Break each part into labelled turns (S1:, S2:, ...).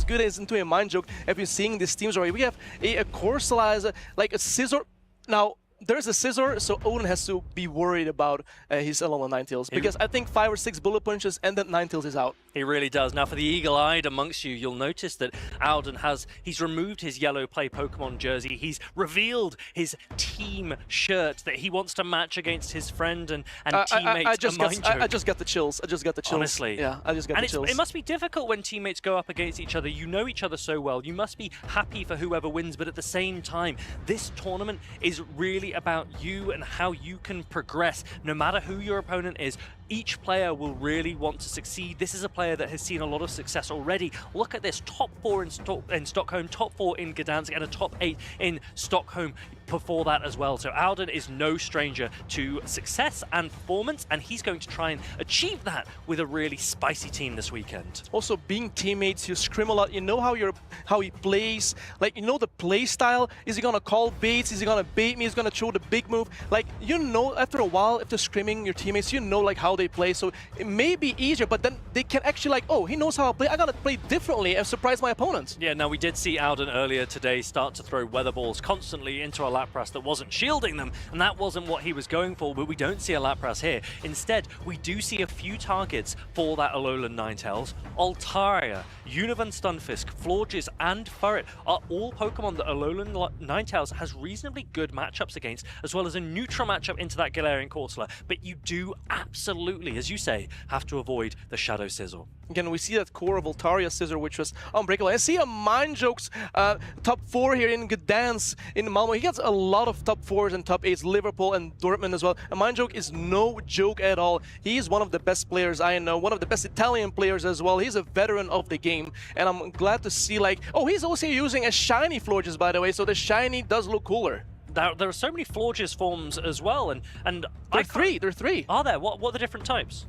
S1: good as into a Mind Joke. Have been seeing these teams already. We have a Corsola, like a Scizor. Now, there's a Scizor, so Odin has to be worried about his Alolan Ninetales, because I think 5 or 6 bullet punches and then Ninetales is out.
S2: He really does. Now, for the eagle-eyed amongst you, you'll notice that Alden he's removed his yellow Play Pokemon jersey. He's revealed his team shirt that he wants to match against his friend and teammate.
S1: I just got the chills. I just got the chills.
S2: Honestly.
S1: Yeah, I just got the chills.
S2: It must be difficult when teammates go up against each other. You know each other so well. You must be happy for whoever wins, but at the same time, this tournament is really about you and how you can progress. No matter who your opponent is, each player will really want to succeed. This is a player that has seen a lot of success already. Look at this, top 4 in Stockholm, top 4 in Gdansk, and a top 8 in Stockholm before that as well. So Alden is no stranger to success and performance, and he's going to try and achieve that with a really spicy team this weekend.
S1: Also, being teammates, you scrim a lot. You know how he plays. Like, you know the play style. Is he gonna call baits? Is he gonna bait me? Is he gonna throw the big move? Like, you know, after a while, after scrimming your teammates, you know like how they play. So it may be easier, but then they can actually like, oh, he knows how I play. I gotta play differently and surprise my opponents.
S2: Yeah, now we did see Alden earlier today start to throw weather balls constantly into a Lapras that wasn't shielding them, and that wasn't what he was going for, but we don't see a Lapras here. Instead, we do see a few targets for that Alolan Ninetales. Altaria, Univern Stunfisk, Florges, and Furret are all Pokemon that Alolan Ninetales has reasonably good matchups against, as well as a neutral matchup into that Galarian Corsola. But you do absolutely, as you say, have to avoid the Shadow Scizor.
S1: Again, we see that core of Altaria Scizor, which was unbreakable. I see a Mind Joke's top 4 here in Gdansk, in Malmo. He gets a lot of top 4s and top 8s, Liverpool and Dortmund as well. A Mind Joke is no joke at all. He is one of the best players I know, one of the best Italian players as well. He's a veteran of the game, and I'm glad to see, like, oh, he's also using a shiny Florges, by the way, so the shiny does look cooler.
S2: There are so many Florges forms as well, and
S1: there are three.
S2: Are there? What are the different types?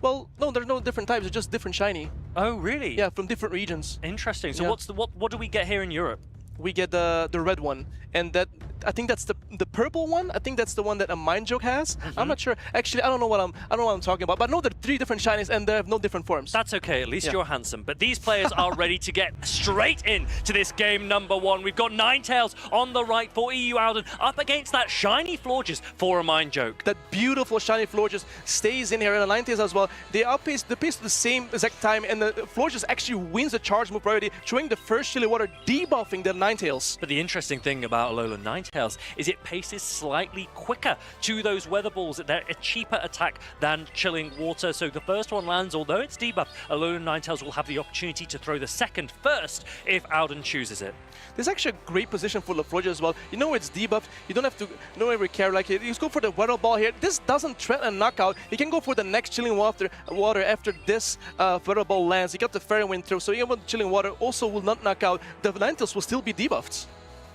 S1: Well, no, there's no different types. It's just different shiny.
S2: Oh, really?
S1: Yeah, from different regions.
S2: Interesting. So
S1: yeah.
S2: what do we get here in Europe?
S1: We get the red one, and that I think that's the purple one. I think that's the one that a Mind Joke has. I'm not sure. Actually, I don't know what I'm talking about. But I know there are 3 different shinies, and they have no different forms.
S2: That's okay. At least you're handsome. But these players are ready to get straight in to this game number 1. We've got Ninetales on the right for EU Alden up against that shiny Florges for a Mind Joke.
S1: That beautiful shiny Florges stays in here, and the Ninetales as well. They outpace the pace at the same exact time, and the Florges actually wins the charge move priority, throwing the first Chilly Water, debuffing the Ninetales.
S2: But the interesting thing about Alolan Ninetales is it paces slightly quicker to those weather balls. They're a cheaper attack than Chilling Water, so the first one lands, although it's debuffed, Alolan Ninetales will have the opportunity to throw the second first if Alden chooses it.
S1: This is actually a great position for the Florges as well. You know it's debuffed, you don't have to every care, like you just go for the weather ball here. This doesn't threaten a knockout. You can go for the next Chilling Water after this weather ball lands. You got the Fairy Wind throw, so even Chilling Water also will not knock out. The Ninetales will still be debuffed.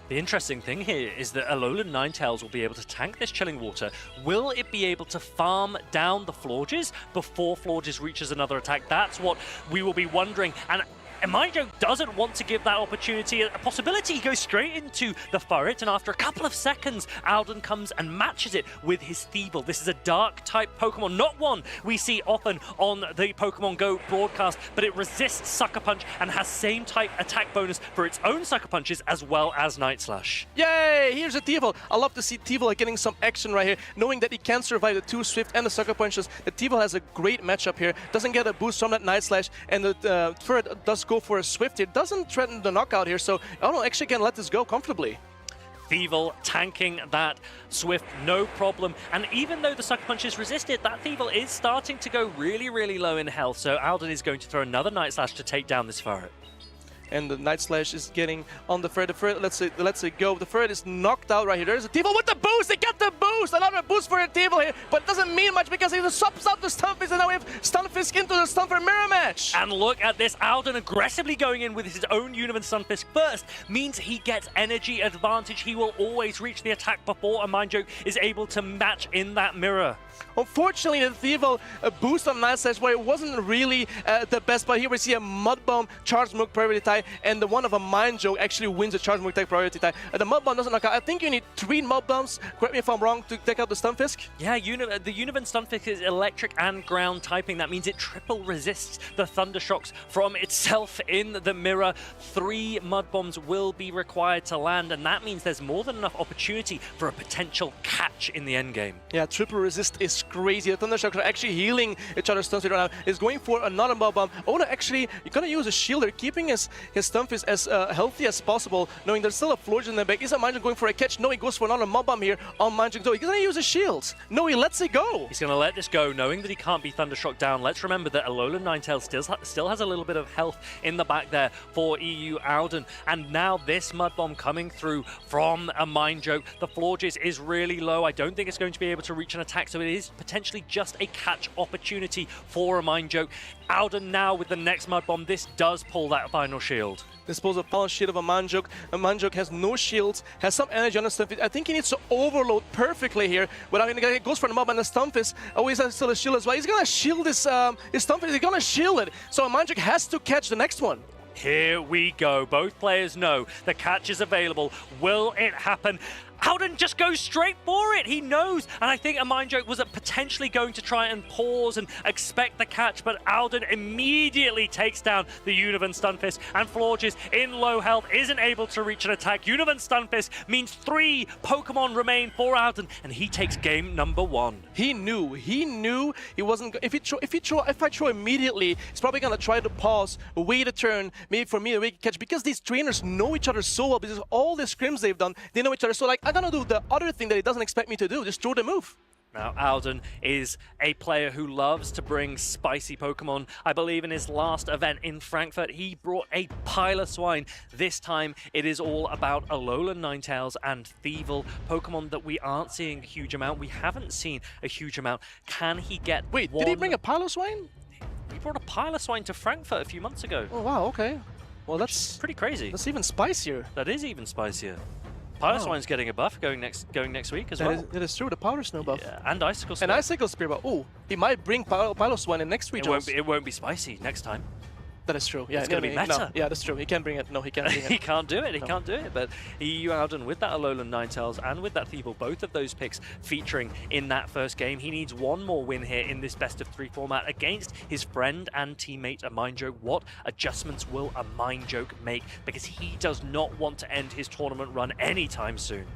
S2: The interesting thing here is that Alolan Ninetales will be able to tank this Chilling Water. Will it be able to farm down the Florges before Florges reaches another attack? That's what we will be wondering. And Mind Joke doesn't want to give that opportunity a possibility. He goes straight into the Furret, and after a couple of seconds, Alden comes and matches it with his Thievul. This is a Dark-type Pokemon, not one we see often on the Pokemon Go broadcast, but it resists Sucker Punch and has same type attack bonus for its own Sucker Punches as well as Night Slash.
S1: Yay! Here's a Thievul. I love to see Thievul getting some action right here, knowing that he can survive the 2 Swift and the Sucker Punches. The Thievul has a great matchup here. Doesn't get a boost from that Night Slash, and the Furret does go for a Swift. It doesn't threaten the knockout here, so I don't actually can let this go comfortably.
S2: Thievul tanking that Swift, no problem. And even though the Sucker Punch is resisted, that Thievul is starting to go really, really low in health. So Alden is going to throw another Night Slash to take down this Furret.
S1: And the Night Slash is getting on the Furret. The Furret let's it go. The Furret is knocked out right here. There's a Thievul with the boost. They got the boost. Another boost for a Thievul here, but it doesn't mean much because he just swaps out the Stunfisk, and now we have Stunfisk into the Stunfer mirror match.
S2: And look at this. Alden aggressively going in with his own Univern Stunfisk first means he gets energy advantage. He will always reach the attack before a Mind Joke is able to match in that mirror.
S1: Unfortunately, the Thievel boost on Night Slash, where it wasn't really the best, but here we see a Mud Bomb, Charge Mook priority tie, and the one of a Mind Joke actually wins the Charge Mook tech priority tie. The Mud Bomb doesn't knock out. I think you need 3 Mud Bombs, correct me if I'm wrong, to take out the Stunfisk?
S2: Yeah, the Univan Stunfisk is electric and ground typing. That means it triple resists the Thunder Shocks from itself in the mirror. 3 Mud Bombs will be required to land, and that means there's more than enough opportunity for a potential catch in the endgame.
S1: Yeah, triple resist is crazy. The Thunder Shocks are actually healing each other's Stunfisk right now. Is going for another Mud Bomb. Oda actually gonna use a shield. They're keeping his Stunfisk as healthy as possible, knowing there's still a Florge in the back. Is a Mind Joke going for a catch? No, he goes for another Mud Bomb here on Mind Joke. So he's gonna use his shields. No, he lets it go.
S2: He's gonna let this go, knowing that he can't be Thunder Shock down. Let's remember that Alolan Ninetales still has a little bit of health in the back there for EU Alden. And now this Mud Bomb coming through from a Mind Joke. The Florges is really low. I don't think it's going to be able to reach an attack, so it is potentially just a catch opportunity for a Mind Joke. Alden now with the next Mud Bomb. This does pull that final shield.
S1: This pulls a final shield of a Mind Joke. A Mind Joke has no shields, has some energy on the Stunfisk. I think he needs to overload perfectly here. But I mean, he goes for the Mob and the Stunfisk. Always has still a shield as well. He's gonna shield his Stunfisk. He's gonna shield it. So a Mind Joke has to catch the next one.
S2: Here we go. Both players know the catch is available. Will it happen? Alden just goes straight for it. He knows. And I think a Mind Joke was potentially going to try and pause and expect the catch, but Alden immediately takes down the Univan Stunfisk, and Florges in low health isn't able to reach an attack. Univan Stunfisk means 3 Pokemon remain for Alden, and he takes game number 1.
S1: He knew he wasn't. If I throw immediately, he's probably gonna try to pause, wait a turn, maybe for me to make a catch, because these trainers know each other so well, because all the scrims they've done, they know each other. So like, I'm gonna do the other thing that he doesn't expect me to do, just throw the move.
S2: Now, Alden is a player who loves to bring spicy Pokemon. I believe in his last event in Frankfurt, he brought a Piloswine. This time, it is all about Alolan Ninetales and Thievel, Pokemon that we aren't seeing a huge amount. We haven't seen a huge amount. Can he get
S1: Wait, did he bring a Piloswine?
S2: He brought a Piloswine to Frankfurt a few months ago.
S1: Oh, wow, okay. Well, that's
S2: pretty crazy.
S1: That's even spicier.
S2: That is even spicier. Piloswine's getting a buff going next week as well.
S1: That is true, the Powder Snow buff.
S2: Yeah, and Icicle Spear.
S1: And Icicle Spear buff. Oh, he might bring Piloswine in next week.
S2: It won't be spicy next time.
S1: That is true. Yeah,
S2: it's going to be meta.
S1: No, yeah, that's true. He can't bring it. No, he can't bring it.
S2: He can't do it. He can't do it. But EU Alden with that Alolan Ninetales and with that Thievel, both of those picks featuring in that first game. He needs one more win here in this best-of-3 format against his friend and teammate, a Mind Joke. What adjustments will a Mind Joke make? Because he does not want to end his tournament run anytime soon.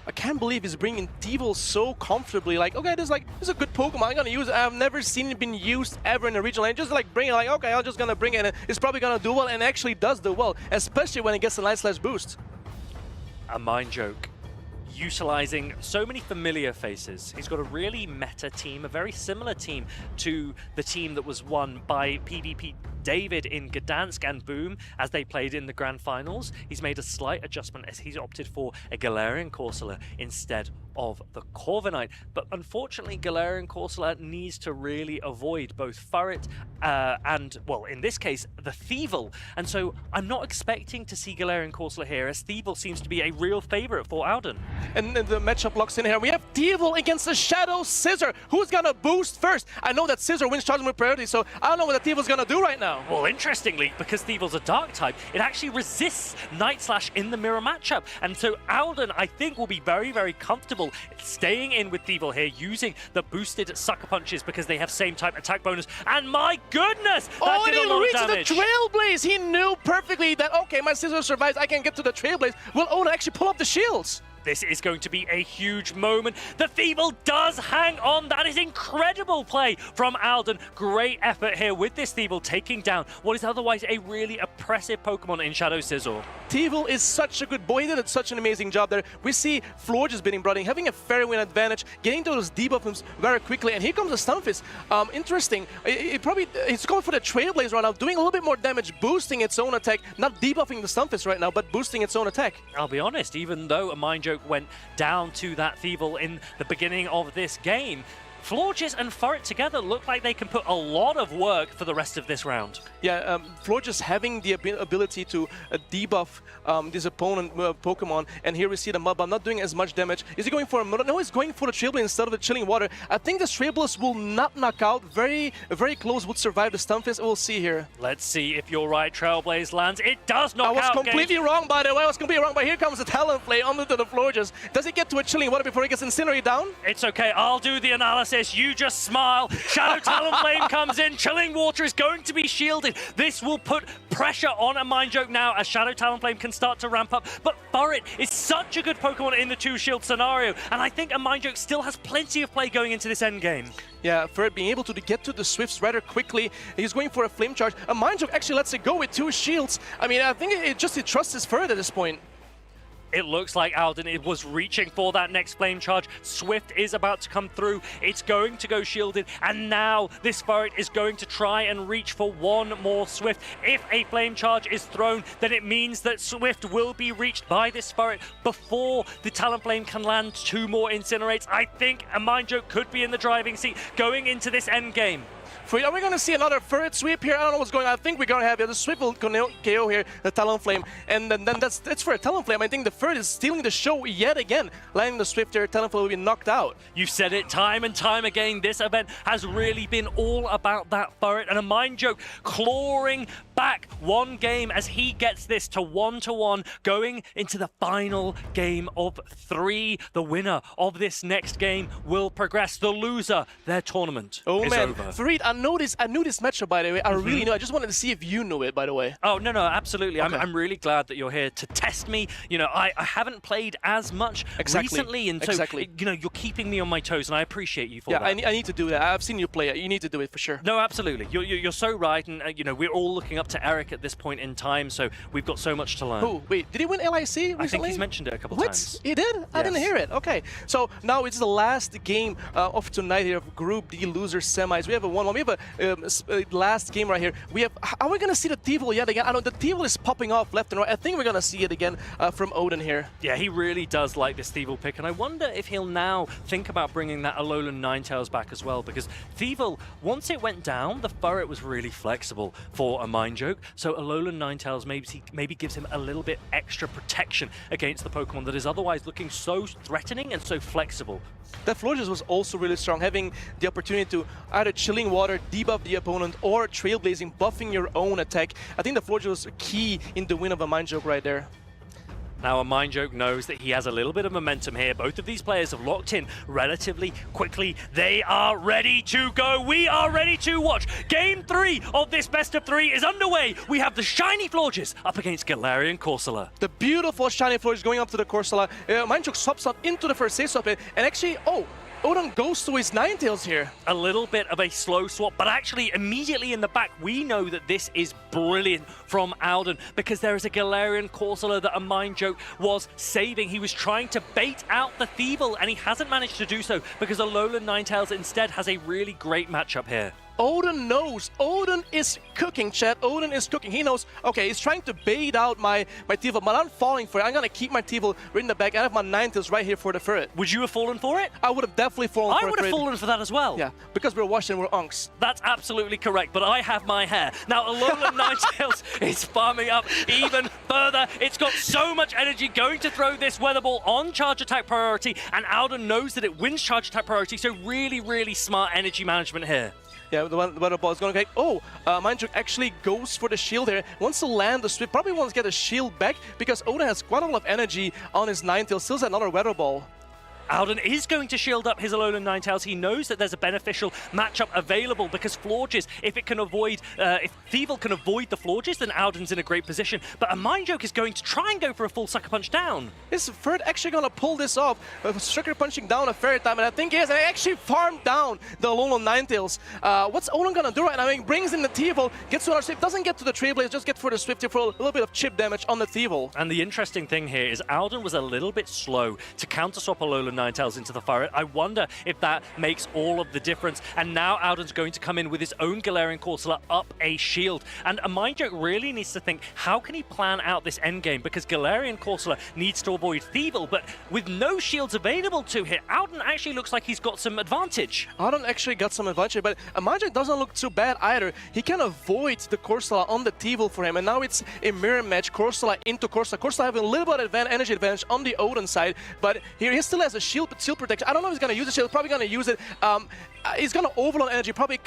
S1: I can't believe he's bringing Thievel so comfortably. Like, okay, this is a good Pokemon. I'm gonna use it. I've never seen it been used ever in a regional. And just like bring it, like, okay, I'm just gonna bring it, and it's probably gonna do well, and actually does do well, especially when it gets the Night Slash boost.
S2: A Mind Joke utilizing so many familiar faces. He's got a really meta team, a very similar team to the team that was won by PvP David in Gdansk and Boom as they played in the grand finals. He's made a slight adjustment as he's opted for a Galarian Corsola instead of the Corviknight. But unfortunately, Galarian Corsola needs to really avoid both Furret and, well, in this case, the Thievel. And so I'm not expecting to see Galarian Corsola here, as Thievel seems to be a real favorite for Alden.
S1: And the matchup locks in here. We have Thievel against the Shadow Scizor. Who's gonna boost first? I know that Scizor wins Charging with priority, so I don't know what the Thievel's gonna do right now.
S2: Well, interestingly, because Thievel's a Dark type, it actually resists Night Slash in the mirror matchup. And so Alden, I think, will be very, very comfortable staying in with Thievel here, using the boosted Sucker Punches because they have same type attack bonus. And my goodness, that did a lot of damage.
S1: The Trailblaze! He knew perfectly that, okay, my Scizor survives, I can get to the Trailblaze. Will Oda actually pull up the shields?
S2: This is going to be a huge moment. The Thievel does hang on. That is incredible play from Alden. Great effort here with this Thievel taking down what is otherwise a really oppressive Pokemon in Shadow Scizor.
S1: Thievel is such a good boy. He did such an amazing job there. We see Florges being brought in, having a fair win advantage, getting those debuffs very quickly. And here comes the Stunfisk. Interesting. He's going for the Trailblaze right now, doing a little bit more damage, boosting its own attack. Not debuffing the Stunfisk right now, but boosting its own attack.
S2: I'll be honest, even though a Mind Joke went down to that Thievel in the beginning of this game, Florges and Furret together look like they can put a lot of work for the rest of this round.
S1: Yeah, Florges having the ability to debuff this opponent Pokemon, and here we see the Mudbound not doing as much damage. Is he going for a Mud? No, he's going for the Trailblaze instead of the Chilling Water. I think the Trailblaze will not knock out. Very close, would survive the Stunfisk. We'll see here.
S2: Let's see if you're right. Trailblaze lands. It does knock out.
S1: I was completely wrong, by the way. I was completely wrong, but here comes the Talonflame onto the Florges. Does he get to a Chilling Water before he gets Incinerated down?
S2: It's okay. I'll do the analysis. You just smile. Shadow Talonflame comes in. Chilling Water is going to be shielded. This will put pressure on a Mind Joke now as Shadow Talonflame can start to ramp up. But Furret is such a good Pokemon in the 2-shield scenario, and I think a Mind Joke still has plenty of play going into this endgame.
S1: Yeah, Furret being able to get to the Swifts rather quickly. He's going for a Flame Charge. A Mind Joke actually lets it go with 2 shields. I mean, I think it trusts his Furret at this point.
S2: It looks like Alden was reaching for that next Flame Charge. Swift is about to come through. It's going to go shielded. And now this Furret is going to try and reach for one more Swift. If a Flame Charge is thrown, then it means that Swift will be reached by this Furret before the Talonflame can land 2 more Incinerates. I think a Mind Joke could be in the driving seat going into this endgame.
S1: Are we going to see another Furret sweep here? I don't know what's going on. I think we're going to have the Swift will KO here, the Talonflame. And then that's for a Talonflame. I think the Furret is stealing the show yet again. Landing the Swift there, Talonflame will be knocked out.
S2: You've said it time and time again. This event has really been all about that Furret. And a Mind Joke clawing back one game as he gets this to 1-1, going into the final game of 3. The winner of this next game will progress. The loser, their tournament is over.
S1: Fareed, I knew this matchup, by the way. I really knew. I just wanted to see if you knew it, by the way.
S2: Oh, no, absolutely.
S1: Okay.
S2: I'm really glad that you're here to test me. You know, I haven't played as much recently, and so, you know, you're keeping me on my toes, and I appreciate you for that.
S1: Yeah, I need to do that. I've seen you play it. You need to do it for sure.
S2: No, absolutely. You're so right, and, you know, we're all looking up to Eric at this point in time, so we've got so much to learn.
S1: Who? Wait, did he win LIC recently?
S2: I think he's mentioned it a couple times.
S1: He did? Yes. I didn't hear it. Okay. So now it's the last game of tonight here of Group D loser semis. We have a 1-1. We have a last game right here. We have. Are we going to see the T-Vol yet again? I know the T-Vol is popping off left and right. I think we're going to see it again from Odin here.
S2: Yeah, he really does like this T-Vol pick, and I wonder if he'll now think about bringing that Alolan Ninetales back as well, because T-Vol, once it went down, the Furret was really flexible for a Mind Joke, so Alolan Ninetales maybe gives him a little bit extra protection against the Pokemon that is otherwise looking so threatening and so flexible.
S1: That Florges was also really strong, having the opportunity to either Chilling Water, debuff the opponent, or Trailblazing, buffing your own attack. I think the Florges was key in the win of a Mind Joke right there.
S2: Now, a Mind Joke knows that he has a little bit of momentum here. Both of these players have locked in relatively quickly. They are ready to go. We are ready to watch. Game 3 of this best of 3 is underway. We have the shiny Florges up against Galarian Corsola.
S1: The beautiful shiny Florges going up to the Corsola. Mind Joke swaps out into the first safe swap, and actually, Odin goes to his Ninetales here.
S2: A little bit of a slow swap, but actually immediately in the back, we know that this is brilliant from Alden, because there is a Galarian Corsola that a Mind Joke was saving. He was trying to bait out the Thievul, and he hasn't managed to do so because Alolan Ninetales instead has a really great matchup here.
S1: Odin knows. Odin is cooking, chat. Odin is cooking. He knows, okay, he's trying to bait out my T-Vol, but I'm falling for it. I'm going to keep my T-Vol right in the back. I have my Ninetales right here for the Furret.
S2: Would you have fallen for it?
S1: I would have definitely fallen for it.
S2: I would have fallen for that as well.
S1: Yeah, because we're watching, we're unks.
S2: That's absolutely correct, but I have my hair. Now, Alolan Ninetales is farming up even further. It's got so much energy going to throw this Weather Ball on Charge Attack priority, and Alden knows that it wins Charge Attack priority, so really, really smart energy management here.
S1: Yeah, the Weather Ball is going to get... Mind Joke actually goes for the shield here. Wants to land the Swift. Probably wants to get a shield back because Odin has quite a lot of energy on his Ninetales. Still has another Weather Ball.
S2: Alden is going to shield up his Alolan Ninetales. He knows that there's a beneficial matchup available because Florges, if Thievul can avoid the Florges, then Alden's in a great position. But a Mind Joke is going to try and go for a full Sucker Punch down.
S1: Is Furret actually going to pull this off? Sucker Punching down a Furret time, and I think he has actually farmed down the Alolan Ninetales. What's Odin going to do right now? I mean, brings in the Thievul, gets to our Swift, doesn't get to the Trailblaze, just get for the Swift here for a little bit of chip damage on the Thievul.
S2: And the interesting thing here is Alden was a little bit slow to counter swap Alolan Ninetales into the fire. I wonder if that makes all of the difference. And now Audun's going to come in with his own Galarian Corsola up a shield. And a Mind Joke really needs to think, how can he plan out this endgame? Because Galarian Corsola needs to avoid Thievul, but with no shields available to him, Audun actually looks like he's got some advantage.
S1: Audun actually got some advantage, but a Mind Joke doesn't look too bad either. He can avoid the Corsola on the Thievul for him, and now it's a mirror match, Corsola into Corsola. Corsola having a little bit of energy advantage on the Audun side, but here he still has a shield protection. I don't know if he's going to use the shield, probably going to use it. He's going to overload energy, probably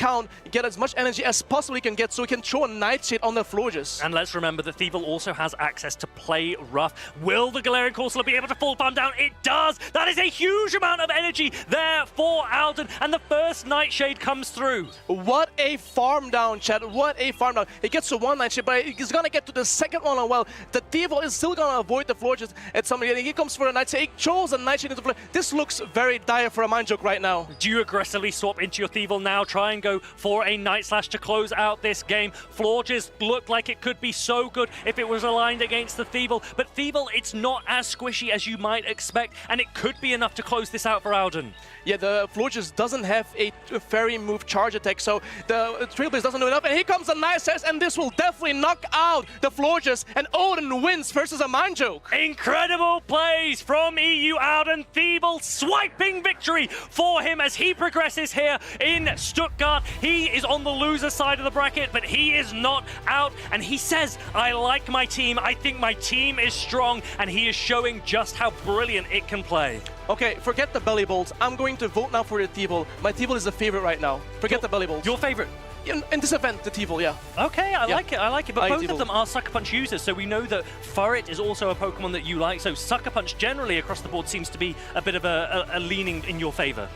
S1: get as much energy as possible he can get so he can throw a Nightshade on the Florges.
S2: And let's remember that Thievul also has access to play rough. Will the Galarian Corsola be able to full farm down? It does! That is a huge amount of energy there for Audun, and the first Nightshade comes through.
S1: What a farm down, Chad. What a farm down. He gets to one Nightshade, but he's going to get to the second one as well. The Thievul is still going to avoid the Florges at some point. He comes for a Nightshade. He chose a Nightshade into the Florges. This looks very dire for a Mind Joke right now.
S2: Do you aggressively swap into your Thievul now? Try and go for a Night Slash to close out this game. Florges looked like it could be so good if it was aligned against the Thievul, but Thievul, it's not as squishy as you might expect, and it could be enough to close this out for Audun.
S1: Yeah, the Florges doesn't have a fairy move charge attack, so the Trailblaze doesn't do enough, and here comes a Night Slash, and this will definitely knock out the Florges, and Audun wins versus a Mind Joke.
S2: Incredible plays from EU Audun. Thievul swiping victory for him as he progresses here in Stuttgart. He is on the loser side of the bracket, but he is not out, and he says, I like my team, I think my team is strong, and he is showing just how brilliant it can play.
S1: Okay, forget the belly bolts. I'm going to vote now for the Thievul. My Thievul is the favorite right now. Forget the belly bolts.
S2: Your favorite?
S1: In this event, the Thievul, yeah.
S2: Okay, I like it. But both
S1: Thievul.
S2: of them are Sucker Punch users, so we know that Furret is also a Pokemon that you like, so Sucker Punch generally across the board seems to be a bit of a leaning in your favor.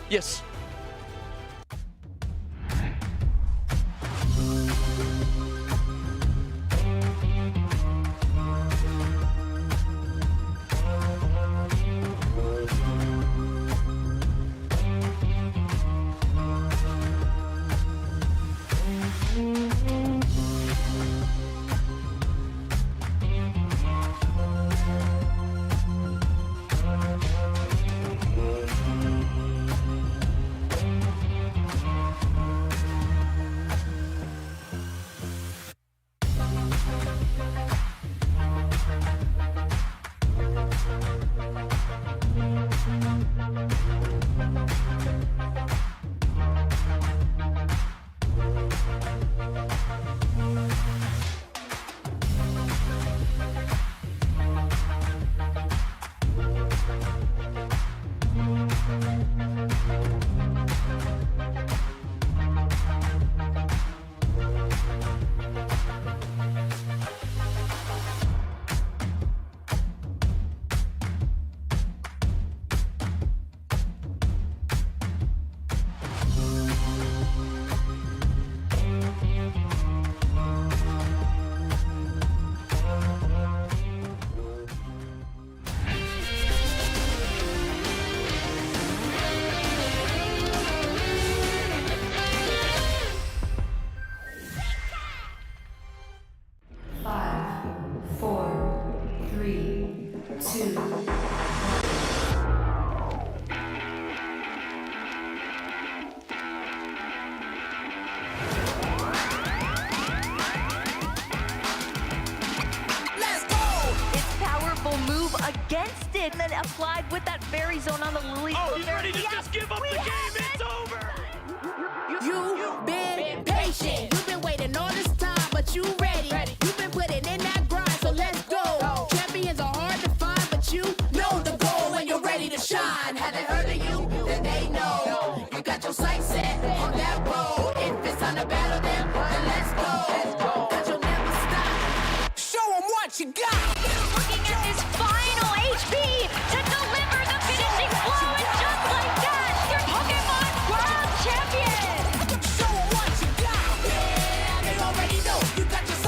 S1: Yes.
S3: Against it, and then applied with that fairy zone on the Lily.
S2: Oh, he's ready to just give up the game. It's over.
S4: You've been patient. You've been waiting all this time, but you ready. You've been putting in that grind, so let's go. Champions are hard to find, but you know the goal when you're ready to shine. Have they heard of you? Then they know. You got your sights set on that road. If it's time to battle them, then let's go. 'Cause you'll never stop. Show them what you got.
S3: Looking at this final HP to deliver the finishing blow, and just like that, your Pokemon World Champion!
S4: Show them what you got. Yeah, they already know. You got your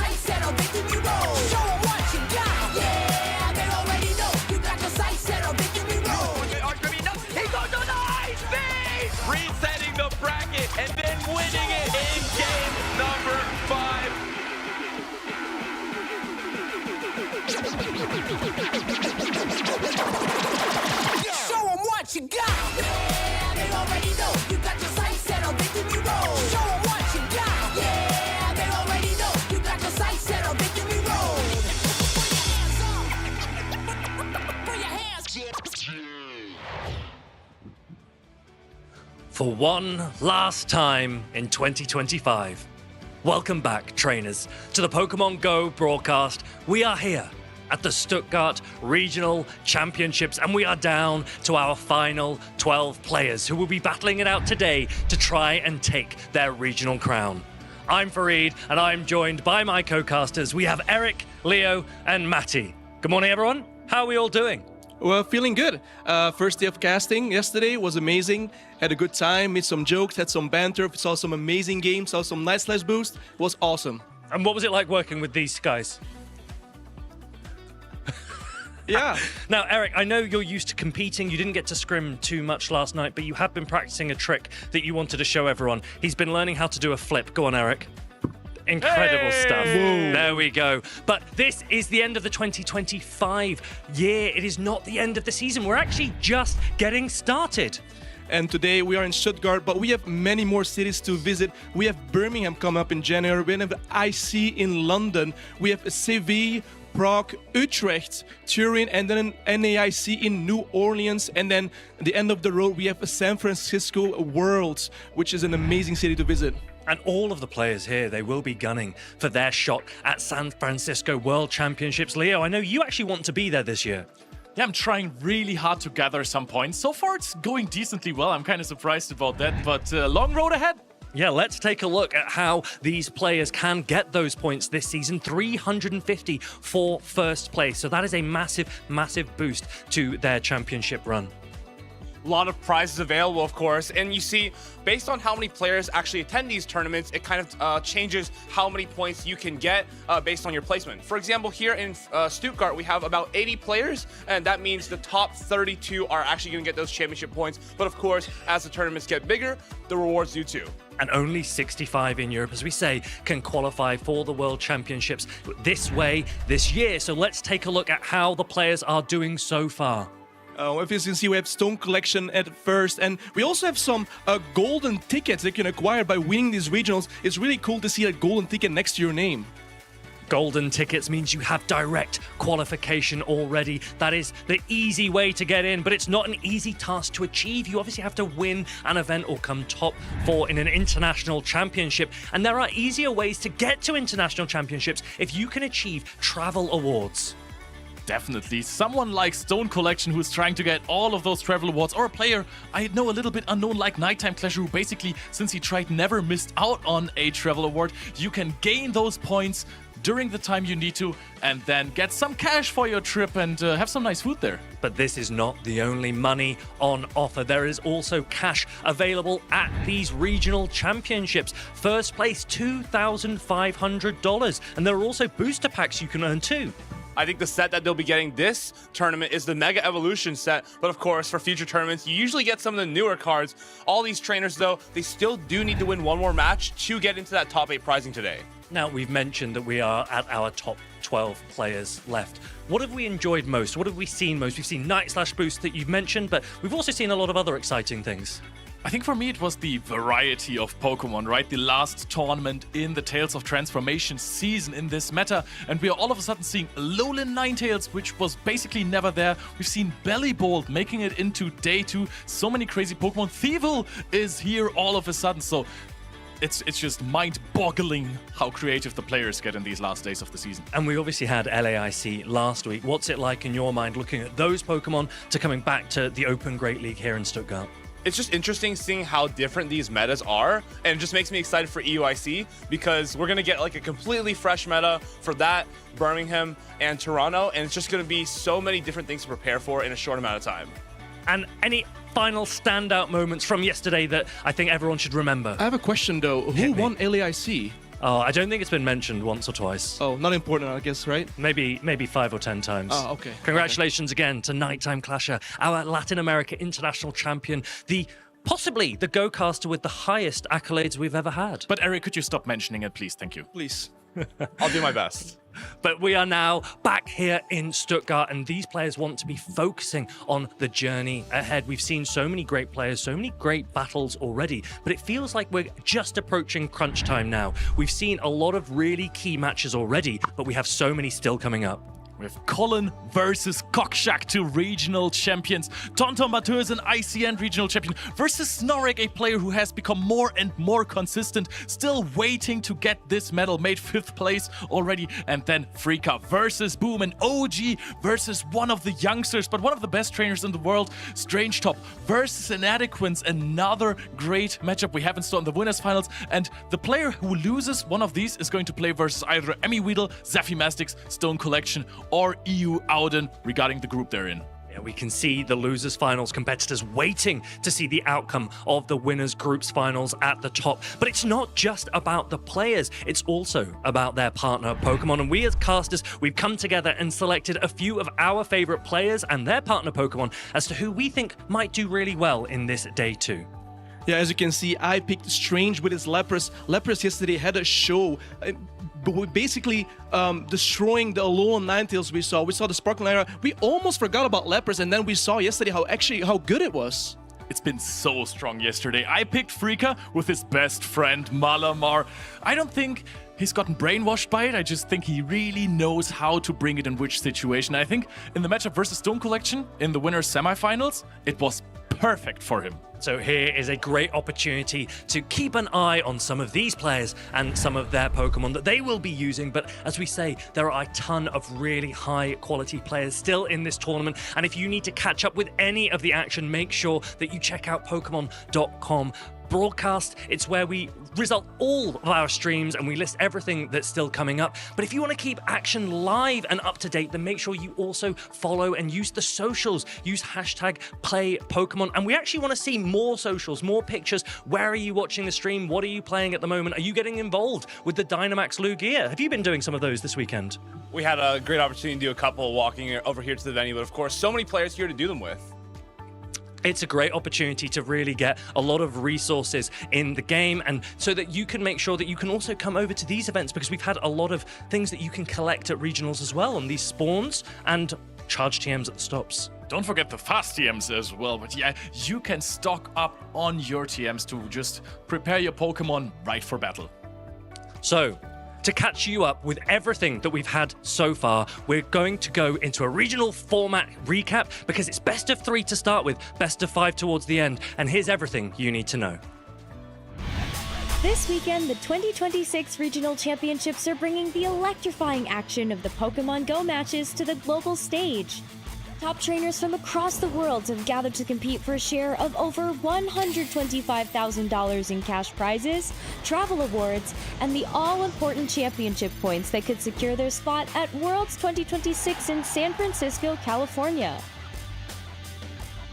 S2: For one last time in 2025. Welcome back, trainers, to the Pokemon Go broadcast. We are here at the Stuttgart Regional Championships, and we are down to our final 12 players who will be battling it out today to try and take their regional crown. I'm Fareed, and I'm joined by my co-casters. We have Eric, Leo, and Matty. Good morning, everyone. How are we all doing?
S1: Well, feeling good. First day of casting yesterday was amazing. Had a good time, made some jokes, had some banter, saw some amazing games, saw some nice slash boost. It was awesome.
S2: And what was it like working with these guys?
S1: Yeah.
S2: Now, Eric, I know you're used to competing. You didn't get to scrim too much last night, but you have been practicing a trick that you wanted to show everyone. He's been learning how to do a flip. Go on, Eric. Incredible stuff. Whoa. There we go. But this is the end of the 2025 year. It is not the end of the season. We're actually just getting started.
S1: And today we are in Stuttgart, but we have many more cities to visit. We have Birmingham coming up in January. We have IC in London. We have Seville, Prague, Utrecht, Turin, and then an NAIC in New Orleans. And then at the end of the road, we have San Francisco Worlds, which is an amazing city to visit.
S2: And all of the players here, they will be gunning for their shot at San Francisco World Championships. Leo, I know you actually want to be there this year.
S5: Yeah, I'm trying really hard to gather some points. So far, it's going decently well. I'm kind of surprised about that, but long road ahead.
S2: Yeah, let's take a look at how these players can get those points this season. 350 for first place. So that is a massive, massive boost to their championship run.
S6: A lot of prizes available, of course, and you see, based on how many players actually attend these tournaments, it kind of changes how many points you can get based on your placement. For example, here in Stuttgart, we have about 80 players, and that means the top 32 are actually going to get those championship points. But of course, as the tournaments get bigger, the rewards do too.
S2: And only 65 in Europe, as we say, can qualify for the World Championships this year. So let's take a look at how the players are doing so far.
S1: If you can see, we have Stone Collection at first, and we also have some golden tickets that you can acquire by winning these regionals. It's really cool to see a golden ticket next to your name.
S2: Golden tickets means you have direct qualification already. That is the easy way to get in, but it's not an easy task to achieve. You obviously have to win an event or come top 4 in an international championship. And there are easier ways to get to international championships if you can achieve travel awards.
S5: Definitely. Someone like Stone Collection who's trying to get all of those travel awards, or a player I know a little bit unknown like Nighttime Clasher, who basically, since he tried, never missed out on a travel award. You can gain those points during the time you need to, and then get some cash for your trip and have some nice food there.
S2: But this is not the only money on offer. There is also cash available at these regional championships. First place, $2,500. And there are also booster packs you can earn too.
S6: I think the set that they'll be getting this tournament is the Mega Evolution set. But of course, for future tournaments, you usually get some of the newer cards. All these trainers, though, they still do need to win one more match to get into that top 8 prizing today.
S2: Now, we've mentioned that we are at our top 12 players left. What have we enjoyed most? What have we seen most? We've seen Night Slash Boost that you've mentioned, but we've also seen a lot of other exciting things.
S5: I think for me it was the variety of Pokemon, right? The last tournament in the Tales of Transformation season in this meta, and we are all of a sudden seeing Alolan Ninetales, which was basically never there. We've seen Bellibolt making it into day 2. So many crazy Pokemon. Thievul is here all of a sudden, so it's just mind-boggling how creative the players get in these last days of the season.
S2: And we obviously had LAIC last week. What's it like in your mind looking at those Pokemon to coming back to the Open Great League here in Stuttgart?
S6: It's just interesting seeing how different these metas are, and it just makes me excited for EUIC because we're going to get like a completely fresh meta for that, Birmingham and Toronto, and it's just going to be so many different things to prepare for in a short amount of time.
S2: And any final standout moments from yesterday that I think everyone should remember?
S1: I have a question though. Who won LAIC?
S2: Oh, I don't think it's been mentioned once or twice.
S1: Oh, not important, I guess, right?
S2: Maybe 5 or 10 times.
S1: Oh, okay.
S2: Congratulations again to Nighttime Clasher, our Latin America international champion, possibly the go-caster with the highest accolades we've ever had.
S5: But Eric, could you stop mentioning it, please? Thank you.
S1: Please.
S6: I'll do my best.
S2: But we are now back here in Stuttgart, and these players want to be focusing on the journey ahead. We've seen so many great players, so many great battles already, but it feels like we're just approaching crunch time now. We've seen a lot of really key matches already, but we have so many still coming up.
S5: We have Colin versus Kokshak, 2 regional champions. Tonton Batur is an ICN regional champion versus Snorek, a player who has become more and more consistent, still waiting to get this medal, made 5th place already. And then Frika versus Boom, an OG versus one of the youngsters, but one of the best trainers in the world, Strange Top versus Inadequance, another great matchup we have in store in the winners finals. And the player who loses one of these is going to play versus either Emmy Weedle, Zephy Mastix, Stone Collection, or EU Auden regarding the group they're in.
S2: Yeah, we can see the losers finals competitors waiting to see the outcome of the winners groups finals at the top. But it's not just about the players, it's also about their partner Pokemon. And we as casters, we've come together and selected a few of our favorite players and their partner Pokemon as to who we think might do really well in this day 2.
S1: Yeah, as you can see, I picked Strange with his Lapras. Lapras yesterday had a show, basically destroying the Alolan Ninetales we saw. We saw the Sparkling Era. We almost forgot about Lapras, and then we saw yesterday how good it was.
S5: It's been so strong yesterday. I picked Frika with his best friend, Malamar. I don't think he's gotten brainwashed by it. I just think he really knows how to bring it in which situation. I think in the matchup versus Stone Collection, in the winners semifinals, it was perfect for him.
S2: So here is a great opportunity to keep an eye on some of these players and some of their Pokemon that they will be using. But as we say, there are a ton of really high quality players still in this tournament. And if you need to catch up with any of the action, make sure that you check out Pokemon.com. broadcast. It's where we result all of our streams and we list everything that's still coming up. But if you want to keep action live and up to date, then make sure you also follow and use the socials. Use #PlayPokemon. And we actually want to see more socials, more pictures. Where are you watching the stream? What are you playing at the moment? Are you getting involved with the Dynamax Lugia? Have you been doing some of those this weekend?
S6: We had a great opportunity to do a couple walking over here to the venue, but of course, so many players here to do them with.
S2: It's a great opportunity to really get a lot of resources in the game, and so that you can make sure that you can also come over to these events, because we've had a lot of things that you can collect at regionals as well on these spawns and charge TMs at the stops.
S5: Don't forget the fast TMs as well, but yeah, you can stock up on your TMs to just prepare your Pokemon right for battle.
S2: So, to catch you up with everything that we've had so far, we're going to go into a regional format recap because it's best of 3 to start with, best of 5 towards the end, and here's everything you need to know.
S7: This weekend, the 2026 Regional Championships are bringing the electrifying action of the Pokemon Go matches to the global stage. Top trainers from across the world have gathered to compete for a share of over $125,000 in cash prizes, travel awards, and the all-important championship points that could secure their spot at Worlds 2026 in San Francisco, California.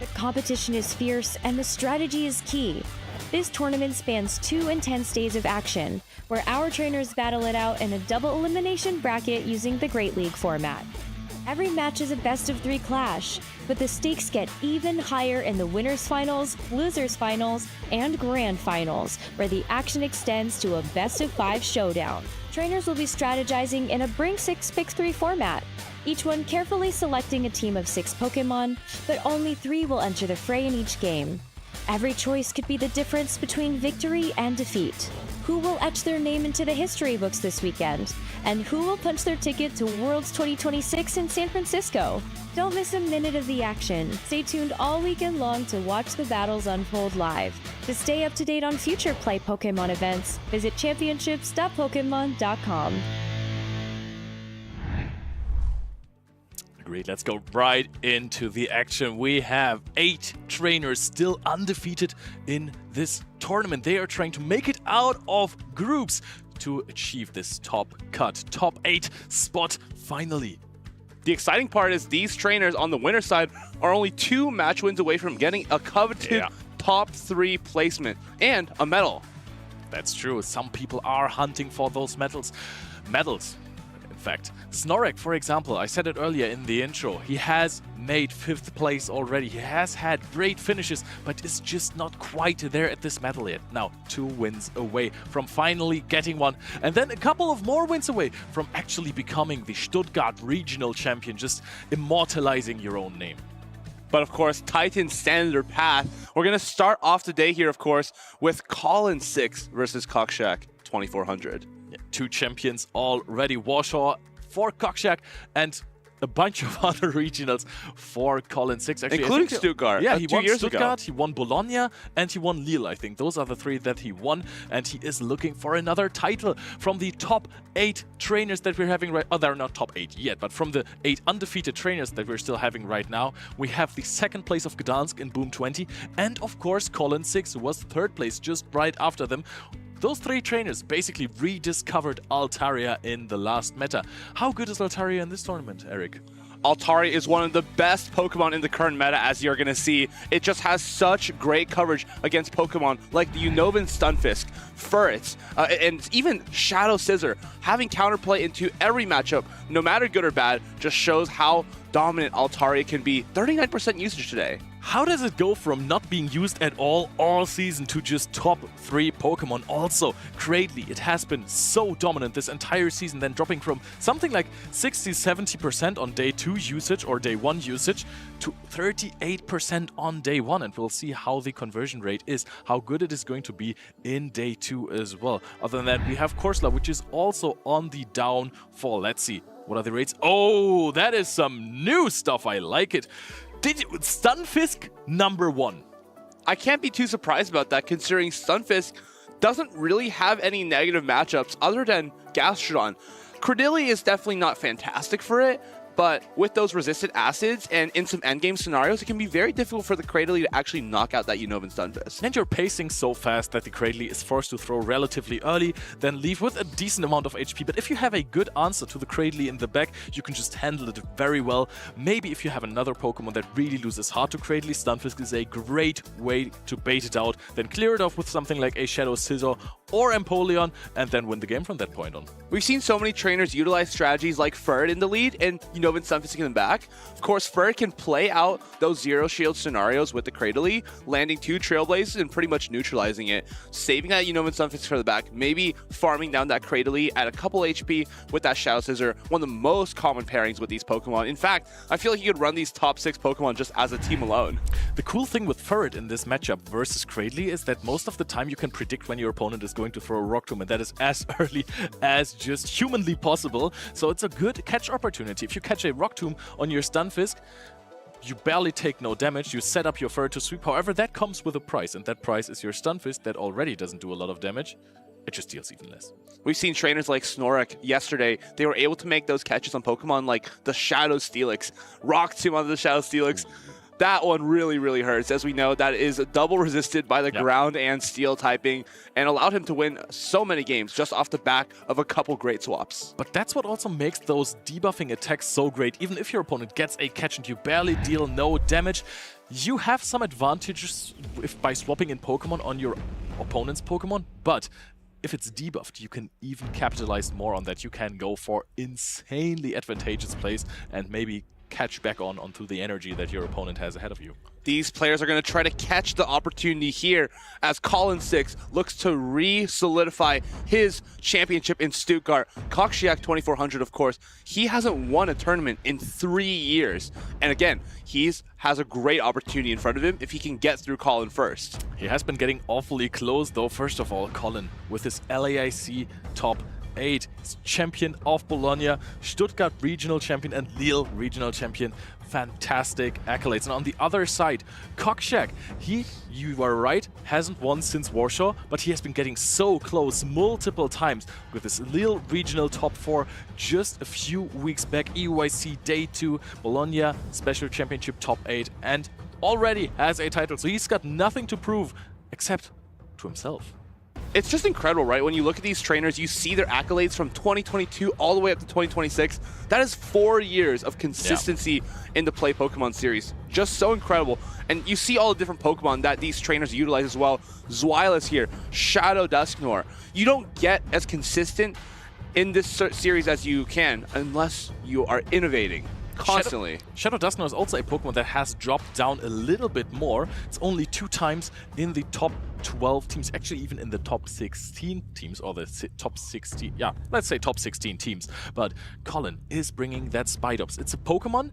S7: The competition is fierce and the strategy is key. This tournament spans 2 intense days of action, where our trainers battle it out in a double elimination bracket using the Great League format. Every match is a best-of-3 clash, but the stakes get even higher in the winners finals, losers finals, and grand finals, where the action extends to a best-of-5 showdown. Trainers will be strategizing in a Bring 6 Pick 3 format, each one carefully selecting a team of 6 Pokemon, but only 3 will enter the fray in each game. Every choice could be the difference between victory and defeat. Who will etch their name into the history books this weekend? And who will punch their ticket to Worlds 2026 in San Francisco? Don't miss a minute of the action. Stay tuned all weekend long to watch the battles unfold live. To stay up to date on future Play Pokemon events, visit championships.pokemon.com.
S5: Great, let's go right into the action. We have 8 trainers still undefeated in this tournament. They are trying to make it out of groups to achieve this top 8 spot finally.
S6: The exciting part is these trainers on the winner's side are only 2 match wins away from getting a coveted top 3 placement and a medal.
S5: That's true. Some people are hunting for those medals. In fact, Snorek, for example, I said it earlier in the intro, he has made 5th place already. He has had great finishes, but is just not quite there at this medal yet. Now, 2 wins away from finally getting one, and then a couple of more wins away from actually becoming the Stuttgart Regional Champion, just immortalizing your own name.
S6: But of course, Titans stand their path. We're going to start off today here, of course, with Colin 6 versus Kokshak 2400.
S5: Yeah, 2 champions already. Warshaw for Kokshak, and a bunch of other regionals for Colin 6. Actually,
S6: Including Stuttgart.
S5: Yeah, he
S6: 2
S5: won
S6: years
S5: Stuttgart,
S6: ago.
S5: he won Bologna, and he won Lille, I think. Those are the 3 that he won, and he is looking for another title from the top 8 trainers that we're having right... Oh, they're not top 8 yet, but from the 8 undefeated trainers that we're still having right now, we have the 2nd place of Gdansk in Boom 20, and of course Colin 6, who was 3rd place just right after them. Those 3 trainers basically rediscovered Altaria in the last meta. How good is Altaria in this tournament, Eric?
S6: Altaria is one of the best Pokemon in the current meta, as you're going to see. It just has such great coverage against Pokemon like the Unova Stunfisk, Furret, and even Shadow Scissor. Having counterplay into every matchup, no matter good or bad, just shows how dominant Altaria can be. 39% usage today.
S5: How does it go from not being used at all season to just top 3 Pokemon? Also, Cradley, it has been so dominant this entire season, then dropping from something like 60-70% on day 2 usage or day 1 usage to 38% on day 1. And we'll see how the conversion rate is, how good it is going to be in day 2 as well. Other than that, we have Corsola, which is also on the downfall. Let's see. What are the rates? Oh, that is some new stuff. I like it. Stunfisk #1.
S6: I can't be too surprised about that, considering Stunfisk doesn't really have any negative matchups other than Gastrodon. Cradily is definitely not fantastic for it, but with those resistant acids and in some endgame scenarios, it can be very difficult for the Cradily to actually knock out that Unovan Stunfisk.
S5: And you're pacing so fast that the Cradily is forced to throw relatively early, then leave with a decent amount of HP. But if you have a good answer to the Cradily in the back, you can just handle it very well. Maybe if you have another Pokemon that really loses hard to Cradily, Stunfisk is a great way to bait it out, then clear it off with something like a Shadow Scissor or Empoleon, and then win the game from that point on.
S6: We've seen so many trainers utilize strategies like Furret in the lead and Unovan Stunfisk in the back. Of course, Furret can play out those zero shield scenarios with the Cradily, landing 2 Trailblazes and pretty much neutralizing it, saving that Unovan Stunfisk for the back, maybe farming down that Cradily at a couple HP with that Shadow Scissor, one of the most common pairings with these Pokemon. In fact, I feel like you could run these top 6 Pokemon just as a team alone.
S5: The cool thing with Furret in this matchup versus Cradily is that most of the time you can predict when your opponent is going to throw a Rock Tomb, and that is as early as just humanly possible. So it's a good catch opportunity. If you catch a Rock Tomb on your Stunfisk, you barely take no damage, you set up your Furret to sweep. However, that comes with a price, and that price is your Stunfisk that already doesn't do a lot of damage. It just deals even less.
S6: We've seen trainers like Snorlax yesterday. They were able to make those catches on Pokemon like the Shadow Steelix. Rock Tomb on the Shadow Steelix. That one really, really hurts. As we know, that is double resisted by the ground and steel typing, and allowed him to win so many games just off the back of a couple great swaps.
S5: But that's what also makes those debuffing attacks so great. Even if your opponent gets a catch and you barely deal no damage, you have some advantages by swapping in Pokemon on your opponent's Pokemon, but if it's debuffed, you can even capitalize more on that. You can go for insanely advantageous plays and maybe catch back onto the energy that your opponent has ahead of you.
S6: These players are going to try to catch the opportunity here as Colin 6 looks to re-solidify his championship in Stuttgart. Kokshiak 2400, of course, he hasn't won a tournament in 3 years. And again, he has a great opportunity in front of him if he can get through Colin first.
S5: He has been getting awfully close, though. First of all, Colin with his LAIC top 8, champion of Bologna, Stuttgart Regional Champion, and Lille Regional Champion. Fantastic accolades. And on the other side, Kokshiak, you are right, hasn't won since Warsaw, but he has been getting so close multiple times with his Lille Regional top 4 just a few weeks back. EUIC Day 2, Bologna Special Championship top 8, and already has a title. So he's got nothing to prove except to himself.
S6: It's just incredible, right? When you look at these trainers, you see their accolades from 2022 all the way up to 2026. That is 4 years of consistency in the Play Pokemon series. Just so incredible. And you see all the different Pokemon that these trainers utilize as well. Zweilous here, Shadow Dusknoir. You don't get as consistent in this series as you can unless you are innovating constantly.
S5: Shadow Dusknoir is also a Pokemon that has dropped down a little bit more. It's only 2 times in the top 12 teams, actually even in the top 16 teams, or the top 16, yeah, let's say top 16 teams. But Colin is bringing that Spidops. It's a Pokemon.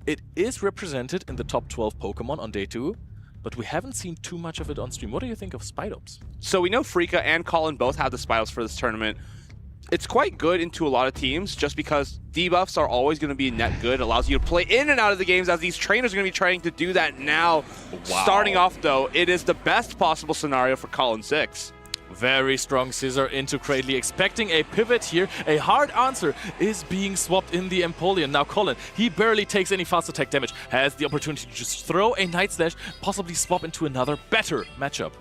S5: It is represented in the top 12 Pokemon on day 2, but we haven't seen too much of it on stream. What do you think of Spidops?
S6: So we know Freaka and Colin both have the Spidops for this tournament. It's quite good into a lot of teams just because debuffs are always going to be net good. It allows you to play in and out of the games as these trainers are going to be trying to do that now.
S5: Wow.
S6: Starting off, though, it is the best possible scenario for Colin 6.
S5: Very strong scissor into Cradley, expecting a pivot here. A hard answer is being swapped in the Empoleon. Now Colin, he barely takes any fast attack damage, has the opportunity to just throw a Night Slash, possibly swap into another better matchup.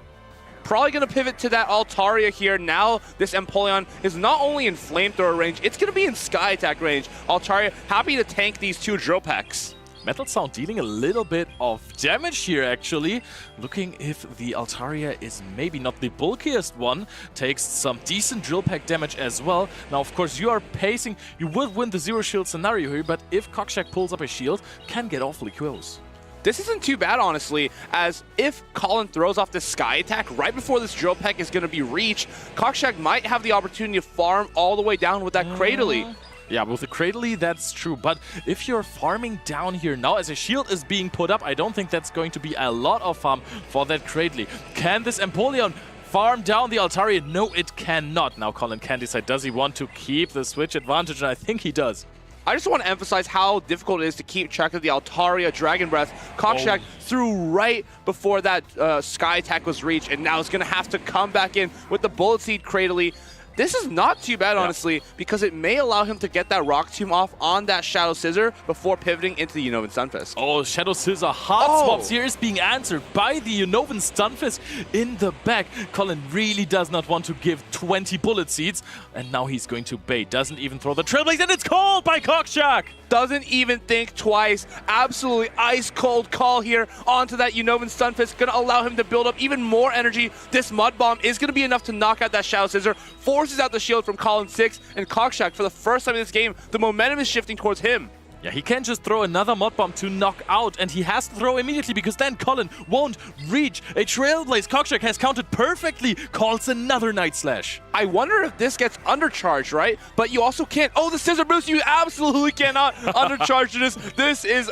S6: Probably going to pivot to that Altaria here. Now this Empoleon is not only in flamethrower range, it's going to be in sky attack range. Altaria happy to tank these two drill packs.
S5: Metal Sound dealing a little bit of damage here, actually. Looking if the Altaria is maybe not the bulkiest one. Takes some decent drill pack damage as well. Now, of course, you are pacing. You would win the zero shield scenario here, but if Cockshack pulls up a shield, can get awfully close.
S6: This isn't too bad, honestly, as if Colin throws off the sky attack right before this drill pack is going to be reached, Cockshack might have the opportunity to farm all the way down with that Cradley.
S5: Yeah, with the Cradley, that's true. But if you're farming down here now as a shield is being put up, I don't think that's going to be a lot of farm for that Cradley. Can this Empoleon farm down the Altaria? No, it cannot. Now Colin can decide, does he want to keep the switch advantage? And I think he does.
S6: I just want to emphasize how difficult it is to keep track of the Altaria Dragon Breath. Cockshack threw right before that sky attack was reached, and now it's going to have to come back in with the Bullet Seed Cradley. This is not too bad, honestly, because it may allow him to get that Rock Tomb off on that Shadow Scissor before pivoting into the Unnovan Stunfisk.
S5: Oh, Shadow Scissor hard swaps here is being answered by the Unnovan Stunfisk in the back. Colin really does not want to give 20 bullet seeds, and now he's going to bait. Doesn't even throw the Trailblaze, and it's called by Cockshack!
S6: Doesn't even think twice. Absolutely ice-cold call here onto that Unnovan Stunfisk. Going to allow him to build up even more energy. This Mud Bomb is going to be enough to knock out that Shadow Scissor. Forces out the shield from Colin 6, and Cockshack, for the first time in this game, the momentum is shifting towards him.
S5: Yeah, he can't just throw another Mud Bomb to knock out, and he has to throw immediately because then Colin won't reach a Trailblaze. Cockshack has counted perfectly, calls another Night Slash.
S6: I wonder if this gets undercharged, right? But you also can't. Oh, the Scissor Boost! You absolutely cannot undercharge this. This is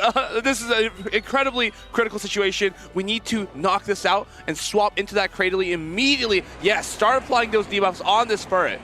S6: an incredibly critical situation. We need to knock this out and swap into that Cradley immediately. Yes, start applying those debuffs on this Ferret.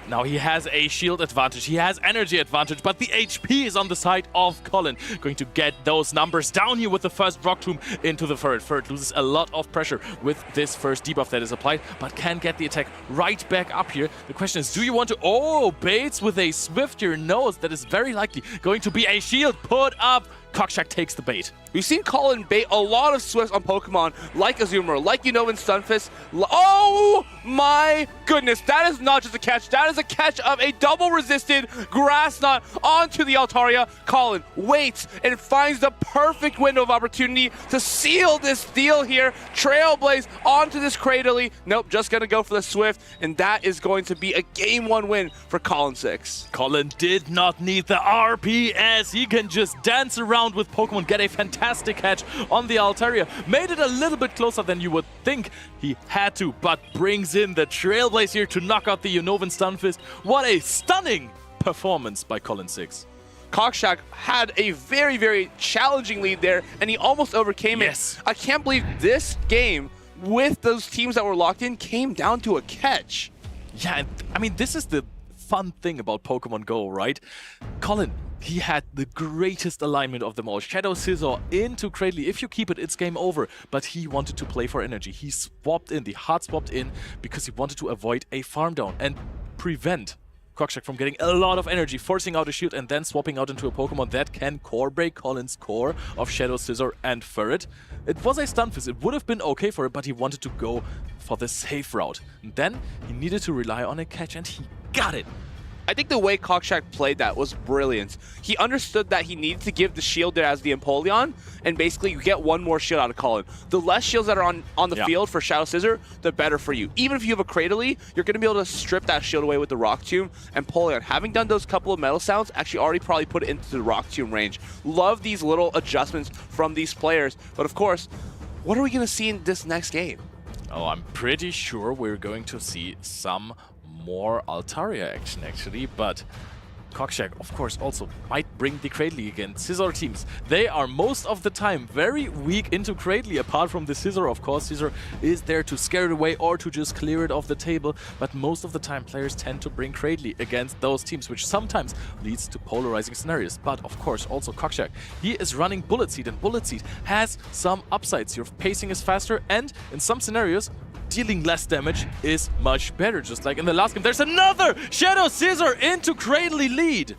S5: Now he has a shield advantage, he has energy advantage, but the HP is on the side of Colin. Going to get those numbers down here with the first Rock Tomb into the Ferret. Ferret loses a lot of pressure with this first debuff that is applied, but can get the attack right back up here. The question is, do you want to... Oh, baits with a Swift here. Knows that is very likely going to be a shield put up. Cockshack takes the bait.
S6: We've seen Colin bait a lot of Swifts on Pokemon, like Azumarill, like Unnovan Stunfisk. Oh my goodness, that is not just a catch, that is a catch of a double resisted Grass Knot onto the Altaria. Colin waits and finds the perfect window of opportunity to seal this deal here. Trailblaze onto this Cradley. Nope, just gonna go for the Swift, and that is going to be a Game 1 win for Colin 6.
S5: Colin did not need the RPS. He can just dance around with Pokemon, get a fantastic catch on the Altaria. Made it a little bit closer than you would think he had to, but brings in the Trailblaze here to knock out the Unnovan Stunfisk. What a stunning performance by Colin 6.
S6: Cockshack had a very, very challenging lead there, and he almost overcame it. I can't believe this game, with those teams that were locked in, came down to a catch.
S5: Yeah, and, I mean, this is the fun thing about Pokemon Go, right? Colin, he had the greatest alignment of them all. Shadow Scissor into Cradley. If you keep it, it's game over. But he wanted to play for energy. He swapped in, the hard swapped in, because he wanted to avoid a farm down and prevent Cockshack from getting a lot of energy, forcing out a shield and then swapping out into a Pokemon that can core break Colin's core of Shadow Scissor and Ferret. It was a Stunfisk. It would have been okay for it, but he wanted to go for the safe route. And then he needed to rely on a catch, and he got it.
S6: I think the way Cockshack played that was brilliant. He understood that he needed to give the shield there as the Empoleon, and basically you get one more shield out of Colin. The less shields that are on the field for Shadow Scissor, the better for you. Even if you have a Cradley, you're going to be able to strip that shield away with the Rock Tomb. And Empoleon, having done those couple of metal sounds, actually already probably put it into the Rock Tomb range. Love these little adjustments from these players. But of course, what are we going to see in this next game?
S5: Oh, I'm pretty sure we're going to see some more Altaria action, actually, but Cockshack, of course, also might bring the Cradley again. Scissor teams, they are most of the time very weak into Cradley, apart from the Scissor, of course. Scissor is there to scare it away or to just clear it off the table, but most of the time players tend to bring Cradley against those teams, which sometimes leads to polarizing scenarios. But of course, also Cockshack, he is running Bullet Seed, and Bullet Seed has some upsides. Your pacing is faster, and in some scenarios, dealing less damage is much better. Just like in the last game, there's another Shadow Scissor into Cradley lead.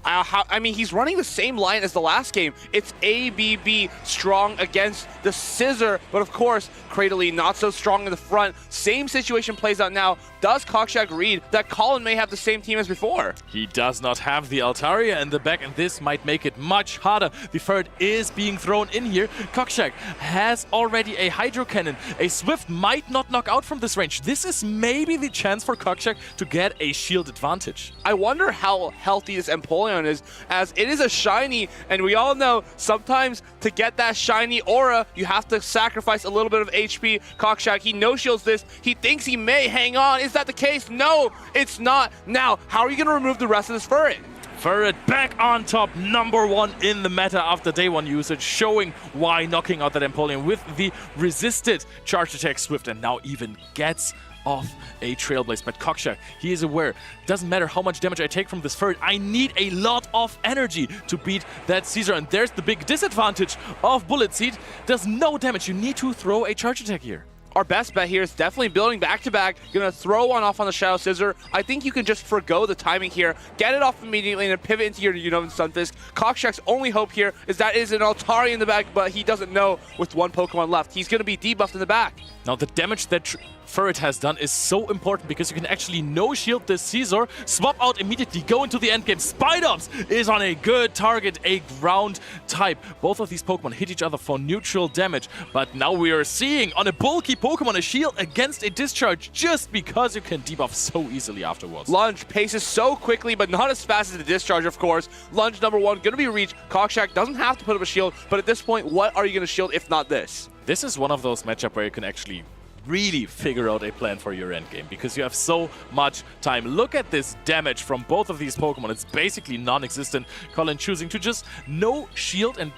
S6: I mean, he's running the same line as the last game. It's ABB strong against the Scissor, but of course, Cradley not so strong in the front. Same situation plays out now. Does Cockshack read that Colin may have the same team as before?
S5: He does not have the Altaria in the back, and this might make it much harder. The Ferret is being thrown in here. Cockshack has already a Hydro Cannon. A Swift might not knock out from this range. This is maybe the chance for Cockshack to get a shield advantage.
S6: I wonder how healthy this Empoleon is, as it is a shiny, and we all know sometimes to get that shiny aura, you have to sacrifice a little bit of HP. Cockshack, he no-shields this. He thinks he may hang on. Is that the case? No, it's not. Now, how are you going to remove the rest of this Ferret?
S5: Ferret back on top, #1 in the meta after day 1 usage, showing why knocking out that Empoleon with the resisted charge attack Swift, and now even gets off a Trailblaze. But Cockshack, he is aware, doesn't matter how much damage I take from this Ferret, I need a lot of energy to beat that Caesar, and there's the big disadvantage of Bullet Seed. Does no damage, you need to throw a charge attack here.
S6: Our best bet here is definitely building back-to-back. Gonna throw one off on the Shadow Scissor. I think you can just forgo the timing here, get it off immediately, and then pivot into your Unova Stunfisk. Cockshack's only hope here is that is an Altaria in the back, but he doesn't know with one Pokemon left. He's gonna be debuffed in the back.
S5: Now the damage that Ferret has done is so important because you can actually no-shield this Caesar, swap out immediately, go into the endgame. Spidops is on a good target, a ground type. Both of these Pokemon hit each other for neutral damage, but now we are seeing on a bulky Pokemon a shield against a discharge just because you can debuff so easily afterwards.
S6: Lunge paces so quickly, but not as fast as the discharge, of course. Lunge #1 gonna be reached. Cockshack doesn't have to put up a shield, but at this point, what are you gonna shield if not this?
S5: This is one of those matchups where you can actually really figure out a plan for your endgame because you have so much time. Look at this damage from both of these Pokemon. It's basically non-existent. Colin choosing to just no shield, and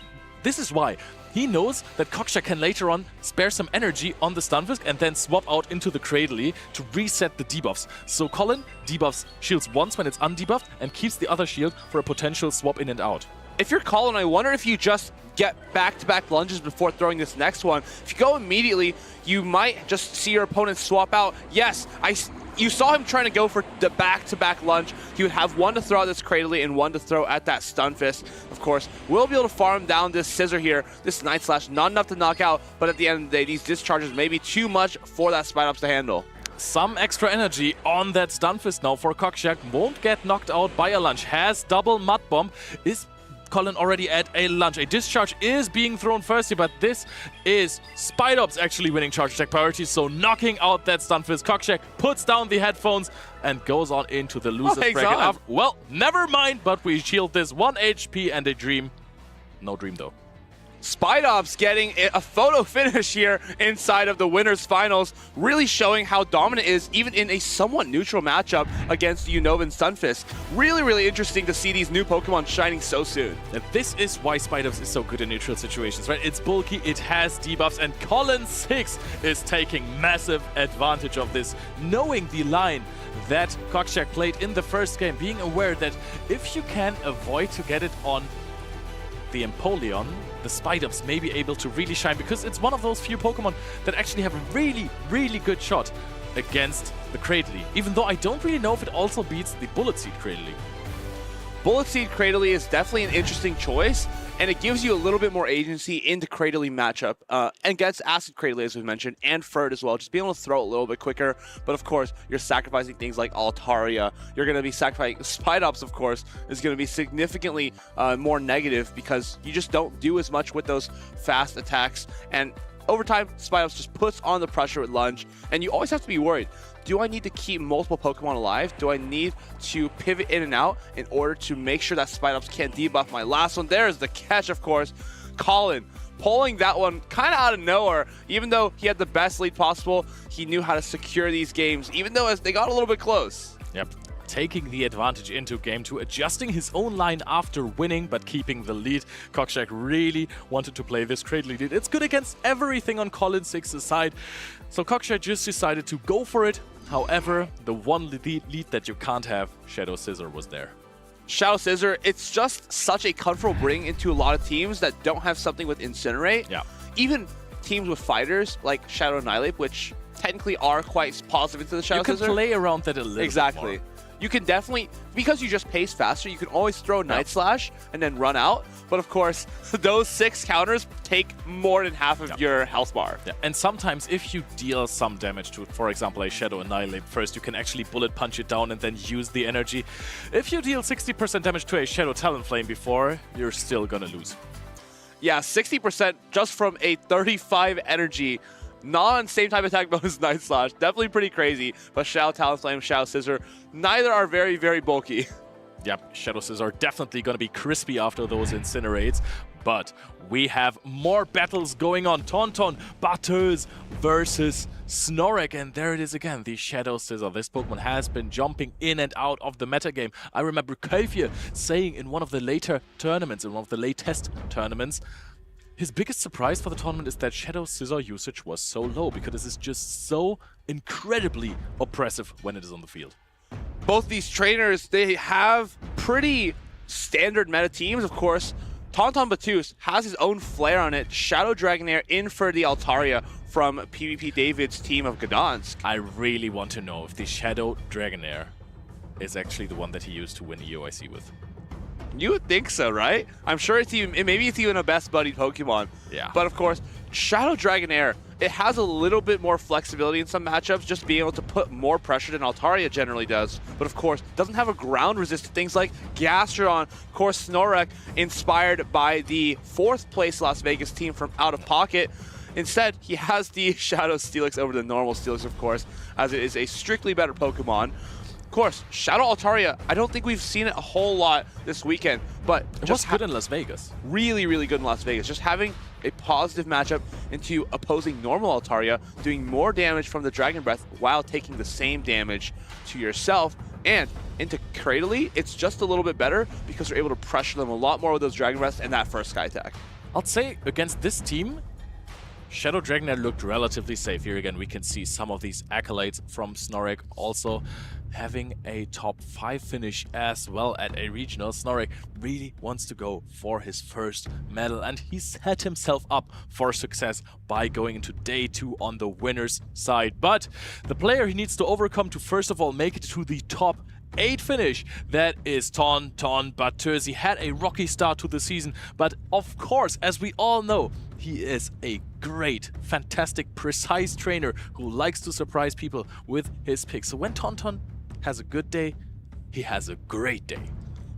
S5: this is why. He knows that Cockshack can later on spare some energy on the Stunfisk and then swap out into the Cradley to reset the debuffs. So Colin debuffs shields once when it's undebuffed and keeps the other shield for a potential swap in and out.
S6: If you're Colin, I wonder if you just get back-to-back lunges before throwing this next one. If you go immediately, you might just see your opponent swap out. Yes, you saw him trying to go for the back-to-back lunge. He would have one to throw at this Cradley and one to throw at that Stunfisk. Of course, we'll be able to farm down this Scissor here. This Night Slash, not enough to knock out, but at the end of the day, these discharges may be too much for that Spidops to handle.
S5: Some extra energy on that Stunfisk now for Cockshack. Won't get knocked out by a lunge. Has double Mud Bomb. Is Colin already at a lunge? A discharge is being thrown first here, but this is Spidops actually winning charge attack priority, so knocking out that Stunfisk. Cockshack puts down the headphones and goes on into the loser's bracket. Well, never mind, but we shield this 1 HP and a dream. No dream though.
S6: Spidops getting a photo finish here inside of the winners finals, really showing how dominant is even in a somewhat neutral matchup against the Unova and Stunfisk. Really, really interesting to see these new Pokemon shining so soon.
S5: And this is why Spidops is so good in neutral situations, right? It's bulky, it has debuffs, and Colin 6 is taking massive advantage of this, knowing the line that Cockshack played in the first game, being aware that if you can avoid to get it on the Empoleon, the Spidops may be able to really shine, because it's one of those few Pokemon that actually have a really, really good shot against the Cradley, even though I don't really know if it also beats the Bullet Seed Cradley.
S6: Bullet Seed Cradley is definitely an interesting choice, and it gives you a little bit more agency in the Cradley matchup, and gets Acid Cradley, as we mentioned, and Ferret as well, just being able to throw a little bit quicker. But of course, you're sacrificing things like Altaria. You're going to be sacrificing Spidops, of course, is going to be significantly more negative because you just don't do as much with those fast attacks. And over time, Spidops just puts on the pressure with Lunge, and you always have to be worried. Do I need to keep multiple Pokemon alive? Do I need to pivot in and out in order to make sure that Spidops can't debuff my last one? There's the catch, of course. Colin pulling that one kind of out of nowhere. Even though he had the best lead possible, he knew how to secure these games, even though as they got a little bit close.
S5: Yep. taking the advantage into game 2, adjusting his own line after winning, but keeping the lead. Cockshack really wanted to play this cradle lead. It's good against everything on Colin 6's side. So Cockshack just decided to go for it. However, the one lead that you can't have, Shadow Scissor, was there.
S6: Shadow Scissor, it's just such a comfortable bring into a lot of teams that don't have something with Incinerate.
S5: Yeah.
S6: Even teams with fighters like Shadow Annihilate, which technically are quite positive into the Shadow Scissor.
S5: You can play around that a little
S6: Exactly.
S5: bit more.
S6: You can definitely, because you just pace faster, you can always throw Night Slash and then run out. But of course, those 6 counters take more than half of your health bar.
S5: Yeah. And sometimes if you deal some damage to, for example, a Shadow Annihilate first, you can actually bullet punch it down and then use the energy. If you deal 60% damage to a Shadow Talonflame before, you're still gonna lose.
S6: Yeah, 60% just from a 35 energy. Non-same type attack bonus Night Slash. Definitely pretty crazy. But Shadow Talonflame, Shadow Scissor, neither are very, very bulky.
S5: Yep, Shadow Scissor are definitely going to be crispy after those Incinerates. But we have more battles going on. Tauntaun, Batters versus Snorlax. And there it is again, the Shadow Scissor. This Pokemon has been jumping in and out of the metagame. I remember Kofia saying in one of the later tournaments, in one of the latest tournaments, his biggest surprise for the tournament is that Shadow Scissor usage was so low, because this is just so incredibly oppressive when it is on the field.
S6: Both these trainers, they have pretty standard meta teams, of course. Tauntaun Battus has his own flair on it. Shadow Dragonair in for the Altaria from PvP David's team of Gdansk.
S5: I really want to know if the Shadow Dragonair is actually the one that he used to win the UIC with.
S6: You would think so, right? I'm sure it's even, maybe it's even a best buddy Pokemon.
S5: Yeah.
S6: But of course, Shadow Dragonair, it has a little bit more flexibility in some matchups, just being able to put more pressure than Altaria generally does. But of course, doesn't have a ground resist to things like Gastrodon. Of course, Snorlax, inspired by the 4th place Las Vegas team from Out of Pocket. Instead, he has the Shadow Steelix over the normal Steelix, of course, as it is a strictly better Pokemon. Of course, Shadow Altaria, I don't think we've seen it a whole lot this weekend, but
S5: it was good in Las Vegas.
S6: Really, really good in Las Vegas. Just having a positive matchup into opposing normal Altaria, doing more damage from the Dragon Breath while taking the same damage to yourself. And into Cradily, it's just a little bit better because you're able to pressure them a lot more with those Dragon Breaths and that first Sky Attack.
S5: I'll say against this team, Shadow Dragonair looked relatively safe. Here again, we can see some of these accolades from Snorlax also having a top 5 finish as well at a regional. Snorlax really wants to go for his first medal, and he set himself up for success by going into day 2 on the winner's side. But the player he needs to overcome to first of all make it to the top 8 finish, that is Tauntaun Battus. He had a rocky start to the season, but of course, as we all know, he is a great, fantastic, precise trainer who likes to surprise people with his picks. So when Tauntaun has a good day, he has a great day.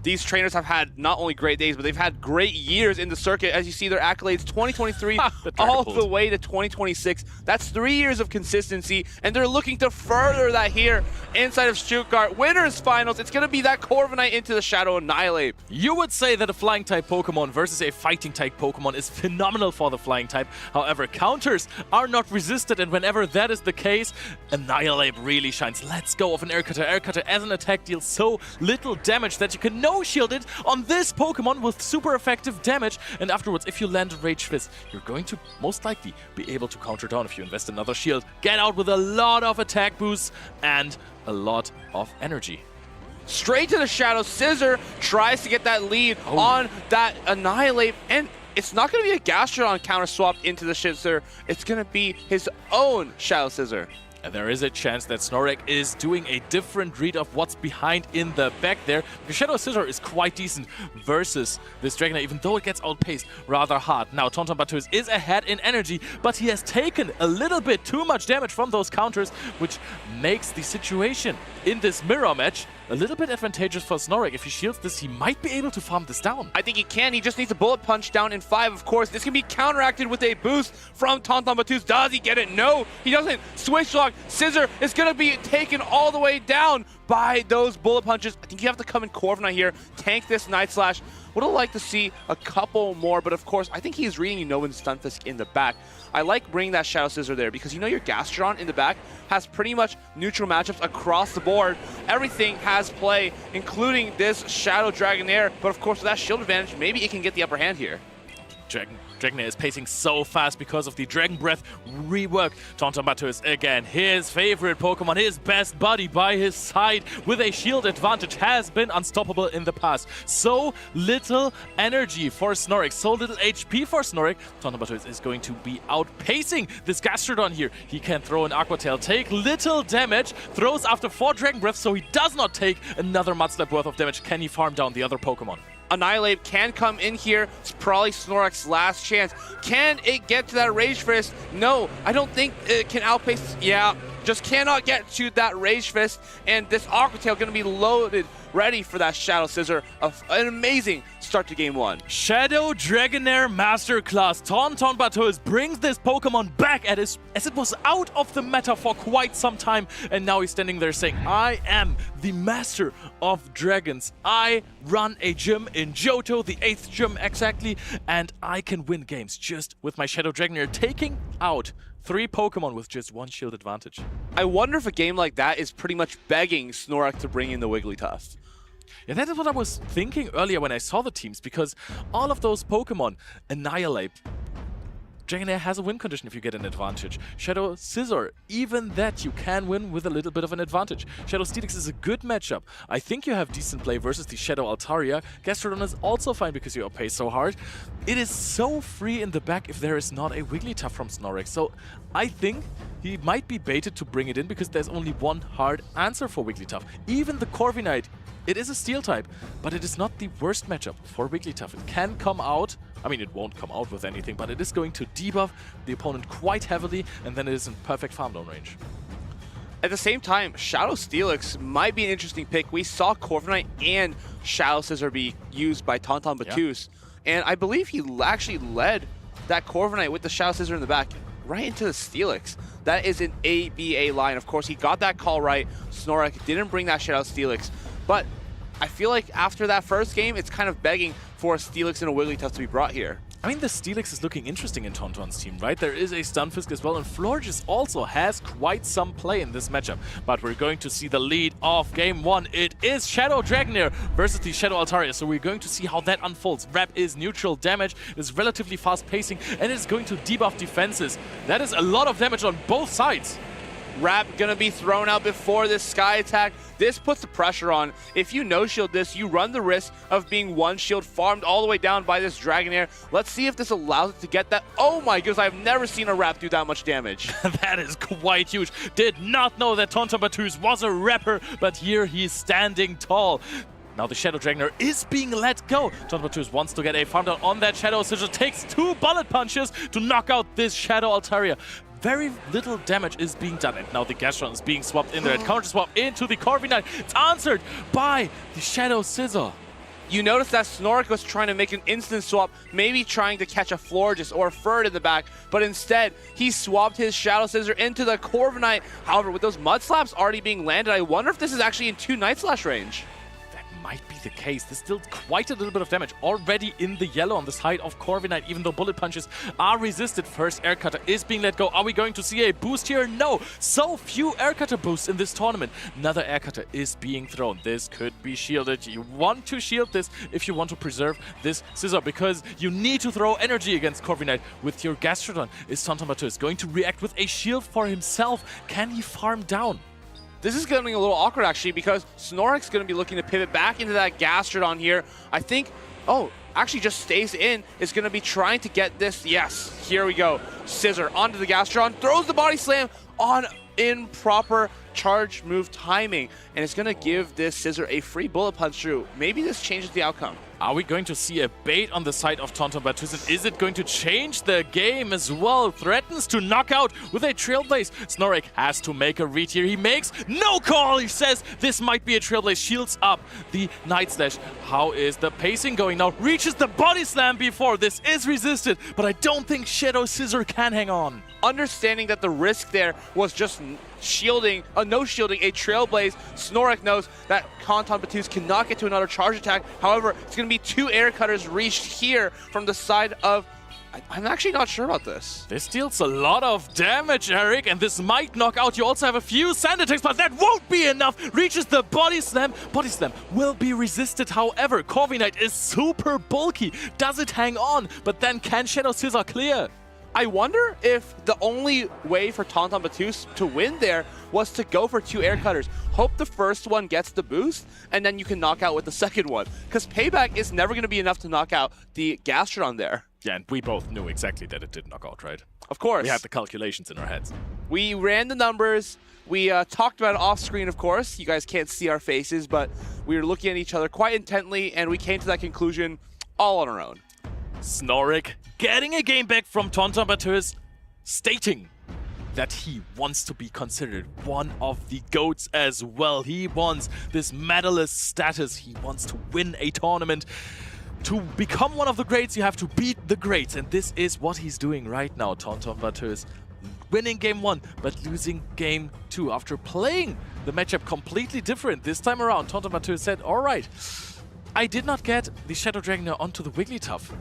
S6: These trainers have had not only great days, but they've had great years in the circuit. As you see, their accolades 2023 all the way to 2026. That's 3 years of consistency, and they're looking to further that here inside of Stuttgart. Winners finals, it's going to be that Corviknight into the Shadow Annihilate.
S5: You would say that a flying type Pokemon versus a fighting type Pokemon is phenomenal for the flying type. However, counters are not resisted, and whenever that is the case, Annihilate really shines. Let's go of an Air Cutter. Air Cutter as an attack deals so little damage that you can no-shield it on this Pokemon with super effective damage, and afterwards, if you land a Rage Fist, you're going to most likely be able to counter down if you invest another shield. Get out with a lot of attack boosts and a lot of energy.
S6: Straight to the Shadow Scissor, tries to get that lead on that Annihilate, and it's not going to be a Gastrodon counter swapped into the Scissor, it's going to be his own Shadow Scissor.
S5: And there is a chance that Snorlax is doing a different read of what's behind in the back there. The Shadow Scissor is quite decent versus this Dragonair, even though it gets outpaced rather hard. Now, Tauntaun Battus is ahead in energy, but he has taken a little bit too much damage from those counters, which makes the situation in this mirror match a little bit advantageous for Snorlax. If he shields this, he might be able to farm this down.
S6: I think he can. He just needs a bullet punch down in 5, of course. This can be counteracted with a boost from Tauntaun Battus. Does he get it? No, he doesn't. Switch lock. Scissor is going to be taken all the way down by those bullet punches. I think you have to come in Corviknight here, tank this Night Slash. Would have liked to see a couple more, but of course, I think he's reading Unoban's Stunfisk in the back. I like bringing that Shadow Scissor there because you know your Gastrodon in the back has pretty much neutral matchups across the board. Everything has play, including this Shadow Dragonair, but of course with that shield advantage, maybe it can get the upper hand here.
S5: Dragonair is pacing so fast because of the Dragon Breath rework. Tontombatus again, his favorite Pokemon, his best buddy by his side with a shield advantage, has been unstoppable in the past. So little energy for Snorlax, so little HP for Snorlax. Tontombatus is going to be outpacing this Gastrodon here. He can throw an Aqua Tail, take little damage, throws after 4 Dragon Breaths, so he does not take another Mudslap worth of damage. Can he farm down the other Pokemon?
S6: Annihilate can come in here. It's probably Snorlax's last chance. Can it get to that Rage Fist? No, I don't think it can outpace. Yeah, just cannot get to that Rage Fist. And this Aqua Tail going to be loaded, ready for that Shadow Scissor. An amazing start to game 1.
S5: Shadow Dragonair Masterclass. Tontombatus brings this Pokemon back as it was out of the meta for quite some time, and now he's standing there saying, I am the master of dragons. I run a gym in Johto, the 8th gym exactly, and I can win games just with my Shadow Dragonair, taking out 3 Pokemon with just 1 shield advantage.
S6: I wonder if a game like that is pretty much begging Snorlax to bring in the Wigglytuff.
S5: Yeah, that is what I was thinking earlier when I saw the teams, because all of those Pokemon annihilate. Dragonair has a win condition if you get an advantage. Shadow Scissor, even that you can win with a little bit of an advantage. Shadow Steelix is a good matchup. I think you have decent play versus the Shadow Altaria. Gastrodon is also fine because you outpace so hard. It is so free in the back if there is not a Wigglytuff from Snorlax. So I think he might be baited to bring it in because there's only one hard answer for Wigglytuff. Even the Corviknight, it is a Steel type, but it is not the worst matchup for Wigglytuff. It can come out, I mean it won't come out with anything, but it is going to debuff the opponent quite heavily, and then it is in perfect farm down range.
S6: At the same time, Shadow Steelix might be an interesting pick. We saw Corviknight and Shadow Scissor be used by Tontombatus, and I believe he actually led that Corviknight with the Shadow Scissor in the back right into the Steelix. That is an ABA line. Of course, he got that call right. Snorlax didn't bring that Shadow Steelix, but I feel like after that first game, it's kind of begging for a Steelix and a Wigglytuff to be brought here.
S5: I mean, the Steelix is looking interesting in Tonton's team, right? There is a Stunfisk as well, and Florges also has quite some play in this matchup. But we're going to see the lead of Game 1. It is Shadow Dragonair versus the Shadow Altaria, so we're going to see how that unfolds. Wrap is neutral damage, is relatively fast pacing, and is going to debuff defenses. That is a lot of damage on both sides.
S6: Wrap gonna be thrown out before this Sky attack. This puts the pressure on. If you no-shield this, you run the risk of being one shield farmed all the way down by this Dragonair. Let's see if this allows it to get that. Oh my goodness, I've never seen a Wrap do that much damage.
S5: That is quite huge. Did not know that Tontombatus was a rapper, but here he's standing tall. Now the Shadow Dragonair is being let go. Tontombatus wants to get a farm down on that Shadow Scissor, takes 2 bullet punches to knock out this Shadow Altaria. Very little damage is being done, and now the Gastrodon is being swapped in there. It counter swap into the Corviknight. It's answered by the Shadow Scissor.
S6: You notice that Snorlax was trying to make an instant swap, maybe trying to catch a Florges or a Furret in the back, but instead he swapped his Shadow Scissor into the Corviknight. However, with those Mud Slaps already being landed, I wonder if this is actually in 2 Night Slash range.
S5: Might be the case. There's still quite a little bit of damage already in the yellow on the side of Corviknight, even though bullet punches are resisted. First Air Cutter is being let go. Are we going to see a boost here? No. So few Air Cutter boosts in this tournament. Another Air Cutter is being thrown. This could be shielded. You want to shield this if you want to preserve this Scissor, because you need to throw energy against Corviknight with your Gastrodon. Is Tontombatus going to react with a shield for himself? Can he farm down?
S6: This is getting a little awkward, actually, because Snorlax is going to be looking to pivot back into that Gastrodon here. I think, actually just stays in, is going to be trying to get this. Yes, here we go. Scissor onto the Gastrodon, throws the Body Slam on improper charge move timing, and it's going to give this Scissor a free bullet punch through. Maybe this changes the outcome.
S5: Are we going to see a bait on the side of Tontombatus, and is it going to change the game as well? Threatens to knock out with a Trailblaze. Snorlax has to make a read here. He makes no call. He says this might be a Trailblaze. Shields up the Night Slash. How is the pacing going now? Reaches the Body Slam before. This is resisted, but I don't think Shadow Scissor can hang on.
S6: Understanding that the risk there was just shielding, no-shielding a Trailblaze, Snorlax knows that Tontombatus cannot get to another charge attack. However, it's going to be be 2 air cutters reached here from the side of... I'm actually not sure about this.
S5: This deals a lot of damage, Eric, and this might knock out. You also have a few sand attacks, but that won't be enough. Reaches the body slam. Body slam will be resisted, however. Corviknight is super bulky. Does it hang on? But then can Shadow Scissor clear?
S6: I wonder if the only way for Tauntaun Battus to win there was to go for 2 air cutters. Hope the first one gets the boost, and then you can knock out with the second one. Because Payback is never going to be enough to knock out the Gastrodon there.
S5: Yeah, and we both knew exactly that it did knock out, right?
S6: Of course.
S5: We had the calculations in our heads.
S6: We ran the numbers. We talked about it off screen, of course. You guys can't see our faces, but we were looking at each other quite intently, and we came to that conclusion all on our own.
S5: Snorrick getting a game back from Tauntaun Battus, stating that he wants to be considered one of the GOATs as well. He wants this medalist status. He wants to win a tournament. To become one of the greats, you have to beat the greats, and this is what he's doing right now. Tauntaun Battus winning game 1, but losing game 2 after playing the matchup completely different. This time around, Tauntaun Battus said, all right, I did not get the Shadow Dragonair onto the Wigglytuff,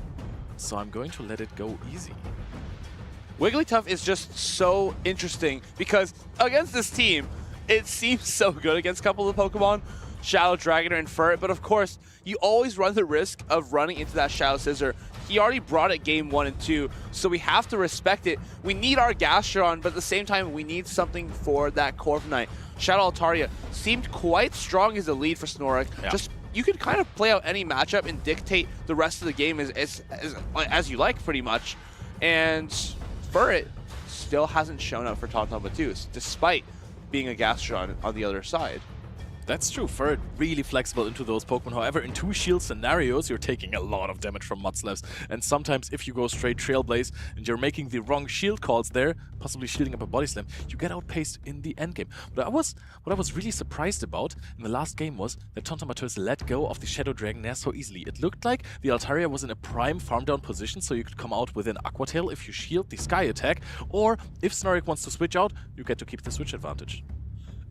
S5: so I'm going to let it go easy.
S6: Wigglytuff is just so interesting because against this team, it seems so good against a couple of the Pokemon, Shadow Dragonair and Furret, but of course, you always run the risk of running into that Shadow Scissor. He already brought it game 1 and 2, so we have to respect it. We need our Gastrodon, but at the same time, we need something for that Corviknight. Shadow Altaria seemed quite strong as a lead for Snorrick.
S5: Yeah.
S6: Just you can kind of play out any matchup and dictate the rest of the game as you like, pretty much. And Furret still hasn't shown up for Tauntaun Battus, despite being a Gastrodon on the other side.
S5: That's true. Furret really flexible into those Pokemon. However, in 2 shield scenarios, you're taking a lot of damage from Mudslaps. And sometimes if you go straight Trailblaze and you're making the wrong shield calls there, possibly shielding up a Body Slam, you get outpaced in the endgame. But what I was really surprised about in the last game was that Tauntaun Battus let go of the Shadow Dragonair so easily. It looked like the Altaria was in a prime farm down position, so you could come out with an Aqua Tail if you shield the Sky attack, or if Snorrick wants to switch out, you get to keep the switch advantage.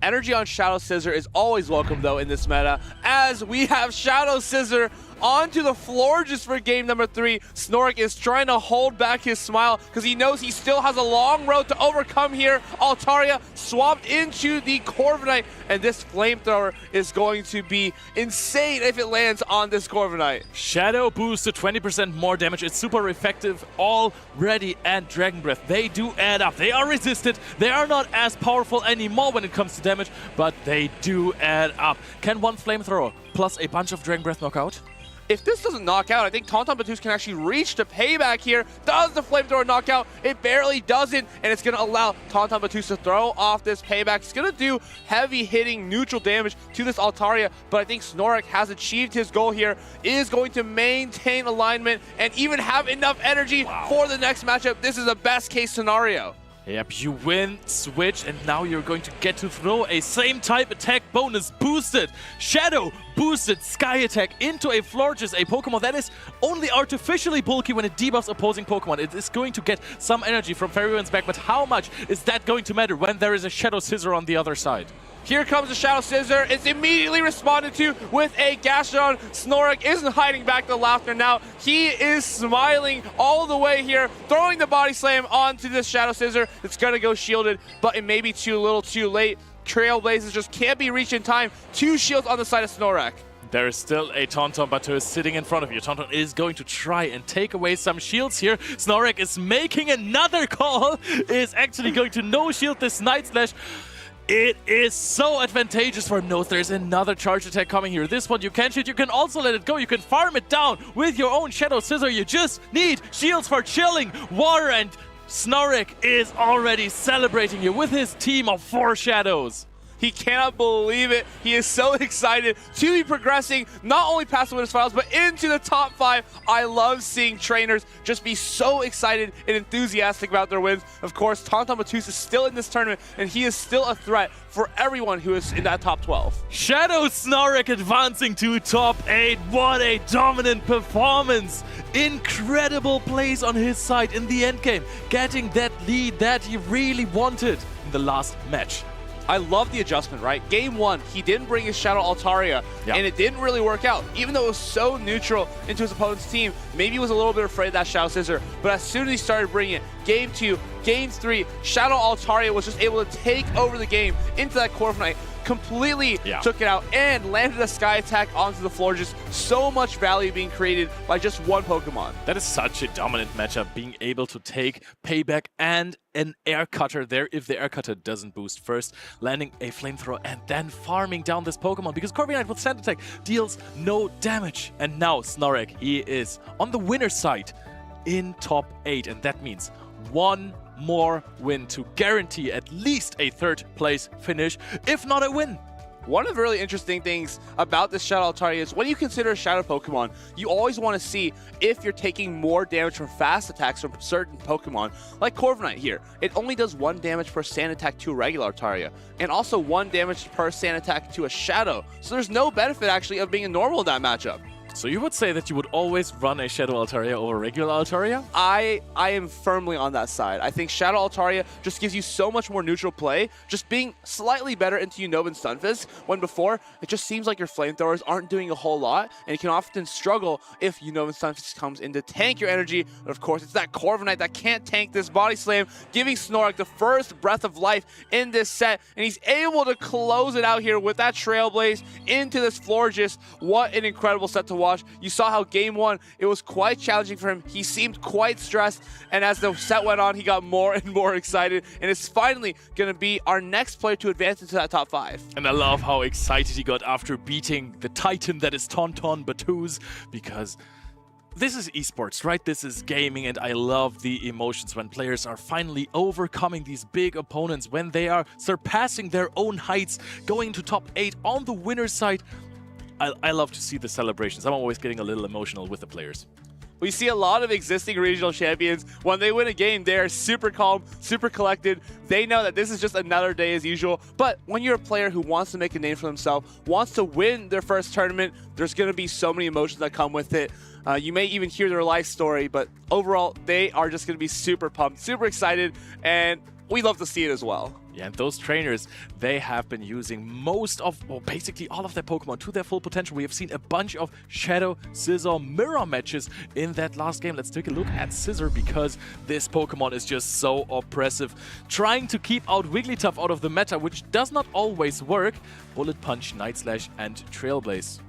S6: Energy on Shadow Scissor is always welcome, though, in this meta, as we have Shadow Scissor onto the floor just for game number 3. Snorrick is trying to hold back his smile because he knows he still has a long road to overcome here. Altaria swapped into the Corviknight, and this Flamethrower is going to be insane if it lands on this Corviknight.
S5: Shadow boost to 20% more damage. It's super effective already, and Dragon Breath, they do add up. They are resisted. They are not as powerful anymore when it comes to damage, but they do add up. Can one Flamethrower plus a bunch of Dragon Breath knock out?
S6: If this doesn't knock out, I think Tauntaun Battus can actually reach the Payback here. Does the Flamethrower knock out? It barely doesn't, and it's going to allow Tauntaun Battus to throw off this Payback. It's going to do heavy-hitting neutral damage to this Altaria, but I think Snorrick has achieved his goal here, is going to maintain alignment, and even have enough energy for the next matchup. This is a best-case scenario.
S5: Yep, you win, switch, and now you're going to get to throw a same type attack bonus boosted, Shadow boosted Sky attack into a Florges, a Pokemon that is only artificially bulky when it debuffs opposing Pokemon. It is going to get some energy from Fairy Winds back, but how much is that going to matter when there is a Shadow Scissor on the other side?
S6: Here comes the Shadow Scissor. It's immediately responded to with a Gastrodon. Snorrick isn't hiding back the laughter now. He is smiling all the way here, throwing the Body Slam onto this Shadow Scissor. It's going to go shielded, but it may be too little too late. Trailblazers just can't be reached in time. 2 shields on the side of Snorrick.
S5: There is still a Tauntaun Battus sitting in front of you. Tauntaun is going to try and take away some shields here. Snorrick is making another call, is actually going to no-shield this Night Slash. It is so advantageous for him. Knows there's another charge attack coming here. This one you can shoot. You can also let it go. You can farm it down with your own Shadow Scissor. You just need shields for chilling water, and Snorrick is already celebrating here with his team of 4 shadows.
S6: He cannot believe it. He is so excited to be progressing, not only past the winners finals, but into the top 5. I love seeing trainers just be so excited and enthusiastic about their wins. Of course, Tauntaun Battus is still in this tournament, and he is still a threat for everyone who is in that top 12.
S5: Shadow Snorrick advancing to top 8. What a dominant performance. Incredible plays on his side in the endgame, getting that lead that he really wanted in the last match.
S6: I love the adjustment, right? Game 1, he didn't bring his Shadow Altaria, and it didn't really work out. Even though it was so neutral into his opponent's team, maybe he was a little bit afraid of that Shadow Scissor, but as soon as he started bringing it, Game 2, Game 3, Shadow Altaria was just able to take over the game into that Corviknight, completely took it out, and landed a Sky Attack onto the floor. Just so much value being created by just one Pokemon.
S5: That is such a dominant matchup, being able to take Payback and an Air Cutter there if the Air Cutter doesn't boost first, landing a Flamethrower and then farming down this Pokemon because Corviknight with Sand Attack deals no damage. And now Snorlax, he is on the winner's side in top 8, and that means one more win to guarantee at least a 3rd place finish, if not a win.
S6: One of the really interesting things about this Shadow Altaria is when you consider a Shadow Pokemon, you always want to see if you're taking more damage from fast attacks from certain Pokemon, like Corviknight here. It only does 1 damage per Sand Attack to a regular Altaria, and also 1 damage per Sand Attack to a Shadow. So there's no benefit actually of being a normal in that matchup.
S5: So you would say that you would always run a Shadow Altaria over regular Altaria?
S6: I am firmly on that side. I think Shadow Altaria just gives you so much more neutral play, just being slightly better into Unova and Stunfisk, when before, it just seems like your Flamethrowers aren't doing a whole lot, and you can often struggle if Unova and Stunfisk comes in to tank your energy. But of course, it's that Corviknight that can't tank this Body Slam, giving Snorlax the first breath of life in this set, and he's able to close it out here with that Trailblaze into this Florges. What an incredible set to watch. You saw how game 1, it was quite challenging for him. He seemed quite stressed, and as the set went on, he got more and more excited, and it's finally going to be our next player to advance into that top 5.
S5: And I love how excited he got after beating the Titan that is Tauntaun Batuz, because this is esports, right? This is gaming, and I love the emotions when players are finally overcoming these big opponents, when they are surpassing their own heights, going to top 8 on the winner's side. I love to see the celebrations. I'm always getting a little emotional with the players.
S6: We see a lot of existing regional champions. When they win a game, they are super calm, super collected. They know that this is just another day as usual. But when you're a player who wants to make a name for themselves, wants to win their first tournament, there's going to be so many emotions that come with it. You may even hear their life story, but overall, they are just going to be super pumped, super excited, and we love to see it as well.
S5: Yeah, and those trainers, they have been using most of, or basically all of their Pokemon to their full potential. We have seen a bunch of Shadow, Scissor, Mirror matches in that last game. Let's take a look at Scissor, because this Pokemon is just so oppressive. Trying to keep out Wigglytuff out of the meta, which does not always work. Bullet Punch, Night Slash, and Trailblaze.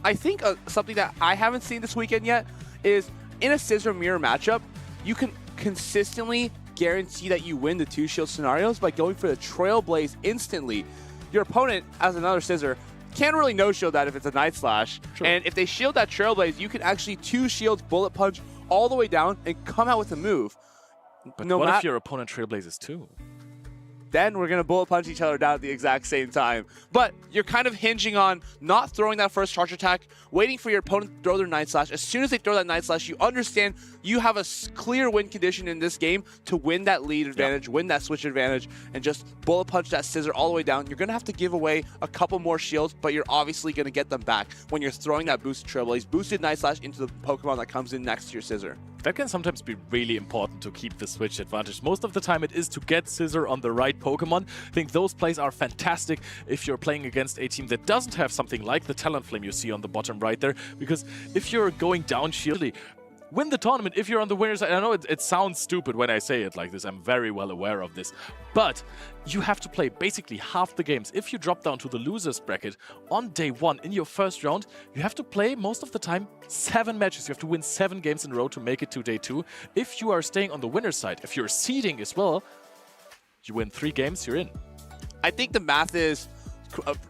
S6: I think something that I haven't seen this weekend yet is in a Scissor Mirror matchup, you can consistently guarantee that you win the 2 shield scenarios by going for the Trailblaze instantly. Your opponent, as another Scissor, can't really no-shield that if it's a Night Slash. Sure. And if they shield that Trailblaze, you can actually 2 shields Bullet Punch all the way down and come out with a move.
S5: But what if your opponent Trailblazes too?
S6: Then we're going to Bullet Punch each other down at the exact same time. But you're kind of hinging on not throwing that first charge attack, waiting for your opponent to throw their Night Slash. As soon as they throw that Night Slash, you understand you have a clear win condition in this game to win that lead advantage, win that switch advantage, and just Bullet Punch that Scissor all the way down. You're going to have to give away a couple more shields, but you're obviously going to get them back when you're throwing that boosted Trailblaze, boosted Night Slash into the Pokemon that comes in next to your Scissor.
S5: That can sometimes be really important to keep the switch advantage. Most of the time it is to get Scissor on the right Pokemon. I think those plays are fantastic if you're playing against a team that doesn't have something like the Talonflame you see on the bottom right there. Because if you're going down shieldly, win the tournament if you're on the winner's side. I know it sounds stupid when I say it like this. I'm very well aware of this. But you have to play basically half the games. If you drop down to the loser's bracket on day 1 in your first round, you have to play most of the time 7 matches. You have to win 7 games in a row to make it to day 2. If you are staying on the winner's side, if you're seeding as well, you win 3 games, you're in.
S6: I think the math is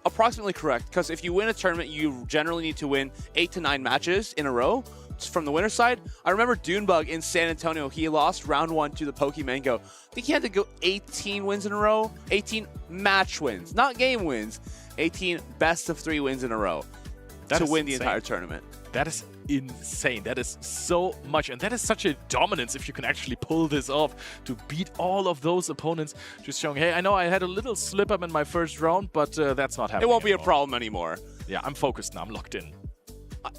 S6: approximately correct, because if you win a tournament, you generally need to win 8 to 9 matches in a row. From the winner's side, I remember Dunebug in San Antonio, he lost round 1 to the Pokemango. I think he had to go 18 wins in a row, 18 match wins, not game wins, 18 best of 3 wins in a row to win the entire tournament.
S5: That is insane. That is so much, and that is such a dominance if you can actually pull this off, to beat all of those opponents. Just showing, hey, I know I had a little slip up in my first round, but that's not happening.
S6: It won't be a problem anymore.
S5: Yeah, I'm focused now. I'm locked in.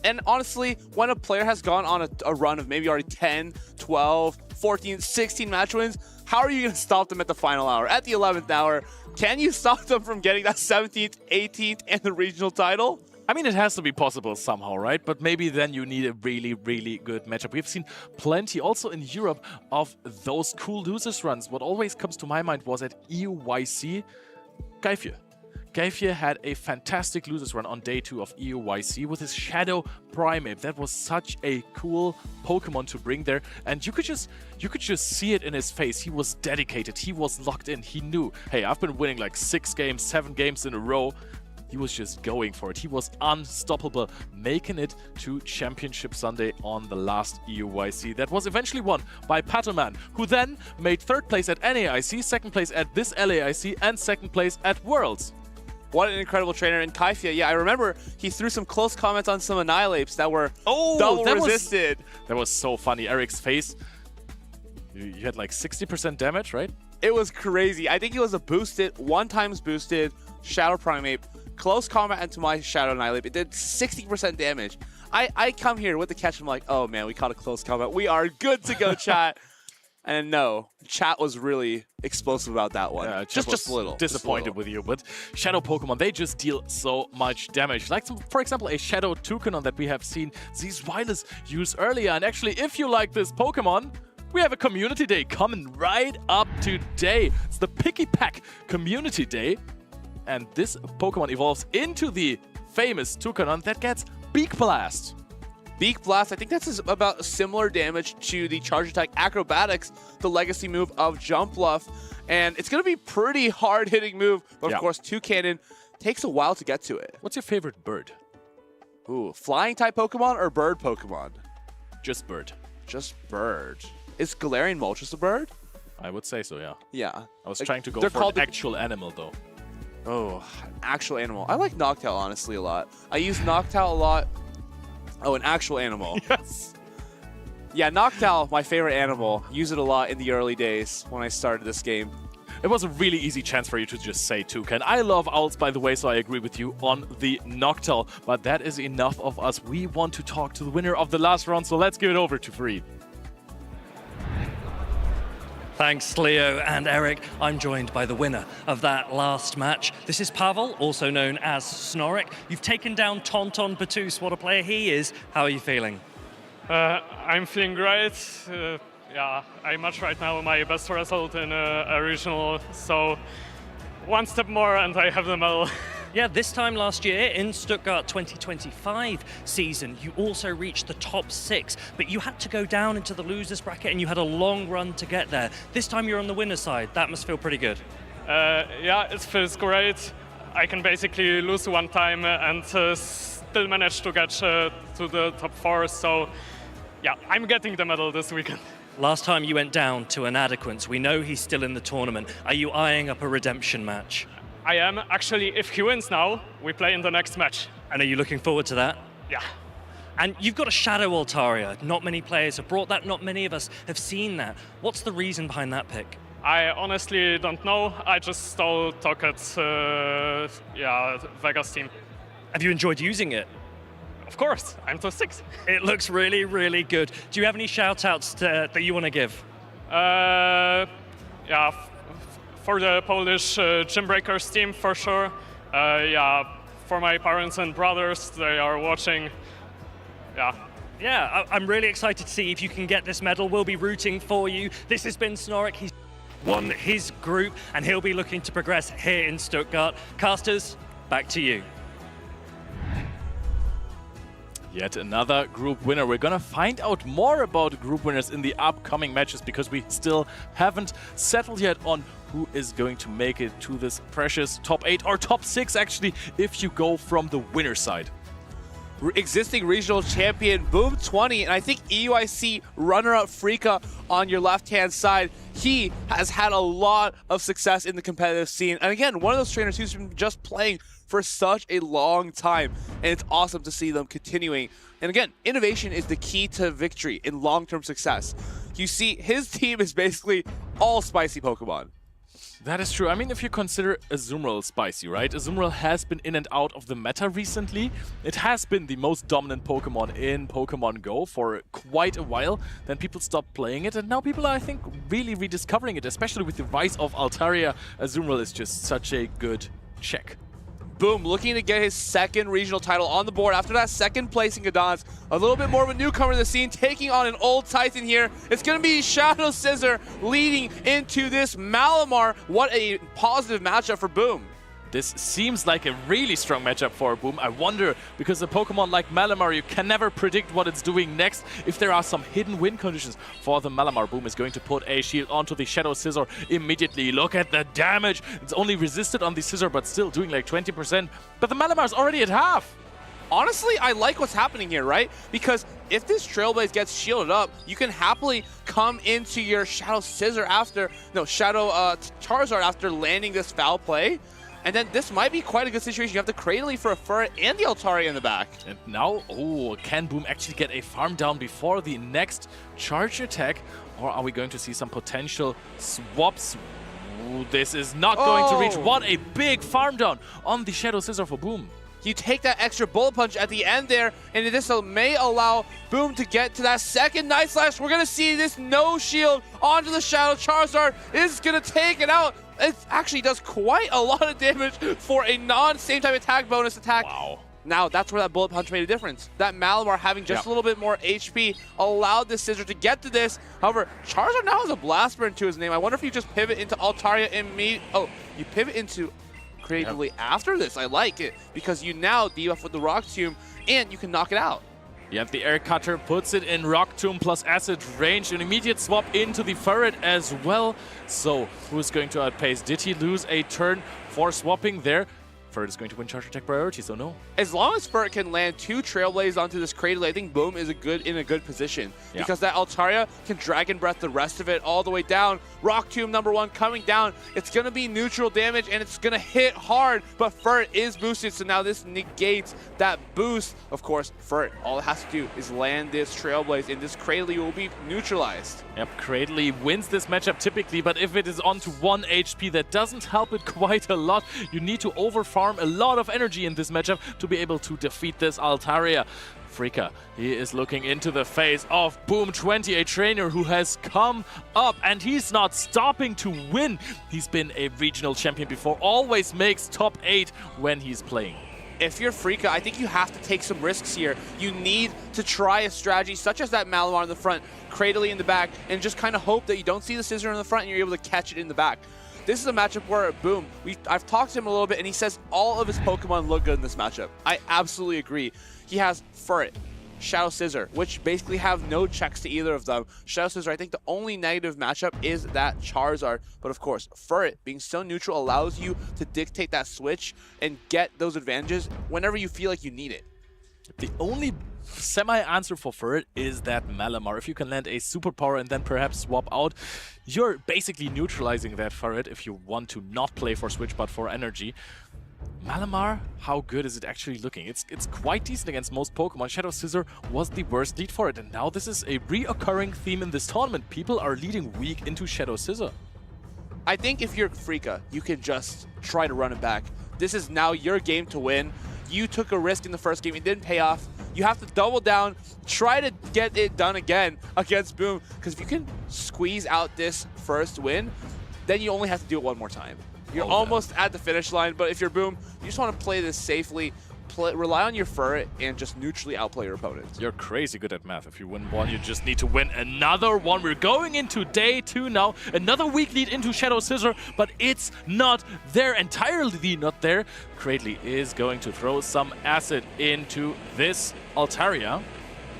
S6: And honestly, when a player has gone on a run of maybe already 10, 12, 14, 16 match wins, how are you going to stop them at the final hour? At the 11th hour, Can you stop them from getting that 17th, 18th, and the regional title?
S5: I mean, it has to be possible somehow, right? But maybe then you need a really, really good matchup. We've seen plenty also in Europe of those cool losers runs. What always comes to my mind was at EUYC, Geifje. Geifje had a fantastic losers run on day 2 of EUYC with his Shadow Primeape. That was such a cool Pokemon to bring there, and you could just see it in his face. He was dedicated, he was locked in, he knew, hey, I've been winning like 6 games, 7 games in a row. He was just going for it. He was unstoppable, making it to Championship Sunday on the last EUYC. That was eventually won by Patoman, who then made 3rd place at NAIC, 2nd place at this LAIC, and 2nd place at Worlds.
S6: What an incredible trainer. And Geifje, yeah, I remember he threw some close comments on some Annihilapes that were double resisted.
S5: That was so funny. Eric's face, you had like 60% damage, right?
S6: It was crazy. I think he was a boosted, 1 times boosted Shadow Primeape. Close combat into my Shadow Annihilape. It did 60% damage. I come here with the catch. I'm like, oh man, we caught a close combat. We are good to go, chat. And no, chat was really explosive about that one.
S5: Yeah,
S6: just a little.
S5: Disappointed with you, but Shadow Pokemon, they just deal so much damage. Like, for example, a Shadow Toucanon that we have seen Zwiles use earlier. And actually, if you like this Pokemon, we have a Community Day coming right up today. It's the Picky Pack Community Day. And this Pokemon evolves into the famous Toucanon that gets Beak Blast.
S6: Beak Blast, I think that's about similar damage to the Charge Attack Acrobatics, the legacy move of Jumpluff. And it's going to be pretty hard-hitting move, but of course, Toucanon takes a while to get to it.
S5: What's your favorite bird?
S6: Ooh, flying-type Pokemon or bird Pokemon?
S5: Just bird.
S6: Just bird. Is Galarian Moltres a bird?
S5: I would say so, yeah.
S6: Yeah.
S5: I was trying to go for an actual animal, though.
S6: Oh, an actual animal. I like Noctowl, honestly, a lot. I use Noctowl a lot. Oh, an actual animal.
S5: Yes.
S6: Yeah, Noctowl, my favorite animal. Use it a lot in the early days when I started this game.
S5: It was a really easy chance for you to just say Toucan. I love owls, by the way, so I agree with you on the Noctowl. But that is enough of us. We want to talk to the winner of the last round, so let's give it over to Free.
S2: Thanks, Leo and Eric. I'm joined by the winner of that last match. This is Pavel, also known as Snorrick. You've taken down Tonton Batus. What a player he is. How are you feeling?
S8: I'm feeling great. Yeah, I match right now my best result in a regional, so 1 step more and I have the medal.
S2: Yeah, this time last year in Stuttgart 2025 season, you also reached the top 6, but you had to go down into the losers bracket and you had a long run to get there. This time you're on the winner's side. That must feel pretty good.
S8: Yeah, it feels great. I can basically lose 1 time and still manage to get to the top 4. So yeah, I'm getting the medal this weekend.
S2: Last time you went down to Inadequance. We know he's still in the tournament. Are you eyeing up a redemption match?
S8: I am. Actually, if he wins now, we play in the next match.
S2: And are you looking forward to that?
S8: Yeah.
S2: And you've got a Shadow Altaria. Not many players have brought that. Not many of us have seen that. What's the reason behind that pick?
S8: I honestly don't know. I just stole Tocket's Vegas team.
S2: Have you enjoyed using it?
S8: Of course. I'm to 6.
S2: It looks really, really good. Do you have any shout-outs that you want to give?
S8: Yeah. For the Polish Gym Breakers team, for sure. Yeah, for my parents and brothers, they are watching. Yeah.
S2: Yeah, I'm really excited to see if you can get this medal. We'll be rooting for you. This has been Snorrick. He's won his group, and he'll be looking to progress here in Stuttgart. Casters, back to you.
S5: Yet another group winner. We're gonna find out more about group winners in the upcoming matches because we still haven't settled yet on who is going to make it to this precious top 8 or top 6 actually if you go from the winner side.
S6: Existing regional champion Boom 20, and I think EUIC runner-up Frika on your left-hand side. He has had a lot of success in the competitive scene, and again, one of those trainers who's been just playing for such a long time, and it's awesome to see them continuing. And again, innovation is the key to victory in long-term success. You see, his team is basically all spicy Pokemon.
S5: That is true. I mean, if you consider Azumarill spicy, right? Azumarill has been in and out of the meta recently. It has been the most dominant Pokemon in Pokemon Go for quite a while. Then people stopped playing it, and now people are, I think, really rediscovering it, especially with the rise of Altaria. Azumarill is just such a good check.
S6: Boom, looking to get his second regional title on the board after that second place in Gdansk. A little bit more of a newcomer to the scene, taking on an old Titan here. It's going to be Shadow Scissor leading into this Malamar. What a positive matchup for Boom.
S5: This seems like a really strong matchup for Boom. I wonder, because a Pokemon like Malamar, you can never predict what it's doing next. If there are some hidden win conditions for the Malamar, Boom is going to put a shield onto the Shadow Scissor immediately. Look at the damage. It's only resisted on the Scissor, but still doing like 20%. But the Malamar's already at half.
S6: Honestly, I like what's happening here, right? Because if this Trailblaze gets shielded up, you can happily come into your Shadow Scissor after, no, Shadow Charizard after landing this foul play. And then this might be quite a good situation. You have the Cradily for a Furret and the Altaria in the back.
S5: And now, oh, can Boom actually get a farm down before the next charge attack? Or are we going to see some potential swaps? Ooh, this is not going to reach. What a big farm down on the Shadow Scissor for Boom.
S6: You take that extra Bullet Punch at the end there, and this may allow Boom to get to that second Night Slash. We're going to see this no shield onto the Shadow Charizard. Is going to take it out. It actually does quite a lot of damage for a non-same type attack bonus attack.
S5: Wow.
S6: Now, that's where that Bullet Punch made a difference. That Malamar having just a little bit more HP allowed this Scissor to get to this. However, Charizard now has a Blast Burn to his name. I wonder if you just pivot into Altaria immediately. Oh, you pivot into creatively after this. I like it because you now debuff with the Rock Tomb and you can knock it out.
S5: You have the Air Cutter, puts it in Rock Tomb plus Acid range, an immediate swap into the Furret as well. So, who's going to outpace? Did he lose a turn for swapping there? Furret is going to win charge attack priority, so no.
S6: As long as Furret can land 2 Trailblaze onto this Cradily, I think Boom is in a good position. Because that Altaria can Dragon Breath the rest of it all the way down. Rock Tomb #1 coming down. It's going to be neutral damage and it's going to hit hard, but Furret is boosted, so now this negates that boost. Of course, Furret, all it has to do is land this Trailblaze and this Cradily will be neutralized.
S5: Yep, Cradily wins this matchup typically, but if it is onto 1 HP, that doesn't help it quite a lot. You need to overfarm a lot of energy in this matchup to be able to defeat this Altaria. Frika, he is looking into the face of Boom 20, a trainer who has come up, and he's not stopping to win. He's been a regional champion before, always makes top 8 when he's playing.
S6: If you're Frika, I think you have to take some risks here. You need to try a strategy such as that Malamar in the front, Cradily in the back, and just kind of hope that you don't see the Scissor in the front and you're able to catch it in the back. This is a matchup where Boom, I've talked to him a little bit and he says all of his Pokemon look good in this matchup. I absolutely agree. He has Furret, Shadow Scissor, which basically have no checks to either of them. Shadow Scissor, I think the only negative matchup is that Charizard. But of course, Furret being so neutral allows you to dictate that switch and get those advantages whenever you feel like you need it.
S5: The only semi-answer for Furret is that Malamar. If you can land a superpower and then perhaps swap out, you're basically neutralizing that Furret if you want to not play for switch but for energy. Malamar, how good is it actually looking? It's quite decent against most Pokemon. Shadow Scissor was the worst lead for it, and now this is a reoccurring theme in this tournament. People are leading weak into Shadow Scissor.
S6: I think if you're Frika, you can just try to run it back. This is now your game to win. You took a risk in the first game, it didn't pay off. You have to double down, try to get it done again against Boom, because if you can squeeze out this first win, then you only have to do it one more time. You're almost at the finish line, but if you're Boom, you just want to play this safely, rely on your Furret, and just neutrally outplay your opponents.
S5: You're crazy good at math. If you win one, you just need to win another one. We're going into day 2 now. Another weak lead into Shadow Scissor, but it's not there, entirely not there. Cradily is going to throw some acid into this Altaria.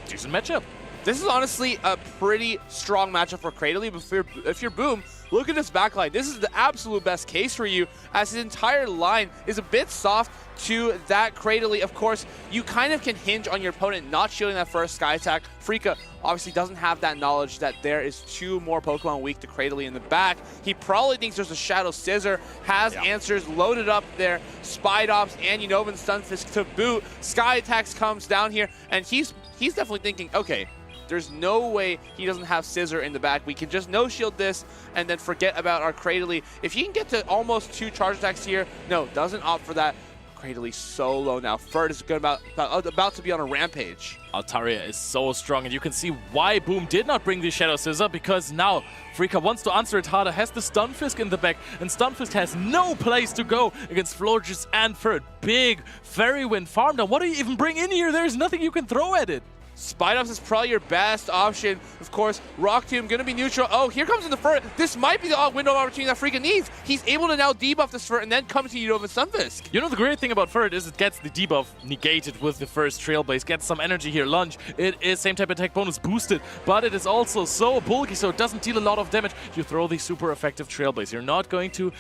S5: Decent matchup.
S6: This is honestly a pretty strong matchup for Cradily, but if you're Boom, look at this backline. This is the absolute best case for you, as his entire line is a bit soft to that Cradily. Of course, you kind of can hinge on your opponent not shielding that first Sky Attack. Frika obviously doesn't have that knowledge that there is 2 more Pokemon weak to Cradily in the back. He probably thinks there's a Shadow Scissor, has answers loaded up there, Spidops and Unova Stunfisk to boot. Sky Attacks comes down here, and he's definitely thinking, okay, There's no way he doesn't have Scissor in the back. We can just no-shield this and then forget about our Cradily. If he can get to almost 2 charge attacks here, no, doesn't opt for that. Cradily so low now. Ferd is about to be on a rampage.
S5: Altaria is so strong, and you can see why Boom did not bring the Shadow Scissor, because now Freaka wants to answer it harder, has the Stunfisk in the back, and Stunfisk has no place to go against Florges and Ferd. Big Fairy Wind farm down. What do you even bring in here? There's nothing you can throw at it.
S6: Spidops is probably your best option. Of course, Rock Tomb going to be neutral. Oh, here comes in the Furt. This might be the window of opportunity that Freaka needs. He's able to now debuff this Furt and then come to Unova Stunfisk.
S5: You know, the great thing about Furt is it gets the debuff negated with the first Trailblaze, gets some energy here. Lunge, it is same type attack bonus boosted, but it is also so bulky, so it doesn't deal a lot of damage. You throw the super effective Trailblaze. You're not going to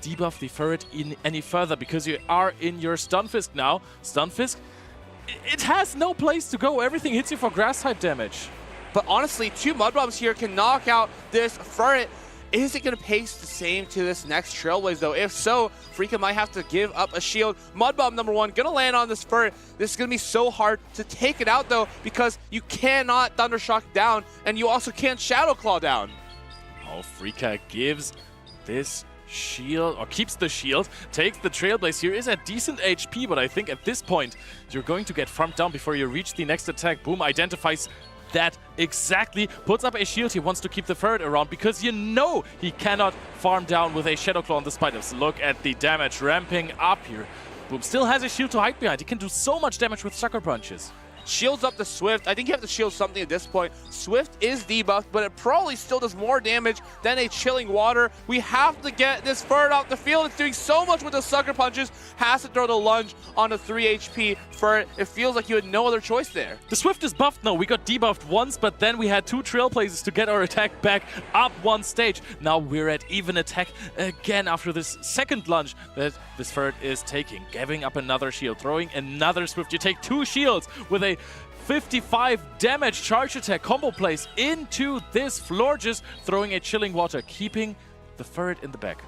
S5: debuff the Furt in any further because you are in your Stunfisk now. Stunfisk, it has no place to go. Everything hits you for grass type damage.
S6: But honestly, 2 Mud Bombs here can knock out this Furret. Is it going to pace the same to this next Trailblaze though? If so, Freaka might have to give up a shield. Mud Bomb number 1 going to land on this Furret. This is going to be so hard to take it out though, because you cannot Thundershock down and you also can't Shadow Claw down.
S5: Oh, Freaka gives this shield, or keeps the shield, takes the Trailblaze here, is at decent HP, but I think at this point you're going to get farmed down before you reach the next attack. Boom identifies that exactly, puts up a shield. He wants to keep the Furret around because you know he cannot farm down with a Shadow Claw on the Spiders. Look at the damage ramping up here. Boom still has a shield to hide behind. He can do so much damage with Sucker Punches.
S6: Shields up the Swift. I think you have to shield something at this point. Swift is debuffed, but it probably still does more damage than a Chilling Water. We have to get this Ferd off the field. It's doing so much with the Sucker Punches. Has to throw the Lunge on a 3 HP Ferd. It feels like you had no other choice there.
S5: The Swift is buffed now. We got debuffed once, but then we had 2 Trailblazes to get our attack back up 1 stage. Now we're at even attack again after this second lunge that this Ferd is taking. Giving up another shield, throwing another Swift. You take 2 shields with a 55 damage charge attack combo plays into this Florges, throwing a Chilling Water, keeping the Furret in the back.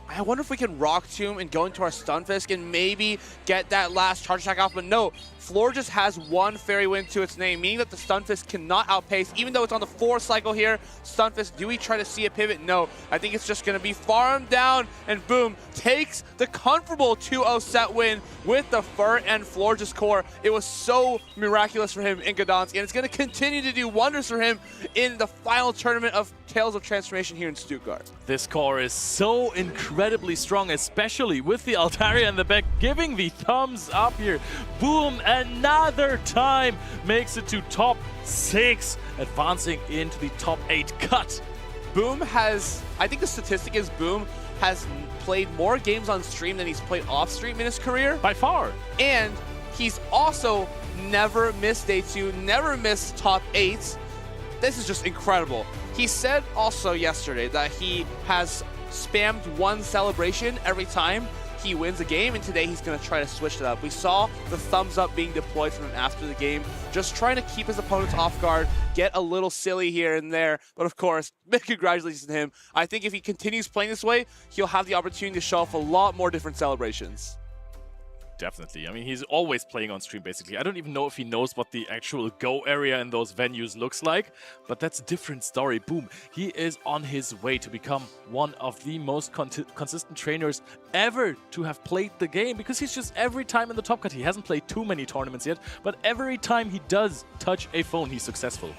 S6: I wonder if we can Rock Tomb and go into our Stunfisk and maybe get that last charge attack off, but no. Florges has 1 Fairy Wind to its name, meaning that the Stunfisk cannot outpace, even though it's on the 4th cycle here. Stunfisk, do we try to see a pivot? No. I think it's just going to be farmed down, and boom, takes the comfortable 2-0 set win with the Furt and Florges core. It was so miraculous for him in Gdansk, and it's going to continue to do wonders for him in the final tournament of Tales of Transformation here in Stuttgart.
S5: This core is so incredibly strong, especially with the Altaria in the back, giving the thumbs up here. Boom, another time makes it to top 6, advancing into the top 8 cut.
S6: Boom has, I think the statistic is Boom has played more games on stream than he's played off stream in his career.
S5: By far.
S6: And he's also never missed day 2, never missed top 8s. This is just incredible. He said also yesterday that he has spammed 1 celebration every time he wins a game, and today he's going to try to switch it up. We saw the thumbs up being deployed from him after the game, just trying to keep his opponents off guard, get a little silly here and there, but of course, big congratulations to him. I think if he continues playing this way, he'll have the opportunity to show off a lot more different celebrations.
S5: Definitely. I mean, he's always playing on stream, basically. I don't even know if he knows what the actual go area in those venues looks like, but that's a different story. Boom. He is on his way to become one of the most consistent trainers ever to have played the game, because he's just every time in the top cut. He hasn't played too many tournaments yet, but every time he does touch a phone, he's successful.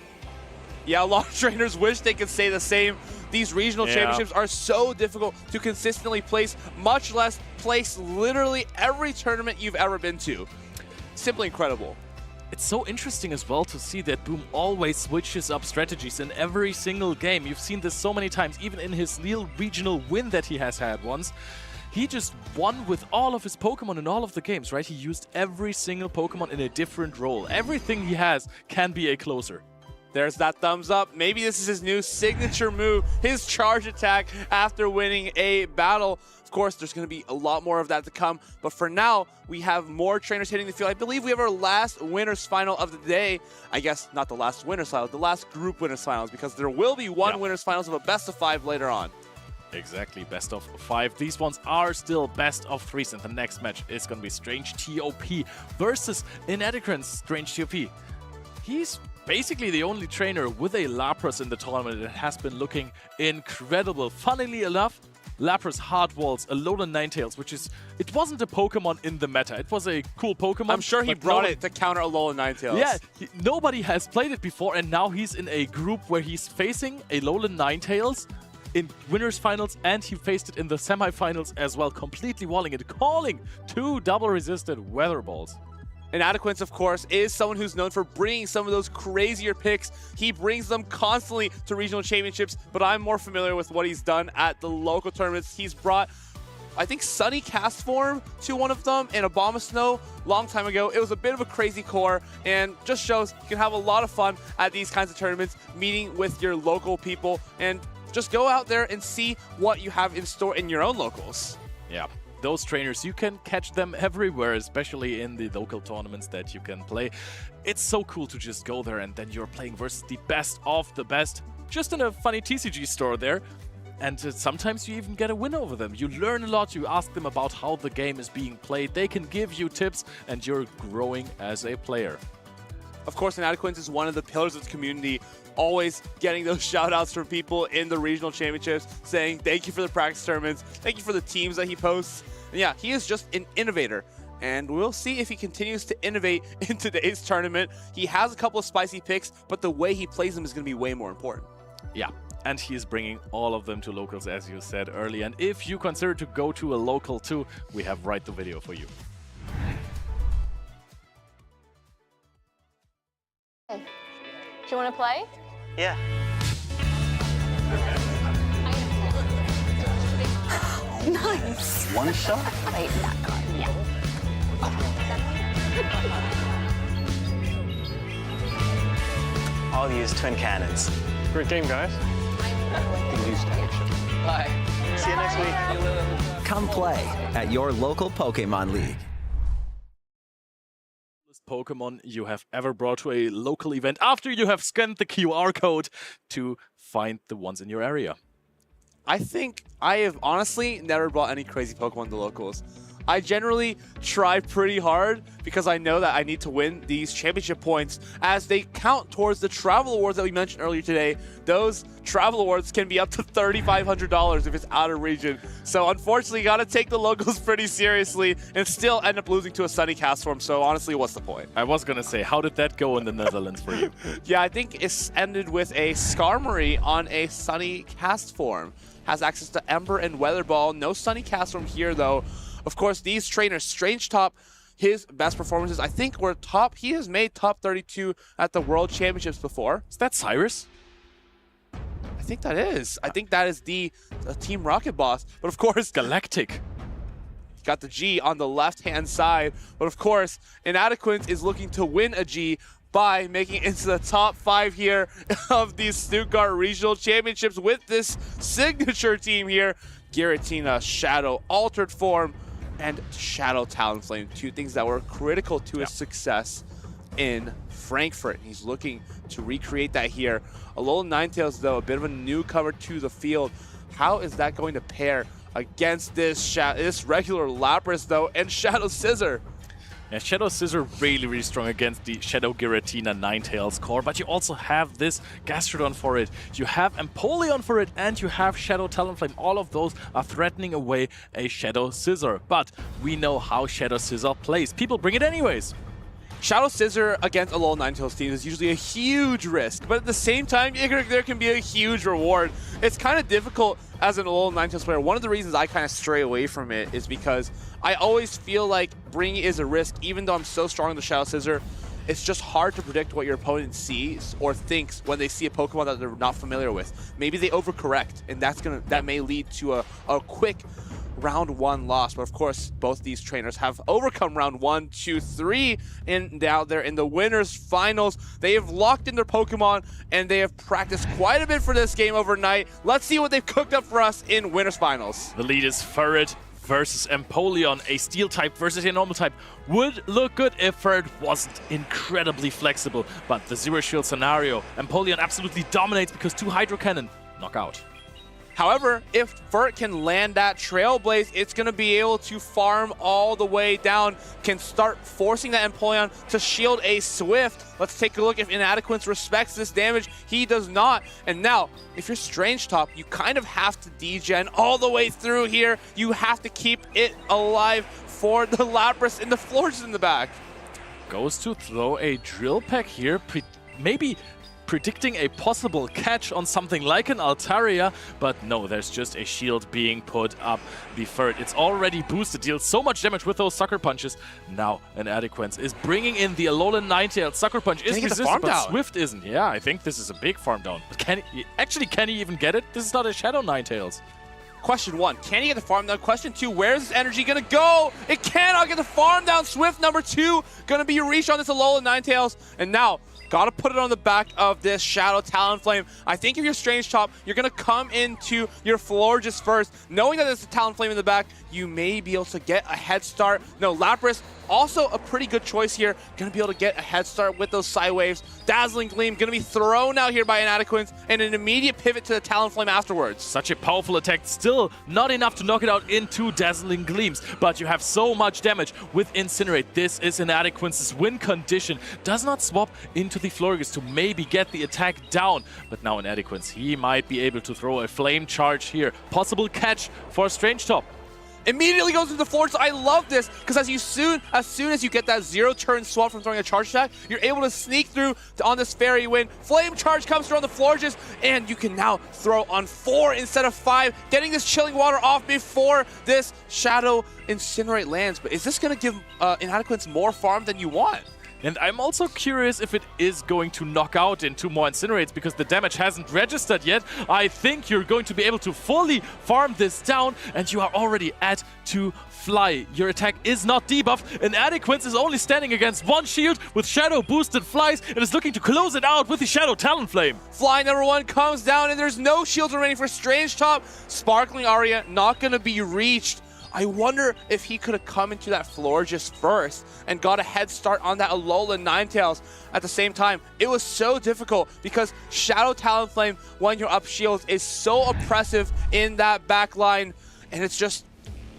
S6: Yeah, a lot of trainers wish they could say the same. These regional championships are so difficult to consistently place, much less place literally every tournament you've ever been to. Simply incredible.
S5: It's so interesting as well to see that Boom always switches up strategies in every single game. You've seen this so many times, even in his little regional win that he has had once. He just won with all of his Pokemon in all of the games, right? He used every single Pokemon in a different role. Everything he has can be a closer.
S6: There's that thumbs up. Maybe this is his new signature move, his charge attack after winning a battle. Of course, there's going to be a lot more of that to come. But for now, we have more trainers hitting the field. I believe we have our last winners final of the day. I guess not the last winners final, the last group winners finals, because there will be one winners finals of a best of 5 later on.
S5: Exactly, best of 5. These ones are still best of 3s, and the next match is going to be Strange TOP versus Inadequate Strange TOP. He's basically the only trainer with a Lapras in the tournament that has been looking incredible. Funnily enough, Lapras Hardwalls, Alolan Ninetales, which is, it wasn't a Pokemon in the meta. It was a cool Pokemon.
S6: I'm sure he brought it to counter Alolan Ninetales.
S5: Yeah, nobody has played it before, and now he's in a group where he's facing Alolan Ninetales in winners finals, and he faced it in the semifinals as well, completely walling it, calling 2 double-resisted Weather Balls.
S6: Inadequence, of course, is someone who's known for bringing some of those crazier picks. He brings them constantly to regional championships, but I'm more familiar with what he's done at the local tournaments. He's brought, I think, Sunny Cast Form to one of them and Obama Snow long time ago. It was a bit of a crazy core and just shows you can have a lot of fun at these kinds of tournaments, meeting with your local people, and just go out there and see what you have in store in your own locals.
S5: Yeah. Those trainers, you can catch them everywhere, especially in the local tournaments that you can play. It's so cool to just go there and then you're playing versus the best of the best, just in a funny TCG store there. And sometimes you even get a win over them. You learn a lot, you ask them about how the game is being played, they can give you tips, and you're growing as a player.
S6: Of course, Inadequence is one of the pillars of the community, always getting those shout-outs from people in the regional championships, saying thank you for the practice tournaments, thank you for the teams that he posts. And yeah, he is just an innovator, and we'll see if he continues to innovate in today's tournament. He has a couple of spicy picks, but the way he plays them is going to be way more important.
S5: Yeah, and he is bringing all of them to locals, as you said earlier. And if you consider to go to a local too, we have right the video for you.
S3: Do you want to play?
S9: Yeah.
S3: Nice.
S9: One shot?
S3: Wait, that card. Yeah.
S9: I'll use twin cannons.
S8: Great game, guys.
S9: Bye. See you next week.
S10: Come play at your local Pokémon League.
S5: Pokemon you have ever brought to a local event after you have scanned the QR code to find the ones in your area?
S6: I think I have honestly never brought any crazy Pokemon to locals. I generally try pretty hard because I know that I need to win these championship points as they count towards the travel awards that we mentioned earlier today. Those travel awards can be up to $3,500 if it's out of region. So unfortunately, you got to take the locals pretty seriously and still end up losing to a Sunny Cast Form. So honestly, what's the point?
S5: I was going to say, how did that go in the Netherlands for you?
S6: Yeah, I think it's ended with a Skarmory on a Sunny Cast Form. Has access to Ember and Weather Ball. No Sunny Cast Form here, though. Of course, these trainers, Strange Top, his best performances, I think, were top. He has made top 32 at the World Championships before.
S5: Is that Cyrus?
S6: I think that is. I think that is the Team Rocket boss. But of course,
S5: Galactic.
S6: Got the G on the left-hand side. But of course, Inadequence is looking to win a G by making it into the top 5 here of the Stuttgart Regional Championships with this signature team here. Giratina, Shadow, Altered Form, and Shadow Talonflame. 2 things that were critical to his success in Frankfurt. He's looking to recreate that here. Alolan Ninetales, though, a bit of a newcomer to the field. How is that going to pair against this regular Lapras, though, and Shadow Scissor?
S5: Yeah, Shadow Scissor really strong against the Shadow Giratina Ninetales core, but you also have this Gastrodon for it, you have Empoleon for it, and you have Shadow Talonflame. All of those are threatening away a Shadow Scissor, but we know how Shadow Scissor plays. People bring it anyways.
S6: Shadow Scissor against Alolan Ninetales team is usually a huge risk, but at the same time, there can be a huge reward. It's kind of difficult as an Alolan Ninetales player. One of the reasons I kind of stray away from it is because I always feel like bringing is a risk, even though I'm so strong in the Shadow Scissor. It's just hard to predict what your opponent sees or thinks when they see a Pokemon that they're not familiar with. Maybe they overcorrect, and that may lead to a quick round 1 loss. But of course, both these trainers have overcome round 1, 2, 3, and now they're in the winners finals. They have locked in their Pokemon, and they have practiced quite a bit for this game overnight. Let's see what they've cooked up for us in winners finals.
S5: The lead is Ferret versus Empoleon, a Steel type versus a normal type. Would look good if Ferret wasn't incredibly flexible, but the Zero Shield scenario, Empoleon absolutely dominates because 2 Hydro Cannon, knockout.
S6: However, if Furt can land that Trailblaze, it's going to be able to farm all the way down, can start forcing that Empoleon to shield a Swift. Let's take a look if Inadequence respects this damage. He does not. And now, if you're Strange Top, you kind of have to degen all the way through here. You have to keep it alive for the Lapras and the Florges in the back.
S5: Goes to throw a Drill Peck here, maybe predicting a possible catch on something like an Altaria, but no, there's just a shield being put up. The Furt, it's already boosted, deals so much damage with those Sucker Punches. Now, Inadequence is bringing in the Alolan Ninetales. Sucker Punch is resistant, but Swift isn't. Yeah, I think this is a big farm down. But can he even get it? This is not a Shadow Ninetales.
S6: Question 1, can he get the farm down? Question 2, where's this energy gonna go? It cannot get the farm down. Swift number 2 gonna be reached on this Alolan Ninetales. And now, gotta put it on the back of this Shadow Talonflame. I think if you're Strange Top, you're gonna come into your Florges first. Knowing that there's a Talonflame in the back, you may be able to get a head start. No, Lapras, also a pretty good choice here. Gonna be able to get a head start with those Psy Waves. Dazzling Gleam gonna be thrown out here by Inadequence, and an immediate pivot to the Talonflame afterwards.
S5: Such a powerful attack, still not enough to knock it out into Dazzling Gleams, but you have so much damage with Incinerate. This is Inadequence's win condition. Does not swap into the Florges to maybe get the attack down, but now Inadequence, he might be able to throw a Flame Charge here. Possible catch for Strange Top.
S6: Immediately goes into the Florges. I love this, because as soon as you get that 0-turn swap from throwing a charge attack, you're able to sneak through on this Fairy Wind. Flame Charge comes through on the Florges, and you can now throw on 4 instead of 5, getting this Chilling Water off before this Shadow Incinerate lands. But is this going to give Inadequence more farm than you want?
S5: And I'm also curious if it is going to knock out into more Incinerates, because the damage hasn't registered yet. I think you're going to be able to fully farm this down, and you are already at 2 fly. Your attack is not debuffed. Inadequence is only standing against 1 shield with Shadow boosted flies, and is looking to close it out with the Shadow Talonflame.
S6: Fly number 1 comes down, and there's no shields remaining for Strange Top. Sparkling Aria not going to be reached. I wonder if he could have come into that Florges first and got a head start on that Alolan Ninetales. At the same time, it was so difficult because Shadow Talonflame, when you're up shields, is so oppressive in that back line. And it's just,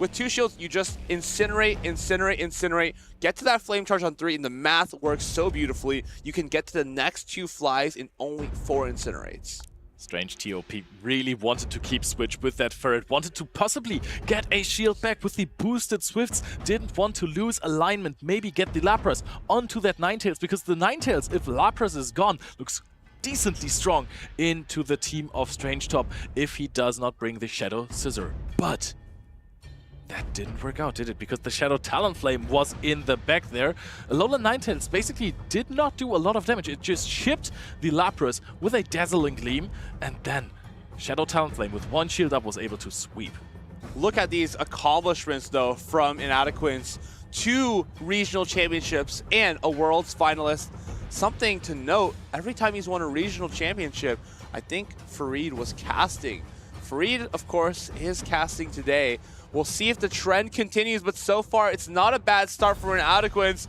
S6: with 2 shields, you just incinerate, incinerate, incinerate. Get to that Flame Charge on 3, and the math works so beautifully. You can get to the next 2 flies in only 4 incinerates.
S5: Strange TOP really wanted to keep Switch with that Ferret, wanted to possibly get a shield back with the boosted Swifts, didn't want to lose alignment, maybe get the Lapras onto that Ninetales, because the Ninetales, if Lapras is gone, looks decently strong into the team of Strange Top if he does not bring the Shadow Scissor. But that didn't work out, did it? Because the Shadow Talonflame was in the back there. Alolan Ninetales basically did not do a lot of damage. It just chipped the Lapras with a Dazzling Gleam, and then Shadow Talonflame with 1 shield up was able to sweep.
S6: Look at these accomplishments, though, from Inadequence. 2 regional championships and a Worlds finalist. Something to note, every time he's won a regional championship, I think Farid was casting. Farid, of course, is casting today. We'll see if the trend continues, but so far it's not a bad start for Inadequence.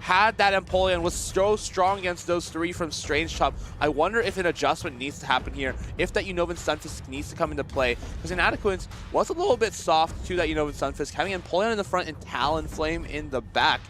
S6: Had that Empoleon, was so strong against those 3 from Strange Top. I wonder if an adjustment needs to happen here, if that Unova Stunfisk needs to come into play, because Inadequence was a little bit soft to that Unova Stunfisk, having Empoleon in the front and Talonflame in the back.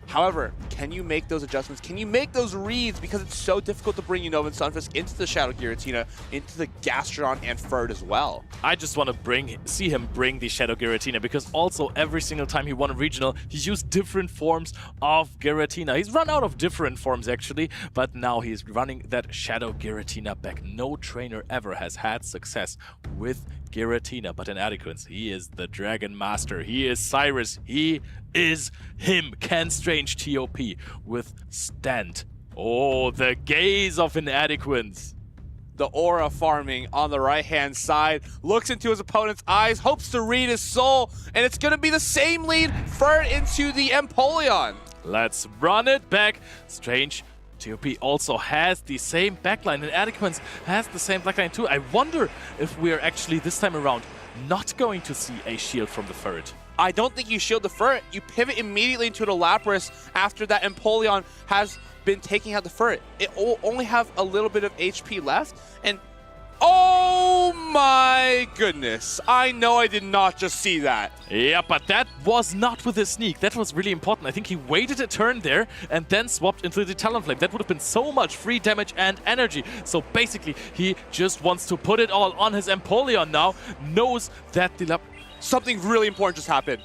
S6: However, can you make those adjustments? Can you make those reads? Because it's so difficult to bring Unova Stunfisk into the Shadow Giratina, into the Gastrodon and Furt as well.
S5: I just want to see him bring the Shadow Giratina, because also every single time he won a regional, he used different forms of Giratina. He's run out of different forms actually, but now he's running that Shadow Giratina back. No trainer ever has had success with Giratina, but Inadequence, he is the Dragon Master. He is Cyrus. He is him. Can Strange TOP withstand? Oh, the gaze of Inadequence.
S6: The aura farming on the right-hand side, looks into his opponent's eyes, hopes to read his soul, and it's going to be the same lead, Furt into the Empoleon.
S5: Let's run it back. Strange TOP also has the same backline, and Inadequence has the same backline too. I wonder if we're actually this time around not going to see a shield from the Furt.
S6: I don't think you shield the Furt. You pivot immediately into the Lapras after that Empoleon has been taking out the Furt. It will only have a little bit of HP left, and Oh my goodness. I know I did not just see that.
S5: Yeah, but that was not with his sneak. That was really important. I think he waited a turn there and then swapped into the Talonflame. That would have been so much free damage and energy. So basically, he just wants to put it all on his Empoleon now. Knows that the...
S6: Something really important just happened.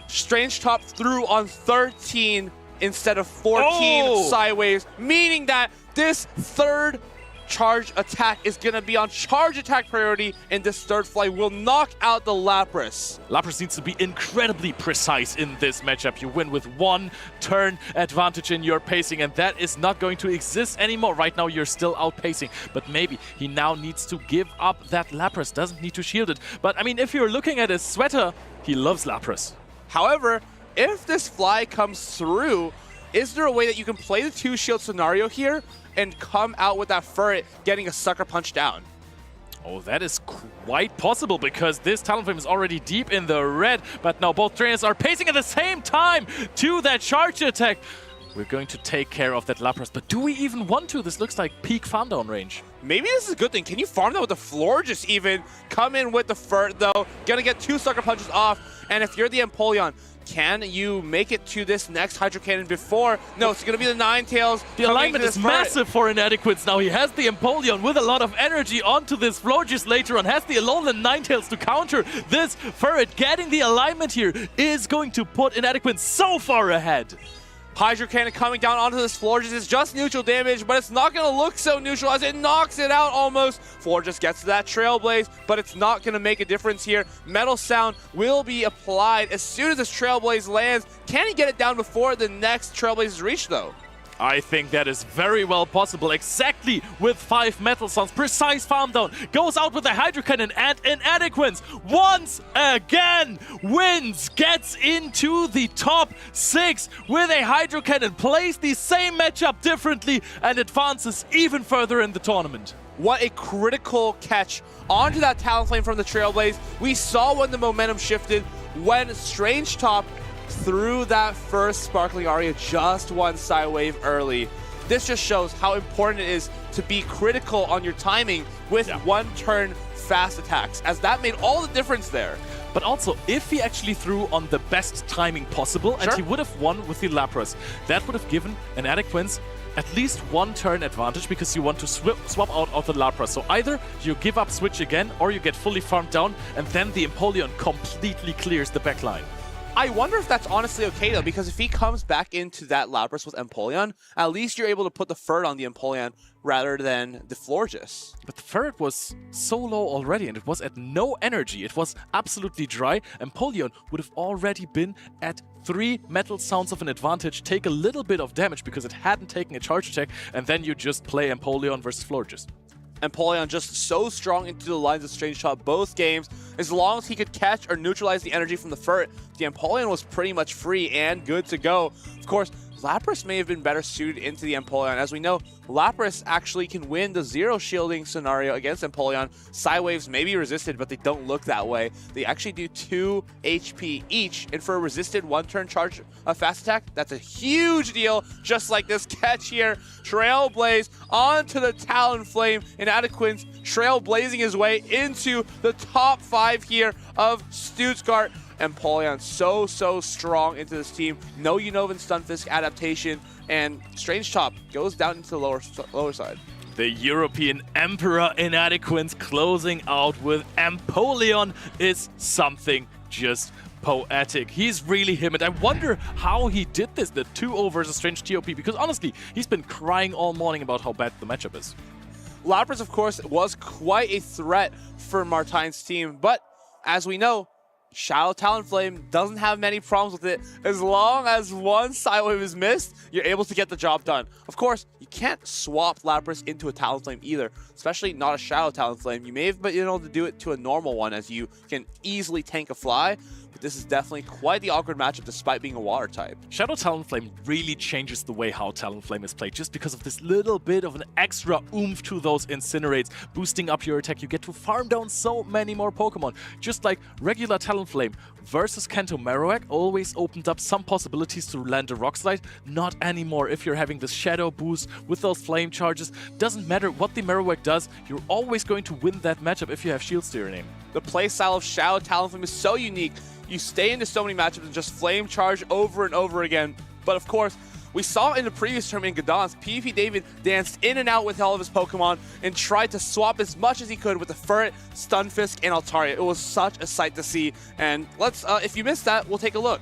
S6: Strange Top threw on 13 instead of 14 sideways, meaning that this third charge attack is going to be on charge attack priority, and this third fly will knock out the Lapras.
S5: Lapras needs to be incredibly precise in this matchup. You win with 1 turn advantage in your pacing, and that is not going to exist anymore. Right now, you're still outpacing, but maybe he now needs to give up that Lapras. Doesn't need to shield it. But, I mean, if you're looking at his sweater, he loves Lapras.
S6: However, if this fly comes through, is there a way that you can play the 2-shield scenario here and come out with that Furret getting a Sucker Punch down?
S5: Oh, that is quite possible because this Talonflame is already deep in the red, but now both trainers are pacing at the same time to that charge attack. We're going to take care of that Lapras, but do we even want to? This looks like peak farm down range.
S6: Maybe this is a good thing. Can you farm that with the Florges even? Come in with the Furt though. Gonna get 2 Sucker Punches off, and if you're the Empoleon, can you make it to this next Hydro Cannon before? No, it's going to be the Ninetales.
S5: The alignment is massive for Inadequates now. He has the Empoleon with a lot of energy onto this Florges later on. Has the Alolan Ninetales to counter this Furret. Getting the alignment here is going to put Inadequates so far ahead.
S6: Hydro Cannon coming down onto this Florges is just neutral damage, but it's not going to look so neutral as it knocks it out almost. Florges gets to that Trailblaze, but it's not going to make a difference here. Metal Sound will be applied as soon as this Trailblaze lands. Can he get it down before the next Trailblaze is reached, though?
S5: I think that is very well possible. Exactly with 5 Metal Sounds. Precise farm down. Goes out with a Hydro Cannon and Inadequates once again wins. Gets into the top 6 with a Hydro Cannon. Plays the same matchup differently and advances even further in the tournament.
S6: What a critical catch onto that Talonflame from the Trailblaze. We saw when the momentum shifted when Strange Top through that first Sparkling Aria just 1 side wave early. This just shows how important it is to be critical on your timing with 1 turn fast attacks, as that made all the difference there.
S5: But also, if he actually threw on the best timing possible, and he would have won with the Lapras, that would have given Inadequates at least 1 turn advantage because you want to swap out of the Lapras. So either you give up switch again, or you get fully farmed down, and then the Empoleon completely clears the backline.
S6: I wonder if that's honestly okay, though, because if he comes back into that Lapras with Empoleon, at least you're able to put the Furt on the Empoleon rather than the Florges.
S5: But the Furt was so low already, and it was at no energy. It was absolutely dry. Empoleon would have already been at 3 Metal Sounds of an advantage, take a little bit of damage because it hadn't taken a charge attack, and then you just play Empoleon versus Florges.
S6: Empoleon just so strong into the lines of Strange Top both games. As long as he could catch or neutralize the energy from the Furt, the Empoleon was pretty much free and good to go. Of course, Lapras may have been better suited into the Empoleon. As we know, Lapras actually can win the 0 shielding scenario against Empoleon. Psywaves may be resisted, but they don't look that way. They actually do 2 HP each, and for a resisted 1-turn charge fast attack, that's a huge deal, just like this catch here. Trailblaze onto the Talonflame, Inadequates trailblazing his way into the top 5 here of Stuttgart. Empoleon so strong into this team. No Unovan Stunfisk adaptation, and Strange Top goes down into the lower side.
S5: The European Emperor Inadequates closing out with Empoleon is something just poetic. He's really him, and I wonder how he did this, the 2-0 versus Strange TOP, because honestly, he's been crying all morning about how bad the matchup is.
S6: Lapras, of course, was quite a threat for Martine's team, but as we know, Shadow Talonflame doesn't have many problems with it. As long as 1 Sidewave is missed, you're able to get the job done. Of course, you can't swap Lapras into a Talonflame either, especially not a Shadow Talonflame. You may have been able to do it to a normal one, as you can easily tank a fly, but this is definitely quite the awkward matchup despite being a water type.
S5: Shadow Talonflame really changes the way how Talonflame is played, just because of this little bit of an extra oomph to those Incinerates, boosting up your attack. You get to farm down so many more Pokemon. Just like regular Talonflame Talonflame versus Kanto Marowak always opened up some possibilities to land a Rock Slide. Not anymore. If you're having this Shadow boost with those flame charges, doesn't matter what the Marowak does, you're always going to win that matchup if you have shields to your name.
S6: The playstyle of Shadow Talonflame is so unique. You stay into so many matchups and just flame charge over and over again. But of course, we saw in the previous tournament in Gdansk, PvP David danced in and out with all of his Pokemon and tried to swap as much as he could with the Furret, Stunfisk, and Altaria. It was such a sight to see. And let's, if you missed that, we'll take a look.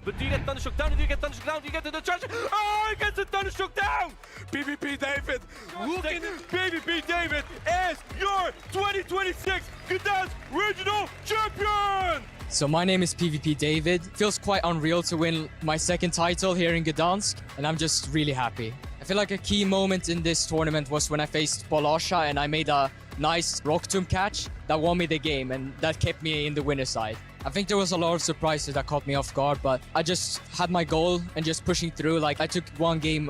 S1: But do you get Thundershock down? Do you get Thundershock down? Do you get to the charge? Oh, he gets the Thundershock down! PvP David, looking at PvP David as your 2026 Gdansk Regional Champion!
S11: So my name is PvP David. Feels quite unreal to win my second title here in Gdansk, and I'm just really happy. I feel like a key moment in this tournament was when I faced Polasha and I made a nice Rock Tomb catch that won me the game, and that kept me in the winner's side. I think there was a lot of surprises that caught me off guard, but I just had my goal and just pushing through. Like, I took one game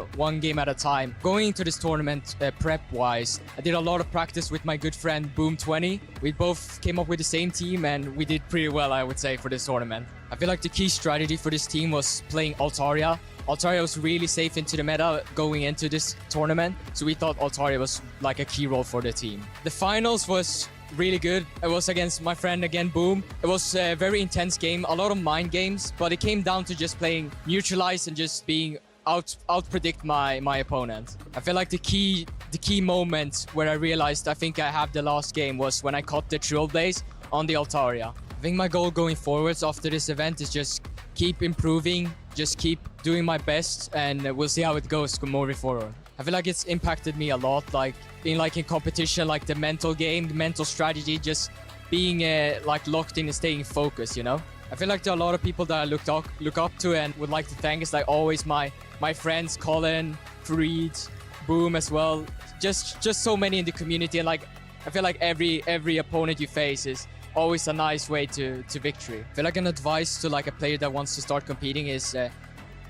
S11: at a time. Going into this tournament prep-wise, I did a lot of practice with my good friend Boom20. We both came up with the same team and we did pretty well, I would say, for this tournament. I feel like the key strategy for this team was playing Altaria. Altaria was really safe into the meta going into this tournament, so we thought Altaria was like a key role for the team. The finals was really good. It was against my friend again, Boom. It was a very intense game, a lot of mind games, but it came down to just playing neutralize and just being out predict my opponent. I feel like the key moment where I realized I think I have the last game was when I caught the Trill Blaze on the Altaria. I think my goal going forwards after this event is just keep improving, just keep doing my best, and we'll see how it goes moving forward. I feel like it's impacted me a lot, like in competition, like the mental game, the mental strategy, just being like locked in and staying focused, you know? I feel like there are a lot of people that I look up to and would like to thank. It's like always my friends, Colin, Farid, Boom as well. Just so many in the community, and like I feel like every opponent you face is always a nice way to victory. I feel like an advice to like a player that wants to start competing is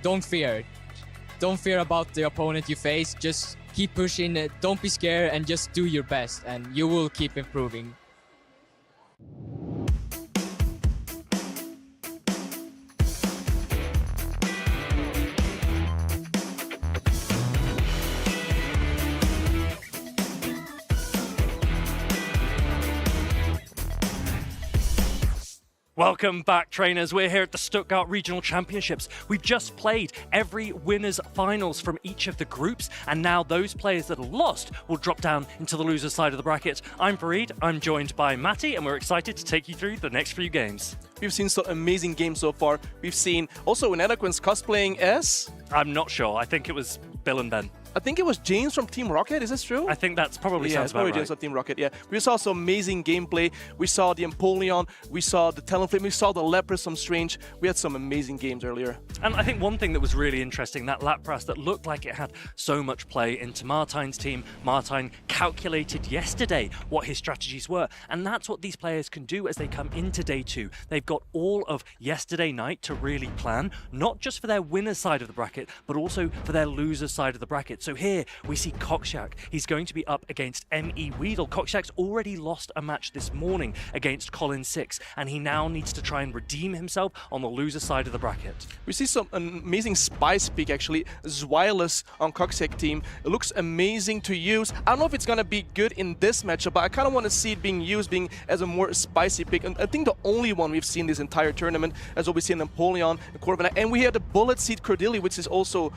S11: don't fear. Don't fear about the opponent you face. Just keep pushing. Don't be scared and just do your best, and you will keep improving.
S2: Welcome back, trainers. We're here at the Stuttgart Regional Championships. We've just played every winner's finals from each of the groups, and now those players that are lost will drop down into the loser's side of the bracket. I'm Farid, I'm joined by Matty, and we're excited to take you through the next few games.
S1: We've seen some amazing games so far. We've seen also an Eloquence cosplaying as...
S2: I'm not sure. I think it was Bill and Ben.
S1: I think it was James from Team Rocket, is this true?
S2: I think that's probably
S1: it's
S2: sounds
S1: probably
S2: about right.
S1: James from Team Rocket, yeah. We saw some amazing gameplay. We saw the Empoleon, we saw the Talonflame, we saw the Lapras, some Strange. We had some amazing games earlier.
S2: And I think one thing that was really interesting, that Lapras that looked like it had so much play into Martine's team. Martine calculated yesterday what his strategies were, and that's what these players can do as they come into day two. They've got all of yesterday night to really plan, not just for their winner's side of the bracket, but also for their loser's side of the bracket. So here we see Cockshack. He's going to be up against M.E. Weedle. Cockshack's already lost a match this morning against Colin 6, and he now needs to try and redeem himself on the loser side of the bracket.
S1: We see some amazing Spice pick actually. Zwilus on Cockshack team. It looks amazing to use. I don't know if it's gonna be good in this matchup, but I kind of want to see it being used as a more spicy pick. And I think the only one we've seen this entire tournament, as what we see in Empoleon, Corviknight, and we had the Bullet Seed Cordilli, which is also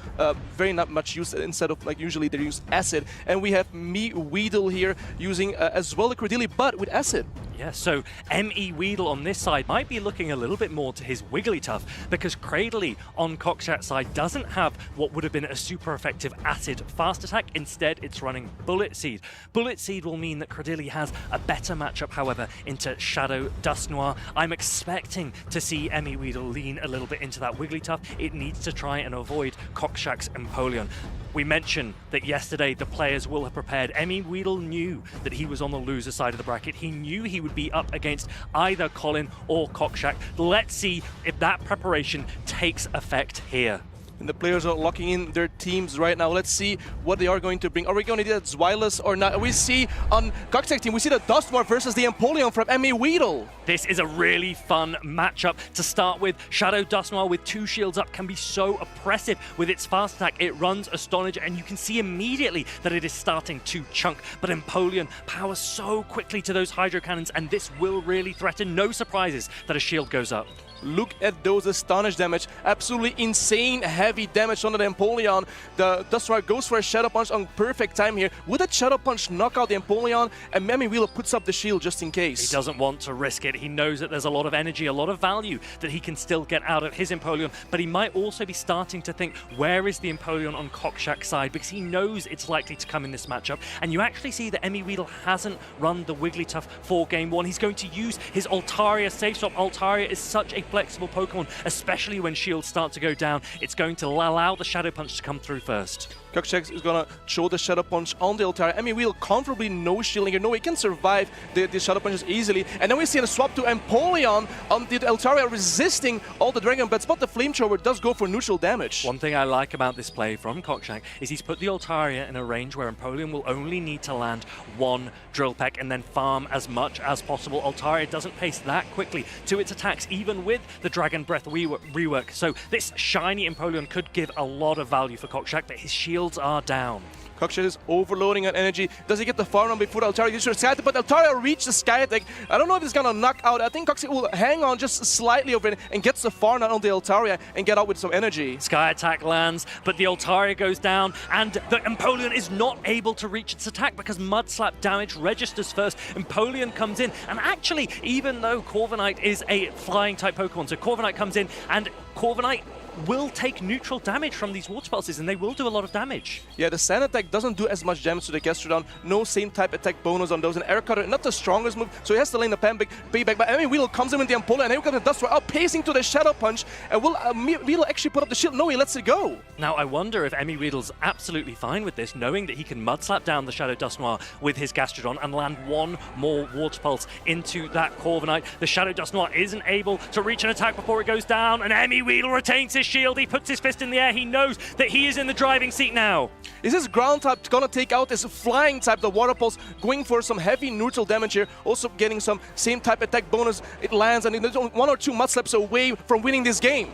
S1: very not much used instead of like usually they use Acid. And we have Me Weedle here using as well the Cordilli, but with Acid.
S2: Yeah, so M.E. Weedle on this side might be looking a little bit more to his Wigglytuff, because Cradley on Cockshack's side doesn't have what would have been a super effective Acid fast attack. Instead, it's running Bullet Seed. Bullet Seed will mean that Cradilli has a better matchup, however, into Shadow Dusknoir. I'm expecting to see M.E. Weedle lean a little bit into that Wigglytuff. It needs to try and avoid Cockshack's Empoleon. We mentioned that yesterday the players will have prepared. M.E. Weedle knew that he was on the loser side of the bracket. He knew he would be up against either Colin or Cockshack. Let's see if that preparation takes effect here.
S1: And the players are locking in their teams right now. Let's see what they are going to bring. Are we going to do that Zwilus or not? We see on Coxtech team, we see the Dustmar versus the Empoleon from ME Weedle.
S2: This is a really fun matchup to start with. Shadow Dustmar with 2 shields up can be so oppressive with its fast attack. It runs Astonish, and you can see immediately that it is starting to chunk. But Empoleon powers so quickly to those Hydro Cannons, and this will really threaten. No surprises that a shield goes up.
S1: Look at those Astonish damage. Absolutely insane heavy damage on the Empoleon. The Dustmar goes for a Shadow Punch on perfect time here. Would a Shadow Punch knock out the Empoleon? And Memi Wheeler puts up the shield just in case.
S2: He doesn't want to risk it. He knows that there's a lot of energy, a lot of value that he can still get out of his Empoleon, but he might also be starting to think, where is the Empoleon on Cockshak's side? Because he knows it's likely to come in this matchup. And you actually see that Emmy Weedle hasn't run the Wigglytuff for game 1. He's going to use his Altaria safe swap. Altaria is such a flexible Pokemon, especially when shields start to go down. It's going to allow the Shadow Punch to come through first.
S1: Cockshak is gonna show the Shadow Punch on the Altaria. Emmy Weedle comfortably no shielding here. No, he can survive the Shadow Punches easily. And then we see a swap to Empoleon on the Altaria, resisting all the Dragon Bats, but the Flamethrower does go for neutral damage.
S2: One thing I like about this play from Cockshak is he's put the Altaria in a range where Empoleon will only need to land 1 Drill Peck and then farm as much as possible. Altaria doesn't pace that quickly to its attacks, even with the Dragon Breath rework. So this shiny Empoleon could give a lot of value for Cockshak, but his shields are down.
S1: Cockshak is overloading on energy. Does he get the farm on before Altaria uses Sky Attack? But Altaria reached the Sky Attack. I don't know if it's gonna knock out. I think Cockshak will hang on just slightly over it and gets the farm on the Altaria and get out with some energy.
S2: Sky Attack lands, but the Altaria goes down, and the Empoleon is not able to reach its attack because Mud Slap damage registers first. Empoleon comes in, and actually, even though Corviknight is a flying type Pokemon, so Corviknight comes in, and Corviknight will take neutral damage from these Water Pulses, and they will do a lot of damage.
S1: Yeah, the Sand Attack doesn't do as much damage to the Gastrodon. No same type attack bonus on those. And Air Cutter, not the strongest move, so he has to lane the payback. But Emmy Weedle comes in with the Empoleon, and here comes the Dustmar outpacing to the Shadow Punch. And will Weedle actually put up the shield? No, he lets it go.
S2: Now, I wonder if Emmy Weedle's absolutely fine with this, knowing that he can Mud Slap down the Shadow Dustmar with his Gastrodon and land 1 more Water Pulse into that Corviknight. The Shadow Dustmar isn't able to reach an attack before it goes down, and Emmy Weedle retains his shield. He puts his fist in the air. He knows that he is in the driving seat now.
S1: Is this ground type gonna take out this flying type, the Water Pulse, going for some heavy neutral damage here, also getting some same type attack bonus. It lands, and there's only 1 or 2 Mud Slaps away from winning this game.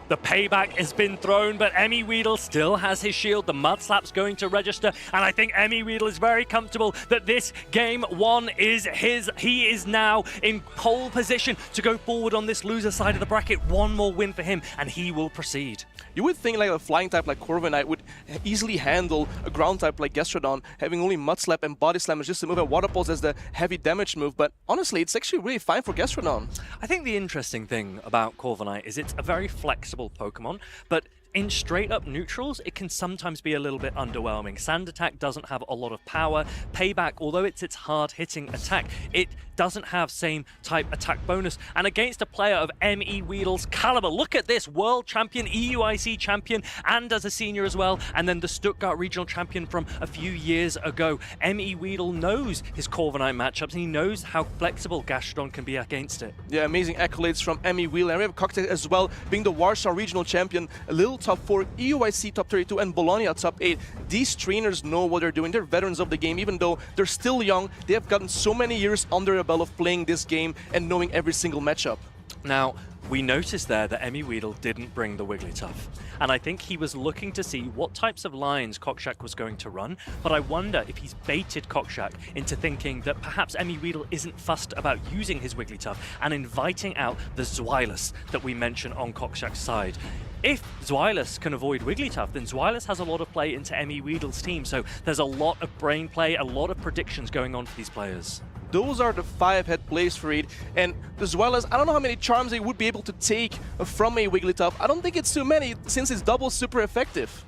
S2: The payback has been thrown, but Emmy Weedle still has his shield. The Mud Slap's going to register, and I think Emmy Weedle is very comfortable that this game 1 is his. He is now in pole position to go forward on this loser side of the bracket. 1 more win for him, and he will proceed.
S1: You would think like a flying type like Corviknight would easily handle a ground type like Gastrodon, having only Mud Slap and Body Slam just to move at Water Pulse as the heavy damage move, but honestly, it's actually really fine for Gastrodon.
S2: I think the interesting thing about Corviknight is it's a very flexible Pokemon, but in straight-up neutrals, it can sometimes be a little bit underwhelming. Sand Attack doesn't have a lot of power. Payback, although it's its hard-hitting attack, it doesn't have same type attack bonus. And against a player of M.E. Weedle's caliber, look at this, world champion, EUIC champion, and as a senior as well, and then the Stuttgart Regional Champion from a few years ago. M.E. Weedle knows his Corviknight matchups, and he knows how flexible Gastrodon can be against it.
S1: Yeah, amazing accolades from M.E. Weedle. And we have Cocktail as well, being the Warsaw Regional Champion, a little top 4, EUIC top 32, and Bologna top 8. These trainers know what they're doing. They're veterans of the game, even though they're still young. They have gotten so many years under their belt of playing this game and knowing every single matchup.
S2: Now, we noticed there that Emmy Weedle didn't bring the Wigglytuff, and I think he was looking to see what types of lines Cockshak was going to run, but I wonder if he's baited Cockshak into thinking that perhaps Emmy Weedle isn't fussed about using his Wigglytuff and inviting out the Zwilus that we mentioned on Cockshak's side. If Zwilus can avoid Wigglytuff, then Zwilus has a lot of play into Emmy Weedle's team, so there's a lot of brain play, a lot of predictions going on for these players.
S1: Those are the 5-head plays for it, and as well as I don't know how many charms they would be able to take from a Wigglytuff. I don't think it's too many, since it's double super effective.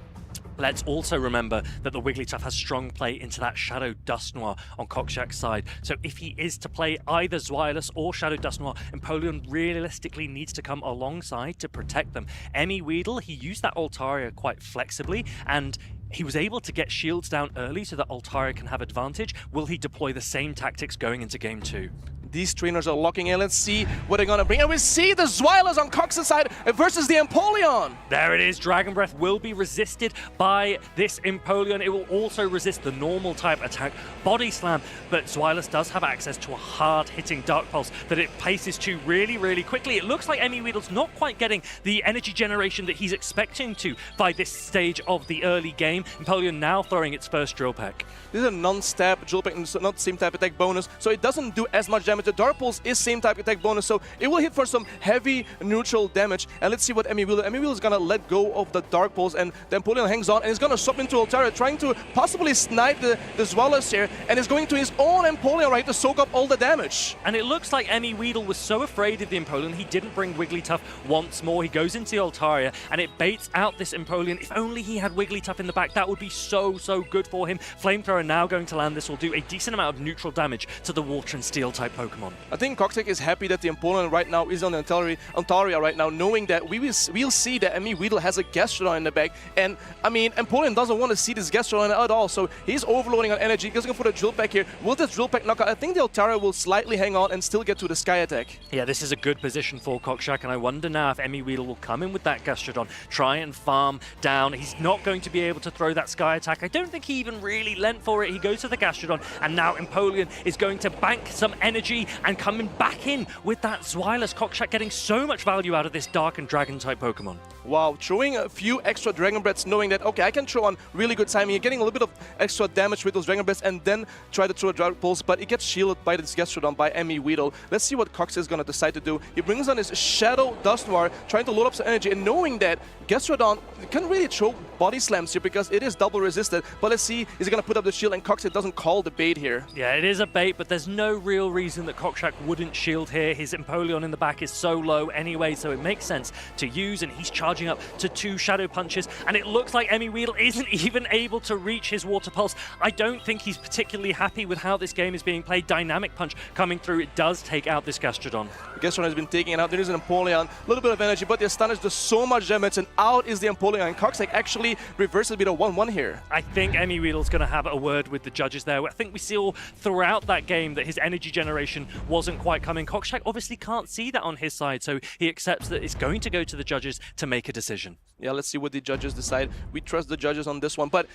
S2: Let's also remember that the Wigglytuff has strong play into that Shadow Dust Noir on Cockshak's side. So if he is to play either Zwilus or Shadow Dust Noir, Empoleon realistically needs to come alongside to protect them. Emmy Weedle, he used that Altaria quite flexibly, and he was able to get shields down early so that Altaria can have advantage. Will he deploy the same tactics going into game 2?
S1: these trainers are locking in. Let's see what they're gonna bring. And we see the Zweilers on Cox's side versus the Empoleon.
S2: There it is. Dragon Breath will be resisted by this Empoleon. It will also resist the normal type attack, Body Slam. But Zweilers does have access to a hard-hitting Dark Pulse that it paces to really, really quickly. It looks like Weedle's not quite getting the energy generation that he's expecting to by this stage of the early game. Empoleon now throwing its first Drill Peck.
S1: This is a non-stab Drill Peck, not same type attack bonus, so it doesn't do as much damage. The Dark Pulse is same type attack bonus, so it will hit for some heavy neutral damage. And let's see what Wheeler is gonna let go of the Dark Pulse, and the Empoleon hangs on and is gonna swap into Altaria, trying to possibly snipe the Zweilers here, and is going to his own Empoleon right to soak up all the damage.
S2: And it looks like Weedle was so afraid of the Empoleon, he didn't bring Wigglytuff once more. He goes into the Altaria, and it baits out this Empoleon. If only he had Wigglytuff in the back, that would be so good for him. Flamethrower now going to land. This will do a decent amount of neutral damage to the Water and Steel type Pokemon.
S1: I think Coxtech is happy that the Empoleon right now is on Altaria right now, knowing that we'll see that Weedle has a Gastrodon in the back. And I mean, Empoleon doesn't want to see this Gastrodon at all, so he's overloading on energy. He's going for the Drill Peck here. Will this Drill Peck knock out? I think the Altaria will slightly hang on and still get to the Sky Attack.
S2: Yeah, this is a good position for Coxtech, and I wonder now if Weedle will come in with that Gastrodon, try and farm down. He's not going to be able to throw that Sky Attack. I don't think he even really lent for it. He goes to the Gastrodon, and now Empoleon is going to bank some energy and coming back in with that Zweilers. Coxtech getting so much value out of this Dark and Dragon type Pokemon.
S1: Wow, throwing a few extra Dragon Breaths, knowing that, okay, I can throw on really good timing. You're getting a little bit of extra damage with those Dragon Breaths, and then try to throw a Dark Pulse, but it gets shielded by this Gastrodon, by Weedle. Let's see what Cox is going to decide to do. He brings on his Shadow Dust Noir, trying to load up some energy, and knowing that Gastrodon can really throw Body Slams here because it is double resisted. But let's see, is he going to put up the shield, and Cox doesn't call the bait here.
S2: Yeah, it is a bait, but there's no real reason that Coxtech wouldn't shield here. His Empoleon in the back is so low anyway, so it makes sense to use, and he's charging up to 2 Shadow Punches, and it looks like Weedle isn't even able to reach his Water Pulse. I don't think he's particularly happy with how this game is being played. Dynamic Punch coming through. It does take out this Gastrodon.
S1: The Gastrodon has been taking it out. There is an Empoleon, a little bit of energy, but the Astonish does so much damage, and out is the Empoleon, and Coxtech actually reverses a bit of 1-1 here.
S2: I think Weedle's going to have a word with the judges there. I think we saw throughout that game that his energy generation wasn't quite coming. Coxtech obviously can't see that on his side, so he accepts that it's going to go to the judges to make a decision.
S1: Yeah, let's see what the judges decide. We trust the judges on this one. But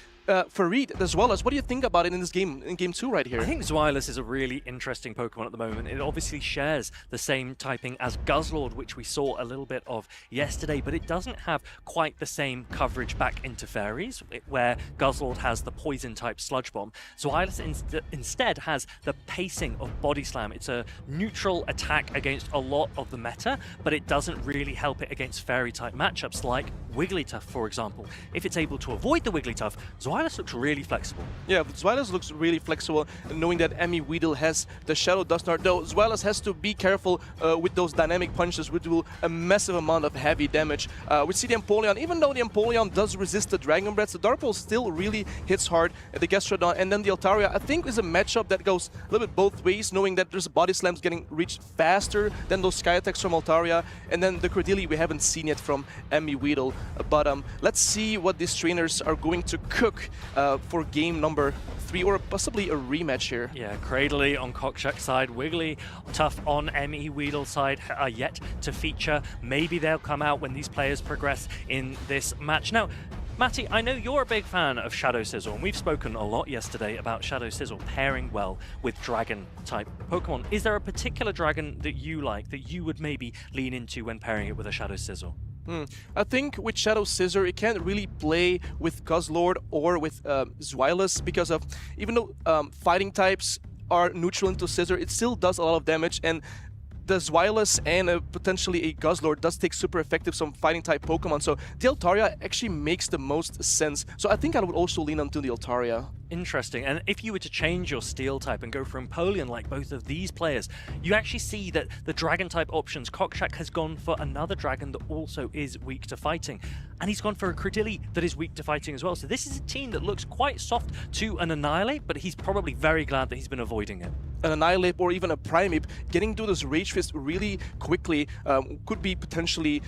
S1: Farid, as well as, what do you think about it in this game, in Game 2 right here?
S2: I think Zweilers is a really interesting Pokemon at the moment. It obviously shares the same typing as Guzzlord, which we saw a little bit of yesterday, but it doesn't have quite the same coverage back into Fairies, where Guzzlord has the Poison-type Sludge Bomb. Zweilers instead has the pacing of Body Slam. It's a neutral attack against a lot of the meta, but it doesn't really help it against Fairy-type matchups like Wigglytuff, for example. If it's able to avoid the Wigglytuff, Zweilers looks really flexible.
S1: Yeah, Zweilers looks really flexible, knowing that Weedle has the Shadow Dust Noir, though Zweilers has to be careful with those dynamic punches, which do a massive amount of heavy damage. We see the Empoleon, even though the Empoleon does resist the Dragon Breath, the Dark Pulse still really hits hard at the Gastrodon, and then the Altaria, I think, is a matchup that goes a little bit both ways, knowing that there's Body Slams getting reached faster than those Sky Attacks from Altaria, and then the Cordili we haven't seen yet from Weedle. But let's see what these trainers are going to cook for game number 3, or possibly a rematch here.
S2: Yeah, Cradley on Coxtech's side, Wiggly tough on Weedle's side are yet to feature. Maybe they'll come out when these players progress in this match. Now, Matty, I know you're a big fan of Shadow Sizzle, and we've spoken a lot yesterday about Shadow Sizzle pairing well with Dragon-type Pokemon. Is there a particular Dragon that you like, that you would maybe lean into when pairing it with a Shadow Sizzle?
S1: I think with Shadow Scissor, it can't really play with Guzzlord or with Zweilers, because of, even though fighting types are neutral into Scissor, it still does a lot of damage, and the Zweilers and potentially a Guzzlord does take super effective some fighting type Pokemon, so the Altaria actually makes the most sense. So I think I would also lean onto the Altaria.
S2: Interesting. And if you were to change your Steel type and go for Empoleon like both of these players, you actually see that the Dragon type options, Coxtech has gone for another Dragon that also is weak to fighting. And he's gone for a Cradily that is weak to fighting as well. So this is a team that looks quite soft to an Annihilate, but he's probably very glad that he's been avoiding it.
S1: an Annihilate or even a Primeape, getting to this Rage Fist really quickly could be potentially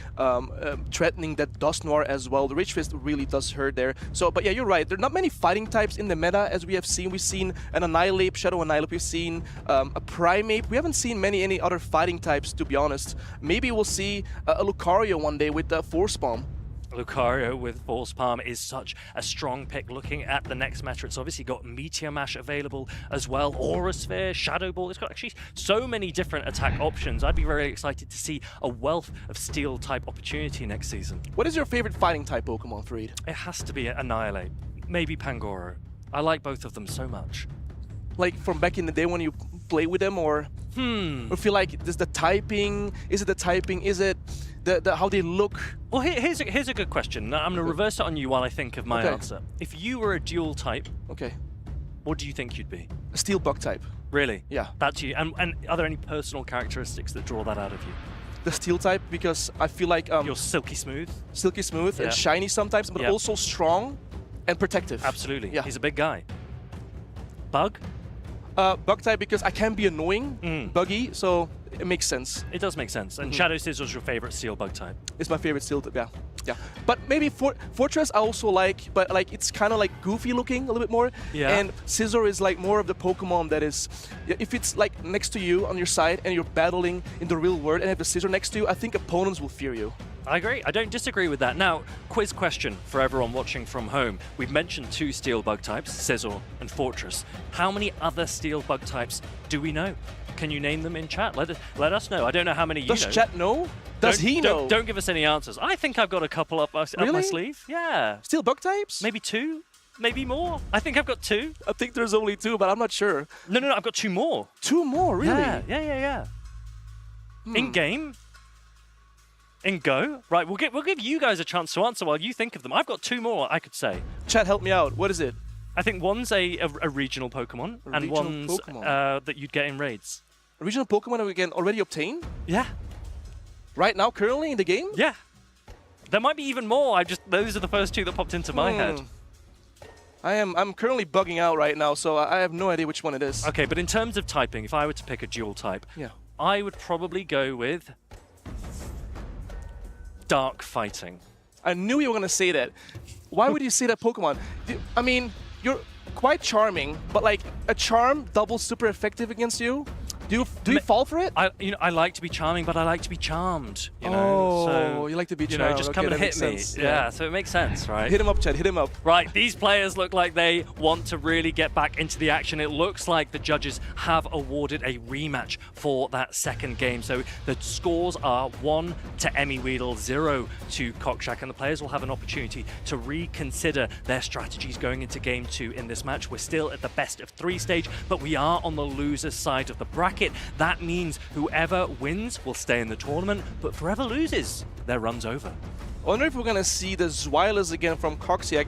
S1: threatening that Dusknoir as well. The Rage Fist really does hurt there. So, but yeah, you're right. There are not many fighting types in the meta as we have seen. We've seen an Annihilate, Shadow Annihilate. We've seen a Primeape. We haven't seen any other fighting types, to be honest. Maybe we'll see a Lucario one day with the Force Bomb.
S2: Lucario with Force Palm is such a strong pick. Looking at the next meta, it's obviously got Meteor Mash available as well, Aura Sphere, Shadow Ball. It's got actually so many different attack options. I'd be very excited to see a wealth of Steel type opportunity next season.
S1: What is your favorite fighting type Pokemon, Fareed?
S2: It has to be Annihilate, maybe Pangoro. I like both of them so much.
S1: Like from back in the day when you play with them, or feel like is the typing? Is it the typing? Is it the how they look?
S2: Well, here's a good question. I'm going to reverse it on you while I think of my answer. If you were a dual type, what do you think you'd be?
S1: A Steel Bug type.
S2: Really?
S1: Yeah.
S2: That's you. And are there any personal characteristics that draw that out of you?
S1: The Steel type, because I feel like
S2: you're silky smooth.
S1: Silky smooth and shiny sometimes, but also strong and protective.
S2: Absolutely.
S1: Yeah.
S2: He's a big guy. Bug?
S1: Bug type, because I can be annoying, buggy, so it makes sense.
S2: It does make sense. And Shadow Scissor's your favorite Steel Bug type?
S1: It's my favorite Steel type, yeah. But maybe Fortress I also like, but like it's kind of like goofy looking a little bit more.
S2: Yeah.
S1: And Scizor is like more of the Pokemon that is, if it's like next to you on your side and you're battling in the real world and have the Scizor next to you, I think opponents will fear you.
S2: I agree. I don't disagree with that. Now, quiz question for everyone watching from home. We've mentioned 2 Steel Bug types, Scizor and Fortress. How many other Steel Bug types do we know? Can you name them in chat? Let us know. I don't know how many you know.
S1: Does chat know? Does he know?
S2: Don't give us any answers. I think I've got a couple up my sleeve. Yeah.
S1: Steel Bug types?
S2: Maybe 2? Maybe more? I think I've got 2.
S1: I think there's only 2, but I'm not sure.
S2: No, I've got 2 more.
S1: 2 more, really?
S2: Yeah. In-game? In Go? Right, we'll give you guys a chance to answer while you think of them. I've got 2 more, I could say.
S1: Chat, help me out. What is it?
S2: I think one's a regional Pokemon, and one's that you'd get in raids.
S1: A regional Pokemon that we can already obtain?
S2: Yeah.
S1: Right now, currently in the game?
S2: Yeah. There might be even more. Those are the first 2 that popped into my head.
S1: I'm currently bugging out right now, so I have no idea which one it is.
S2: Okay, but in terms of typing, if I were to pick a dual type, I would probably go with Dark Fighting.
S1: I knew you were going to say that. Why would you say that Pokemon? I mean, you're quite charming, but like a charm doubles super effective against you? Do you fall for it?
S2: I like to be charming, but I like to be charmed. You know?
S1: So you like to be charmed.
S2: Just come and hit me. Yeah, so it makes sense, right?
S1: Hit him up, Chad. Hit him up.
S2: Right, these players look like they want to really get back into the action. It looks like the judges have awarded a rematch for that second game. So the scores are 1 to Emmy Weedle, 0 to Cockshack, and the players will have an opportunity to reconsider their strategies going into Game 2 in this match. We're still at the best of 3 stage, but we are on the loser's side of the bracket. That means whoever wins will stay in the tournament, but whoever loses, their run's over.
S1: I wonder if we're gonna see the Zweilous again from Coxiac,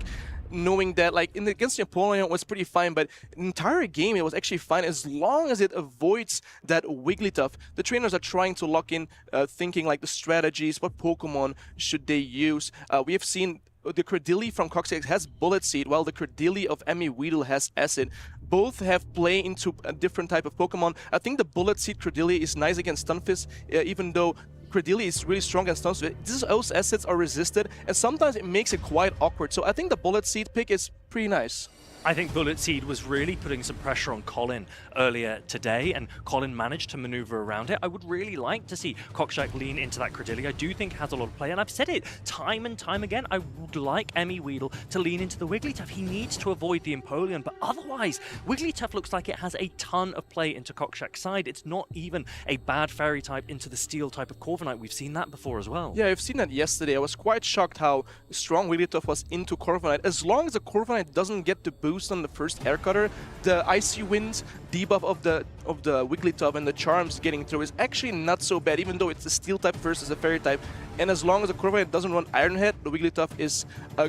S1: knowing that like against Napoleon it was pretty fine, but the entire game it was actually fine as long as it avoids that Wigglytuff. The trainers are trying to lock in, thinking like the strategies, what Pokemon should they use. We have seen the Credilli from Coxiac has Bullet Seed, while the Credilli of Emmy Weedle has Acid. Both have play into a different type of Pokemon. I think the Bullet Seed Credilli is nice against Stunfisk, even though Credilli is really strong against Stunfisk. Those acids are resisted, and sometimes it makes it quite awkward. So I think the Bullet Seed pick is pretty nice.
S2: I think Bullet Seed was really putting some pressure on Colin earlier today, and Colin managed to maneuver around it. I would really like to see Cockshack lean into that Credilli. I do think it has a lot of play, and I've said it time and time again. I would like Emmy Weedle to lean into the Wigglytuff. He needs to avoid the Empoleon, but otherwise, Wigglytuff looks like it has a ton of play into Cockshack's side. It's not even a bad Fairy type into the Steel type of Corviknight. We've seen that before as well.
S1: Yeah, I've seen that yesterday. I was quite shocked how strong Wigglytuff was into Corviknight. As long as the Corviknight doesn't get the boost on the first air cutter, the Icy Wind debuff of the Wigglytuff and the charms getting through is actually not so bad, even though it's a Steel type versus a Fairy type. And as long as the Corviknight doesn't run Iron Head, the Wigglytuff is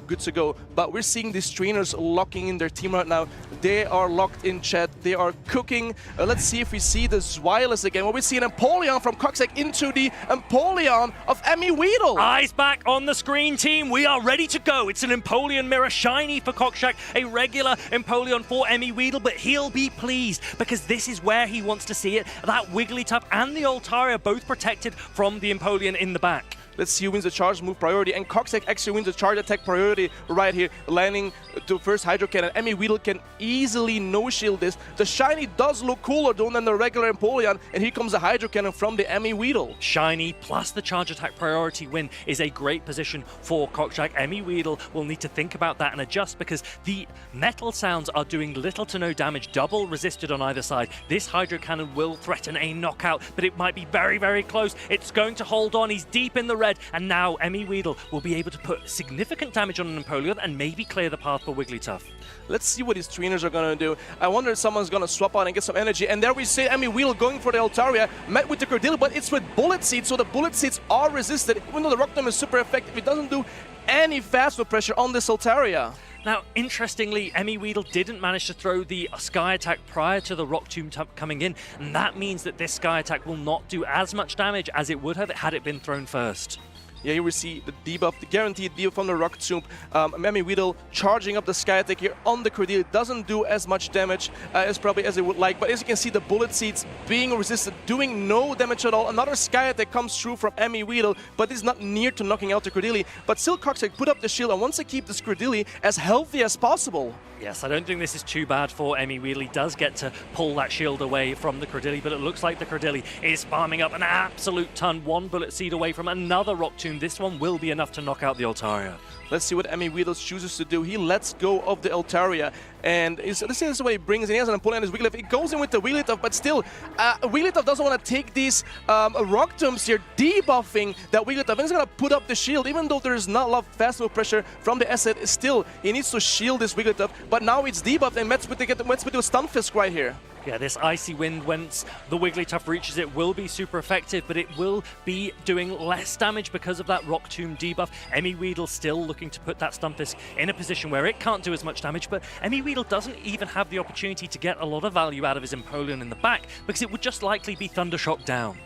S1: good to go. But we're seeing these trainers locking in their team right now. They are locked in, chat. They are cooking. Let's see if we see the Zweilous again. Well, we see an Empoleon from Coxsack into the Empoleon of Emmy Weedle.
S2: Eyes back on the screen, team. We are ready to go. It's an Empoleon Mirror shiny for Cockshack, a regular Empoleon for Emmy Weedle, but he'll be pleased because this is where where he wants to see it. That Wigglytuff and the Altaria both protected from the Empoleon in the back.
S1: Let's see who wins the charge move priority, and Coxack actually wins the charge attack priority right here, landing to first Hydro Cannon. Emmy Weedle can easily no-shield this. The Shiny does look cooler though than the regular Empoleon, and here comes the Hydro Cannon from the Emmy Weedle.
S2: Shiny plus the charge attack priority win is a great position for Coxack. Emmy Weedle will need to think about that and adjust, because the metal sounds are doing little to no damage, double resisted on either side. This Hydro Cannon will threaten a knockout, but it might be very, very close. It's going to hold on. He's deep in the red, and now Emmy Weedle will be able to put significant damage on an Empoleon and maybe clear the path for Wigglytuff.
S1: Let's see what his trainers are going to do. I wonder if someone's going to swap out and get some energy. And there we see Emmy Weedle going for the Altaria, met with the Cordillera, but it's with Bullet Seeds, so the Bullet Seeds are resisted. Even though the Rock Tomb is super effective, it doesn't do any fast move pressure on this Altaria.
S2: Now, interestingly, Emmy Weedle didn't manage to throw the Sky Attack prior to the Rock Tomb coming in, and that means that this Sky Attack will not do as much damage as it would have had it been thrown first.
S1: Yeah, here we see the debuff, the guaranteed debuff from the Rock Tomb. Emmy Weedle charging up the Sky Attack here on the Cordelia. Doesn't do as much damage as probably as it would like, but as you can see, the Bullet Seeds being resisted, doing no damage at all. Another Sky Attack comes through from Emmy Weedle, but is not near to knocking out the Cordelia. But still, Coxack put up the shield and wants to keep this Cordelia as healthy as possible.
S2: Yes, I don't think this is too bad for Emmy Weedle. He does get to pull that shield away from the Cordillera, but it looks like the Cordillera is farming up an absolute ton. One Bullet Seed away from another Rock Tomb. This one will be enough to knock out the Altaria.
S1: Let's see what Emmy Weedle chooses to do. He lets go of the Altaria, and this is what he brings in. He has an Empoleon and his Wigglytuff. He goes in with the Wigglytuff, but still, Wigglytuff doesn't want to take these Rock Tombs here, debuffing that Wigglytuff, and he's going to put up the shield. Even though there's not a lot of fast move pressure from the asset, still, he needs to shield this Wigglytuff, but now it's debuffed, and Mets with the Stunfisk right here.
S2: Yeah, this Icy Wind, once the Wigglytuff reaches it, will be super effective, but it will be doing less damage because of that Rock Tomb debuff. Emmy Weedle still looking to put that Stunfisk in a position where it can't do as much damage, but Emmy Weedle doesn't even have the opportunity to get a lot of value out of his Empoleon in the back, because it would just likely be Thundershock down.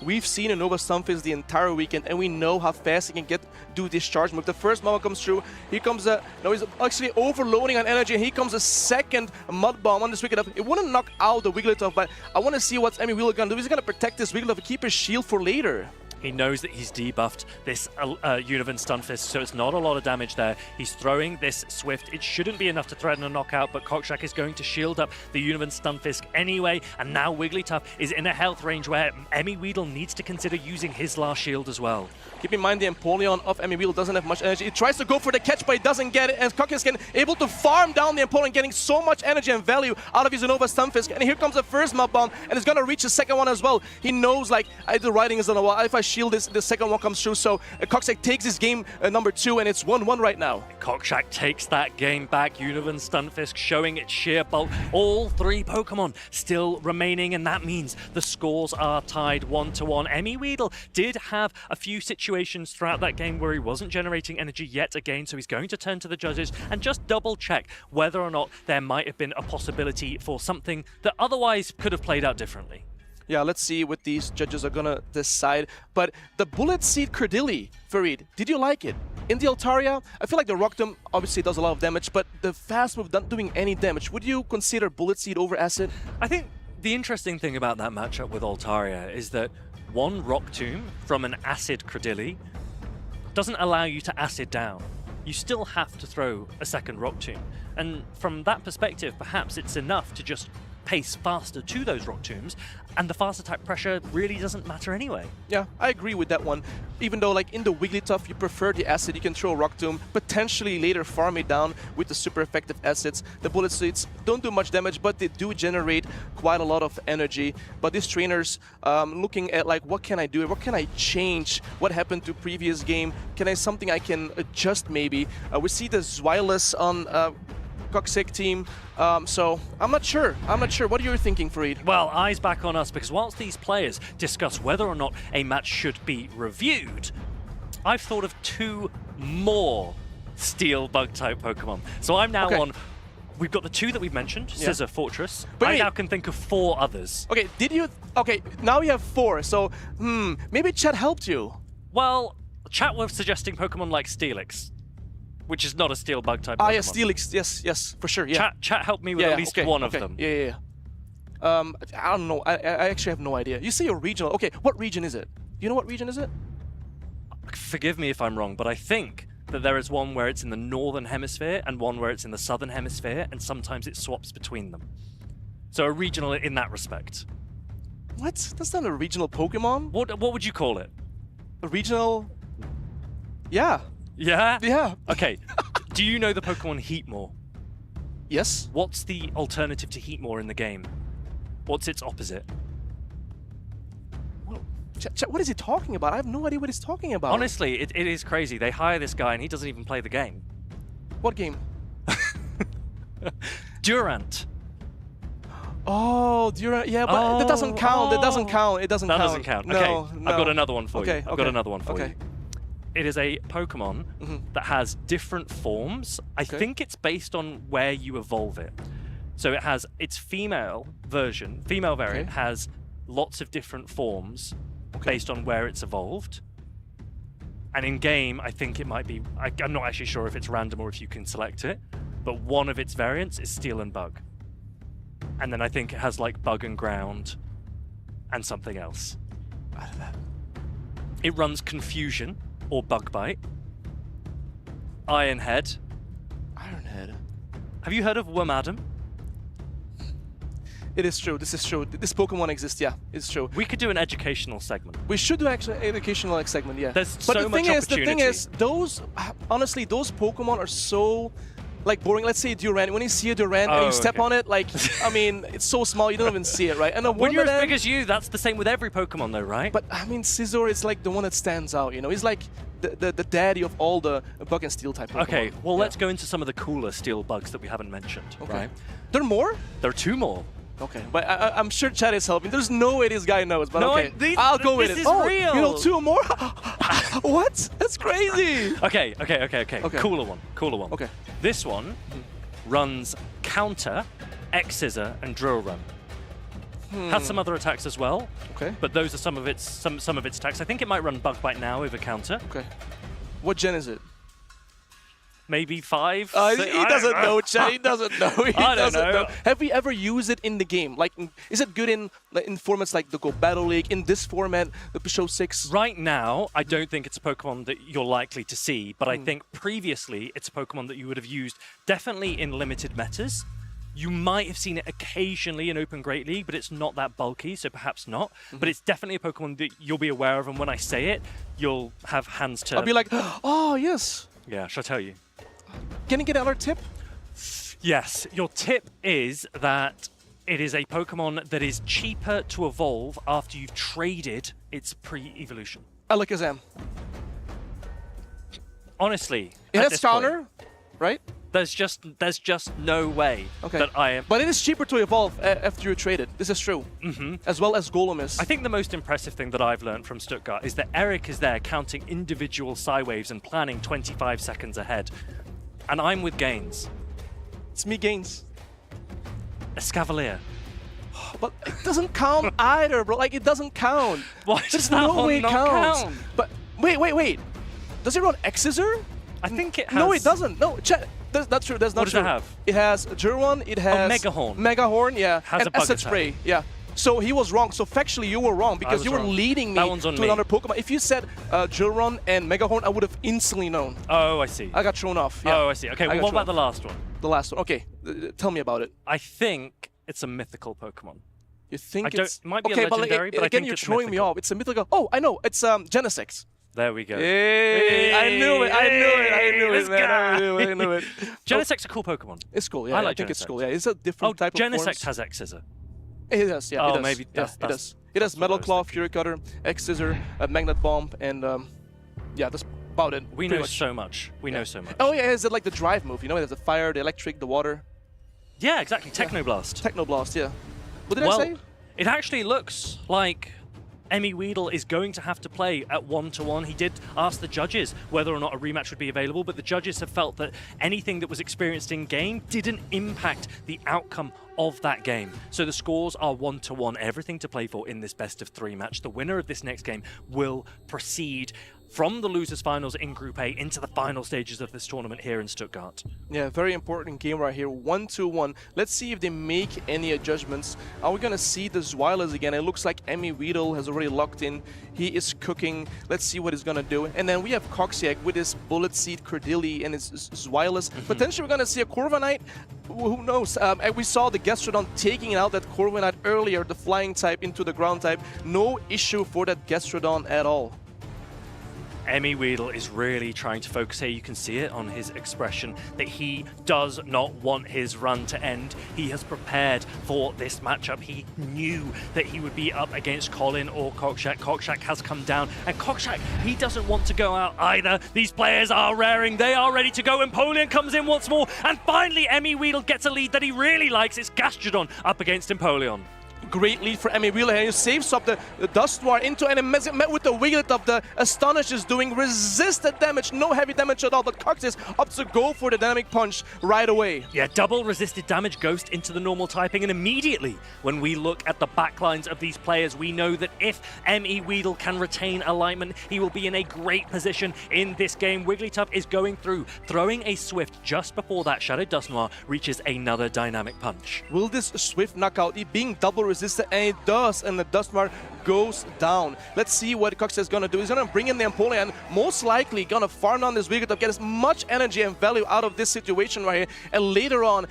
S1: We've seen a Nova Stunfisk the entire weekend, and we know how fast he can do this charge move. The first Mud Bomb comes through. Here comes no, he's actually overloading on energy, and here comes a second Mud Bomb on this Wigglytuff. It wouldn't knock out the Wigglytuff, but I want to see what's Emmy Weedle going to do. He's going to protect this Wigglytuff and keep his shield for later.
S2: He knows that he's debuffed this Univern Stunfisk, so it's not a lot of damage there. He's throwing this Swift. It shouldn't be enough to threaten a knockout, but Coxack is going to shield up the Univern Stunfisk anyway, and now Wigglytuff is in a health range where Emmy Weedle needs to consider using his last shield as well.
S1: Keep in mind the Empoleon of Emmy Weedle doesn't have much energy. He tries to go for the catch, but he doesn't get it, and Coxack is able to farm down the Empoleon, getting so much energy and value out of his Nova Stunfisk. And here comes the first Mud Bomb, and it's going to reach the second one as well. He knows, like, the writing is on the wall. If I shield this, the second one comes through, so Coxack takes his game number 2, and it's 1-1 right now.
S2: Coxack takes that game back. Univern Stunfisk showing its sheer bulk. All 3 Pokemon still remaining, and that means the scores are tied 1-1. Emmy Weedle did have a few situations throughout that game where he wasn't generating energy yet again, so he's going to turn to the judges and just double check whether or not there might have been a possibility for something that otherwise could have played out differently.
S1: Yeah, let's see what these judges are gonna decide. But the Bullet Seed Cordillera, Farid, did you like it? In the Altaria, I feel like the Rock Tomb obviously does a lot of damage, but the fast move not doing any damage. Would you consider Bullet Seed over Acid?
S2: I think the interesting thing about that matchup with Altaria is that one Rock Tomb from an Acid Cordillera doesn't allow you to Acid down. You still have to throw a second Rock Tomb. And from that perspective, perhaps it's enough to just pace faster to those Rock Tombs, and the fast attack pressure really doesn't matter anyway.
S1: Yeah, I agree with that one. Even though, like, in the Wigglytuff, you prefer the Acid, you can throw Rock Tomb, potentially later farm it down with the super effective Acids. The Bullet Seeds don't do much damage, but they do generate quite a lot of energy. But these trainers looking at, like, what can I do? What can I change? What happened to previous game? Something I can adjust maybe? We see the Zweilous on Coxack team, so I'm not sure. What are you thinking, Farid?
S2: Well, eyes back on us, because whilst these players discuss whether or not a match should be reviewed, I've thought of 2 more Steel Bug-type Pokemon. So I'm now on... We've got the 2 that we've mentioned, Scissor, Fortress. But I now can think of 4 others.
S1: Okay, Okay, now you have 4, so, maybe chat helped you.
S2: Well, chat was suggesting Pokemon like Steelix, which is not a Steel Bug type Pokemon.
S1: Ah, yeah, Steelix, yes, for sure, yeah.
S2: Chat helped me with at least one of them.
S1: Yeah. I don't know. I actually have no idea. You say a regional. Okay, what region is it? Do you know what region is it?
S2: Forgive me if I'm wrong, but I think that there is one where it's in the northern hemisphere and one where it's in the southern hemisphere, and sometimes it swaps between them. So a regional in that respect.
S1: What? That's not a regional Pokemon.
S2: What would you call it?
S1: A regional? Yeah.
S2: Yeah?
S1: Yeah.
S2: Okay. Do you know the Pokemon Heatmore?
S1: Yes.
S2: What's the alternative to Heatmore in the game? What's its opposite?
S1: What is he talking about? I have no idea what he's talking about.
S2: Honestly, it is crazy. They hire this guy and he doesn't even play the game.
S1: What game?
S2: Durant.
S1: Oh, Durant. Yeah, but that doesn't count. That doesn't count. It doesn't count.
S2: That doesn't count.
S1: No,
S2: Okay,
S1: no.
S2: I've got another one for you.
S1: Okay,
S2: I've got another one for
S1: okay.
S2: you. It is a Pokemon that has different forms. I think it's based on where you evolve it. So it has its female variant has lots of different forms based on where it's evolved. And in game, I think it might be, I'm not actually sure if it's random or if you can select it, but one of its variants is Steel and Bug. And then I think it has like Bug and Ground and something else.
S1: Out of that.
S2: It runs Confusion or Bug Bite. Ironhead.
S1: Ironhead.
S2: Have you heard of Wormadam?
S1: It is true. This is true. This Pokemon exists. Yeah, it's true.
S2: We could do an educational segment.
S1: We should do actually an educational segment. Yeah.
S2: There's
S1: but
S2: so
S1: the
S2: much
S1: thing is, the thing
S2: opportunity.
S1: is, those honestly, those Pokemon are so like boring. Let's say Durant. When you see a Durant and you step on it, like I mean, it's so small you don't even see it, right? And
S2: when you're as big as you, that's the same with every Pokemon, though, right?
S1: But I mean, Scizor is like the one that stands out. You know, he's like the daddy of all the Bug and Steel type Pokemon.
S2: Okay, well, let's go into some of the cooler Steel bugs that we haven't mentioned.
S1: Okay.
S2: Right?
S1: There are more?
S2: There are two more.
S1: Okay, but I'm sure Chad is helping. There's no way this guy knows, but
S2: No,
S1: okay. I'll go with it.
S2: This is
S1: oh,
S2: real.
S1: you know, two more? What? That's crazy.
S2: Okay. Cooler one.
S1: Okay.
S2: This one runs Counter, X-Scissor, and Drill Run. Has some other attacks as well.
S1: Okay.
S2: But those are some of its attacks. I think it might run Bug Bite now over Counter.
S1: Okay. What gen is it?
S2: Maybe 5.
S1: He doesn't know, Chad. He doesn't know. He
S2: I don't
S1: doesn't
S2: know.
S1: Have we ever used it in the game? Like, is it good in formats like the Go Battle League? In this format, the Show 6?
S2: Right now, I don't think it's a Pokemon that you're likely to see, but I think previously it's a Pokemon that you would have used definitely in limited metas. You might have seen it occasionally in Open Great League, but it's not that bulky, so perhaps not. But it's definitely a Pokemon that you'll be aware of, and when I say it, you'll have hands to...
S1: I'll be like, oh, yes.
S2: Yeah, shall I tell you?
S1: Can you get another tip?
S2: Yes, your tip is that it is a Pokemon that is cheaper to evolve after you've traded its pre-evolution.
S1: Alakazam. It
S2: Honestly, at
S1: has
S2: this
S1: counter,
S2: point,
S1: right?
S2: there's just no way that I am.
S1: But it is cheaper to evolve after you trade it. This is true. As well as Golem is.
S2: I think the most impressive thing that I've learned from Stuttgart is that Eric is there counting individual Psywaves and planning 25 seconds ahead. And I'm with Gaines.
S1: It's me, Gaines.
S2: Escavalier.
S1: But it doesn't count either, bro. Like, it doesn't count.
S2: Why
S1: There's
S2: does that
S1: no
S2: one
S1: way it
S2: not
S1: counts.
S2: count?
S1: But wait. Does it run X-Scissor?
S2: I think it has...
S1: No, it doesn't. No, that's true. That's not
S2: What does
S1: true.
S2: it have?
S1: It has Gerwan. It has
S2: Megahorn.
S1: Megahorn, yeah.
S2: Has
S1: and
S2: a bug
S1: Acid
S2: attack.
S1: Spray, yeah. So he was wrong. So factually, you were wrong because
S2: was
S1: you were
S2: wrong.
S1: leading me
S2: That one's on
S1: to
S2: me.
S1: another Pokemon. If you said Gerwan and Megahorn, I would have instantly known.
S2: Oh, I see.
S1: I got thrown off. Yeah.
S2: Oh, I see. Okay,
S1: I
S2: well,
S1: got
S2: what
S1: thrown
S2: about the last one?
S1: The last one. Okay, tell me about it.
S2: I think it's a mythical Pokemon.
S1: You think
S2: it might be
S1: okay,
S2: a legendary,
S1: but
S2: but I
S1: again,
S2: think
S1: you're
S2: it's
S1: throwing me
S2: mythical.
S1: off. It's a mythical. Oh, I know. It's Genesect.
S2: There we go.
S1: Hey, I knew it,
S2: This
S1: man.
S2: guy.
S1: I knew it.
S2: Genesect's a cool Pokemon.
S1: It's cool, yeah.
S2: I like
S1: think it's
S2: Genesect.
S1: cool. Yeah, it's a different type of
S2: Genesect
S1: forms.
S2: has X-Scissor.
S1: It does, yeah.
S2: Oh,
S1: it does.
S2: maybe
S1: yeah,
S2: that's-
S1: it does. It has
S2: that's what
S1: Metal
S2: I was
S1: Claw,
S2: thinking.
S1: Fury Cutter, X-Scissor, Magnet Bomb, and yeah, that's about it.
S2: We
S1: pretty
S2: know
S1: much.
S2: so much. We know so much.
S1: Oh yeah, is it like the drive move? You know, it has the fire, the electric, the water.
S2: Yeah, exactly. Technoblast.
S1: Technoblast, yeah. What did
S2: well,
S1: I say?
S2: it actually looks like Emmy Weedle is going to have to play at 1-to-1. He did ask the judges whether or not a rematch would be available, but the judges have felt that anything that was experienced in game didn't impact the outcome of that game. So the scores are 1-to-1, everything to play for in this best-of-3 match. The winner of this next game will proceed from the losers finals in Group A into the final stages of this tournament here in Stuttgart.
S1: Yeah, very important game right here. 1-2-1. Let's see if they make any adjustments. Are we gonna see the Zweilers again? It looks like Emmy Weedle has already locked in. He is cooking. Let's see what he's gonna do. And then we have Coxiac with his Bullet Seed Cordilli and his Zweilers. Potentially we're gonna see a Corviknight. Who knows? We saw the Gastrodon taking out that Corviknight earlier, the flying type into the ground type. No issue for that Gastrodon at all.
S2: Emmy Weedle is really trying to focus here. You can see it on his expression that he does not want his run to end. He has prepared for this matchup. He knew that he would be up against Colin or Coxiac. Coxiac has come down, and Coxiac, he doesn't want to go out either. These players are raring. They are ready to go. Empoleon comes in once more, and finally Emmy Weedle gets a lead that he really likes. It's Gastrodon up against Empoleon.
S1: Great lead for Emmy Wheeler here. He saves up the Dusknoir into and met with the Wigglytuff. The Astonish is doing resisted damage, no heavy damage at all, but Cox is up to go for the Dynamic Punch right away.
S2: Yeah, double resisted damage Ghost into the normal typing, and immediately when we look at the backlines of these players, we know that if Emmy Weedle can retain alignment, he will be in a great position in this game. Wigglytuff is going through, throwing a Swift just before that Shadow Dusknoir reaches another Dynamic Punch.
S1: Will this Swift knockout, it being double resisted, and it does, and the Dusknoir goes down. Let's see what Cox is gonna do. He's gonna bring in the Empoleon, most likely gonna farm down this Wigglytuff, get as much energy and value out of this situation right here, and later on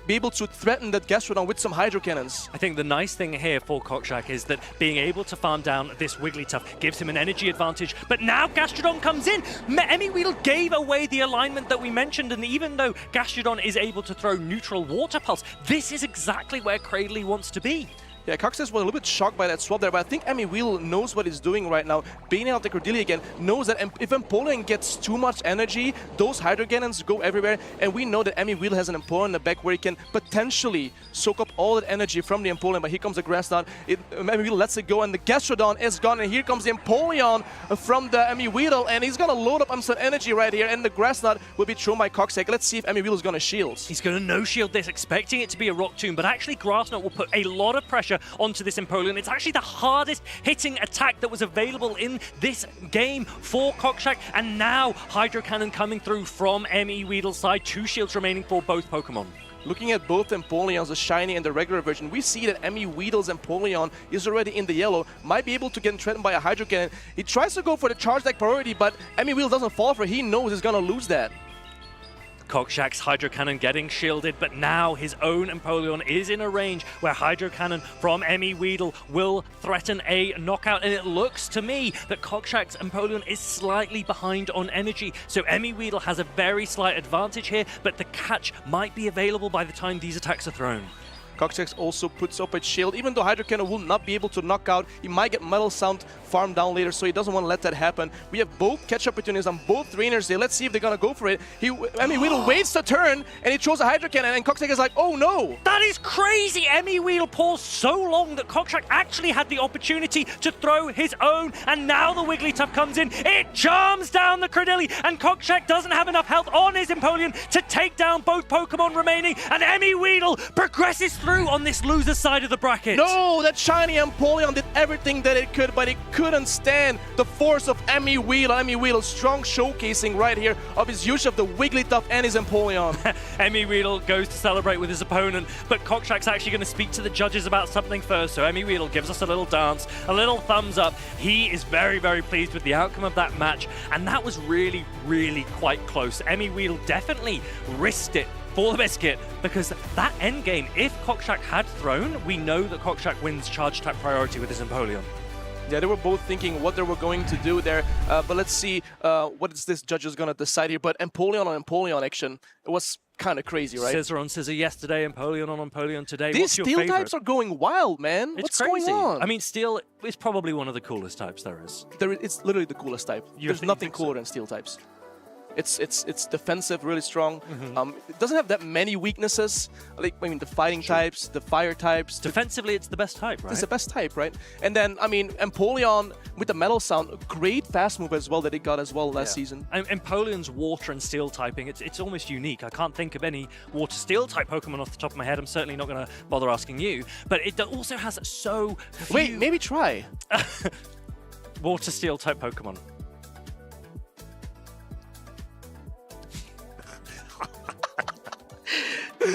S1: be able to threaten that Gastrodon with some Hydro Cannons.
S2: I think the nice thing here for Coxiac is that being able to farm down this Wigglytuff gives him an energy advantage, but now Gastrodon comes in. Emmy Weedle gave away the alignment that we mentioned, and even though Gastrodon is able to throw neutral Water Pulse, this is exactly where Cradley wants to be.
S1: Yeah, Coxes was a little bit shocked by that swap there, but I think Emmy Weedle knows what he's doing right now. Baiting out the Cordilli again, knows that if Empoleon gets too much energy, those Hydro Cannons go everywhere, and we know that Emmy Weedle has an Empoleon in the back where he can potentially soak up all that energy from the Empoleon, but here comes the Grass Knot. Emmy Weedle lets it go, and the Gastrodon is gone, and here comes the Empoleon from the Emmy Weedle, and he's gonna load up on some energy right here, and the Grass Knot will be thrown by Coxiac. Let's see if Emmy Weedle is gonna shield.
S2: He's gonna no-shield this, expecting it to be a Rock Tomb, but actually Grass Knot will put a lot of pressure onto this Empoleon. It's actually the hardest hitting attack that was available in this game for Coxiac, and now Hydro Cannon coming through from Emmy Weedle's side. 2 shields remaining for both Pokemon.
S1: Looking at both Empoleons, the shiny and the regular version, we see that Emmy Weedle's Empoleon is already in the yellow, might be able to get threatened by a Hydro Cannon. He tries to go for the charge deck priority, but Emmy Weedle doesn't fall for it. He knows he's gonna lose that.
S2: Coxiac's Hydro Cannon getting shielded, but now his own Empoleon is in a range where Hydro Cannon from Emmy Weedle will threaten a knockout, and it looks to me that Coxiac's Empoleon is slightly behind on energy, so Emmy Weedle has a very slight advantage here, but the catch might be available by the time these attacks are thrown.
S1: Coxiac also puts up a shield. Even though Hydro Cannon will not be able to knock out, he might get Metal Sound farmed down later, so he doesn't want to let that happen. We have both catch opportunities on both trainers here. Let's see if they're going to go for it. Emmy Weedle waits the turn, and he throws a Hydro Cannon, and Coxiac is like, oh no!
S2: That is crazy! Emmy Weedle paused so long that Coxiac actually had the opportunity to throw his own, and now the Wigglytuff comes in. It charms down the Cordilli, and Coxiac doesn't have enough health on his Empoleon to take down both Pokemon remaining, and Emmy Weedle progresses through on this loser side of the bracket.
S1: No, that shiny Empoleon did everything that it could, but it couldn't stand the force of Emmy Weedle. Emmy Weedle, strong showcasing right here of his use of the Wigglytuff and his Empoleon.
S2: Emmy Weedle goes to celebrate with his opponent, but Coxiac's actually going to speak to the judges about something first, so Emmy Weedle gives us a little dance, a little thumbs up. He is very, very pleased with the outcome of that match, and that was really, really quite close. Emmy Weedle definitely risked it for the biscuit, because that endgame, if Coxiac had thrown, we know that Coxiac wins charge attack priority with his Empoleon.
S1: Yeah, they were both thinking what they were going to do there, but let's see what is this judge is going to decide here. But Empoleon on Empoleon action, it was kind of crazy, right?
S2: Scissor on Scissor yesterday, Empoleon on Empoleon today.
S1: These
S2: What's your
S1: steel
S2: favorite?
S1: types are going wild, man.
S2: It's
S1: What's
S2: crazy.
S1: going on?
S2: I mean, steel is probably one of the coolest types there is.
S1: It's literally the coolest type. There's nothing cooler than steel types. It's defensive, really strong. It doesn't have that many weaknesses. Like, I mean, the fighting types, the fire types.
S2: Defensively, it's the best type, right?
S1: It's the best type, right? And then, I mean, Empoleon with the Metal Sound, great fast move as well that it got as well last season.
S2: Empoleon's water and steel typing, it's almost unique. I can't think of any water steel type Pokemon off the top of my head. I'm certainly not going to bother asking you. But it also has so few...
S1: Wait, maybe try.
S2: Water steel type Pokemon.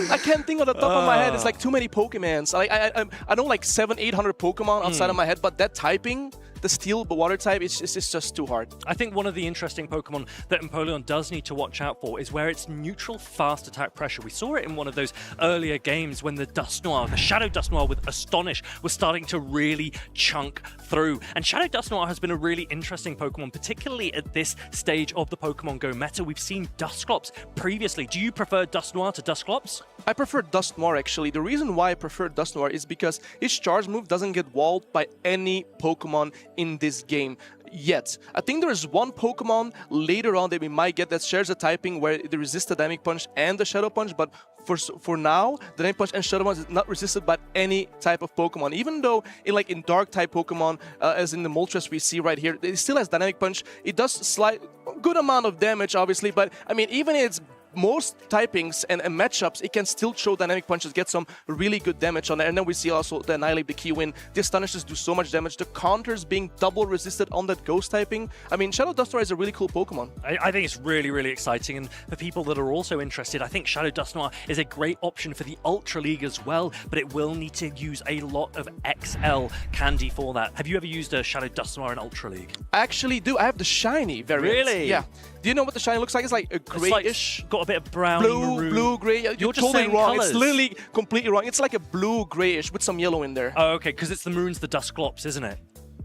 S1: I can't think of the top of my head. It's like too many Pokemons. I know like 700-800 Pokemon outside of my head, but that typing, the Steel, the Water type, it's just too hard.
S2: I think one of the interesting Pokemon that Empoleon does need to watch out for is where it's neutral fast attack pressure. We saw it in one of those earlier games when the Dusknoir, the Shadow Dusknoir with Astonish, was starting to really chunk through. And Shadow Dusknoir has been a really interesting Pokemon, particularly at this stage of the Pokemon Go meta. We've seen Dusclops previously. Do you prefer Dusknoir to Dusclops?
S1: I prefer Dusknoir actually. The reason why I prefer Dusknoir is because his charge move doesn't get walled by any Pokemon in this game yet. I think there is one Pokemon later on that we might get that shares a typing where they resist the Dynamic Punch and the Shadow Punch, but for now, the Dynamic Punch and Shadow Punch is not resisted by any type of Pokemon. Even though in Dark type Pokemon, as in the Moltres we see right here, it still has Dynamic Punch. It does slight good amount of damage, obviously, but I mean, even its most typings and matchups, it can still throw Dynamic Punches, get some really good damage on it. And then we see also the Annihilate, the key win. The Astonishes do so much damage. The counters being double resisted on that Ghost typing. I mean, Shadow Dusknoir is a really cool Pokemon.
S2: I think it's really, really exciting. And for people that are also interested, I think Shadow Dusknoir is a great option for the Ultra League as well, but it will need to use a lot of XL candy for that. Have you ever used a Shadow Dusknoir in Ultra League?
S1: I actually do. I have the shiny variant.
S2: Really?
S1: Yeah. Do you know what the shiny looks like? It's like a grayish.
S2: Got a bit of brown,
S1: blue, gray. You're
S2: just
S1: totally
S2: saying
S1: wrong.
S2: colours.
S1: It's literally completely wrong. It's like a blue, grayish with some yellow in there.
S2: Oh, okay, because it's the Maroons, the Dusclops, isn't it?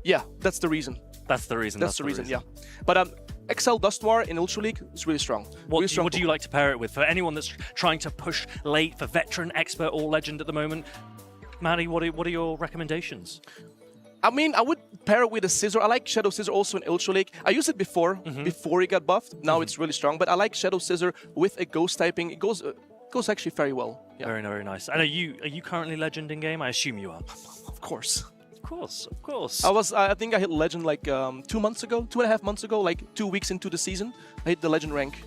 S1: Yeah, that's the reason.
S2: That's the reason.
S1: That's the reason, yeah. But XL Dusknoir in Ultra League is really strong.
S2: What do you like to pair it with? For anyone that's trying to push late for veteran, expert, or legend at the moment, Maddie, what are your recommendations?
S1: I mean, I would pair it with a Scizor. I like Shadow Scizor also in Ultra League. I used it before it got buffed. Now it's really strong. But I like Shadow Scizor with a Ghost typing. It goes actually very well. Yeah.
S2: Very, very nice. And are you currently legend in game? I assume you are.
S1: Of course.
S2: Of course.
S1: I think I hit legend like 2 months ago, 2.5 months ago, like 2 weeks into the season. I hit the legend rank.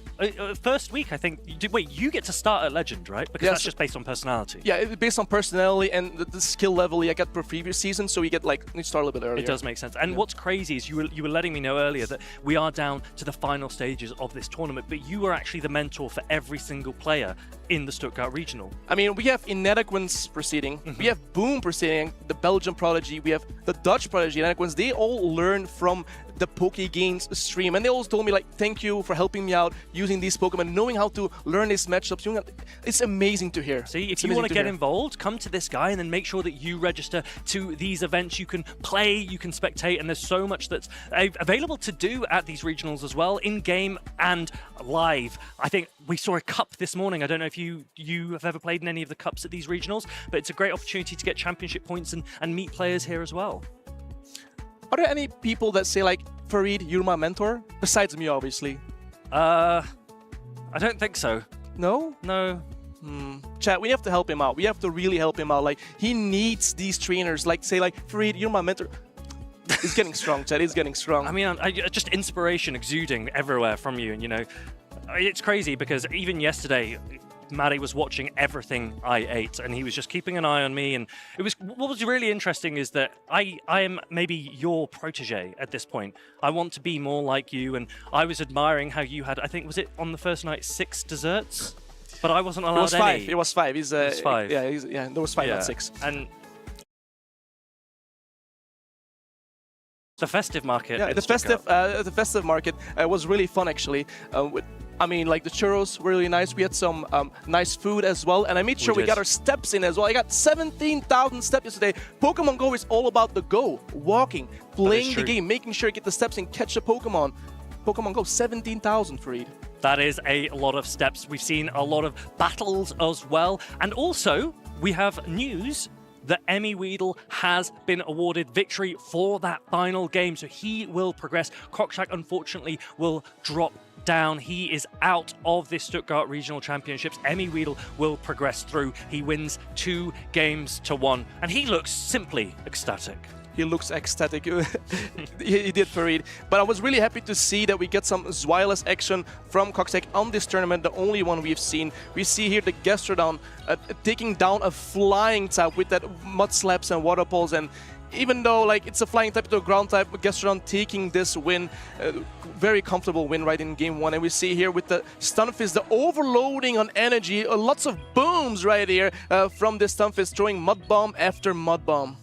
S2: First week, I think. Wait, you get to start at legend, right? Because that's just based on personality.
S1: Yeah, based on personality and the skill level I got per previous season, so you start a little bit earlier.
S2: It does make sense. And what's crazy is you were letting me know earlier that we are down to the final stages of this tournament, but you are actually the mentor for every single player in the Stuttgart Regional.
S1: I mean, we have Inedequins proceeding, we have Boom proceeding, the Belgian Prodigy, we have the Dutch Prodigy, Inedequins. They all learn from the PokeGames stream, and they always told me like, thank you for helping me out using these Pokemon, knowing how to learn these matchups. It's amazing to hear.
S2: See, if you want to get involved, come to this guy and then make sure that you register to these events. You can play, you can spectate, and there's so much that's available to do at these regionals as well, in game and live. I think we saw a cup this morning. I don't know if you have ever played in any of the cups at these regionals, but it's a great opportunity to get championship points and meet players here as well.
S1: Are there any people that say like, Farid, you're my mentor? Besides me, obviously.
S2: I don't think so.
S1: No?
S2: No.
S1: Chat, we have to help him out. We have to really help him out. Like, he needs these trainers. Like, say like, Farid, you're my mentor. He's getting strong, Chat. He's getting strong.
S2: I mean, just inspiration exuding everywhere from you. And, it's crazy because even yesterday, Maddie was watching everything I ate, and he was just keeping an eye on me. And what was really interesting is that I am maybe your protege at this point. I want to be more like you, and I was admiring how you had, I think, was it on the first night 6 desserts? But I wasn't allowed any.
S1: It was 5. It was 5.
S2: Yeah,
S1: there was 5, not 6.
S2: And the festive market.
S1: Yeah, the festive market was really fun actually. Like the churros were really nice. We had some nice food as well, and I made sure we got our steps in as well. I got 17,000 steps yesterday. Pokemon Go is all about the go, walking, playing the game, making sure you get the steps and catch a Pokemon. Pokemon Go, 17,000, Farid.
S2: That is a lot of steps. We've seen a lot of battles as well, and also we have news that Emmy Weedle has been awarded victory for that final game, so he will progress. Kroxak, unfortunately, will drop down. He is out of this Stuttgart Regional Championships. Emmy Weedle will progress through. He wins 2 games to 1, and he looks simply ecstatic.
S1: He looks ecstatic. He did, Farid. But I was really happy to see that we get some Zweilous action from Kroxak on this tournament, the only one we've seen. We see here the Gastrodon taking down a flying type with that Mud Slaps and Water Pulse, and even though like it's a flying type to a ground type, Gastrodon taking this win, very comfortable win right in game 1. And we see here with the Stunfisk, the overloading on energy, lots of booms right here from this Stunfisk, throwing Mud Bomb after Mud Bomb.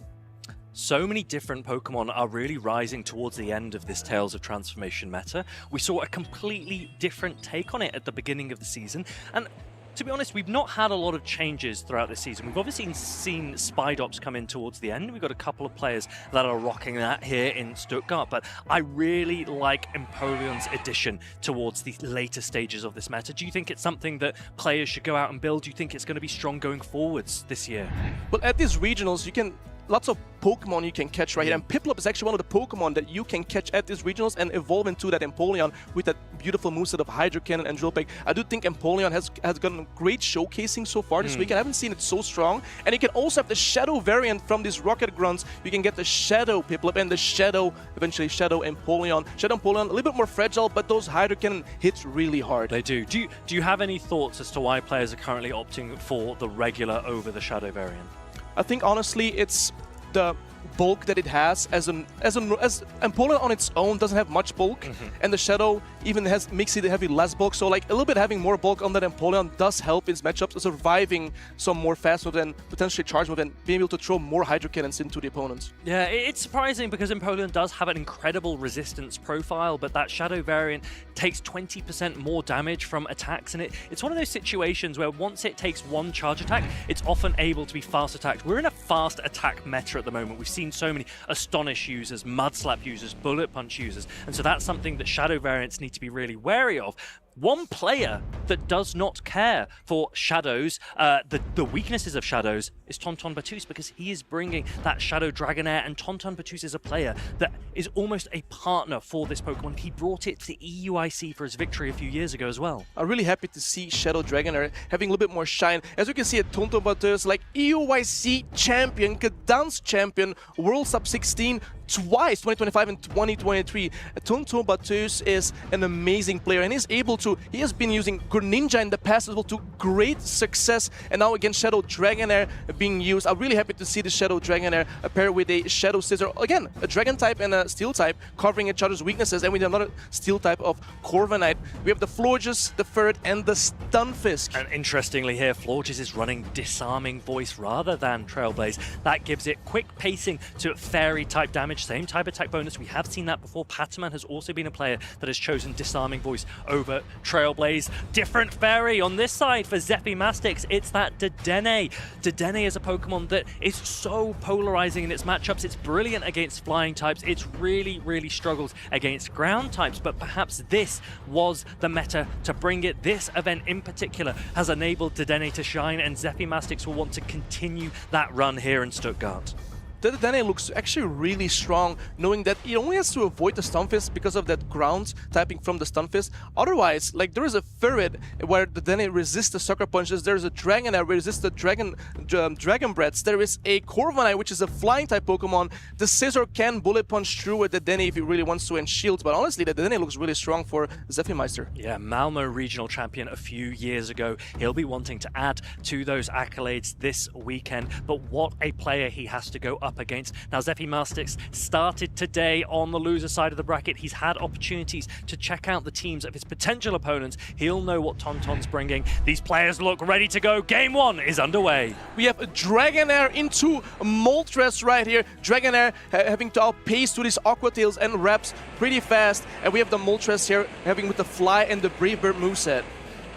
S2: So many different Pokemon are really rising towards the end of this Tales of Transformation meta. We saw a completely different take on it at the beginning of the season, and to be honest, we've not had a lot of changes throughout this season. We've obviously seen Spidops come in towards the end. We've got a couple of players that are rocking that here in Stuttgart, but I really like Empoleon's addition towards the later stages of this meta. Do you think it's something that players should go out and build? Do you think it's going to be strong going forwards this year?
S1: Well, at these regionals, you can lots of Pokemon you can catch right here, and Piplup is actually one of the Pokemon that you can catch at these regionals and evolve into that Empoleon with that beautiful moveset of Hydro Cannon and Drill Peck. I do think Empoleon has gotten great showcasing so far this week. I haven't seen it so strong, and you can also have the Shadow variant from these Rocket Grunts. You can get the Shadow Piplup and the Shadow, eventually Shadow Empoleon. Shadow Empoleon, a little bit more fragile, but those Hydro Cannon hits really hard.
S2: They do. Do you have any thoughts as to why players are currently opting for the regular over the Shadow variant?
S1: I think honestly it's the bulk that it has as Empoleon on its own doesn't have much bulk, and the Shadow even makes it heavy less bulk, so like a little bit having more bulk on that Empoleon does help its matchups, surviving some more fast move and potentially charge move and being able to throw more Hydro Cannons into the opponents.
S2: Yeah, it's surprising because Empoleon does have an incredible resistance profile, but that Shadow variant takes 20% more damage from attacks, and it's one of those situations where once it takes one charge attack, it's often able to be fast attacked. We're in a fast attack meta at the moment. We've seen so many Astonish users, Mud Slap users, Bullet Punch users, and so that's something that Shadow variants need to be really wary of. One player that does not care for Shadows, the weaknesses of Shadows, is Tonton Battus, because he is bringing that Shadow Dragonair, and Tonton Battus is a player that is almost a partner for this Pokemon. He brought it to the EUIC for his victory a few years ago as well.
S1: I'm really happy to see Shadow Dragonair having a little bit more shine. As you can see at Tonton Battus, like EUIC champion, Gdansk champion, World Sub-16 twice, 2025 and 2023. Tonton Battus is an amazing player, and he has been using Greninja in the past as well to great success, and now again Shadow Dragonair being used. I'm really happy to see the Shadow Dragonair pair with a Shadow Scissor. Again, a Dragon type and a Steel type covering each other's weaknesses, and with another Steel type of Corviknight. We have the Florges, the Ferret, and the Stunfisk.
S2: And interestingly here, Florges is running Disarming Voice rather than Trailblaze. That gives it quick pacing to Fairy type damage, same type attack bonus. We have seen that before. Pataman has also been a player that has chosen Disarming Voice over Trailblaze. Different Fairy on this side for Zephy Mastix. It's that Dedenne. Dedenne is a Pokemon that is so polarizing in its matchups. It's brilliant against flying types. It's really, really struggles against ground types, but perhaps this was the meta to bring it. This event in particular has enabled Dedenne to shine, and Zephy Mastix will want to continue that run here in Stuttgart.
S1: Dedenne looks actually really strong, knowing that he only has to avoid the Stunfisk because of that ground typing from the Stunfisk. Otherwise, like there is a Ferret where Dedenne resists the Sucker Punches, there is a Dragonair where resists the Dragon Breaths, there is a Corviknight which is a flying type Pokemon. The Scissor can Bullet Punch through with Dedenne if he really wants to and shields, but honestly the Dedenne looks really strong for Zephymeister.
S2: Yeah, Malmo regional champion a few years ago. He'll be wanting to add to those accolades this weekend, but what a player he has to go up against. Now Zephy Mastix started today on the loser side of the bracket. He's had opportunities to check out the teams of his potential opponents. He'll know what Tonton's bringing. These players look ready to go. Game 1 is underway.
S1: We have a Dragonair into Moltres right here. Dragonair having to outpace to these Aqua Tails and Raps pretty fast, and we have the Moltres here having with the Fly and the Brave Bird moveset.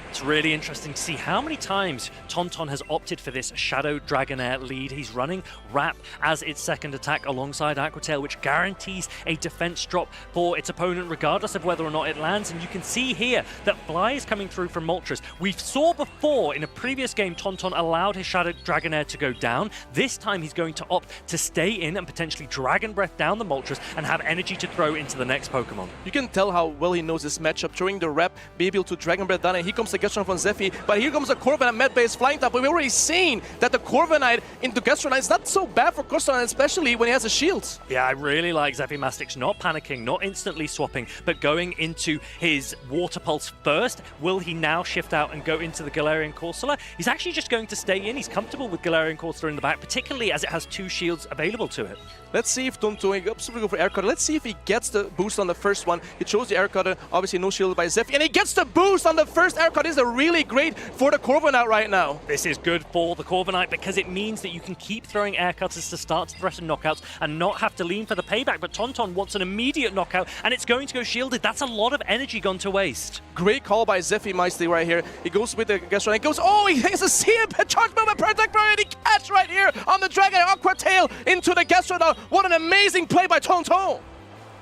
S2: It's really interesting to see how many times Tonton has opted for this Shadow Dragonair lead. He's running Wrap as its second attack alongside Aqua Tail, which guarantees a defense drop for its opponent regardless of whether or not it lands. And you can see here that Fly is coming through from Moltres. We saw before in a previous game Tonton allowed his Shadow Dragonair to go down. This time he's going to opt to stay in and potentially Dragon Breath down the Moltres and have energy to throw into the next Pokemon.
S1: You can tell how well he knows this matchup, throwing the Wrap, be able to Dragon Breath down, and he comes again Gastron from Zephy. But here comes the Corviknight med base flying top. But we've already seen that the Corviknight into Gastronite is not so bad for Gastronite, especially when he has a shield.
S2: Yeah, I really like Zephy Mastix not panicking, not instantly swapping, but going into his Water Pulse first. Will he now shift out and go into the Galarian Corsola? He's actually just going to stay in. He's comfortable with Galarian Corsola in the back, particularly as it has 2 shields available to it.
S1: Let's see if Tonto go for Air Cutter. Let's see if he gets the boost on the first one. He chose the Air Cutter, obviously no shield by Zephy, and he gets the boost on the first Air Cutter. This is really great for the Corviknight right now.
S2: This is good for the Corviknight because it means that you can keep throwing Air Cutters to start to threaten knockouts and not have to lean for the payback. But Tonton wants an immediate knockout, and it's going to go shielded. That's a lot of energy gone to waste.
S1: Great call by Zephy Meister right here. He goes with the Gastron. He goes, oh, he has a CM charge movement, protect priority catch right here on the Dragon Aqua Tail into the Gastron. What an amazing play by Tonton.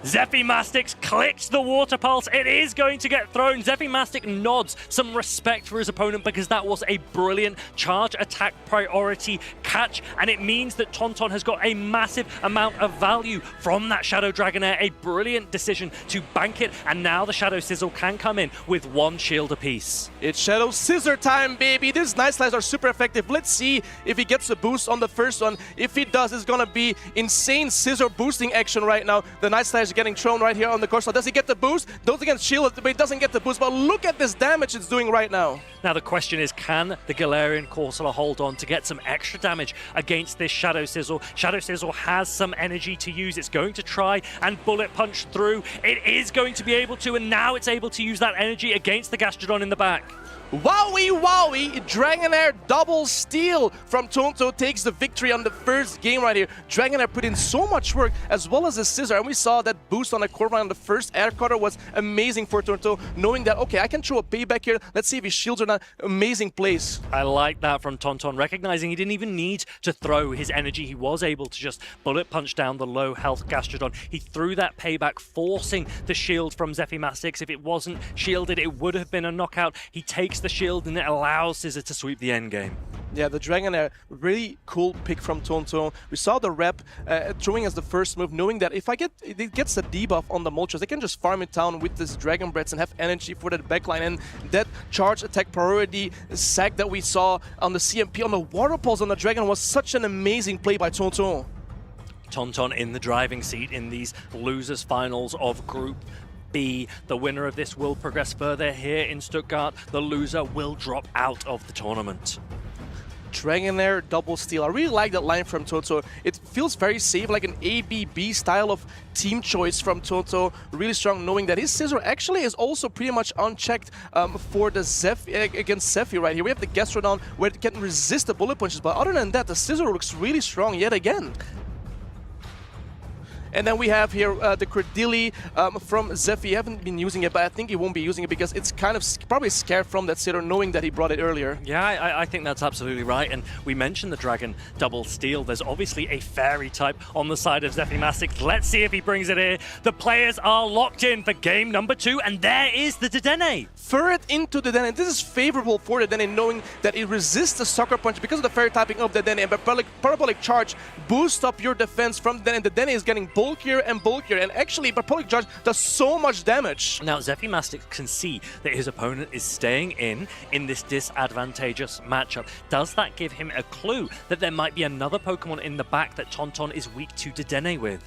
S2: Zephy Mastix clicks the Water Pulse. It is going to get thrown. Zephy Mastix nods some respect for his opponent because that was a brilliant charge attack priority catch, and it means that Tonton has got a massive amount of value from that Shadow Dragonair. A brilliant decision to bank it, and now the Shadow Sizzle can come in with 1 shield apiece.
S1: It's Shadow Scissor time, baby. These Night Slides are super effective. Let's see if he gets the boost on the first one. If he does, it's gonna be insane scissor boosting action right now. The Night Slides getting thrown right here on the course. So does he get the boost? Those against shield, but he doesn't get the boost. But look at this damage it's doing right now.
S2: Now the question is, can the Galarian Corsola hold on to get some extra damage against this Shadow Sizzle? Shadow Sizzle has some energy to use. It's going to try and bullet punch through. It is going to be able to, and now it's able to use that energy against the Gastrodon in the back.
S1: Wowie wowie, Dragonair double steal from Tonto takes the victory on the first game right here. Dragonair put in so much work as well as the scissor, and we saw that boost on the Corviknight on the first Air Cutter was amazing for Tonto, knowing that, okay, I can throw a payback here. Let's see if his shields are not. Amazing plays.
S2: I like that from Tonton, recognizing he didn't even need to throw his energy. He was able to just bullet punch down the low health Gastrodon. He threw that payback, forcing the shield from Zephy Mastix. If it wasn't shielded, it would have been a knockout. He takes the shield and it allows Scissor to sweep the end game.
S1: Yeah, the Dragonair, really cool pick from Tonton. We saw the rep throwing as the first move, knowing that if it gets a debuff on the Moltres, they can just farm it down with this Dragon Breaths and have energy for that backline. And that charge attack priority sack that we saw on the CMP on the Water Pulse on the Dragon was such an amazing play by Tonton.
S2: Tonton in the driving seat in these losers finals of Group B. The winner of this will progress further here in Stuttgart. The loser will drop out of the tournament.
S1: Dragonair double steal. I really like that line from Tonto. It feels very safe, like an ABB style of team choice from Tonto. Really strong, knowing that his scissor actually is also pretty much unchecked for the against Zephy right here. We have the Gastrodon where it can resist the bullet punches, but other than that, the scissor looks really strong yet again. And then we have here the Credilli from Zephy. I haven't been using it, but I think he won't be using it because it's kind of probably scared from that sitter, knowing that he brought it earlier.
S2: Yeah, I think that's absolutely right. And we mentioned the Dragon double steal. There's obviously a Fairy type on the side of Zephy Mastix. Let's see if he brings it here. The players are locked in for game number 2, and there is the Dedenne.
S1: Ferret into the Dedenne. This is favorable for the Dedenne, knowing that it resists the Sucker Punch because of the Fairy typing of the Dedenne. And Parabolic Charge boosts up your defense from the Dedenne. The Dedenne is getting bulkier and bulkier, and actually Parabolic Charge does so much damage.
S2: Now Zephy Mastix can see that his opponent is staying in this disadvantageous matchup. Does that give him a clue that there might be another Pokemon in the back that Tonton is weak to Dedenne with?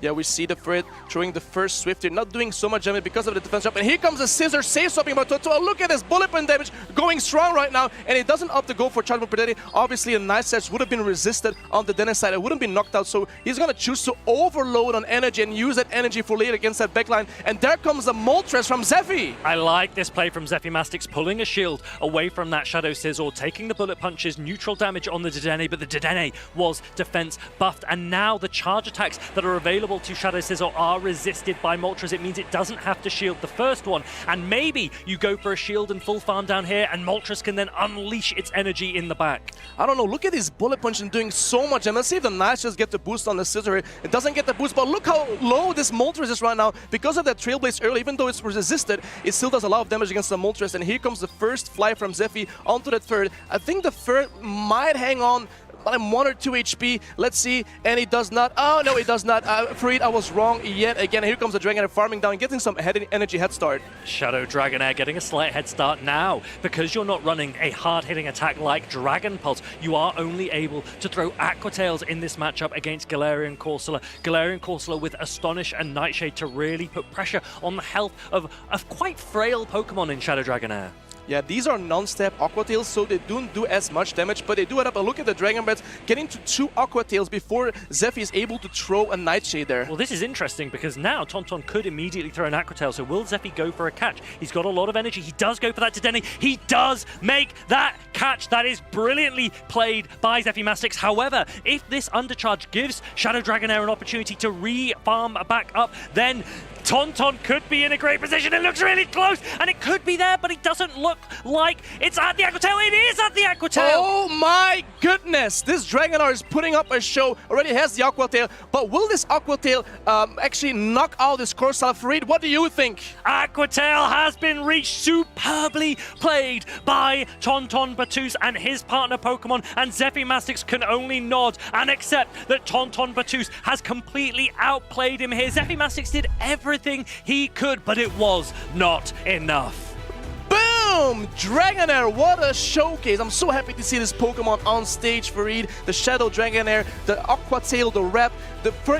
S1: Yeah, we see the Ferret throwing the first Swifter, not doing so much damage because of the defense jump. And here comes the Scissor, safe swapping by Tonto. Look at this bullet point damage going strong right now. And it doesn't opt to go for Charge Predatory. Obviously, a nice Edge would have been resisted on the Dennis side. It wouldn't be knocked out. So he's going to choose to overload on energy and use that energy for later against that backline. And there comes the Moltres from Zephy.
S2: I like this play from Zephy Mastix, pulling a shield away from that Shadow Sizzle, taking the bullet punches, neutral damage on the Dedenne, but the Dedenne was defense buffed. And now the charge attacks that are available to Shadow Sizzle are resisted by Moltres. It means it doesn't have to shield the first one, and maybe you go for a shield and full farm down here, and Moltres can then unleash its energy in the back.
S1: I don't know, look at this bullet punch and doing so much, and let's see if the Knights just get the boost on the Scissor. It doesn't get the boost, but look how low this Moltres is right now. Because of that Trailblaze early, even though it's resisted, it still does a lot of damage against the Moltres, and here comes the first fly from Zephy onto that third. I think the third might hang on I'm 1 or 2 HP. Let's see. And he does not. Oh, no, he does not. Afraid I was wrong yet again. Here comes the Dragonair farming down, getting some energy head start.
S2: Shadow Dragonair getting a slight head start now. Because you're not running a hard-hitting attack like Dragon Pulse, you are only able to throw Aqua Tails in this matchup against Galarian Corsola. Galarian Corsola with Astonish and Nightshade to really put pressure on the health of a quite frail Pokemon in Shadow Dragonair.
S1: Yeah, these are non-step Aqua Tails, so they don't do as much damage, but they do add up. A look at the Dragon Breath, getting to 2 Aqua Tails before Zephy is able to throw a Nightshade there.
S2: Well, this is interesting because now Tonton could immediately throw an Aqua Tail, so will Zephy go for a catch? He's got a lot of energy. He does go for that Dedenne. He does make that catch. That is brilliantly played by Zephy Mastix. However, if this undercharge gives Shadow Dragonair an opportunity to re-farm back up, then Tonton could be in a great position. It looks really close, and it could be there, but it doesn't look like it's at the Aqua Tail. It is at the Aqua Tail!
S1: Oh my goodness! This Dragonair is putting up a show. Already has the Aqua Tail, but will this Aqua Tail actually knock out this Corsola? Farid, what do you think?
S2: Aqua Tail has been reached, superbly played by Tonton Battus and his partner Pokemon, and Zephy Mastix can only nod and accept that Tonton Battus has completely outplayed him here. Zephy Mastix did everything he could, but it was not enough.
S1: Boom! Dragonair, what a showcase. I'm so happy to see this Pokemon on stage, Farid. The Shadow Dragonair, the Aqua Tail, the Rep,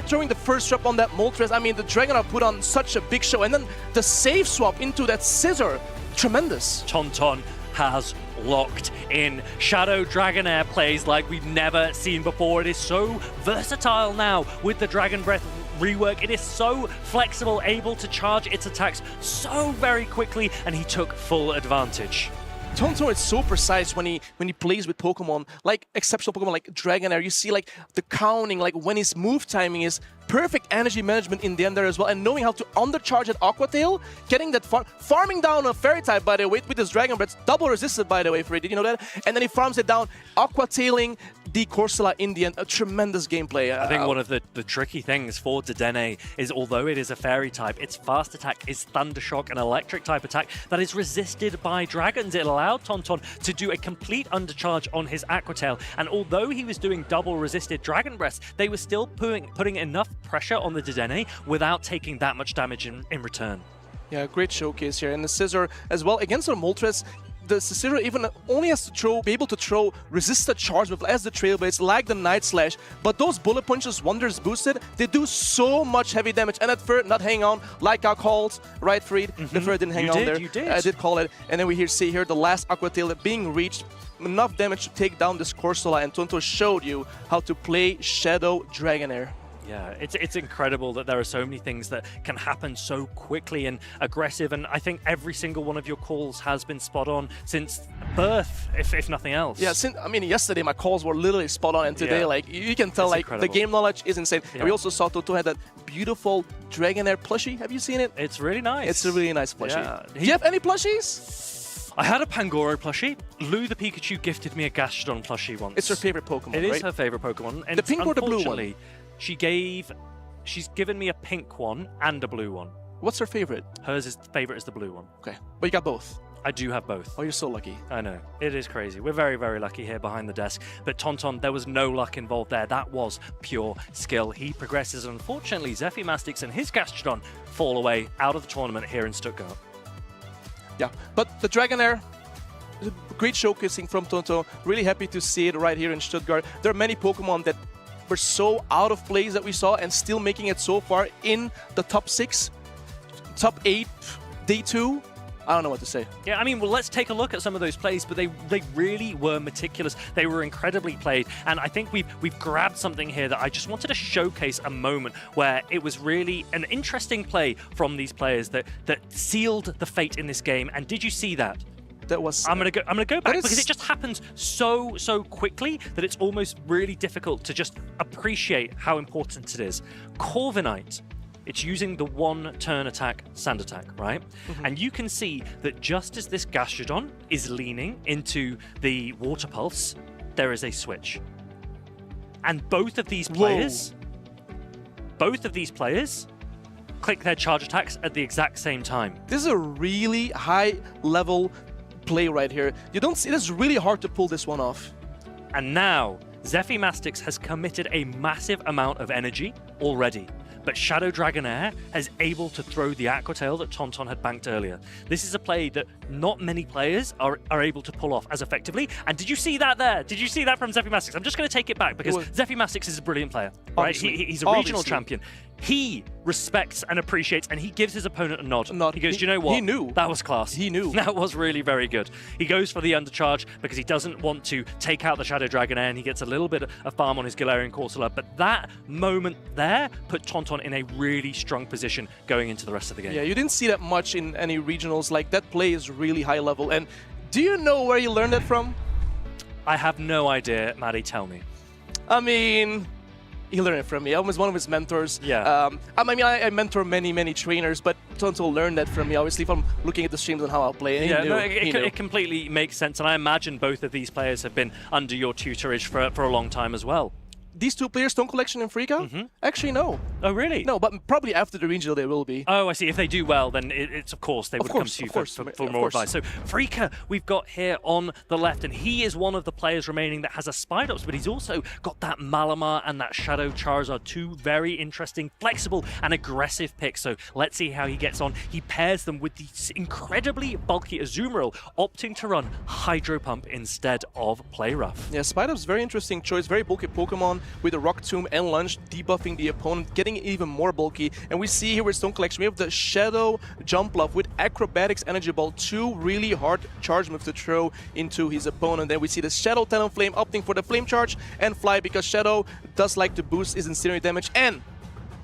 S1: throwing the first rep on that Moltres. I mean, the Dragonair put on such a big show. And then the save swap into that Scissor. Tremendous.
S2: Tonton has locked in. Shadow Dragonair plays like we've never seen before. It is so versatile now with the Dragon Breath rework. It is so flexible, able to charge its attacks so very quickly, and he took full advantage.
S1: Tonton is so precise when he plays with Pokemon, like exceptional Pokemon like Dragonair. You see like the counting, like when his move timing is perfect energy management in the end there as well, and knowing how to undercharge at Aqua Tail, getting that farming down a Fairy type, by the way, with his Dragon Breath, double resisted, by the way, Freddy, did you know that? And then he farms it down, Aqua Tailing the Corsola in the end. A tremendous gameplay.
S2: I think one of the tricky things for Dedenne is, although it is a Fairy type, its fast attack is Thunder Shock, an electric type attack that is resisted by dragons. It allowed Tonton to do a complete undercharge on his Aqua Tail, and although he was doing double resisted Dragon Breaths, they were still putting enough pressure on the Dedenne without taking that much damage in return.
S1: Yeah, great showcase here. And the Scissor as well against the Moltres. The Scissor even only has to be able to throw resisted charge with as the Trailblades, like the Night Slash, but those bullet punches, Wonders boosted, they do so much heavy damage. And at first, not hang on, like I called, right, Freed? The first didn't hang on there.
S2: You did.
S1: I did call it. And then we see here the last Aqua Tail being reached. Enough damage to take down this Corsola, and Tonton showed you how to play Shadow Dragonair.
S2: Yeah, it's incredible that there are so many things that can happen so quickly and aggressive, and I think every single one of your calls has been spot on since birth, if nothing else.
S1: Yeah, I mean, yesterday my calls were literally spot on, and today, like, you can tell,
S2: it's
S1: like,
S2: incredible.
S1: the game knowledge is insane.
S2: Yeah.
S1: And we also saw Toto had that beautiful Dragonair plushie. Have you seen it?
S2: It's really nice.
S1: It's a really nice plushie.
S2: Yeah.
S1: Do you have any plushies?
S2: I had a Pangoro plushie. Lou the Pikachu gifted me a Gastrodon plushie once.
S1: It's her favorite Pokemon,
S2: It
S1: right?
S2: is her favorite Pokemon. And
S1: The pink or the blue one?
S2: unfortunately, she's given me a pink one and a blue one.
S1: What's her favorite?
S2: Hers favorite is the blue one.
S1: Okay, but you got both.
S2: I do have both.
S1: Oh, you're so lucky.
S2: I know. It is crazy. We're very, very lucky here behind the desk. But Tonton, there was no luck involved there. That was pure skill. He progresses. Unfortunately, Zephy Mastix and his Gastrodon fall away out of the tournament here in Stuttgart.
S1: Yeah, but the Dragonair, great showcasing from Tonton. Really happy to see it right here in Stuttgart. There are many Pokemon that were so out of place that we saw and still making it so far in the top 6, top 8, day 2. I don't know what to say.
S2: Yeah, I mean, well, let's take a look at some of those plays, but they really were meticulous. They were incredibly played, and I think we've grabbed something here that I just wanted to showcase a moment where it was really an interesting play from these players that sealed the fate in this game. And did you see that?
S1: That was.
S2: I'm gonna go back because it just happens so quickly that it's almost really difficult to just appreciate how important it is. Corviknight. It's using the one-turn attack, Sand Attack, right? And you can see that just as this Gastrodon is leaning into the Water Pulse, there is a switch. And both of these players click their charge attacks at the exact same time.
S1: This is a really high-level play right here. You don't see. It's really hard to pull this one off.
S2: And now Zephy Mastix has committed a massive amount of energy already, but Shadow Dragonair is able to throw the Aqua Tail that Tonton had banked earlier. This is a play that not many players are able to pull off as effectively. And did you see that there? Did you see that from Zephy Mastix? I'm just going to take it back because Zephy Mastix is a brilliant player, right? He's a regional champion. He respects and appreciates, and he gives his opponent a nod. He goes, do you know what?
S1: He knew.
S2: That was class.
S1: He knew.
S2: That was really very good. He goes for the undercharge because he doesn't want to take out the Shadow Dragonair, and he gets a little bit of farm on his Galarian Corsola. But that moment there put Tonton in a really strong position going into the rest of the game.
S1: Yeah, you didn't see that much in any regionals. Like, that play is really high level. And do you know where you learned that from?
S2: I have no idea. Maddie, tell me.
S1: I mean, he learned it from me. I was one of his mentors.
S2: Yeah.
S1: I mean, I mentor many trainers, but Tonto learned that from me, obviously, from looking at the streams on how I play. And
S2: yeah,
S1: he knew,
S2: it completely makes sense. And I imagine both of these players have been under your tutorage for a long time as well.
S1: These two players, Stone Collection and Freaka? Actually, no.
S2: Oh, really?
S1: No, but probably after the regional they will be.
S2: Oh, I see. If they do well, then it's of course they would come to you for more advice. So Freaka, we've got here on the left, and he is one of the players remaining that has a Spidops, but he's also got that Malamar and that Shadow Charizard, two very interesting, flexible, and aggressive picks. So let's see how he gets on. He pairs them with the incredibly bulky Azumarill, opting to run Hydro Pump instead of Play Rough.
S1: Yeah, Spidops, very interesting choice, very bulky Pokemon with a Rock Tomb and Lunge, debuffing the opponent, getting even more bulky. And we see here with Stone Collection, we have the Shadow Jumpluff with Acrobatics Energy Ball, two really hard charge moves to throw into his opponent. Then we see the Shadow Talonflame opting for the Flame Charge and Fly, because Shadow does like to boost his Incinerate damage. And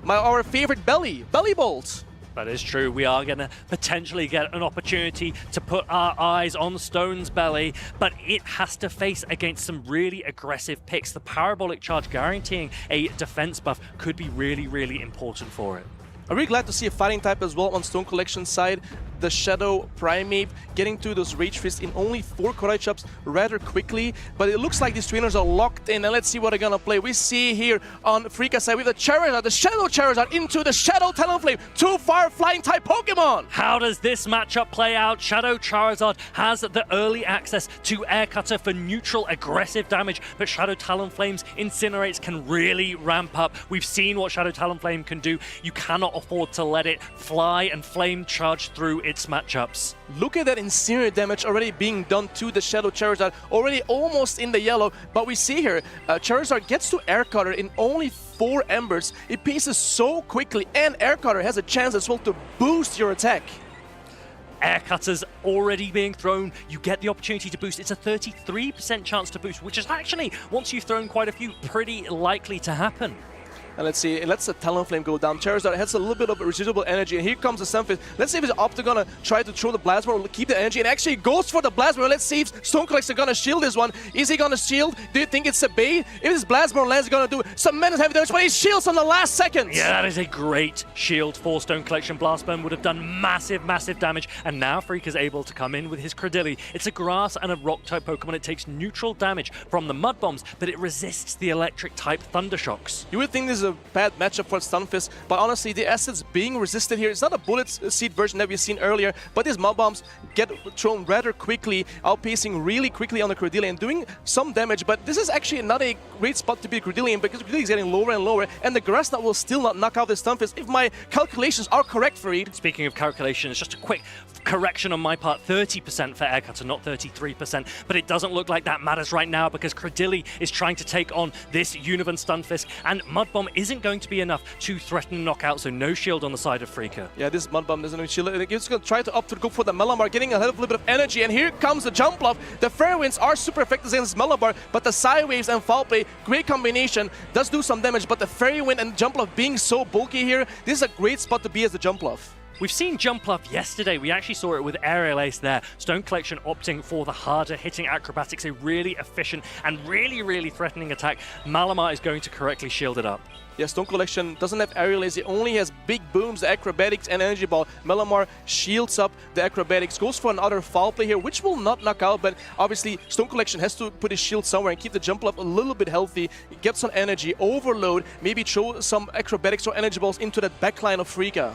S1: our favorite Belly Bolt.
S2: That is true. We are going to potentially get an opportunity to put our eyes on Stone's Belly, but it has to face against some really aggressive picks. The Parabolic Charge guaranteeing a defense buff could be really important for it.
S1: I'm really glad to see a fighting type as well on Stone Collection's side. The Shadow Primeape getting to those Rage Fists in only 4 Korai Chops rather quickly, but it looks like these trainers are locked in, and let's see what they're gonna play. We see here on Freaka's side with the Charizard, the Shadow Charizard into the Shadow Talonflame, two fire flying type Pokemon!
S2: How does this matchup play out? Shadow Charizard has the early access to Air Cutter for neutral aggressive damage, but Shadow Talonflame's Incinerates can really ramp up. We've seen what Shadow Talonflame can do. You cannot afford to let it fly and flame charge through its matchups.
S1: Look at that Incinerate damage already being done to the Shadow Charizard, already almost in the yellow, but we see here, Charizard gets to Air Cutter in only 4 embers. It paces so quickly, and Air Cutter has a chance as well to boost your attack.
S2: Air Cutter's already being thrown. You get the opportunity to boost. It's a 33% chance to boost, which is actually, once you've thrown quite a few, pretty likely to happen.
S1: And let's see, it lets the Talonflame go down. Charizard has a little bit of residual energy, and here comes the Sunfist. Let's see if it's Optic gonna try to throw the Blastball, keep the energy, and actually goes for the Blastball. Let's see if Stone Collection gonna shield this one. Is he gonna shield? Do you think it's a bait? If this Blastball lands, he's gonna do some menace heavy damage, but he shields on the last second.
S2: Yeah, that is a great shield for Stone Collection. Blastburn would have done massive damage, and now Freak is able to come in with his Cradilly. It's a grass and a rock type Pokemon. It takes neutral damage from the Mud Bombs, but it resists the electric type Thunder Shocks.
S1: You would think this is a bad matchup for Stunfisk, but honestly, the assets being resisted here, it's not a Bullet Seed version that we've seen earlier, but these Mud Bombs get thrown rather quickly, outpacing really quickly on the Credillion and doing some damage, but this is actually not a great spot to be Credillion, because Credillion is getting lower and lower, and the Grass Knot will still not knock out the Stunfisk if my calculations are correct, Fareed.
S2: Speaking of calculations, just a quick correction on my part, 30% for Air Cutter, not 33%, but it doesn't look like that matters right now because Credilly is trying to take on this Univan Stunfisk, and Mud Bomb isn't going to be enough to threaten knockout, so no shield on the side of Freaka.
S1: Yeah, this Mud Bomb doesn't have shield. It's going to try to opt to go for the Malamar, getting a little bit of energy, and here comes the Jumpluff. The Fairy Winds are super effective against Malamar, but the Side Waves and Foul Play, great combination, does do some damage, but the Fairy Wind and Jumpluff being so bulky here, this is a great spot to be as the Jumpluff.
S2: We've seen Jumpluff yesterday. We actually saw it with Aerial Ace there. Stone Collection opting for the harder hitting acrobatics, a really efficient and really threatening attack. Malamar is going to correctly shield it up.
S1: Yeah, Stone Collection doesn't have Aerial Ace, it only has Big Booms, Acrobatics, and Energy Ball. Malamar shields up the Acrobatics, goes for another Foul Play here, which will not knock out, but obviously Stone Collection has to put his shield somewhere and keep the Jumpluff a little bit healthy, get some energy, overload, maybe throw some Acrobatics or Energy Balls into that backline of Freaka.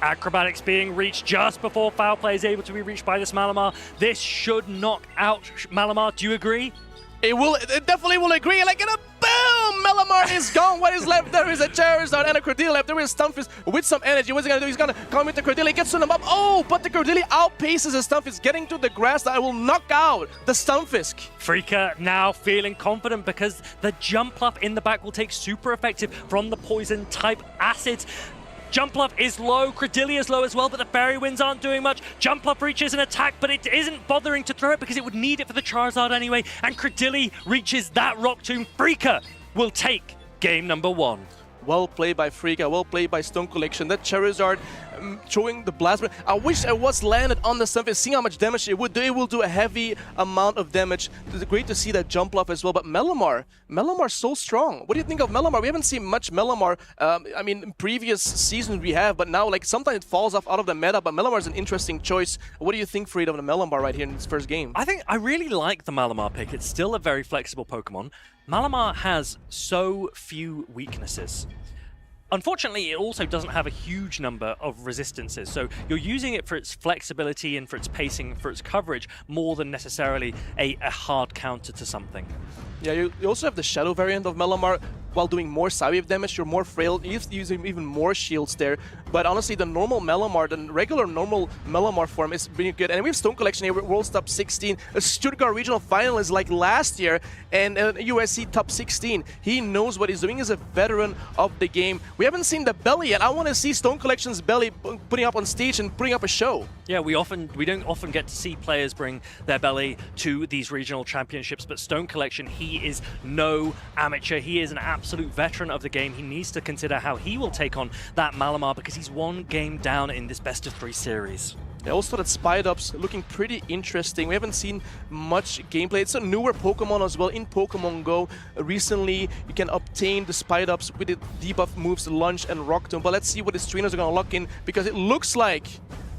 S2: Acrobatics being reached just before Foul Play is able to be reached by this Malamar. This should knock out Malamar. Do you agree?
S1: It definitely will agree. Like, in a boom! Melamar is gone. What is left? There is a Charizard and a Cordillera left. There is Stunfisk with some energy. What's he gonna do? He's gonna come with the Cordillera. Gets to them up. Oh, but the Cordillera outpaces the Stunfisk, getting to the grass that will knock out the Stunfisk.
S2: Freaka now feeling confident because the jump up in the back will take super effective from the poison type acid. Jumpluff is low, Credillia is low as well, but the Fairy Winds aren't doing much. Jumpluff reaches an attack, but it isn't bothering to throw it because it would need it for the Charizard anyway, and Credillia reaches that Rock Tomb. Freaka will take game number 1.
S1: Well played by Freaka, well played by Stone Collection. That Charizard throwing the Blast Burn. I wish it was landed on the surface, seeing how much damage it would do. It will do a heavy amount of damage. It's great to see that Jumpluff as well, but Melamar's so strong. What do you think of Melamar? We haven't seen much Melamar. I mean, in previous seasons we have, but now, like, sometimes it falls off out of the meta, but Melamar is an interesting choice. What do you think, Freed, of the Melamar right here in this first game?
S2: I really like the Malamar pick. It's still a very flexible Pokemon. Malamar has so few weaknesses. Unfortunately, it also doesn't have a huge number of resistances, so you're using it for its flexibility and for its pacing, for its coverage, more than necessarily a hard counter to something.
S1: Yeah, you also have the Shadow variant of Melamar. While doing more Psywave damage, you're more frail, you're using even more shields there. But honestly, the normal Melamar, the regular normal Melamar form is really good. And we have Stone Collection here, World's top 16, a Stuttgart Regional finalist like last year, and a USC top 16. He knows what he's doing. He's a veteran of the game. We haven't seen the belly yet. I want to see Stone Collection's belly putting up on stage and putting up a show.
S2: Yeah, we don't often get to see players bring their belly to these regional championships, but Stone Collection, he is no amateur. He is an absolute veteran of the game. He needs to consider how he will take on that Malamar because he's one game down in this best of 3 series.
S1: Yeah, also that Spidops looking pretty interesting. We haven't seen much gameplay. It's a newer Pokemon as well in Pokemon Go. Recently, you can obtain the Spidops with the debuff moves Lunge and Rock Tomb. But let's see what the trainers are going to lock in because it looks like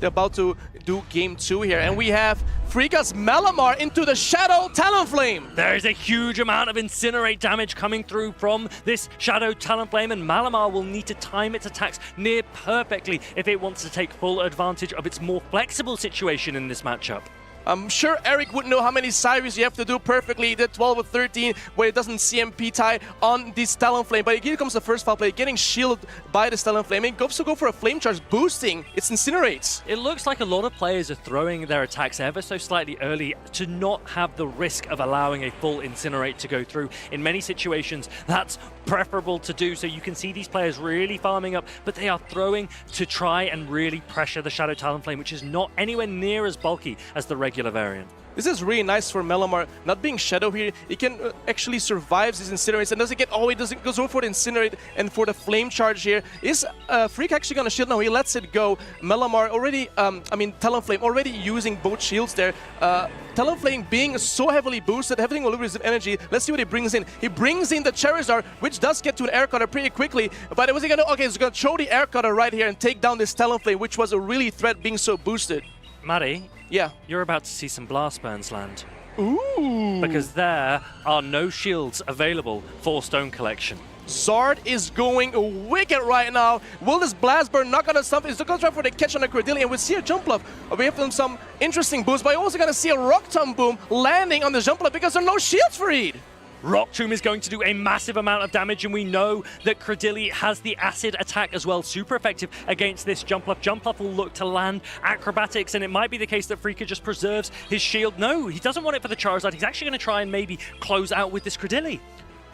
S1: they're about to do game 2 here. And we have Freaka's Malamar into the Shadow Talonflame.
S2: There is a huge amount of Incinerate damage coming through from this Shadow Talonflame, and Malamar will need to time its attacks near perfectly if it wants to take full advantage of its more flexible situation in this matchup.
S1: I'm sure Eric would know how many Cyrus you have to do perfectly. The 12 or 13 where it doesn't CMP tie on this Talonflame. But here comes the first foul play, getting shielded by the Talonflame. It goes to go for a Flame Charge, boosting its Incinerates.
S2: It looks like a lot of players are throwing their attacks ever so slightly early to not have the risk of allowing a full Incinerate to go through. In many situations, that's preferable to do. So you can see these players really farming up, but they are throwing to try and really pressure the Shadow Talonflame, which is not anywhere near as bulky as the regular variant.
S1: This is really nice for Melamar, not being Shadow here. He can actually survive these Incinerates and doesn't get, he doesn't go for the Incinerate and for the Flame Charge here. Is Freak actually gonna shield? No, he lets it go. Melamar already, Talonflame already using both shields there. Talonflame being so heavily boosted, having a little bit of energy. Let's see what he brings in. He brings in the Charizard, which does get to an Air Cutter pretty quickly. But was he gonna, okay, he's gonna throw the Air Cutter right here and take down this Talonflame, which was a really threat being so boosted.
S2: Matty,
S1: yeah,
S2: you're about to see some Blast Burns land.
S1: Ooh!
S2: Because there are no shields available for Stone Collection.
S1: Zard is going wicked right now. Will this Blast Burn knock out a stuff? He's going to try for the catch on the Cordillera, and we see a Jumpluff. We have some interesting boosts, but you're also going to see a Rock Tomb boom landing on the Jumpluff because there are no shields for Reed.
S2: Rock Tomb is going to do a massive amount of damage, and we know that Credillia has the acid attack as well, super effective against this Jumpluff. Jumpluff will look to land acrobatics, and it might be the case that Freaka just preserves his shield. No, he doesn't want it for the Charizard. He's actually going to try and maybe close out with this Credillia.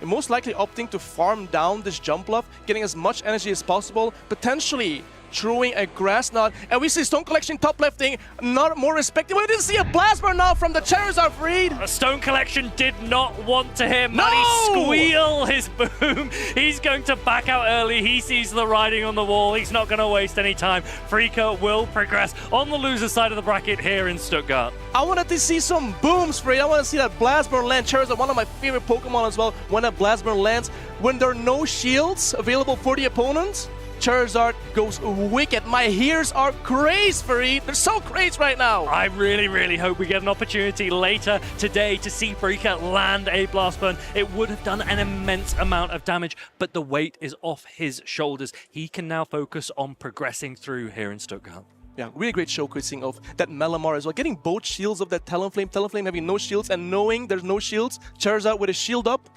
S1: Most likely opting to farm down this Jumpluff, getting as much energy as possible, potentially throwing a Grass Knot, and we see Stone Collection top lefting, not more respected. We didn't see a Blast Burn now from the Charizard Freed.
S2: Stone Collection did not want to hear Matty squeal his boom. He's going to back out early. He sees the writing on the wall. He's not going to waste any time. Freaka will progress on the loser side of the bracket here in Stuttgart.
S1: I wanted to see some booms, Freed. I want to see that Blast Burn land. Charizard, one of my favorite Pokemon as well, when that Blast Burn lands. When there are no shields available for the opponents, Charizard goes wicked. My ears are crazed, Fareed. They're so crazed right now.
S2: I really, really hope we get an opportunity later today to see Freaka land a Blast Burn. It would have done an immense amount of damage, but the weight is off his shoulders. He can now focus on progressing through here in Stuttgart.
S1: Yeah, really great showcasing of that Malamar as well. Getting both shields of that Talonflame, Talonflame having no shields, and knowing there's no shields, Charizard with a shield up.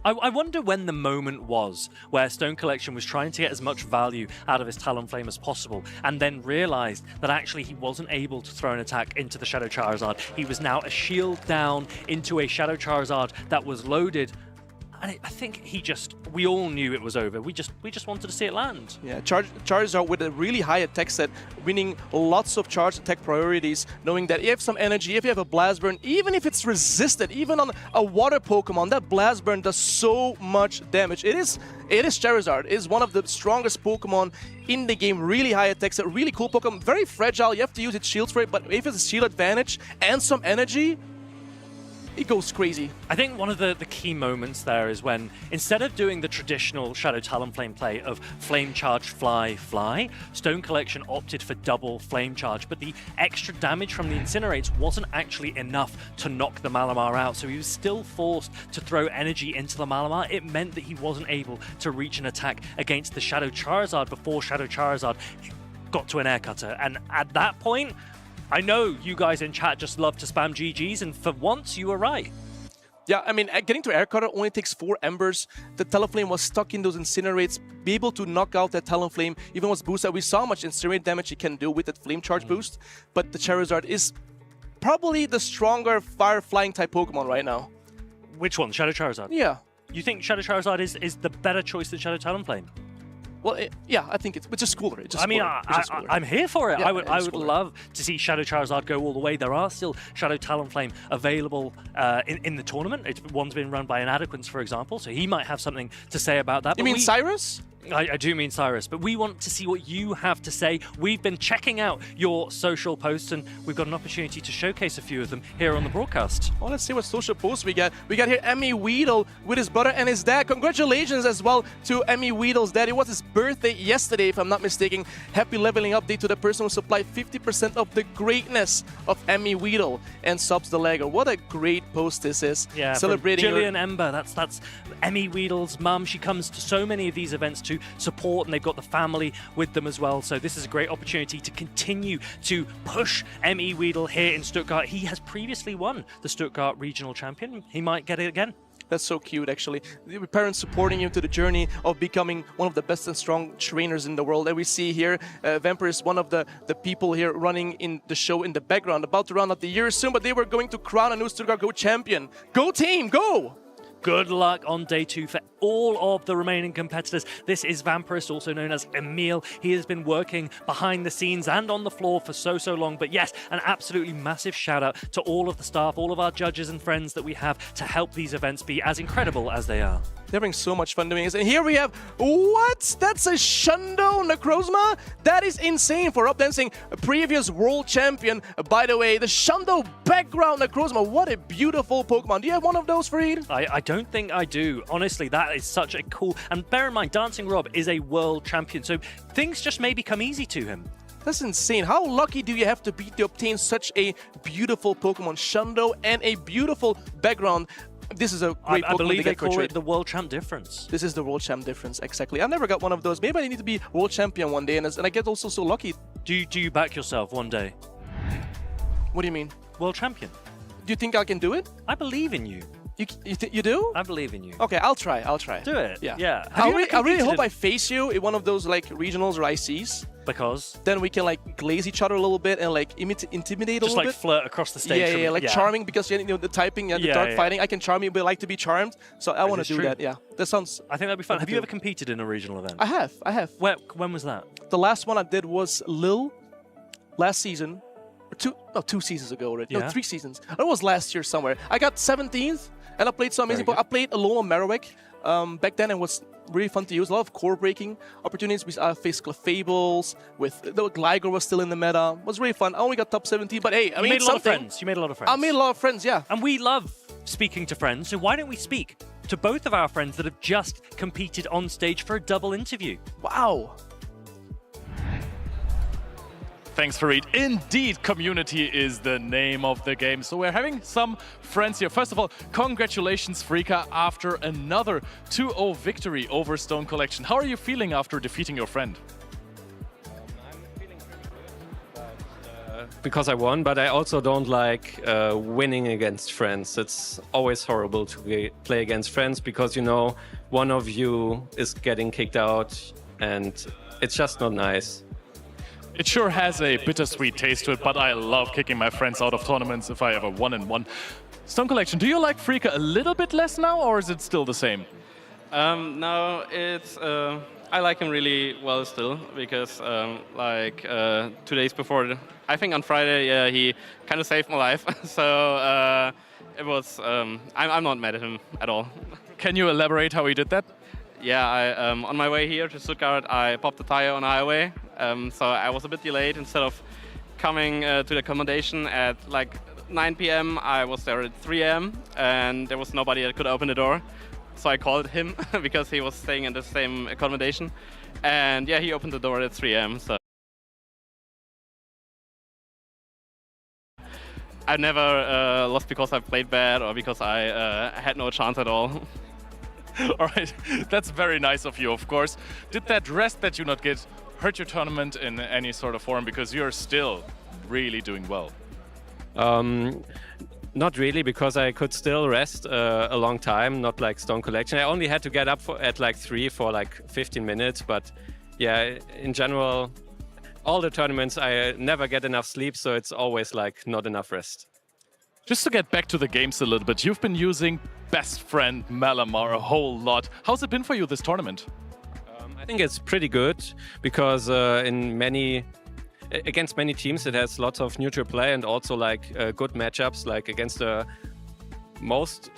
S2: I wonder when the moment was where Stone Collection was trying to get as much value out of his Talonflame as possible, and then realized that actually he wasn't able to throw an attack into the Shadow Charizard. He was now a shield down into a Shadow Charizard that was loaded. And I think we all knew it was over. We just wanted to see it land.
S1: Yeah, Charizard with a really high attack set, winning lots of charge attack priorities, knowing that if you have some energy, if you have a Blast Burn, even if it's resisted, even on a water Pokemon, that Blast Burn does so much damage. It is Charizard. It is one of the strongest Pokemon in the game. Really high attack set, really cool Pokemon, very fragile. You have to use its shields for it, but if it's a shield advantage and some energy, it goes crazy.
S2: I think one of the key moments there is when, instead of doing the traditional Shadow Talonflame play of Flame Charge, Fly, Fly, Stone Collection opted for double Flame Charge, but the extra damage from the Incinerates wasn't actually enough to knock the Malamar out, so he was still forced to throw energy into the Malamar. It meant that he wasn't able to reach an attack against the Shadow Charizard before Shadow Charizard got to an Air Cutter, and at that point, I know you guys in chat just love to spam GGs, and for once, you were right.
S1: Yeah, I mean, getting to Air Cutter only takes 4 Embers. The Talonflame was stuck in those Incinerates, be able to knock out that Talonflame, even was boosted. We saw how much Incinerate damage he can do with that Flame Charge boost, but the Charizard is probably the stronger Fire-Flying type Pokemon right now.
S2: Which one? Shadow Charizard?
S1: Yeah.
S2: You think Shadow Charizard is the better choice than Shadow Talonflame?
S1: Well, yeah, I think it's just cooler.
S2: I'm here for it.
S1: Yeah,
S2: I would love to see Shadow Charizard go all the way. There are still Shadow Talonflame available in the tournament. One's been run by Inadequance, for example, so he might have something to say about that.
S1: You mean Cyrus?
S2: I do mean Cyrus, but we want to see what you have to say. We've been checking out your social posts, and we've got an opportunity to showcase a few of them here on the broadcast.
S1: Well, let's see what social posts we got. We got here Emmy Weedle with his brother and his dad. Congratulations as well to Emmy Weedle's dad. It was his birthday yesterday, if I'm not mistaken. Happy leveling up day to the person who supplied 50% of the greatness of Emmy Weedle and subs the Lego. What a great post this is.
S2: Yeah,
S1: celebrating
S2: Jillian Ember. That's Emmy Weedle's mum. She comes to so many of these events to support, and they've got the family with them as well. So this is a great opportunity to continue to push Emmy Weedle here in Stuttgart. He has previously won the Stuttgart Regional Champion. He might get it again.
S1: That's so cute, actually. The parents supporting him to the journey of becoming one of the best and strong trainers in the world. And we see here, Vampire is one of the people here running in the show in the background, about to round out the year soon, but they were going to crown a new Stuttgart Go champion. Go team, go!
S2: Good luck on day 2 for all of the remaining competitors. This is Vampirist, also known as Emil. He has been working behind the scenes and on the floor for so long. But yes, an absolutely massive shout out to all of the staff, all of our judges and friends that we have to help these events be as incredible as they are.
S1: They're having so much fun doing this. And here we have, what? That's a Shundo Necrozma? That is insane for updancing a previous world champion. By the way, the Shundo background Necrozma. What a beautiful Pokemon. Do you have one of those, Fareed?
S2: I don't think I do. Honestly, that is such a cool... And bear in mind, Dancing Rob is a world champion, so things just may become easy to him.
S1: That's insane. How lucky do you have to be to obtain such a beautiful Pokemon Shundo and a beautiful background? This is a great Pokemon
S2: I believe
S1: to
S2: they
S1: get for
S2: call
S1: trade.
S2: it the World Champ difference.
S1: This is the World Champ difference, exactly. I never got one of those. Maybe I need to be World Champion one day, and I get also so lucky.
S2: Do you back yourself one day?
S1: What do you mean?
S2: World Champion.
S1: Do you think I can do it?
S2: I believe in you.
S1: You do?
S2: I believe in you.
S1: Okay, I'll try.
S2: Do it.
S1: Yeah. I really hope I face you in one of those like regionals or ICs.
S2: Because?
S1: Then we can like glaze each other a little bit and like intimidate a little bit.
S2: Just like flirt across the stage.
S1: Yeah, like charming, because you know the typing and the dark fighting. I can charm you, but I like to be charmed. So I want to do that. Yeah, that sounds.
S2: I think that'd be fun. Have you ever competed in a regional event?
S1: I have.
S2: When was that?
S1: The last one I did was Lille last season. 2 seasons ago already.
S2: Yeah.
S1: No, 3 seasons. It was last year somewhere. I got 17th, and I played so amazing. I played alone on Marowak. Back then, it was really fun to use. A lot of core breaking opportunities. We faced Clefables with the Gligar was still in the meta. It was really fun. I only got top 17, but hey, I mean,
S2: you made a lot of friends. You made a lot of friends.
S1: I made a lot of friends, yeah.
S2: And we love speaking to friends. So why don't we speak to both of our friends that have just competed on stage for a double interview?
S1: Wow.
S5: Thanks, Fareed. Indeed, community is the name of the game. So we're having some friends here. First of all, congratulations, Frika, after another 2-0 victory over Stone Collection. How are you feeling after defeating your friend?
S12: I'm feeling pretty good. because I won, but I also don't like winning against friends. It's always horrible to play against friends because, you know, one of you is getting kicked out and it's just not nice.
S5: It sure has a bittersweet taste to it, but I love kicking my friends out of tournaments if I ever won in one. Stone Collection, do you like Frika a little bit less now, or is it still the same?
S13: No, it's I like him really well still because 2 days before, I think on Friday, he kind of saved my life. So it was. I'm not mad at him at all.
S5: Can you elaborate how he did that?
S13: Yeah, on my way here to Stuttgart, I popped the tire on the highway, so I was a bit delayed. Instead of coming to the accommodation at like 9 p.m., I was there at 3 a.m. and there was nobody that could open the door. So I called him because he was staying in the same accommodation, and yeah, he opened the door at 3 a.m. So I've never lost because I played bad or because I had no chance at all.
S5: All right, that's very nice of you, of course. Did that rest that you not get hurt your tournament in any sort of form, because you're still really doing well?
S12: Not really, because I could still rest a long time, not like Stone Collection. I only had to get up at like 3 for like 15 minutes, but yeah, in general, all the tournaments I never get enough sleep, so it's always like not enough rest.
S5: Just to get back to the games a little bit, you've been using best friend Malamar a whole lot. How's it been for you this tournament?
S12: I think it's pretty good because against many teams it has lots of neutral play and also like good matchups, like against the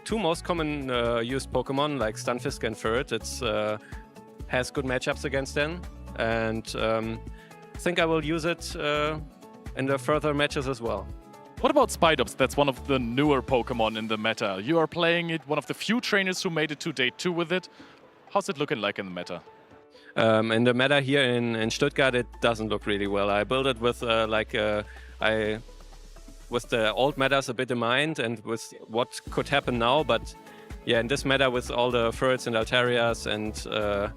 S12: two most common used Pokemon like Stunfisk and Ferret. It's has good matchups against them, and I think I will use it in the further matches as well.
S5: What about Spidops? That's one of the newer Pokemon in the meta. You are playing it, one of the few trainers who made it to day 2 with it. How's it looking like in the meta?
S12: In the meta here in Stuttgart, it doesn't look really well. I built it with with the old metas a bit in mind and with what could happen now. But yeah, in this meta with all the Ferrets and Altarias and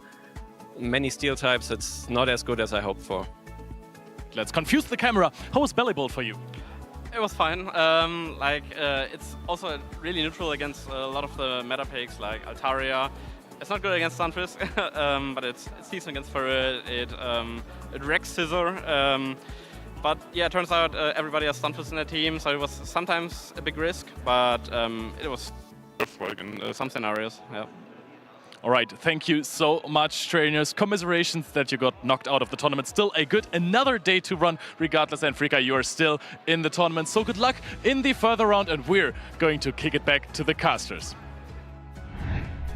S12: many Steel types, it's not as good as I hoped for.
S5: Let's confuse the camera. How was Bellibolt for you?
S13: It was fine. It's also really neutral against a lot of the meta picks like Altaria. It's not good against Stunfisk, but it's decent against Ferret. It wrecks Scissor. But yeah, it turns out everybody has Stunfisk in their team, so it was sometimes a big risk, but it was work in some scenarios. Yeah.
S5: All right, thank you so much, trainers. Commiserations that you got knocked out of the tournament. Still a good another day to run regardless, and Frika, you are still in the tournament. So good luck in the further round, and we're going to kick it back to the casters.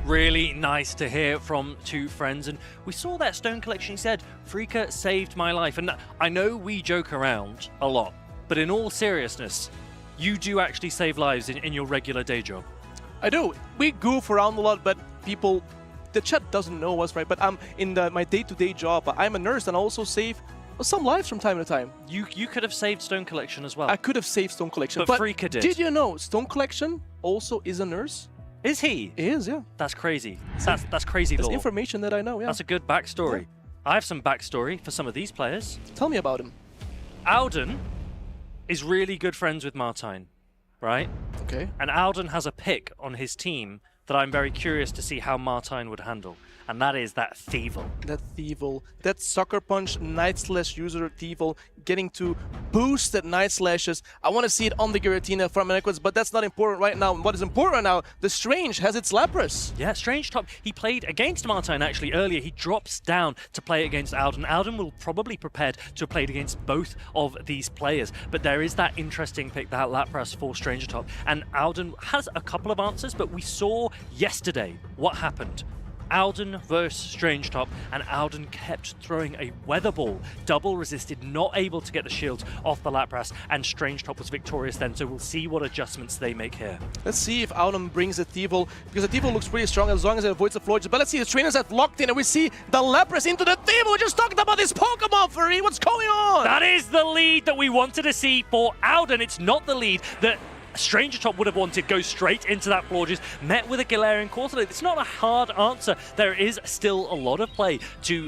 S2: Really nice to hear from two friends, and we saw that Stone Collection said, Frika saved my life. And I know we joke around a lot, but in all seriousness, you do actually save lives in your regular day job.
S1: I do. We goof around a lot, but people, the chat doesn't know us, right? But I'm in my day-to-day job. I'm a nurse and I also save some lives from time to time.
S2: You could have saved Stone Collection as well.
S1: I could have saved Stone Collection,
S2: but Frika did.
S1: Did you know Stone Collection also is a nurse?
S2: Is he?
S1: He is, yeah.
S2: That's crazy. That's crazy lore.
S1: That's information that I know, yeah.
S2: That's a good backstory. Yeah. I have some backstory for some of these players.
S1: Tell me about him.
S2: Alden is really good friends with Martine, right?
S1: Okay.
S2: And Alden has a pick on his team that I'm very curious to see how Martine would handle. And that is that Thievul.
S1: That Thievul. That Sucker Punch Night Slash user Thievul getting to boost that Night Slashes. I want to see it on the Giratina from Enequids, but that's not important right now. What is important right now, the Strange has its Lapras.
S2: Yeah, Strange top. He played against Martine actually earlier. He drops down to play against Alden. Alden will probably prepared to have played against both of these players. But there is that interesting pick, that Lapras for Stranger Top. And Alden has a couple of answers, but we saw yesterday what happened. Alden versus Strange Top, and Alden kept throwing a Weather Ball. Double resisted, not able to get the shield off the Lapras, and Strange Top was victorious then, so we'll see what adjustments they make here.
S1: Let's see if Alden brings the Thievul, because the Thievul looks pretty strong as long as it avoids the Floor. But let's see, the trainers have locked in, and we see the Lapras into the Thievul. We just talked about this Pokemon, Furry. What's going on?
S2: That is the lead that we wanted to see for Alden. It's not the lead that Stranger Top would have wanted go straight into that Florges, met with a Galarian Corsola. It's not a hard answer. There is still a lot of play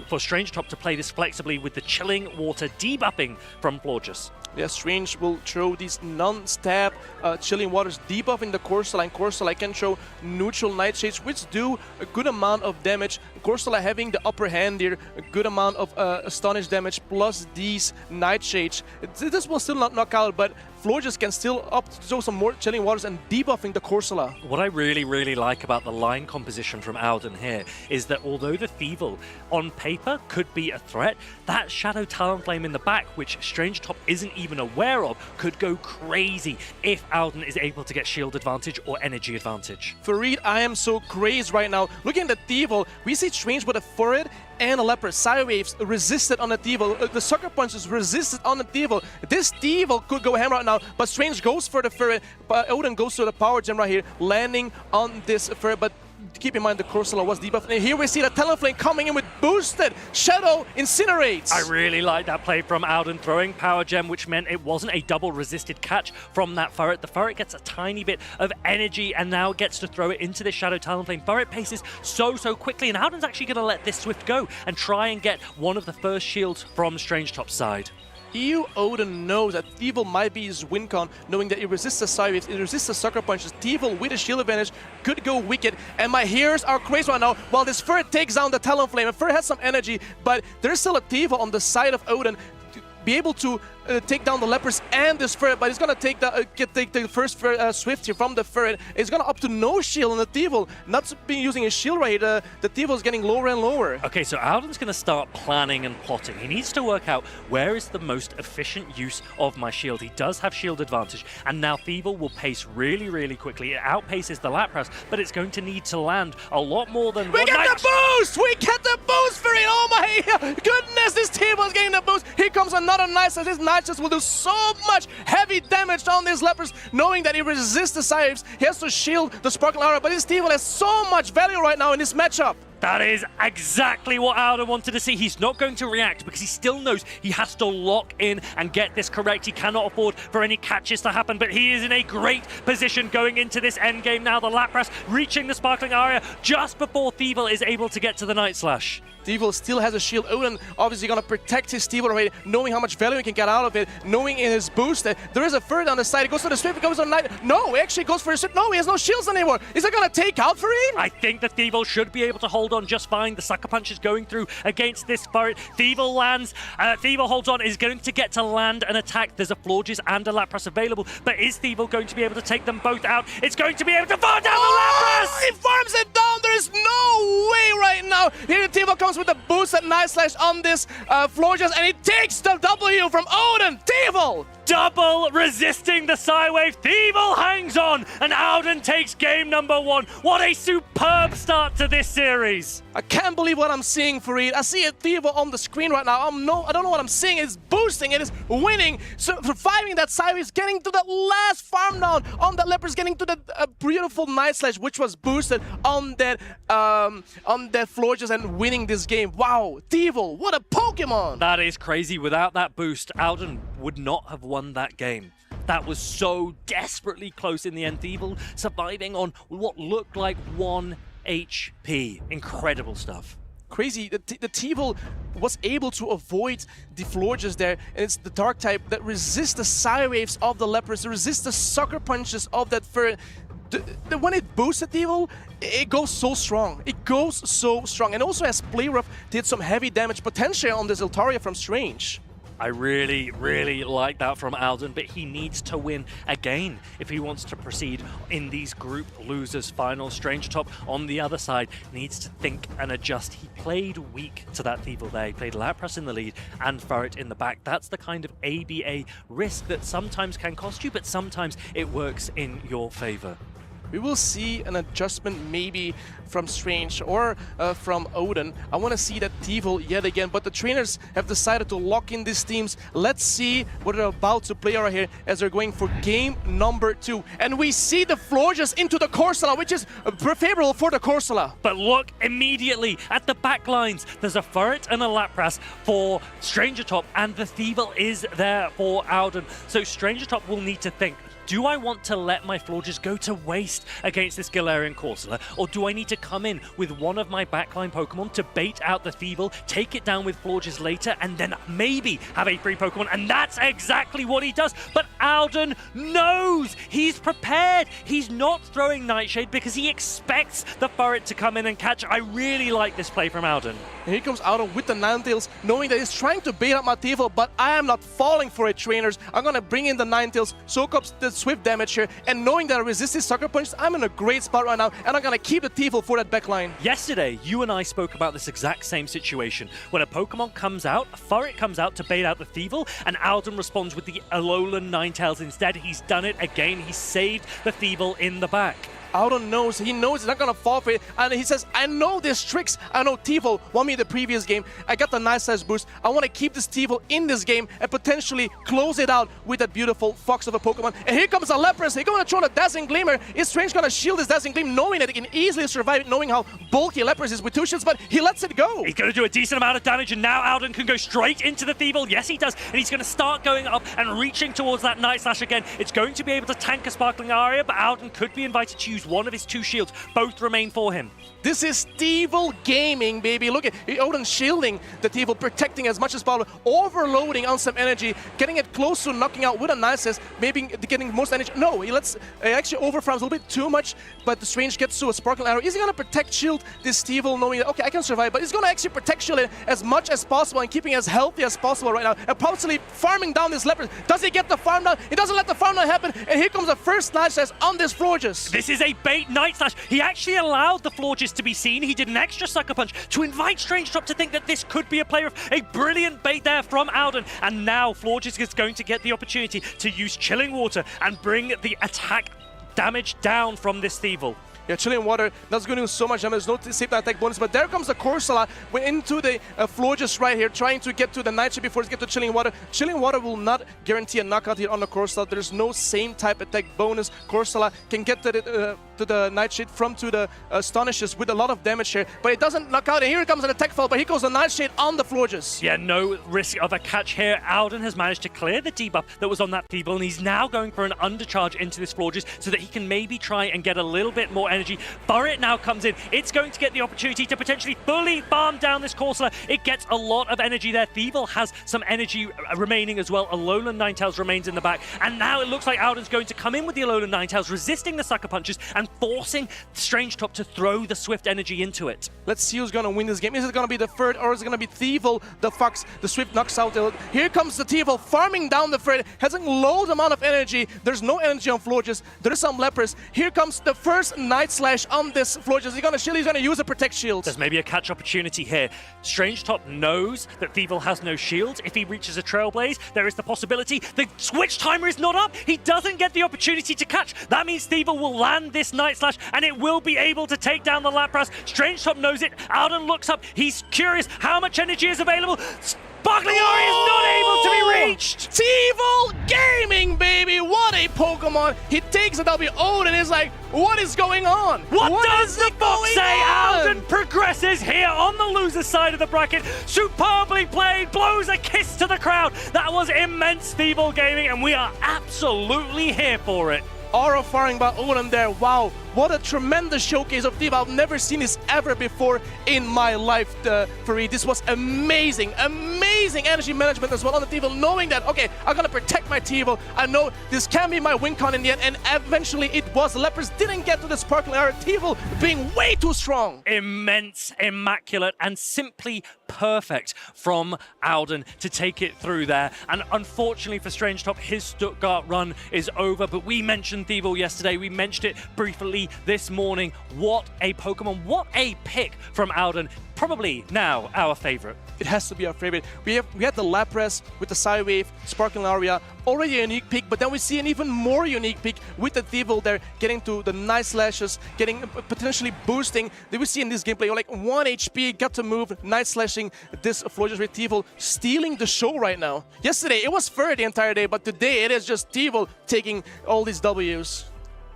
S2: for Stranger Top to play this flexibly with the Chilling Water debuffing from Florges.
S1: Yeah, Strange will throw these non-stab Chilling Waters debuffing the Corsola, and Corsola can throw neutral Nightshades, which do a good amount of damage. Corsola having the upper hand here, a good amount of Astonish damage, plus these Nightshades. This will still not knock out, but Florges can still throw some more Chilling Waters and debuffing the Corsola.
S2: What I really, really like about the line composition from Auden here is that although the Thievul on paper could be a threat, that Shadow Talonflame in the back, which Strange Top isn't even aware of, could go crazy if Auden is able to get shield advantage or energy advantage.
S1: Fareed, I am so crazed right now. Looking at the Thievul, we see Strange with a Furret and a Leopard. Psywaves resisted on the Thievul. The Sucker Punches resisted on the Thievul. This Thievul could go ham right now, but Strange goes for the Furret. But Odin goes to the Power Gem right here, landing on this Furret. But keep in mind the Corsola was debuffed. And here we see the Talonflame coming in with boosted Shadow Incinerates.
S2: I really like that play from Auden, throwing Power Gem, which meant it wasn't a double resisted catch from that Furret. The Furret gets a tiny bit of energy and now gets to throw it into this Shadow Talonflame. Furret paces so quickly, and Auden's actually going to let this Swift go and try and get one of the first shields from Strange Top's side.
S1: EU Odin knows that Thievul might be his win con, knowing that it resists the side waves, it resists the Sucker Punches. Thievul with a shield advantage could go wicked, and my heroes are crazy right now while this Furret takes down the Talonflame. And Furret has some energy, but there's still a Thievul on the side of Odin to be able to take down the Leopards and this Furret, but he's gonna take the first Swift here from the Furret. It's gonna up to no shield on the Thievul, not using his shield right here. The Thievul is getting lower and lower.
S2: Okay, so Auden's gonna start planning and plotting. He needs to work out where is the most efficient use of my shield. He does have shield advantage, and now Thievul will pace really quickly. It outpaces the Lapras, but it's going to need to land a lot more than
S1: we get the boost! We get the boost for it! Oh my goodness, this Thievul is getting the boost. Here comes another nice. This Nightshades will do so much heavy damage on these Leopards, knowing that he resists the Scythes. He has to shield the Sparkle Aura, but his Thievul has so much value right now in this matchup.
S2: That is exactly what Auden wanted to see. He's not going to react because he still knows he has to lock in and get this correct. He cannot afford for any catches to happen, but he is in a great position going into this endgame now. The Lapras reaching the Sparkling Aria just before Thievul is able to get to the Night Slash.
S1: Thievul still has a shield. Odin obviously going to protect his Thievul already, knowing how much value he can get out of it, knowing in his boost that there is a Furret on the side. He goes for the Swift, he goes on Night. No, he actually goes for the Swift. No, he has no shields anymore. Is it going to take out Fareed?
S2: I think the Thievul should be able to hold on just fine. The Sucker Punch is going through against this Furret. Thievul lands. Thievul holds on, is going to get to land an attack. There's a Florges and a Lapras available, but is Thievul going to be able to take them both out? It's going to be able to farm down the Lapras!
S1: He farms it down. There is no way right now. Here Thievul comes with the boost at Night Slash on this Florges, and he takes the W from Odin. Thievul!
S2: Double resisting the Psywave. Thievul hangs on, and Auden takes game number 1. What a superb start to this series.
S1: I can't believe what I'm seeing, Fareed. I see a Thievul on the screen right now. I don't know what I'm seeing. It's boosting. It is winning. Surviving that Psywave, getting to the last farm down on the Leopards, getting to the beautiful Night Slash, which was boosted on that Florges, and winning this game. Wow, Thievul, what a Pokemon!
S2: That is crazy. Without that boost, Auden would not have won that game. That was so desperately close in the end. Thievul surviving on what looked like 1 HP. Incredible stuff.
S1: Crazy. The Thievul was able to avoid the Florges there, and it's the Dark type that resists the Psywaves of the Leopards, resists the Sucker Punches of that Furret. When it boosts the Thievul, it goes so strong. It goes so strong. And also as Playrough did some heavy damage potentially on this Altaria from Strange.
S2: I really like that from Auden, but he needs to win again if he wants to proceed in these group losers finals. Strange Top on the other side needs to think and adjust. He played weak to that Thievul there. He played Lapras in the lead and Furret in the back. That's the kind of ABA risk that sometimes can cost you, but sometimes it works in your favor.
S1: We will see an adjustment maybe from Strange or from Odin. I want to see that Thievul yet again, but the trainers have decided to lock in these teams. Let's see what they're about to play right here as they're going for game number 2. And we see the Florges into the Corsola, which is favorable for the Corsola.
S2: But look immediately at the back lines. There's a Furret and a Lapras for Stranger Top, and the Thievul is there for Auden. So Stranger Top will need to think, Do I want to let my Florges go to waste against this Galarian Corsola, or do I need to come in with one of my backline Pokemon to bait out the Thievul, take it down with Florges later, and then maybe have a free Pokemon? And that's exactly what he does. But Alden knows! He's prepared! He's not throwing Nightshade because he expects the Furret to come in and catch. I really like this play from Alden.
S1: And here comes Alden with the Ninetales, knowing that he's trying to bait out my Thievul, but I am not falling for it, trainers. I'm gonna bring in the Ninetales, soak up the Swift damage here, and knowing that I resist his Sucker Punch, I'm in a great spot right now, and I'm gonna keep the Thievul for that backline.
S2: Yesterday, you and I spoke about this exact same situation. When a Pokemon comes out, a Furret comes out to bait out the Thievul, and Alden responds with the Alolan Ninetales instead. He's done it again. He saved the Thievul in the back.
S1: Alden knows, he knows he's not gonna fall for it, and he says, I know these tricks. I know Thievul won me the previous game. I got the nice size boost. I want to keep this Thievul in this game and potentially close it out with that beautiful fox of a Pokemon. And here comes a Lapras. He's gonna throw the Dazzling Gleamer. Is Strange gonna shield his Dazzling Gleam, knowing that he can easily survive it, knowing how bulky Lapras is with 2 shields, but he lets it go.
S2: He's gonna do a decent amount of damage, and now Alden can go straight into the Thievul. Yes, he does, and he's gonna start going up and reaching towards that Night Slash again. It's going to be able to tank a Sparkling Aria, but Alden could be invited to use one of his 2 shields. Both remain for him.
S1: This is Thievul gaming, baby. Look at Odin shielding the Thievul, protecting as much as possible, overloading on some energy, getting it close to knocking out with a Nices, maybe getting most energy. No, he lets actually overfarms a little bit too much, but the Strange gets to a Sparkling Arrow. Is he gonna protect shield this Thievul, knowing that, okay, I can survive, but he's gonna actually protect shield it as much as possible and keeping it as healthy as possible right now, and possibly farming down this Leopard. Does he get the farm down? He doesn't let the farm down happen, and here comes the first Night Slash on this Florges.
S2: This is a bait Night Slash. He actually allowed the Florges to be seen. He did an extra Sucker Punch to invite Strange Drop to think that this could be a player of a brilliant bait there from Alden. And now Florges is going to get the opportunity to use Chilling Water and bring the attack damage down from this Thievul.
S1: Yeah, Chilling Water, that's going to do so much damage. No save the attack bonus, but there comes the Corsola into the Florges right here, trying to get to the Nightshade before it gets to Chilling Water. Chilling Water will not guarantee a knockout here on the Corsola. There's no same type attack bonus. Corsola can get to the Nightshade from to the Astonishes with a lot of damage here, but it doesn't knock out. And here comes an attack fall, but here goes the Nightshade on the Florges.
S2: Yeah, no risk of a catch here. Alden has managed to clear the debuff that was on that Thievul, and he's now going for an undercharge into this Florges so that he can maybe try and get a little bit more energy. Furret now comes in. It's going to get the opportunity to potentially fully farm down this Corsola. It gets a lot of energy there. Thievul has some energy remaining as well. Alolan Ninetales remains in the back. And now it looks like Alden's going to come in with the Alolan Ninetales, resisting the Sucker Punches and forcing Strange Top to throw the Swift energy into it.
S1: Let's see who's going to win this game. Is it going to be the Furret, or is it going to be Thievul, the Fox? The Swift knocks out. Here comes the Thievul, farming down the Furret, has a low amount of energy. There's no energy on Florges. There's some Lepers. Here comes the first Night Slash on this Florges. He's going to shield. He's going to use a Protect Shield.
S2: There's maybe a catch opportunity here. Strange Top knows that Thievul has no shields. If he reaches a Trailblaze, there is the possibility the switch timer is not up. He doesn't get the opportunity to catch. That means Thievul will land this Night Slash, and it will be able to take down the Lapras. Strange Top knows it. Alden looks up. He's curious how much energy is available. Sparkling Aria is not able to be reached!
S1: Thievul gaming, baby! What a Pokemon! He takes a W. Odin is like, what is going on?
S2: What does the Fox say? Alden progresses here on the loser side of the bracket. Superbly played, blows a kiss to the crowd. That was immense Thievul gaming, and we are absolutely here for it.
S1: Aura firing by Odin there. Wow, what a tremendous showcase of Thievul. I've never seen this ever before in my life, Fareed. This was amazing, amazing energy management as well on the Thievul, knowing that, okay, I'm going to protect my Thievul. I know this can be my win con in the end, and eventually it was. The Lepers didn't get to the Sparkling Aria. Thievul being way too strong.
S2: Immense, immaculate, and simply perfect from Alden to take it through there. And unfortunately for Strange Top, his Stuttgart run is over, but we mentioned Thievul yesterday. We mentioned it briefly this morning. What a Pokemon, what a pick from Alden. Probably now our favorite.
S1: It has to be our favorite. We had the Lapras with the Psywave, Sparkling Aria, already a unique pick, but then we see an even more unique pick with the Thievul there, getting to the Night Slashes, getting potentially boosting. Did we see in this gameplay, like 1 HP, got to move, Night Slashing this Florges with Thievul, stealing the show right now. Yesterday, it was Furret the entire day, but today it is just Thievul taking all these Ws.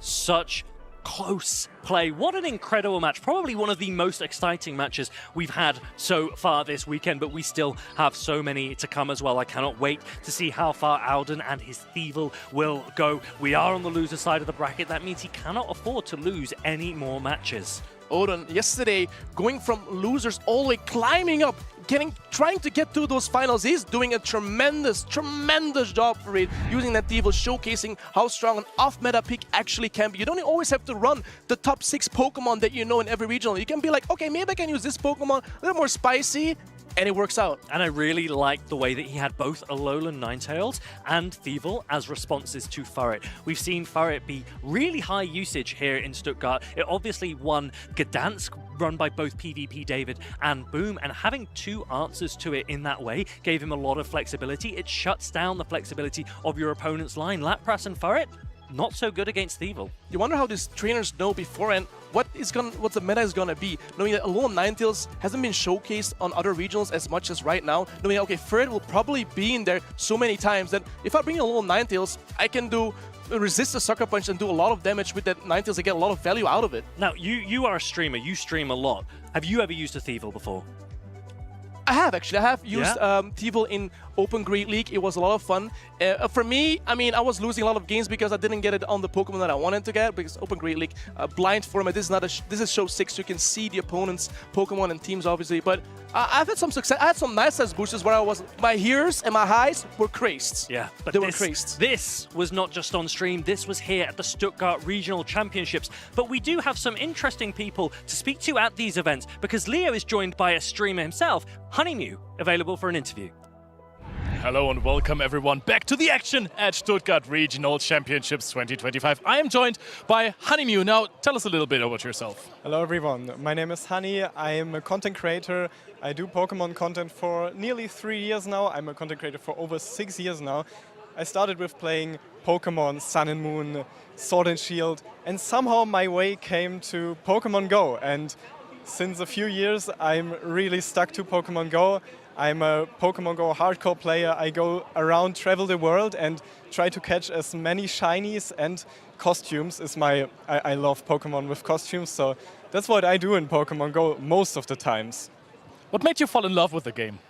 S2: Such close play. What an incredible match. Probably one of the most exciting matches we've had so far this weekend, but we still have so many to come as well. I cannot wait to see how far Alden and his Thievel will go. We are on the loser side of the bracket. That means he cannot afford to lose any more matches.
S1: Odin, yesterday, going from losers all the way climbing up, trying to get to those finals. He's doing a tremendous job for it, using that Thievel, showcasing how strong an off-meta pick actually can be. You don't always have to run the top 6 Pokemon that you know in every regional. You can be like, okay, maybe I can use this Pokemon, a little more spicy, and it works out.
S2: And I really liked the way that he had both Alolan Ninetales and Thievel as responses to Furret. We've seen Furret be really high usage here in Stuttgart. It obviously won Gdansk, run by both PvP David and Boom, and having 2 answers to it in that way gave him a lot of flexibility. It shuts down the flexibility of your opponent's line. Lapras and Furret, not so good against Thievel.
S1: You wonder how these trainers know beforehand what the meta is gonna be, knowing that Alolan Ninetales hasn't been showcased on other regionals as much as right now, knowing, okay, Furret will probably be in there so many times that if I bring Alolan Ninetales, I can resist the Sucker Punch and do a lot of damage with that Ninetales. I get a lot of value out of it.
S2: Now, you are a streamer, you stream a lot. Have you ever used a Thievel before?
S1: I have actually. I have used Thievel in Open Great League. It was a lot of fun. For me, I mean, I was losing a lot of games because I didn't get it on the Pokemon that I wanted to get, because Open Great League, blind format, this is show 6, so you can see the opponent's Pokemon and teams, obviously. But I've had some success. I had some nice size boosters where my heroes and my highs were crazed.
S2: Yeah, but
S1: they were crazed.
S2: This was not just on stream. This was here at the Stuttgart Regional Championships. But we do have some interesting people to speak to at these events, because Leo is joined by a streamer himself, Honeymew, available for an interview.
S5: Hello and welcome everyone back to the action at Stuttgart Regional Championships 2025. I am joined by Honeymew. Now, tell us a little bit about yourself.
S14: Hello everyone, my name is Honey. I am a content creator. I do Pokemon content for nearly 3 years now. I'm a content creator for over 6 years now. I started with playing Pokemon Sun and Moon, Sword and Shield, and somehow my way came to Pokemon Go. And since a few years, I'm really stuck to Pokemon Go. I'm a Pokemon Go hardcore player. I go around, travel the world, and try to catch as many shinies and costumes. I love Pokemon with costumes, so that's what I do in Pokemon Go most of the times.
S5: What made you fall in love with the game?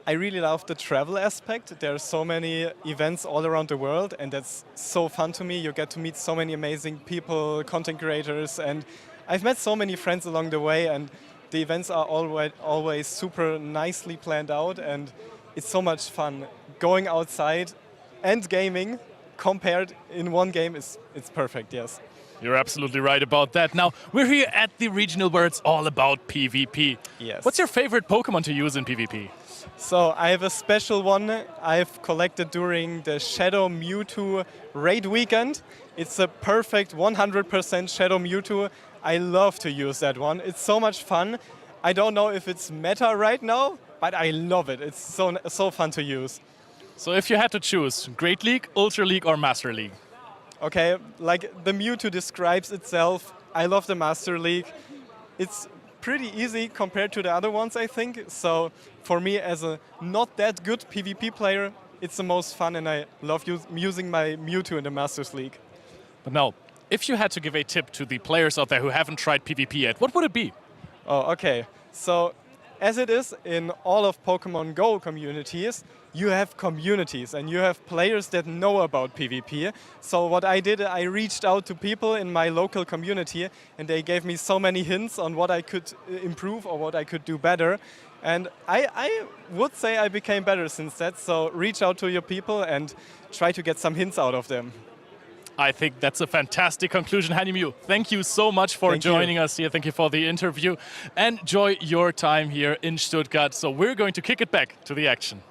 S14: I really love the travel aspect. There are so many events all around the world, and that's so fun to me. You get to meet so many amazing people, content creators, and I've met so many friends along the way, and the events are always super nicely planned out, and it's so much fun. Going outside and gaming compared in one game it's perfect, yes.
S5: You're absolutely right about that. Now, we're here at the regional where it's all about PvP.
S14: Yes.
S5: What's your favorite Pokemon to use in PvP?
S14: So I have a special one I've collected during the Shadow Mewtwo raid weekend. It's a perfect 100% Shadow Mewtwo. I love to use that one. It's so much fun. I don't know if it's meta right now, but I love it. It's so fun to use.
S5: So if you had to choose, Great League, Ultra League or Master League?
S14: Okay, like the Mewtwo describes itself. I love the Master League. It's pretty easy compared to the other ones, I think. So for me, as a not that good PvP player, it's the most fun, and I love using my Mewtwo in the Masters League.
S5: But now, if you had to give a tip to the players out there who haven't tried PvP yet, what would it be?
S14: Oh, okay. So as it is in all of Pokemon Go communities, you have communities and you have players that know about PvP. So what I did, I reached out to people in my local community, and they gave me so many hints on what I could improve or what I could do better. And I would say I became better since that. So reach out to your people and try to get some hints out of them.
S5: I think that's a fantastic conclusion, Honeymew. Thank you so much for joining us here. Thank you for the interview. Enjoy your time here in Stuttgart. So we're going to kick it back to the action.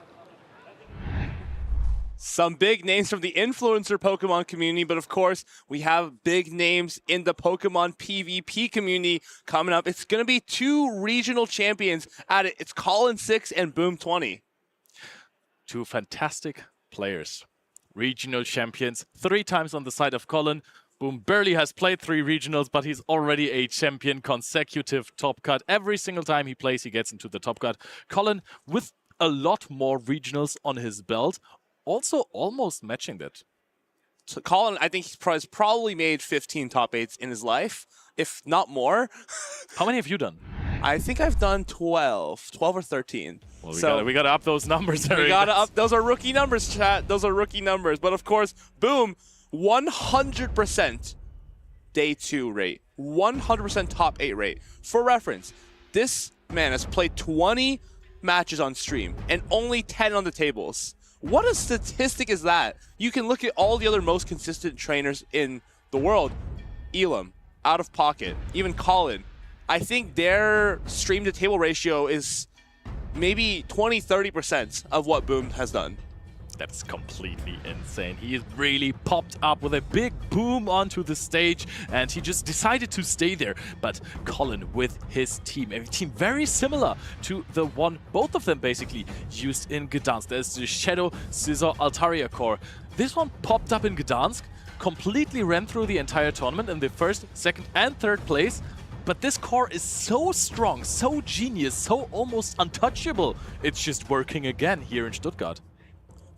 S6: Some big names from the influencer Pokemon community, but of course, we have big names in the Pokemon PvP community coming up. It's going to be 2 regional champions at it. It's Colin6 and Boom20.
S5: 2 fantastic players. Regional champions, 3 times on the side of Colin. Boom barely has played 3 regionals, but he's already a champion, consecutive top cut. Every single time he plays, he gets into the top cut. Colin, with a lot more regionals on his belt, also almost matching that.
S6: Colin, I think he's probably made 15 top 8s in his life, if not more.
S5: How many have you done?
S6: I think I've done 12 or 13.
S5: Well, we gotta up those numbers.
S6: We gotta up. Those are rookie numbers, chat. Those are rookie numbers. But of course, boom, 100% day 2 rate, 100% top 8 rate. For reference, this man has played 20 matches on stream and only 10 on the tables. What a statistic is that? You can look at all the other most consistent trainers in the world. Elam, Out of Pocket, even Colin. I think their stream to table ratio is maybe 20-30% of what Boom has done.
S5: That's completely insane. He really popped up with a big boom onto the stage, and he just decided to stay there. But Colin with his team, a team very similar to the one both of them basically used in Gdansk. There's the Shadow Scissor Altaria core. This one popped up in Gdansk, completely ran through the entire tournament in the first, second, and third place. But this core is so strong, so genius, so almost untouchable. It's just working again here in Stuttgart.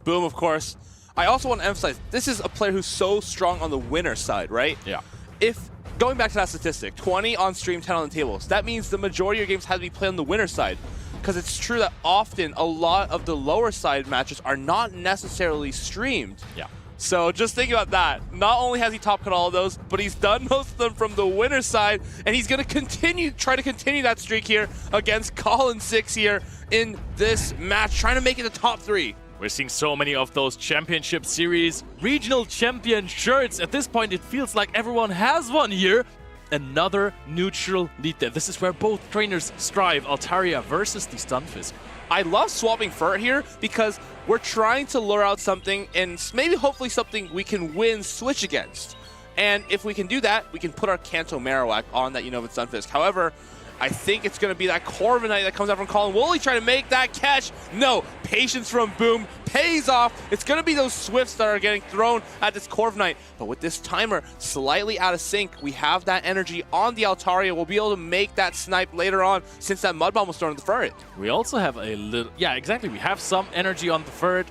S6: Boom, of course. I also want to emphasize, this is a player who's so strong on the winner side, right?
S5: Yeah.
S6: If, going back to that statistic, 20 on stream, 10 on the tables, that means the majority of your games have to be played on the winner side. Because it's true that often a lot of the lower side matches are not necessarily streamed.
S5: Yeah.
S6: So just think about that. Not only has he top cut all of those, but he's done most of them from the winner side, and he's going to try to continue that streak here against Colin 6 here in this match, trying to make it the top 3.
S5: We're seeing so many of those championship series, regional champion shirts. At this point, it feels like everyone has one here. Another neutral lead there. This is where both trainers strive, Altaria versus the Stunfisk.
S6: I love swapping Furt here because we're trying to lure out something and maybe hopefully something we can win switch against. And if we can do that, we can put our Kanto Marowak on that Unova Stunfisk. However, I think it's going to be that Corviknight that comes out from Colin. Will he try to make that catch? No. Patience from Boom pays off. It's going to be those Swifts that are getting thrown at this Corviknight. But with this timer slightly out of sync, we have that energy on the Altaria. We'll be able to make that snipe later on since that Mud Bomb was thrown at the Furret.
S5: We also have a little... Yeah, exactly. We have some energy on the Furret.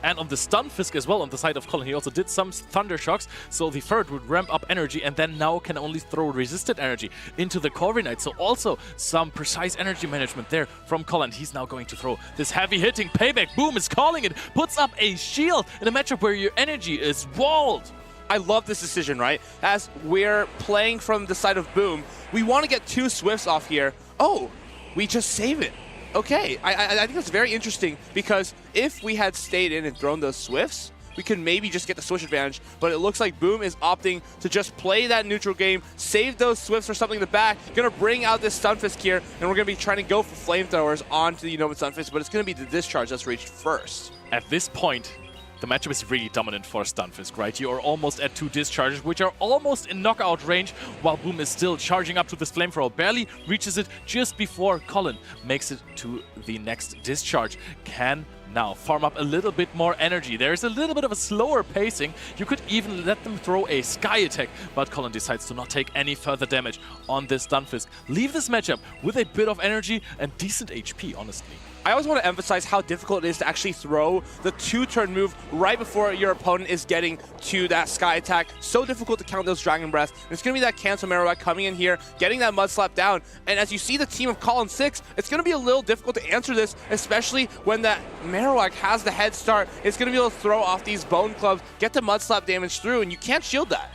S5: And on the Stunfisk as well, on the side of Colin, he also did some Thunder Shocks, so the Furret would ramp up energy and then now can only throw resisted energy into the Corviknight. So also some precise energy management there from Colin. He's now going to throw this heavy-hitting payback. Boom is calling it, puts up a shield in a matchup where your energy is walled.
S6: I love this decision, right? As we're playing from the side of Boom, we want to get 2 Swifts off here. Oh, we just save it. Okay, I think that's very interesting because if we had stayed in and thrown those Swifts, we could maybe just get the switch advantage, but it looks like Boom is opting to just play that neutral game, save those Swifts for something in the back, gonna bring out this Stunfisk here, and we're gonna be trying to go for flamethrowers onto the Unova Stunfisk, but it's gonna be the discharge that's reached first.
S5: At this point, the matchup is really dominant for Stunfisk, right? You are almost at 2 discharges, which are almost in knockout range, while Boom is still charging up to this flamethrower. Barely reaches it just before Colin makes it to the next discharge. Can now farm up a little bit more energy. There's a little bit of a slower pacing. You could even let them throw a Sky Attack, but Colin decides to not take any further damage on this Stunfisk. Leave this matchup with a bit of energy and decent HP, honestly.
S6: I always want to emphasize how difficult it is to actually throw the 2-turn move right before your opponent is getting to that Sky Attack. So difficult to count those Dragon Breath. And it's going to be that Kanto Marowak coming in here, getting that Mud Slap down. And as you see the team of Colin 6, it's going to be a little difficult to answer this, especially when that Marowak has the head start. It's going to be able to throw off these Bone Clubs, get the Mud Slap damage through, and you can't shield that.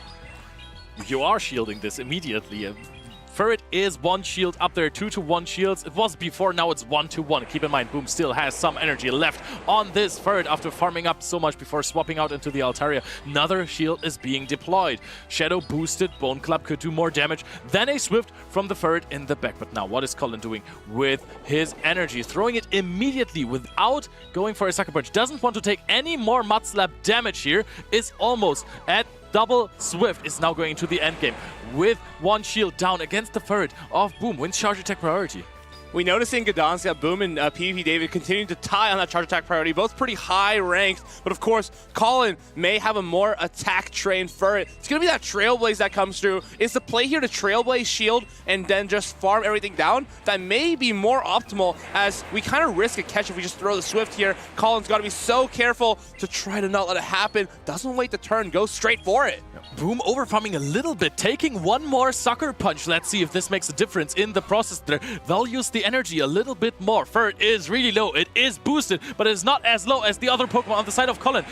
S5: You are shielding this immediately. Furret is 1 shield up there, 2-to-1 shields. It was before, now it's 1-to-1. Keep in mind, Boom still has some energy left on this Furret after farming up so much before swapping out into the Altaria. Another shield is being deployed. Shadow boosted, Bone Club could do more damage than a Swift from the Furret in the back. But now what is Colin doing with his energy? Throwing it immediately without going for a Sucker Punch. Doesn't want to take any more Mud Slap damage here. Is almost at double Swift. Is now going to the end game with 1 shield down against the Furret of Boom. Wins charge attack priority.
S6: We noticed in Gdansk that Boom and PvP David continuing to tie on that charge attack priority, both pretty high ranked, but of course, Colin may have a more attack-trained Furret. It's going to be that Trailblaze that comes through. Is the play here to Trailblaze shield and then just farm everything down? That may be more optimal, as we kind of risk a catch if we just throw the Swift here. Colin's got to be so careful to try to not let it happen. Doesn't wait the turn, goes straight for it.
S5: Boom overfarming a little bit, taking one more Sucker Punch. Let's see if this makes a difference in the process there. They'll use the energy a little bit more. Ferret is really low. It is boosted, but it's not as low as the other Pokemon on the side of Colin.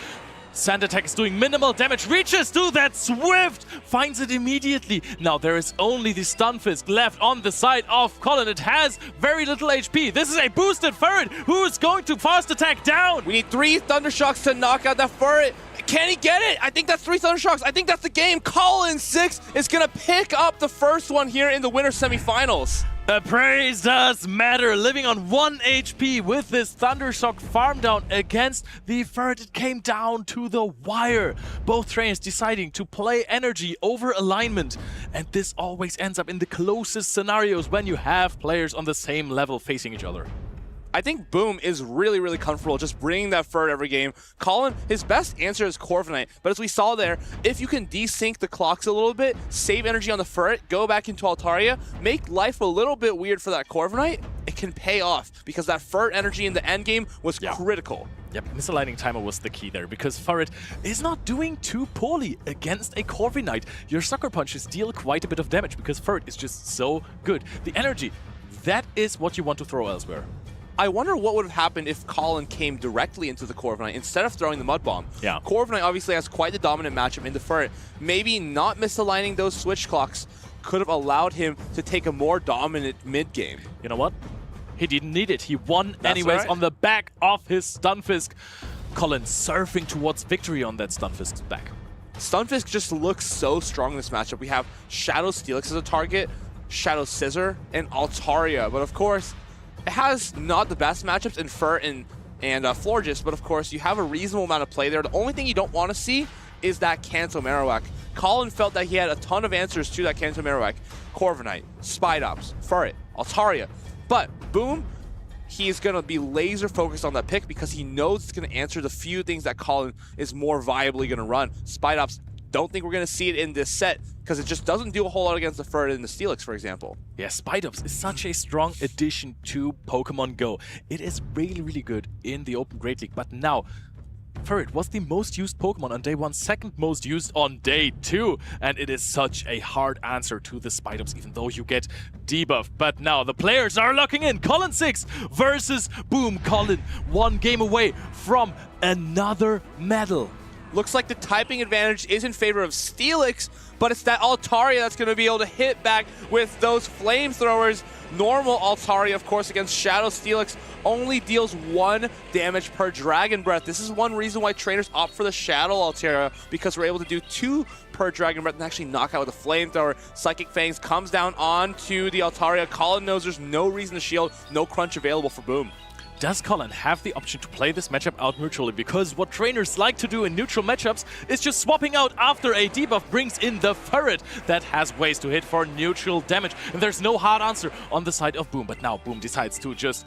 S5: Sand Attack is doing minimal damage, reaches to that Swift, finds it immediately. Now there is only the Stunfisk left on the side of Colin. It has very little HP. This is a boosted Ferret who is going to fast attack down.
S6: We need 3 Thundershocks to knock out that Ferret. Can he get it? I think that's 3 Thundershocks. I think that's the game. Colin 6 is going to pick up the first one here in the winter semifinals.
S5: The praise does matter. Living on 1 HP with this Thundershock farm down against the Ferret. It came down to the wire. Both trainers deciding to play energy over alignment. And this always ends up in the closest scenarios when you have players on the same level facing each other.
S6: I think Boom is really, really comfortable just bringing that Ferret every game. Colin, his best answer is Corviknight, but as we saw there, if you can desync the clocks a little bit, save energy on the Ferret, go back into Altaria, make life a little bit weird for that Corviknight, it can pay off because that Ferret energy in the end game was critical.
S5: Yep, misaligning timer was the key there because Ferret is not doing too poorly against a Corviknight. Your Sucker Punches deal quite a bit of damage because Ferret is just so good. The energy, that is what you want to throw elsewhere.
S6: I wonder what would have happened if Colin came directly into the Corviknight instead of throwing the Mud Bomb.
S5: Yeah.
S6: Corviknight obviously has quite the dominant matchup in the Ferret. Maybe not misaligning those switch clocks could have allowed him to take a more dominant mid-game.
S5: You know what? He didn't need it. He won anyways on the back of his Stunfisk. Colin surfing towards victory on that Stunfisk's back.
S6: Stunfisk just looks so strong in this matchup. We have Shadow Steelix as a target, Shadow Scissor, and Altaria. But of course, it has not the best matchups in Fur and Florges, but of course you have a reasonable amount of play there. The only thing you don't want to see is that Kanto Marowak. Colin felt that he had a ton of answers to that Kanto Marowak. Corviknight, Spidops, Ferret, Altaria. But Boom, he is going to be laser focused on that pick because he knows it's going to answer the few things that Colin is more viably going to run. Spidops, don't think we're going to see it in this set because it just doesn't do a whole lot against the Ferret and the Steelix, for example.
S5: Yeah, Spidops is such a strong addition to Pokemon Go. It is really, really good in the Open Great League, but now Ferret was the most used Pokemon on day 1, second most used on day 2, and it is such a hard answer to the Spidops, even though you get debuff. But now the players are locking in. Colin 6 versus Boom. Colin 1 game away from another medal.
S6: Looks like the typing advantage is in favor of Steelix, but it's that Altaria that's going to be able to hit back with those flamethrowers. Normal Altaria, of course, against Shadow Steelix only deals 1 damage per Dragon Breath. This is one reason why trainers opt for the Shadow Altaria, because we're able to do 2 per Dragon Breath and actually knock out with a Flamethrower. Psychic Fangs comes down onto the Altaria. Colin knows there's no reason to shield, no crunch available for Boom.
S5: Does Colin have the option to play this matchup out neutrally? Because what trainers like to do in neutral matchups is just swapping out after a debuff brings in the Ferret that has ways to hit for neutral damage. And there's no hard answer on the side of Boom. But now Boom decides to just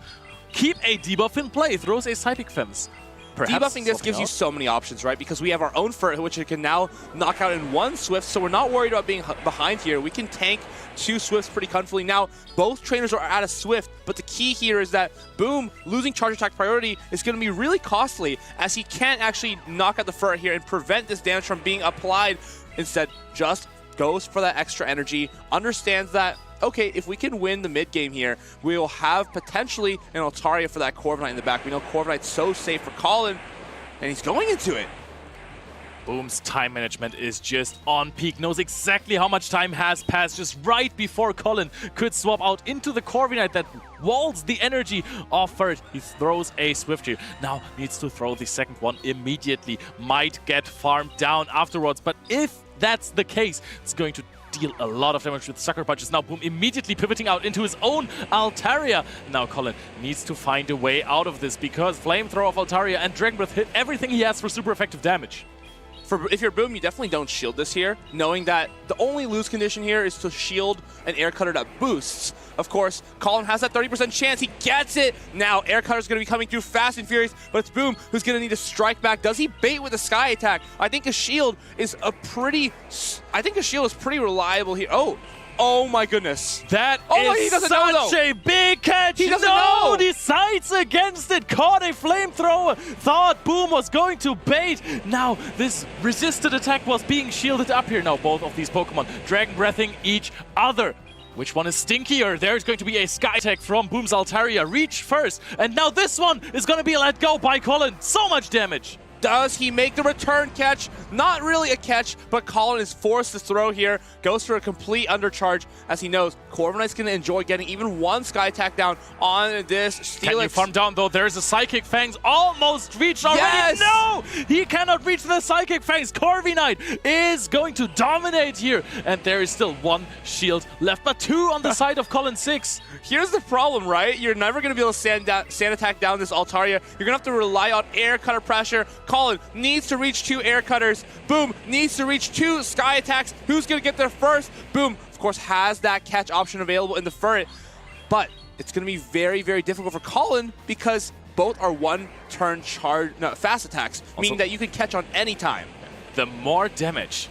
S5: keep a debuff in play, throws a Psychic Fence. Perhaps
S6: debuffing this gives you so many options, right? Because we have our own Ferret, which it can now knock out in 1 Swift, so we're not worried about being behind here. We can tank 2 Swifts pretty comfortably. Now, both trainers are at a Swift, but the key here is that Boom losing charge attack priority is going to be really costly, as he can't actually knock out the Ferret here and prevent this damage from being applied. Instead, just goes for that extra energy, understands that, okay, if we can win the mid-game here, we will have potentially an Altaria for that Corviknight in the back. We know Corviknight's so safe for Colin, and he's going into it.
S5: Boom's time management is just on peak, knows exactly how much time has passed just right before Colin could swap out into the Corviknight that walls the energy of Ferret. He throws a Swift here. Now needs to throw the second one immediately. Might get farmed down afterwards, but if that's the case, it's going to deal a lot of damage with Sucker Punches. Now Boom immediately pivoting out into his own Altaria. Now Colin needs to find a way out of this because Flamethrower of Altaria and Dragon Breath hit everything he has for super effective damage.
S6: if you're Boom, you definitely don't shield this here, knowing that the only lose condition here is to shield an air cutter that boosts. Of course, Colin has that 30% chance. He gets it. Now, air cutter's going to be coming through fast and furious, but it's Boom who's going to need to strike back. Does he bait with a sky attack? I think a shield is pretty reliable here. Oh my goodness.
S2: That
S6: he
S2: is
S6: doesn't
S2: such
S6: know,
S2: a big catch.
S6: He doesn't know.
S2: Decides against it. Caught a flamethrower. Thought Boom was going to bait. Now this resisted attack was being shielded up here. Now both of these Pokemon Dragon Breathing each other. Which one is stinkier? There's going to be a sky attack from Boom's Altaria. Reach first. And now this one is going to be let go by Colin. So much damage.
S6: Does he make the return catch? Not really a catch, but Colin is forced to throw here. Goes for a complete undercharge as he knows Corviknight's going to enjoy getting even one sky attack down on this Steelix.
S2: Can you farm down though? There's a Psychic Fangs almost reached already.
S6: Yes!
S2: No! He cannot reach the Psychic Fangs. Corviknight is going to dominate here. And there is still one shield left, but two on the side of Colin 6.
S6: Here's the problem, right? You're never going to be able to sand attack down this Altaria. You're going to have to rely on air cutter pressure. Colin needs to reach 2 air cutters. Boom needs to reach 2 sky attacks. Who's going to get there first? Boom, of course, has that catch option available in the Furret. But it's going to be very, very difficult for Colin because both are one-turn fast attacks, meaning that you can catch on any time.
S2: The more damage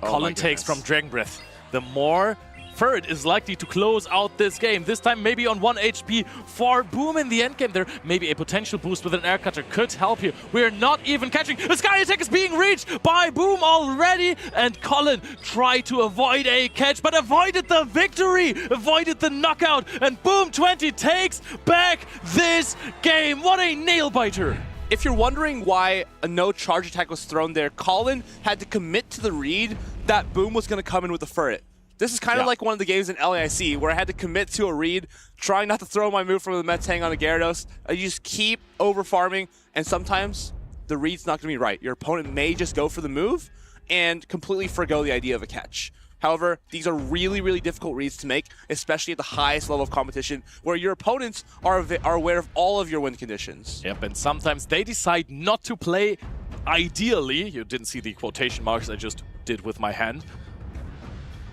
S2: Colin takes from Dragon Breath, the more Furret is likely to close out this game. This time maybe on 1 HP for Boom in the endgame. There maybe a potential boost with an air cutter could help here. We're not even catching. The sky attack is being reached by Boom already. And Colin tried to avoid a catch, but avoided the victory, avoided the knockout. And Boom 20 takes back this game. What a nail biter.
S6: If you're wondering why a no charge attack was thrown there, Colin had to commit to the read that Boom was going to come in with the Furret. This is kind of like one of the games in LAIC where I had to commit to a read, trying not to throw my move from the Metang on a Gyarados. You just keep over farming, and sometimes the read's not going to be right. Your opponent may just go for the move and completely forgo the idea of a catch. However, these are really, really difficult reads to make, especially at the highest level of competition, where your opponents are aware of all of your win conditions.
S2: Yep, and sometimes they decide not to play ideally. You didn't see the quotation marks I just did with my hand.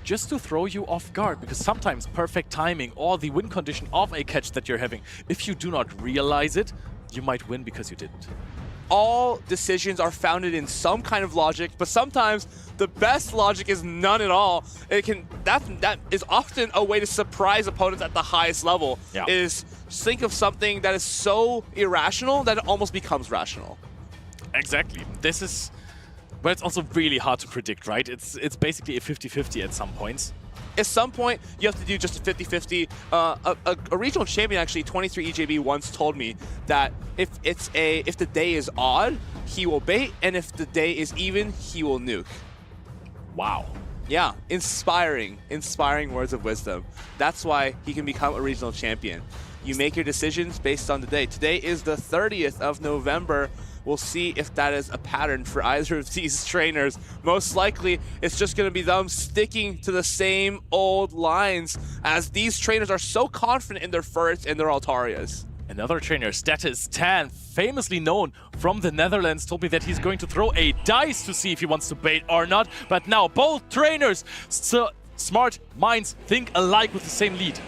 S2: Just to throw you off guard, because sometimes perfect timing or the win condition of a catch that you're having, if you do not realize it, you might win because you didn't.
S6: All decisions are founded in some kind of logic, but sometimes the best logic is none at all. That is often a way to surprise opponents at the highest level, is think of something that is so irrational that it almost becomes rational.
S2: Exactly. This is... But it's also really hard to predict, right? It's basically a 50-50 at some points.
S6: At some point, you have to do just a 50-50. A regional champion, actually, 23 EJB, once told me that if the day is odd, he will bait, and if the day is even, he will nuke.
S2: Wow.
S6: Yeah, inspiring words of wisdom. That's why he can become a regional champion. You make your decisions based on the day. Today is the 30th of November. We'll see if that is a pattern for either of these trainers. Most likely, it's just going to be them sticking to the same old lines, as these trainers are so confident in their Furrets and their Altarias.
S2: Another trainer, Status Tan, famously known from the Netherlands, told me that he's going to throw a dice to see if he wants to bait or not. But now both trainers, smart minds, think alike with the same lead.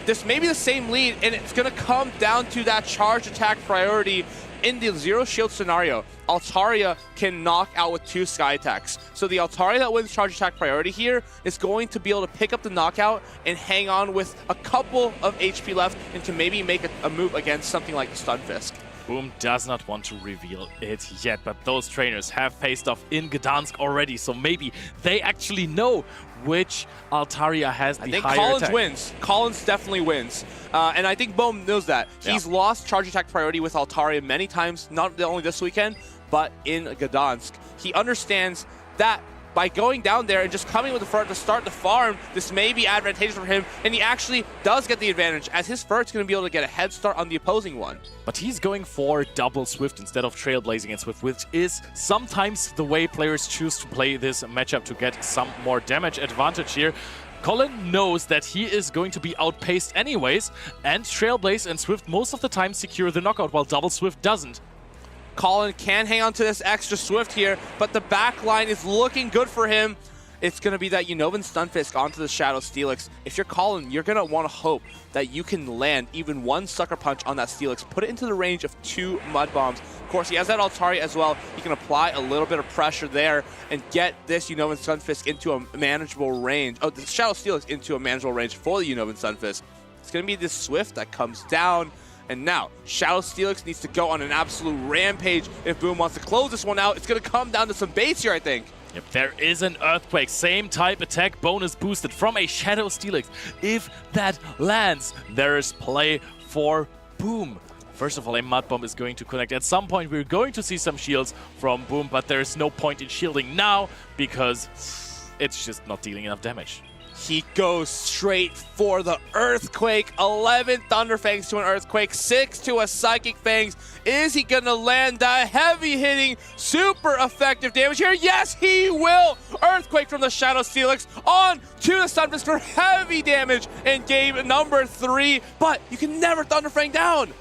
S6: This may be the same lead, and it's going to come down to that charge attack priority. In the zero shield scenario, Altaria can knock out with 2 sky attacks. So the Altaria that wins charge attack priority here is going to be able to pick up the knockout and hang on with a couple of HP left and to maybe make a move against something like the Stunfisk.
S2: Boom does not want to reveal it yet, but those trainers have faced off in Gdansk already, so maybe they actually know which Altaria has the higher attack.
S6: I think Collins wins. Collins definitely wins. And I think Boom knows that. He's lost charge attack priority with Altaria many times, not only this weekend, but in Gdansk. He understands that by going down there and just coming with the Furret to start the farm, this may be advantageous for him, and he actually does get the advantage, as his Furret's going to be able to get a head start on the opposing one.
S2: But he's going for double Swift instead of Trailblazing and Swift, which is sometimes the way players choose to play this matchup to get some more damage advantage here. Colin knows that he is going to be outpaced anyways, and Trailblaze and Swift most of the time secure the knockout, while double Swift doesn't.
S6: Colin can hang on to this extra Swift here, but the back line is looking good for him. It's going to be that Unova Stunfisk onto the Shadow Steelix. If you're Colin, you're going to want to hope that you can land even one Sucker Punch on that Steelix, put it into the range of 2 Mud Bombs. Of course, he has that Altaria as well. He can apply a little bit of pressure there and get this Unova Stunfisk into a manageable range. Oh, the Shadow Steelix into a manageable range for the Unova Stunfisk. It's going to be this Swift that comes down. And now, Shadow Steelix needs to go on an absolute rampage if Boom wants to close this one out. It's going to come down to some base here, I think.
S5: Yep, there is an Earthquake, same type attack bonus boosted from a Shadow Steelix. If that lands, there is play for Boom. First of all, a Mud Bomb is going to connect. At some point, we're going to see some shields from Boom, but there is no point in shielding now because it's just not dealing enough damage.
S6: He goes straight for the Earthquake. 11 Thunder Fangs to an Earthquake, 6 to a Psychic Fangs. Is he going to land that heavy-hitting, super effective damage here? Yes, he will! Earthquake from the Shadow Steelix on to the Stunfisk for heavy damage in game number 3. But you can never Thunder Fang down.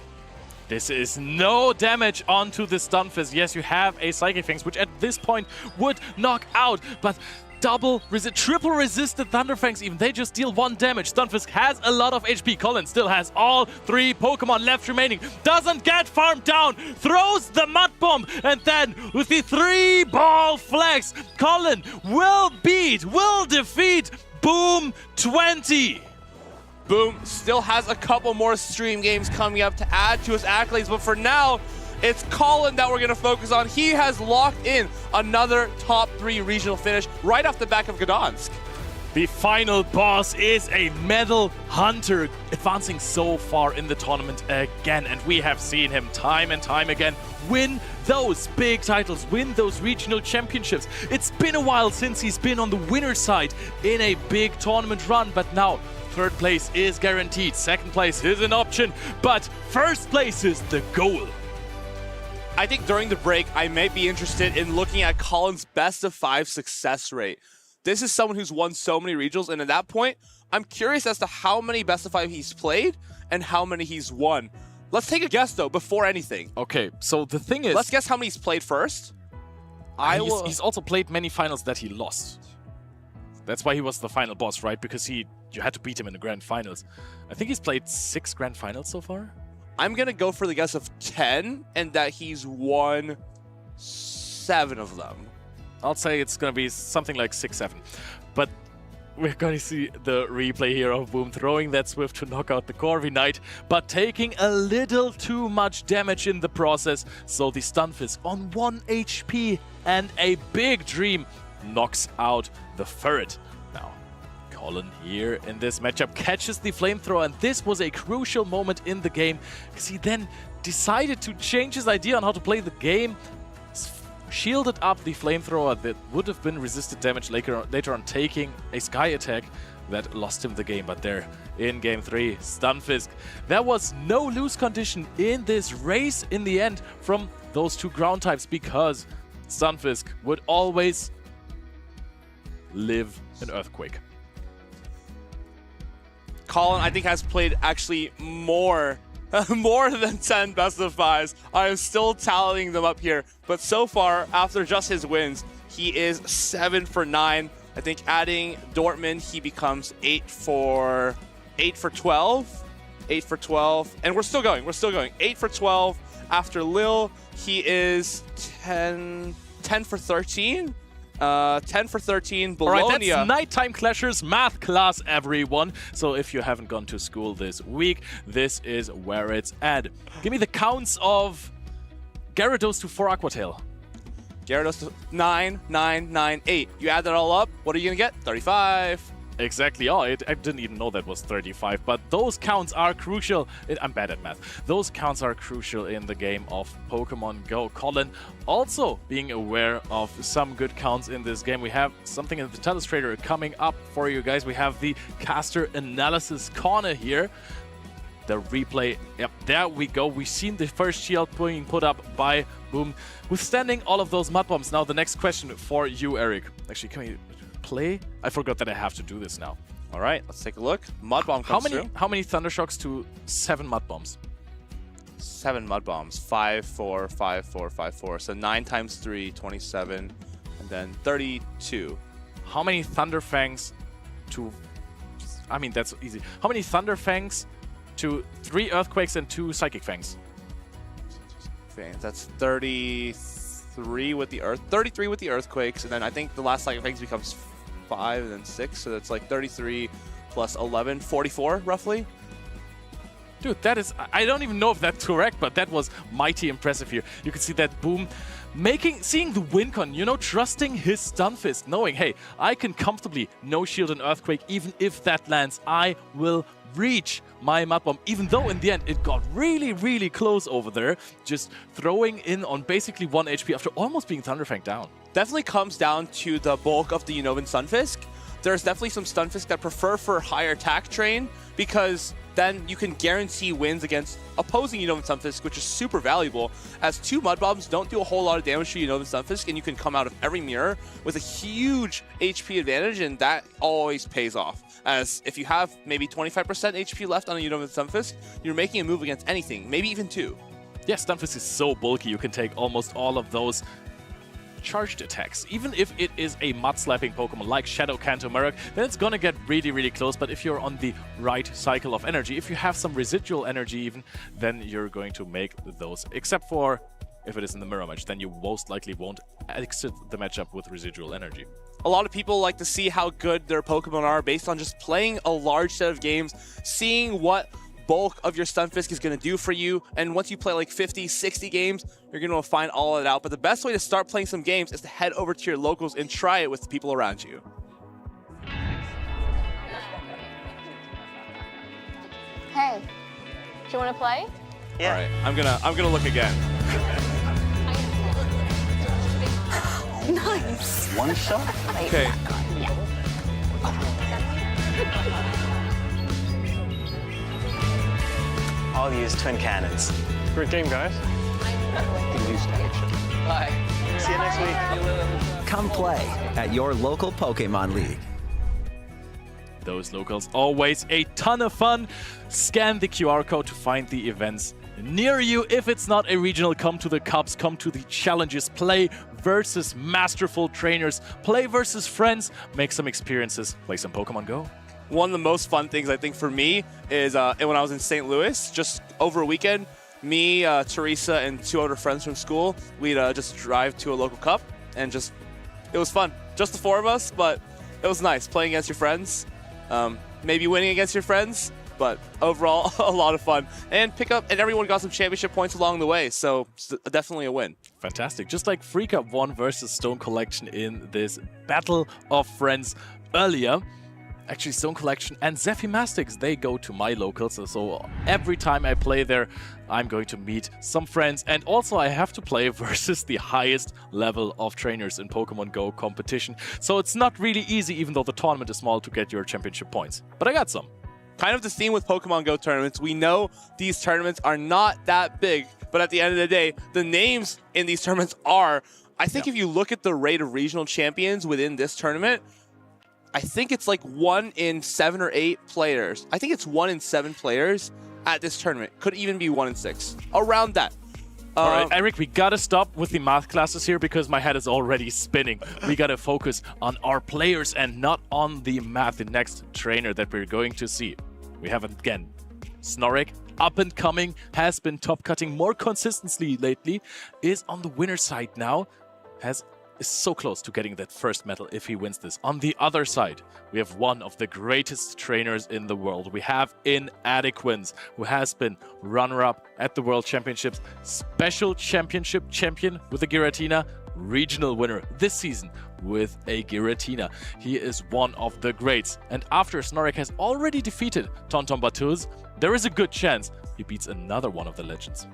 S5: This is no damage onto the Stunfisk. Yes, you have a Psychic Fangs, which at this point would knock out, but triple resisted Thunder Fangs even. They just deal 1 damage. Stunfisk has a lot of HP. Colin still has all 3 Pokemon left remaining. Doesn't get farmed down. Throws the Mud Bomb. And then with the 3-ball flex, Colin will defeat Boom 20.
S6: Boom still has a couple more stream games coming up to add to his accolades. But for now, it's Colin that we're going to focus on. He has locked in another top 3 regional finish right off the back of Gdansk.
S5: The final boss is a Medal Hunter, advancing so far in the tournament again. And we have seen him time and time again win those big titles, win those regional championships. It's been a while since he's been on the winner's side in a big tournament run, but now 3rd place is guaranteed. 2nd place is an option, but 1st place is the goal.
S6: I think during the break, I may be interested in looking at Colin's best of 5 success rate. This is someone who's won so many regionals, and at that point, I'm curious as to how many best of 5 he's played and how many he's won. Let's take a guess, though, before anything.
S5: Okay, so the thing is...
S6: Let's guess how many he's played first.
S5: He's also played many finals that he lost. That's why he was the final boss, right? Because you had to beat him in the grand finals. I think he's played 6 grand finals so far.
S6: I'm going to go for the guess of 10 and that he's won 7 of them.
S5: I'll say it's going to be something like 6, 7. But we're going to see the replay here of Boom throwing that Swift to knock out the Corvi Knight, but taking a little too much damage in the process. So the Stunfisk on 1 HP and a big dream knocks out the Ferret. Now, Colin here in this matchup catches the Flamethrower, and this was a crucial moment in the game because he then decided to change his idea on how to play the game, shielded up the Flamethrower that would have been resisted damage later on, taking a Sky Attack that lost him the game. But there in game 3, Stunfisk, there was no lose condition in this race in the end from those 2 ground types because Stunfisk would always live an Earthquake.
S6: Colin, I think, has played actually more than 10 best of 5s. I am still tallying them up here, but so far, after just his wins, he is 7 for 9. I think adding Dortmund, he becomes 8 for 12. 8 for 12, and we're still going. 8 for 12. After Lille, he is 10 for 13. 10 for 13, Bologna.
S5: All right, that's Nighttime Clashers math class, everyone. So if you haven't gone to school this week, this is where it's at. Give me the counts of Gyarados to 4 Aquatail.
S6: Gyarados to 9, 9, 9, 8. You add that all up, what are you going to get? 35.
S5: Exactly. Oh, I didn't even know that was 35, but those counts are crucial. I'm bad at math. Those counts are crucial in the game of Pokemon Go. Colin also being aware of some good counts in this game. We have something in the Telestrator coming up for you guys. We have the caster analysis corner here. The replay, yep, there we go. We've seen the first shield being put up by Boom, withstanding all of those mud bombs. Now the next question for you, Eric. Actually, can we play? I forgot that I have to do this now.
S6: All right, let's take a look. Mud bomb comes through.
S5: How many Thundershocks to 7 mud bombs?
S6: 7 mud bombs. 5, 4, 5, 4, 5, 4. So 9 times 3, 27, and then 32.
S5: How many Thunder Fangs to... I mean, that's easy. How many Thunder Fangs to 3 Earthquakes and 2 Psychic Fangs?
S6: That's 33 with the 33 with the Earthquakes, and then I think the last Psychic Fangs becomes 5 and then 6, so that's like 33 plus 11, 44 roughly.
S5: Dude, that is... I don't even know if that's correct, but that was mighty impressive here. You can see that boom. Seeing the win con, you know, trusting his Stunfist, knowing, hey, I can comfortably no-shield an Earthquake, even if that lands, I will reach my Mud Bomb, even though in the end it got really, really close over there, just throwing in on basically 1 HP after almost being Thunderfang down.
S6: Definitely comes down to the bulk of the Unnovan Stunfisk. There's definitely some Stunfisk that prefer for higher attack train, because then you can guarantee wins against opposing Unnovan Stunfisk, which is super valuable, as 2 Mud Bombs don't do a whole lot of damage to Unnovan Stunfisk, and you can come out of every mirror with a huge HP advantage, and that always pays off. As if you have maybe 25% HP left on a Unnovan Stunfisk, you're making a move against anything, maybe even 2.
S5: Yeah, Stunfisk is so bulky, you can take almost all of those charged attacks. Even if it is a mud-slapping Pokemon like Shadow Kanto Marek, then it's gonna get really, really close. But if you're on the right cycle of energy, if you have some residual energy even, then you're going to make those. Except for if it is in the mirror match, then you most likely won't exit the matchup with residual energy.
S6: A lot of people like to see how good their Pokemon are based on just playing a large set of games, seeing what bulk of your Stunfisk is going to do for you, and once you play like 50, 60 games, you're going to find all of it out. But the best way to start playing some games is to head over to your locals and try it with the people around you.
S15: Hey, do you want to play?
S6: Yeah. All right, I'm gonna look again.
S15: Nice.
S9: One shot?
S6: Okay.
S9: I'll use twin cannons.
S14: Great game, guys.
S9: Bye. See you next week.
S10: Come play at your local Pokémon League.
S5: Those locals, always a ton of fun. Scan the QR code to find the events near you. If it's not a regional, come to the Cups, come to the challenges, play versus masterful trainers, play versus friends, make some experiences, play some Pokemon Go.
S6: One of the most fun things I think for me is when I was in St. Louis, just over a weekend, me, Teresa, and 2 other friends from school, we'd just drive to a local cup, and it was fun. Just the 4 of us, but it was nice playing against your friends, maybe winning against your friends, but overall a lot of fun. And everyone got some championship points along the way, so it's definitely a win.
S5: Fantastic. Just like Freak Up won versus Stone Collection in this Battle of Friends earlier. Actually, Stone Collection and Zephymastics, they go to my locals, so every time I play there, I'm going to meet some friends, and also I have to play versus the highest level of trainers in Pokemon Go competition. So it's not really easy, even though the tournament is small, to get your championship points. But I got some.
S6: Kind of the theme with Pokemon Go tournaments, we know these tournaments are not that big, but at the end of the day, the names in these tournaments are. I think if you look at the rate of regional champions within this tournament, I think it's like 1 in 7 or 8 players. I think it's 1 in 7 players at this tournament. Could even be 1 in 6. Around that.
S5: All right, Eric, we gotta stop with the math classes here because my head is already spinning. We gotta focus on our players and not on the math. The next trainer that we're going to see. We have, again, Snorlax, up and coming, has been top cutting more consistently lately, is on the winner's side now, is so close to getting that first medal if he wins this. On the other side, we have one of the greatest trainers in the world. We have Inadequence, who has been runner-up at the World Championships, Special Championship champion with a Giratina, regional winner this season with a Giratina. He is one of the greats. And after Snorlax has already defeated Tonton Batuz, there is a good chance he beats another one of the legends.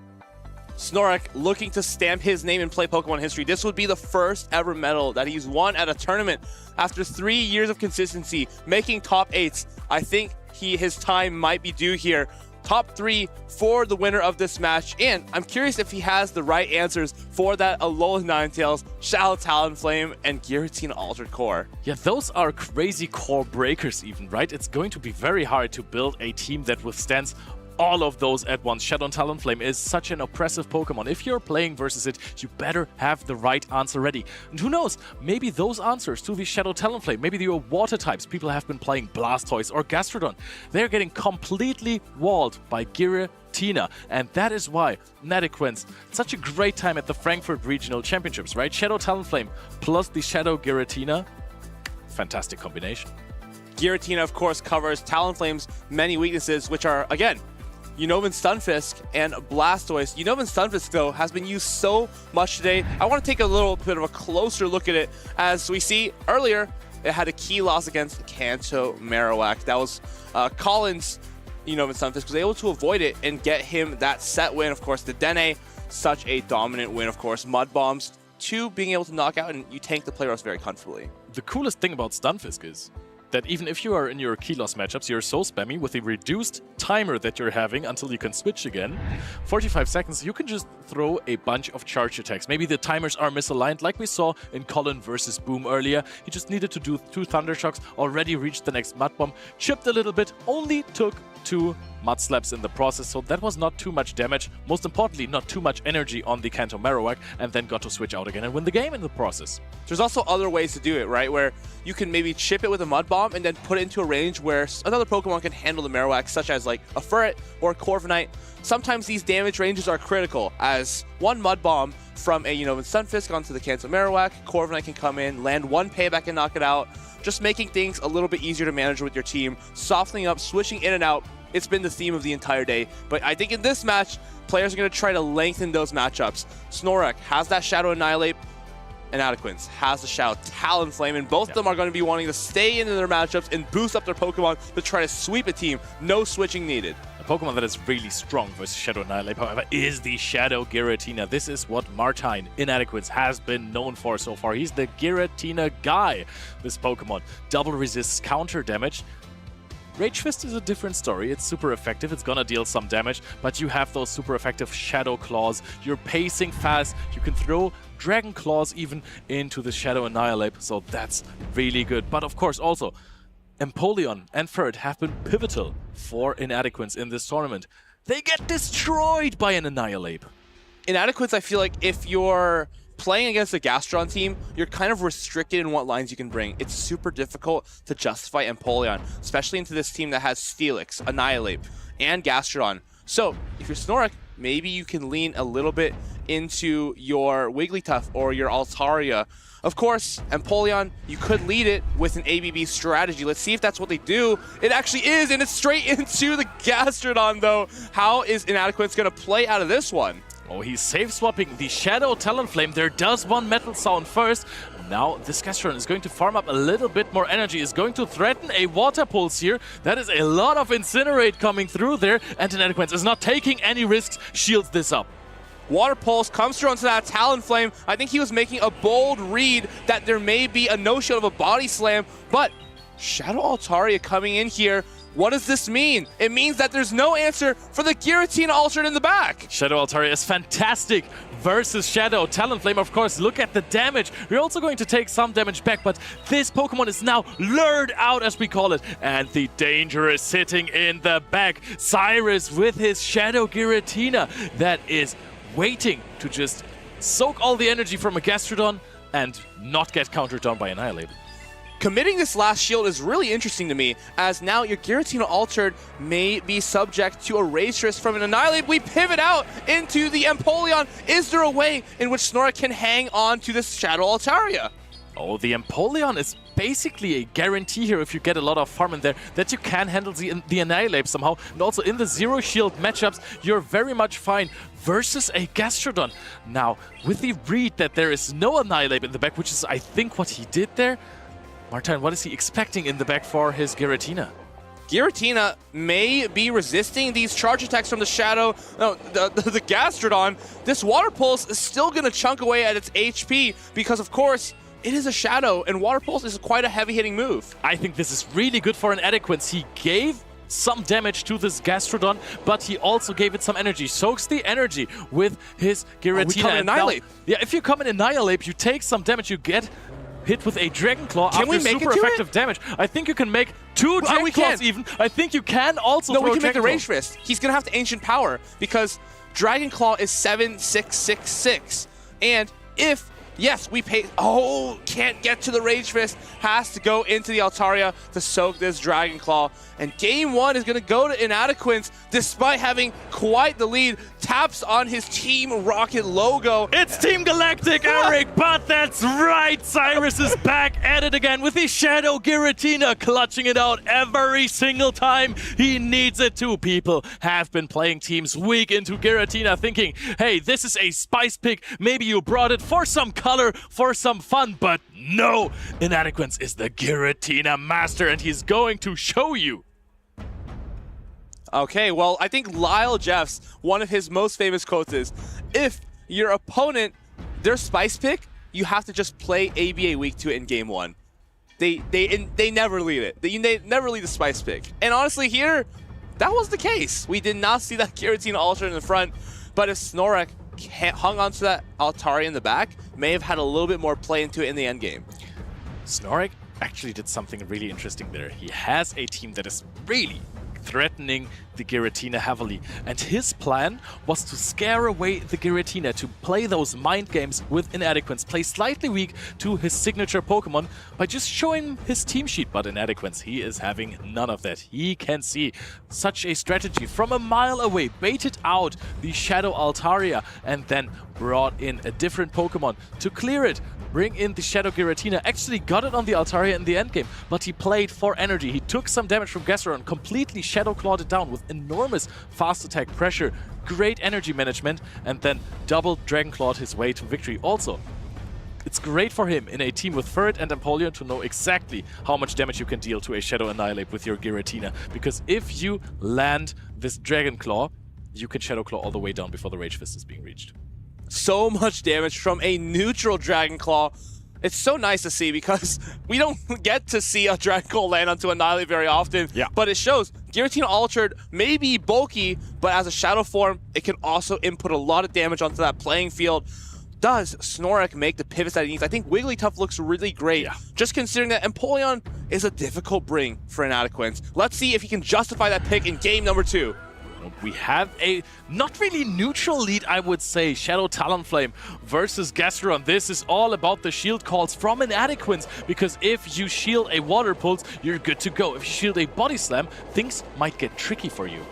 S6: Snorlax looking to stamp his name in Play Pokemon history. This would be the first ever medal that he's won at a tournament after 3 years of consistency, making top 8s. I think his time might be due here. Top 3 for the winner of this match, and I'm curious if he has the right answers for that Alola Ninetales, Shallow Talonflame, and Giratina Altered Core.
S5: Yeah, those are crazy core breakers even, right? It's going to be very hard to build a team that withstands all of those at once. Shadow Talonflame is such an oppressive Pokemon. If you're playing versus it, you better have the right answer ready. And who knows, maybe those answers to the Shadow Talonflame, maybe your water types, people have been playing Blastoise or Gastrodon, they're getting completely walled by Giratina. And that is why Niantic such a great time at the Frankfurt Regional Championships, right? Shadow Talonflame plus the Shadow Giratina, fantastic combination.
S6: Giratina, of course, covers Talonflame's many weaknesses, which are, again, Unova Stunfisk and Blastoise. Unova Stunfisk, though, has been used so much today. I want to take a little bit of a closer look at it. As we see earlier, it had a key loss against Kanto Marowak. That was Collins' Unova Stunfisk was able to avoid it and get him that set win. Of course, the Dene, such a dominant win, of course. Mud Bombs, 2 being able to knock out, and you tank the Playros very comfortably.
S5: The coolest thing about Stunfisk is that even if you are in your key loss matchups, you're so spammy with the reduced timer that you're having until you can switch again, 45 seconds, you can just throw a bunch of charge attacks. Maybe the timers are misaligned, like we saw in Colin versus Boom earlier. He just needed to do 2 Thunder Shocks, already reached the next Mud Bomb, chipped a little bit, only took 2 Mud Slaps in the process, so that was not too much damage. Most importantly, not too much energy on the Kanto Marowak, and then got to switch out again and win the game in the process.
S6: There's also other ways to do it, right? Where you can maybe chip it with a Mud Bomb and then put it into a range where another Pokemon can handle the Marowak, such as like a Furret or a Corviknight. Sometimes these damage ranges are critical, as 1 Mud Bomb from a Unova Stunfisk onto the Kanto Marowak, Corviknight can come in, land 1 Payback and knock it out, just making things a little bit easier to manage with your team, softening up, switching in and out. It's been the theme of the entire day. But I think in this match, players are going to try to lengthen those matchups. Snorlax has that Shadow Annihilate, and Niantic has the Shadow Talonflame, and both of them are going to be wanting to stay into their matchups and boost up their Pokemon to try to sweep a team. No switching needed.
S5: A Pokemon that is really strong versus Shadow Annihilate, however, is the Shadow Giratina. This is what Martine in Inadequates has been known for so far. He's the Giratina guy, this Pokemon. Double resists counter damage. Rage Fist is a different story. It's super effective. It's gonna deal some damage, but you have those super effective Shadow Claws. You're pacing fast. You can throw Dragon Claws even into the Shadow Annihilate, so that's really good. But of course, also, Empoleon and Furret have been pivotal for Inadequates in this tournament. They get destroyed by an Annihilate.
S6: Inadequates, I feel like if you're playing against a Gastrodon team, you're kind of restricted in what lines you can bring. It's super difficult to justify Empoleon, especially into this team that has Steelix, Annihilate, and Gastrodon. So, if you're Snorlax, maybe you can lean a little bit into your Wigglytuff or your Altaria. Of course, Empoleon, you could lead it with an ABB strategy. Let's see if that's what they do. It actually is, and it's straight into the Gastrodon, though. How is Inadequates going to play out of this one?
S5: Oh, he's safe swapping the Shadow Talonflame. There does 1 Metal Sound first. Now this Gastrodon is going to farm up a little bit more energy, is going to threaten a Water Pulse here. That is a lot of Incinerate coming through there, and Inadequates is not taking any risks, shields this up.
S6: Water Pulse comes through onto that Talonflame. I think he was making a bold read that there may be a no-shield of a Body Slam, but Shadow Altaria coming in here. What does this mean? It means that there's no answer for the Giratina Altered in the back.
S5: Shadow Altaria is fantastic versus Shadow Talonflame. Of course, look at the damage. We're also going to take some damage back, but this Pokemon is now lured out, as we call it. And the danger is sitting in the back. Cyrus with his Shadow Giratina that is waiting to just soak all the energy from a Gastrodon and not get countered down by Annihilate.
S6: Committing this last shield is really interesting to me, as now your Giratina Altered may be subject to a Rage Twist from an Annihilate. We pivot out into the Empoleon. Is there a way in which Snorlax can hang on to this Shadow Altaria?
S5: Oh, the Empoleon is basically a guarantee here if you get a lot of farm in there that you can handle the Annihilate somehow. And also in the Zero Shield matchups, you're very much fine versus a Gastrodon. Now, with the read that there is no Annihilate in the back, which is I think what he did there, Martine, what is he expecting in the back for his Giratina?
S6: Giratina may be resisting these charge attacks from the Shadow, the Gastrodon. This Water Pulse is still going to chunk away at its HP because, of course, it is a Shadow, and Water Pulse is quite a heavy-hitting move.
S5: I think this is really good for Inadequates. He gave some damage to this Gastrodon, but he also gave it some energy. Soaks the energy with his Giratina.
S6: We come in Annihilate.
S5: Yeah, if you come in Annihilate, you take some damage, you get hit with a Dragon Claw
S6: Can we
S5: after
S6: make
S5: super
S6: it to
S5: effective damage. I think you can make 2 Dragon
S6: we
S5: Claws
S6: can.
S5: even. I think you can also
S6: No,
S5: throw
S6: we can make the
S5: Dragon
S6: Rage
S5: Claw.
S6: Fist. He's going to have to Ancient Power because Dragon Claw is 7-6-6-6. And if, yes, we pay... Oh, can't get to the Rage Fist. Has to go into the Altaria to soak this Dragon Claw. And game 1 is going to go to Inadequence despite having quite the lead. Taps on his Team Rocket logo.
S5: It's Team Galactic, Eric, but that's right. Cyrus is back at it again with the Shadow Giratina, clutching it out every single time he needs it to. People have been playing teams weak into Giratina thinking, hey, this is a spice pick. Maybe you brought it for some color, for some fun, but no. Inadequence is the Giratina master, and he's going to show you.
S6: Okay, well, I think Lyle Jeffs, one of his most famous quotes is, if your opponent, their spice pick, you have to just play ABA weak to it in game 1. They never lead it. They never lead the spice pick. And honestly here, that was the case. We did not see that Giratina Ultra in the front, but if Snorek hung onto that Altaria in the back, may have had a little bit more play into it in the end game.
S5: Snorek actually did something really interesting there. He has a team that is really threatening the Giratina heavily, and his plan was to scare away the Giratina, to play those mind games with Inadequence, play slightly weak to his signature Pokemon by just showing his team sheet. But Inadequence, he is having none of that. He can see such a strategy from a mile away, baited out the Shadow Altaria, and then brought in a different Pokemon to clear it. Bring in the Shadow Giratina, actually got it on the Altaria in the endgame, but he played for energy. He took some damage from Gastrodon, completely Shadow Clawed it down with enormous fast attack pressure, great energy management, and then double Dragon Clawed his way to victory. Also, it's great for him in a team with Ferret and Empoleon to know exactly how much damage you can deal to a Shadow Annihilate with your Giratina, because if you land this Dragon Claw, you can Shadow Claw all the way down before the Rage Fist is being reached.
S6: So much damage from a neutral Dragon Claw. It's so nice to see because we don't get to see a Dragon Claw land onto Annihilate very often.
S5: Yeah.
S6: But it shows Giratina Altered may be bulky, but as a Shadow form, it can also input a lot of damage onto that playing field. Does Snorek make the pivots that he needs? I think Wigglytuff looks really great, just considering that Empoleon is a difficult bring for Inadequence. Let's see if he can justify that pick in game number 2.
S5: We have a not really neutral lead, I would say. Shadow Talonflame versus Gastrodon. This is all about the shield calls from Inadequence, because if you shield a Water Pulse, you're good to go. If you shield a Body Slam, things might get tricky for you.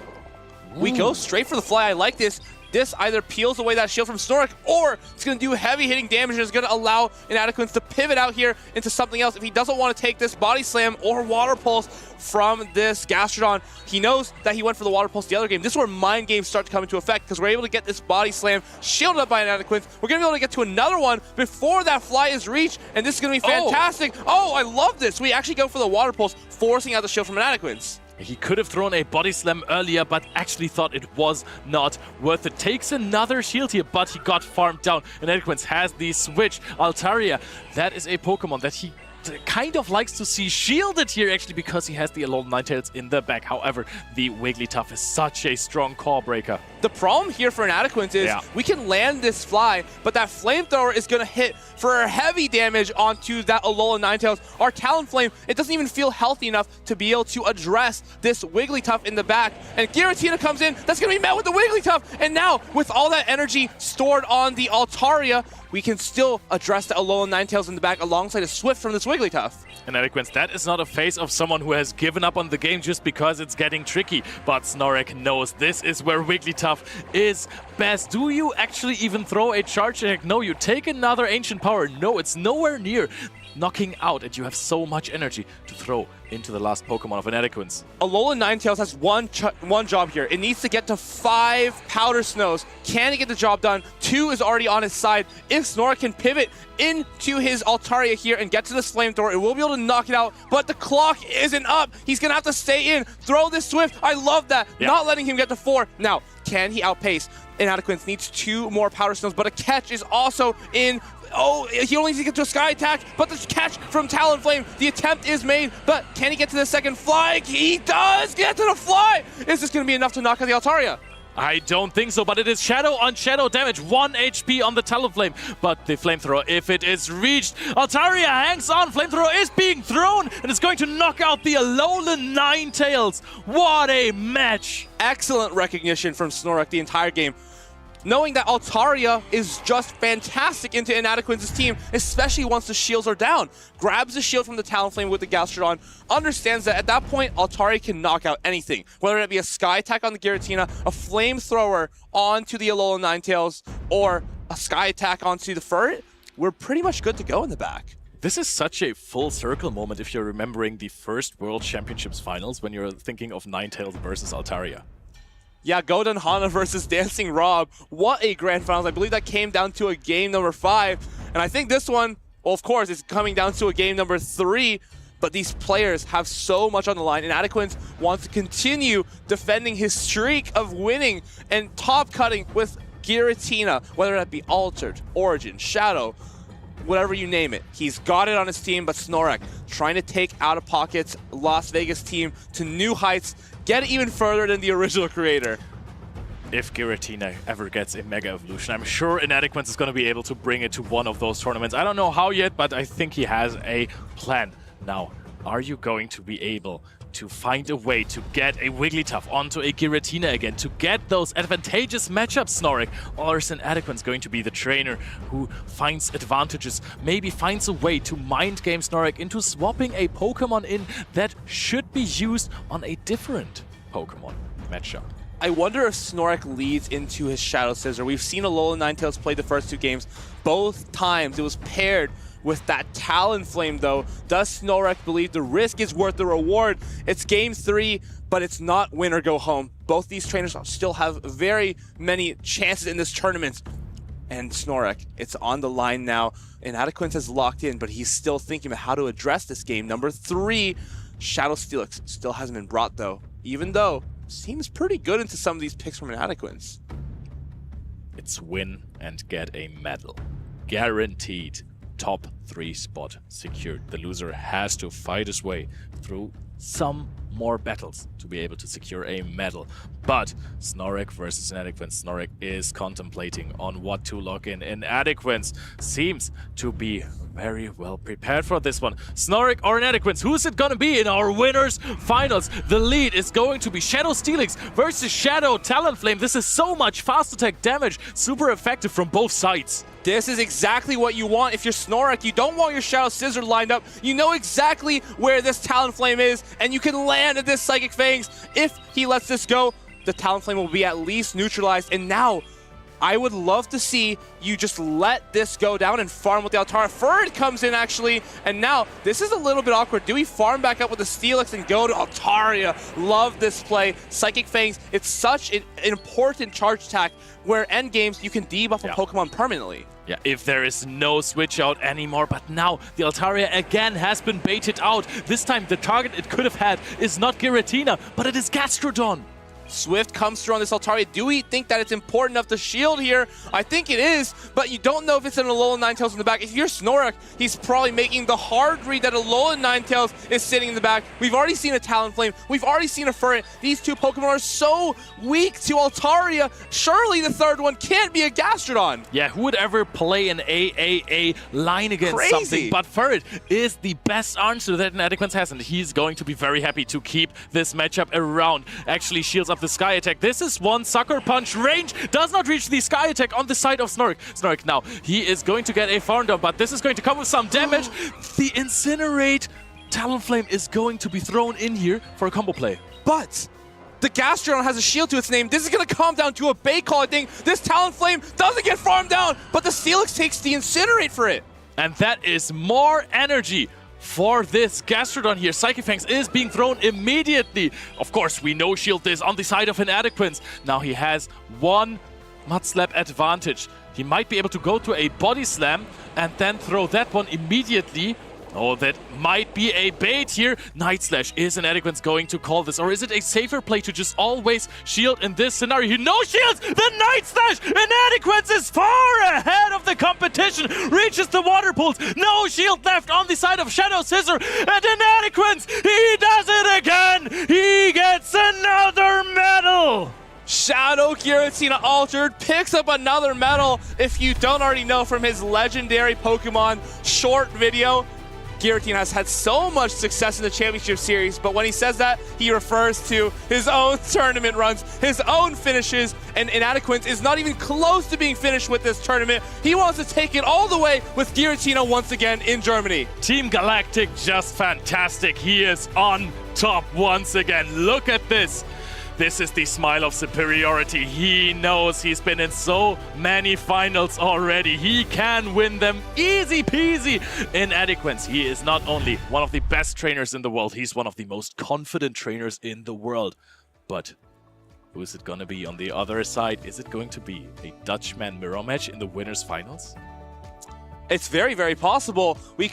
S6: We go straight for the fly. I like this. This either peels away that shield from Snorek, or it's going to do heavy hitting damage and is going to allow Inadequence to pivot out here into something else. If he doesn't want to take this Body Slam or Water Pulse from this Gastrodon, he knows that he went for the Water Pulse the other game. This is where mind games start to come into effect, because we're able to get this Body Slam shielded up by Inadequence. We're going to be able to get to another one before that fly is reached, and this is going to be fantastic. Oh, I love this. We actually go for the Water Pulse, forcing out the shield from Inadequence.
S5: He could have thrown a Body Slam earlier, but actually thought it was not worth it. Takes another shield here, but he got farmed down. Inadequence has the switch. Altaria, that is a Pokemon that he kind of likes to see shielded here, actually, because he has the Alolan Ninetales in the back. However, the Wigglytuff is such a strong core breaker.
S6: The problem here for Inadequence is we can land this fly, but that Flamethrower is going to hit for heavy damage onto that Alolan Ninetales. Our Talonflame, it doesn't even feel healthy enough to be able to address this Wigglytuff in the back. And Giratina comes in, that's going to be met with the Wigglytuff. And now, with all that energy stored on the Altaria, we can still address the Alolan Ninetales in the back alongside a Swift from this Wigglytuff.
S5: Inadequence, that is not a face of someone who has given up on the game just because it's getting tricky. But Snorek knows this is where Wigglytuff is best. Do you actually even throw a charge attack? No, you take another Ancient Power. No, it's nowhere near knocking out, and you have so much energy to throw into the last Pokemon of Inadequence.
S6: Alolan Ninetales has one job here. It needs to get to 5 Powder Snows. Can it get the job done? 2 is already on his side. If Snorek can pivot into his Altaria here and get to this Flamethrower, it will be able to knock it out, but the clock isn't up. He's going to have to stay in, throw this Swift. I love that. Not letting him get to 4. Now, can he outpace? Inadequence needs 2 more Powder Snows, but a catch is also in. Oh, he only needs to get to a Sky Attack, but the catch from Talonflame, the attempt is made, but can he get to the second fly? He does get to the fly! Is this going to be enough to knock out the Altaria?
S5: I don't think so, but it is shadow on shadow damage. 1 HP on the Talonflame. But the flamethrower, if it is reached, Altaria hangs on. Flamethrower is being thrown, and it's going to knock out the Alolan Ninetales. What a match!
S6: Excellent recognition from Snorlax the entire game. Knowing that Altaria is just fantastic into Inadequence's team, especially once the shields are down. Grabs the shield from the Talonflame with the Gastrodon, understands that at that point, Altaria can knock out anything. Whether it be a Sky Attack on the Giratina, a Flamethrower onto the Alolan Ninetales, or a Sky Attack onto the Furret, we're pretty much good to go in the back.
S5: This is such a full circle moment if you're remembering the first World Championships finals when you're thinking of Ninetales versus Altaria.
S6: Yeah, Godon Hana versus Dancing Rob. What a grand finals. I believe that came down to a game number 5. And I think this one, well, of course, is coming down to a game number 3. But these players have so much on the line. Inadequence wants to continue defending his streak of winning and top cutting with Giratina, whether that be Altered, Origin, Shadow, whatever you name it. He's got it on his team, but Snorlax trying to take out of pockets Las Vegas team to new heights, get even further than the original creator.
S5: If Giratina ever gets a Mega Evolution, I'm sure Inadequence is going to be able to bring it to one of those tournaments. I don't know how yet, but I think he has a plan. Now, are you going to be able to find a way to get a Wigglytuff onto a Giratina again, to get those advantageous matchups, Snorlax? Or is Inadequence going to be the trainer who finds advantages, maybe finds a way to mind game Snorlax into swapping a Pokemon in that should be used on a different Pokemon matchup?
S6: I wonder if Snorlax leads into his Shadow Scissor. We've seen Alolan Ninetales play the first 2 games. Both times it was paired with that Talonflame, though. Does Snorlax believe the risk is worth the reward? It's game 3, but it's not win or go home. Both these trainers still have very many chances in this tournament. And Snorlax, it's on the line now. Inadequence has locked in, but he's still thinking about how to address this game. Number 3, Shadow Steelix still hasn't been brought, though. Even though, seems pretty good into some of these picks from Inadequence.
S5: It's win and get a medal. Guaranteed. Top 3 spot secured. The loser has to fight his way through some more battles to be able to secure a medal. But Snorlax versus Inadequence. Snorlax is contemplating on what to lock in. Inadequence seems to be very well prepared for this one. Snorlax or Inadequence, who's it gonna be in our winners finals? The lead is going to be Shadow Steelix versus Shadow Talonflame. This is so much fast attack damage, super effective from both sides.
S6: This is exactly what you want. If you're Snorlax, you don't want your Shadow Scissor lined up. You know exactly where this Talonflame is, and you can land at this Psychic Fangs. If he lets this go, the Talonflame will be at least neutralized. And now, I would love to see you just let this go down and farm with the Altaria. Furret comes in, actually, and now this is a little bit awkward. Do we farm back up with the Steelix and go to Altaria? Love this play. Psychic Fangs, it's such an important charge attack where end games you can debuff a Pokemon permanently.
S5: Yeah, if there is no switch out anymore, but now the Altaria again has been baited out. This time the target it could have had is not Giratina, but it is Gastrodon.
S6: Swift comes through on this Altaria. Do we think that it's important enough to shield here? I think it is, but you don't know if it's an Alolan Ninetales in the back. If you're Snorlax, he's probably making the hard read that Alolan Ninetales is sitting in the back. We've already seen a Talonflame. We've already seen a Furret. These 2 Pokemon are so weak to Altaria. Surely the third one can't be a Gastrodon.
S5: Yeah, who would ever play an AAA line against something? But Furret is the best answer that Inadequence has, and he's going to be very happy to keep this matchup around. Actually shields up the Sky Attack. This is one Sucker Punch range. Does not reach the Sky Attack on the side of Snorlax. Snorlax now, he is going to get a farm down, but this is going to come with some damage. The Incinerate Talonflame is going to be thrown in here for a combo play.
S6: But the Gastrodon has a shield to its name. This is going to come down to a bait call, I think. This Talonflame doesn't get farmed down, but the Steelix takes the Incinerate for it.
S5: And that is more energy for this Gastrodon here. Psychic Fangs is being thrown immediately. Of course, we no shield this on the side of Inadequence. Now he has 1 Mud Slap advantage. He might be able to go to a Body Slam and then throw that one immediately. Oh, that might be a bait here. Night Slash, is Inadequence going to call this? Or is it a safer play to just always shield in this scenario? He no shields the Night Slash! Inadequence is far ahead of the competition. Reaches the water pools. No shield left on the side of Shadow Scissor. And Inadequence, he does it again! He gets another medal!
S6: Shadow Shadow Giratina Altered picks up another medal. If you don't already know from his legendary Pokemon short video, Giratina has had so much success in the Championship Series, but when he says that, he refers to his own tournament runs, his own finishes, and Inadequence is not even close to being finished with this tournament. He wants to take it all the way with Giratina once again in Germany.
S5: Team Galactic just fantastic. He is on top once again. Look at this. This is the smile of superiority. He knows he's been in so many finals already. He can win them easy peasy. Inadequence, he is not only one of the best trainers in the world, he's one of the most confident trainers in the world. But who is it going to be on the other side? Is it going to be a Dutchman mirror match in the winners finals?
S6: It's very, very possible. We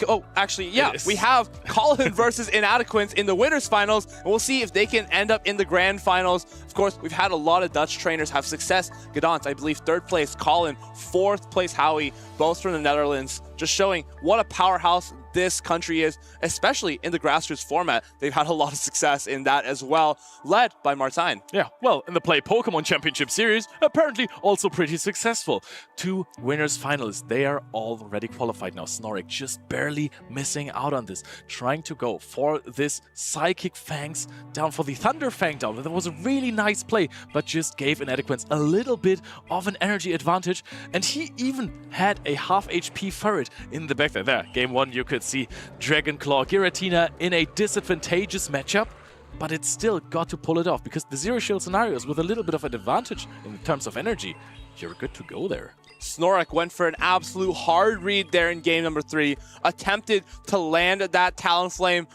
S6: have Colin versus Inadequence in the winners finals, and we'll see if they can end up in the grand finals. Of course, we've had a lot of Dutch trainers have success. Gdansk, I believe, 3rd place. Colin, 4th place. Howie, both from the Netherlands. Just showing what a powerhouse this country is, especially in the grassroots format. They've had a lot of success in that as well, led by Martijn.
S5: Yeah, well, in the Play Pokemon Championship Series, apparently also pretty successful. 2 winners finalists, they are already qualified now. Snorlax just barely missing out on this, trying to go for this Psychic Fangs down, for the Thunder Fang down. That was a really nice play, but just gave Inadequence a little bit of an energy advantage, and he even had a half HP Ferret in the back there. There, game 1, you could see Dragon Claw Giratina in a disadvantageous matchup, but it still got to pull it off because the zero shield scenarios with a little bit of an advantage in terms of energy, you're good to go there.
S6: Snorlax went for an absolute hard read there in game number 3, attempted to land that Talonflame,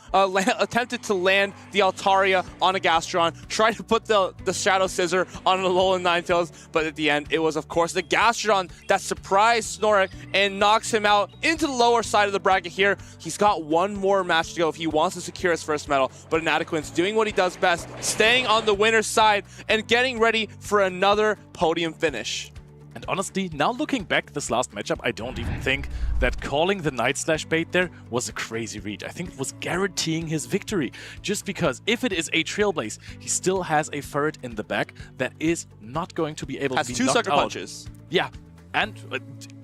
S6: attempted to land the Altaria on a Gastron, tried to put the Shadow Scissor on an Alolan Ninetales, but at the end, it was, of course, the Gastron that surprised Snorlax and knocks him out into the lower side of the bracket here. He's got one more match to go if he wants to secure his first medal, but Inadequence doing what he does best, staying on the winner's side and getting ready for another podium finish.
S5: And honestly, now looking back this last matchup, I don't even think that calling the Night Slash bait there was a crazy read. I think it was guaranteeing his victory. Just because if it is a Trailblaze, he still has a Ferret in the back that is not going to be able to be knocked out.
S6: Has 2 sucker punches.
S5: Yeah. And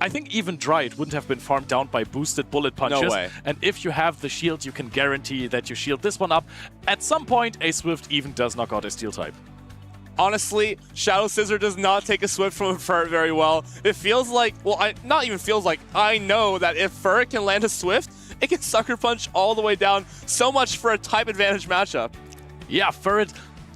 S5: I think even Dryad wouldn't have been farmed down by boosted bullet punches.
S6: No way.
S5: And if you have the shield, you can guarantee that you shield this one up. At some point, a Swift even does knock out a Steel type.
S6: Honestly, Shadow Scissor does not take a Swift from a Ferret very well. It feels like, well, not even feels like, I know that if Ferret can land a Swift, it can Sucker Punch all the way down. So much for a type advantage matchup.
S5: Yeah, Ferret,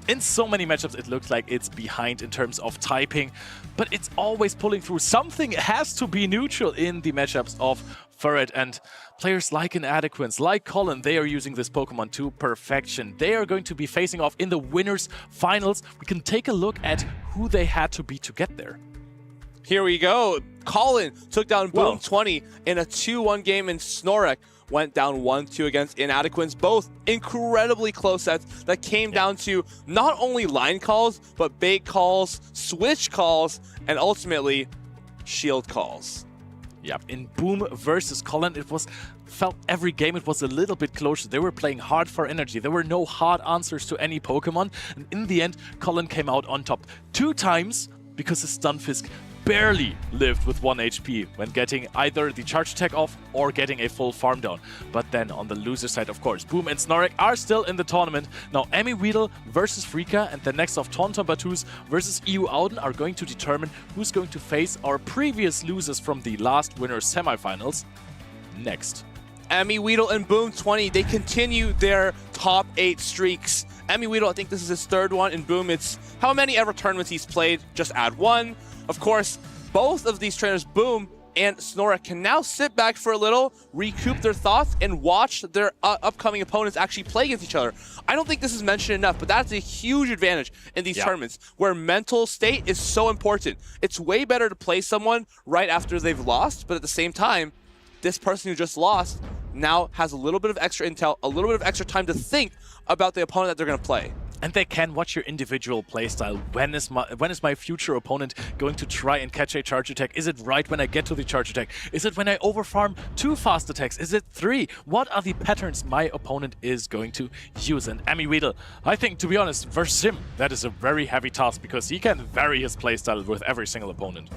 S5: in so many matchups, it looks like it's behind in terms of typing, but it's always pulling through. Something has to be neutral in the matchups of Ferret, and players like Inadequence, like Colin, they are using this Pokemon to perfection. They are going to be facing off in the winners finals. We can take a look at who they had to beat to get there.
S6: Here we go. Colin took down Boom 20 in a 2-1 game, and Snorlax went down 1-2 against Inadequence. Both incredibly close sets that came down to not only line calls, but bait calls, switch calls, and ultimately shield calls.
S5: Yeah, in Boom versus Colin, it felt every game it was a little bit closer. They were playing hard for energy. There were no hard answers to any Pokemon. And in the end, Colin came out on top 2 times because his Stunfisk barely lived with 1 HP when getting either the charge attack off or getting a full farm down. But then on the loser side, of course, Boom and Snorlax are still in the tournament. Now Emmy Weedle versus Freaka and the next of Tauntaun Battus versus EU Auden are going to determine who's going to face our previous losers from the last winners semifinals next.
S6: Emmy Weedle and Boom 20, they continue their top 8 streaks. Emmy Weedle, I think this is his 3rd one. In Boom, it's how many ever tournaments he's played, just add 1. Of course, both of these trainers, Boom and Snorlax, can now sit back for a little, recoup their thoughts, and watch their upcoming opponents actually play against each other. I don't think this is mentioned enough, but that's a huge advantage in these tournaments, where mental state is so important. It's way better to play someone right after they've lost, but at the same time, this person who just lost now has a little bit of extra intel, a little bit of extra time to think about the opponent that they're going to play.
S5: And they can watch your individual playstyle. When is my future opponent going to try and catch a charge attack? Is it right when I get to the charge attack? Is it when I overfarm 2 fast attacks? Is it 3? What are the patterns my opponent is going to use? And Weedle, I think, to be honest, versus him, that is a very heavy task because he can vary his playstyle with every single opponent.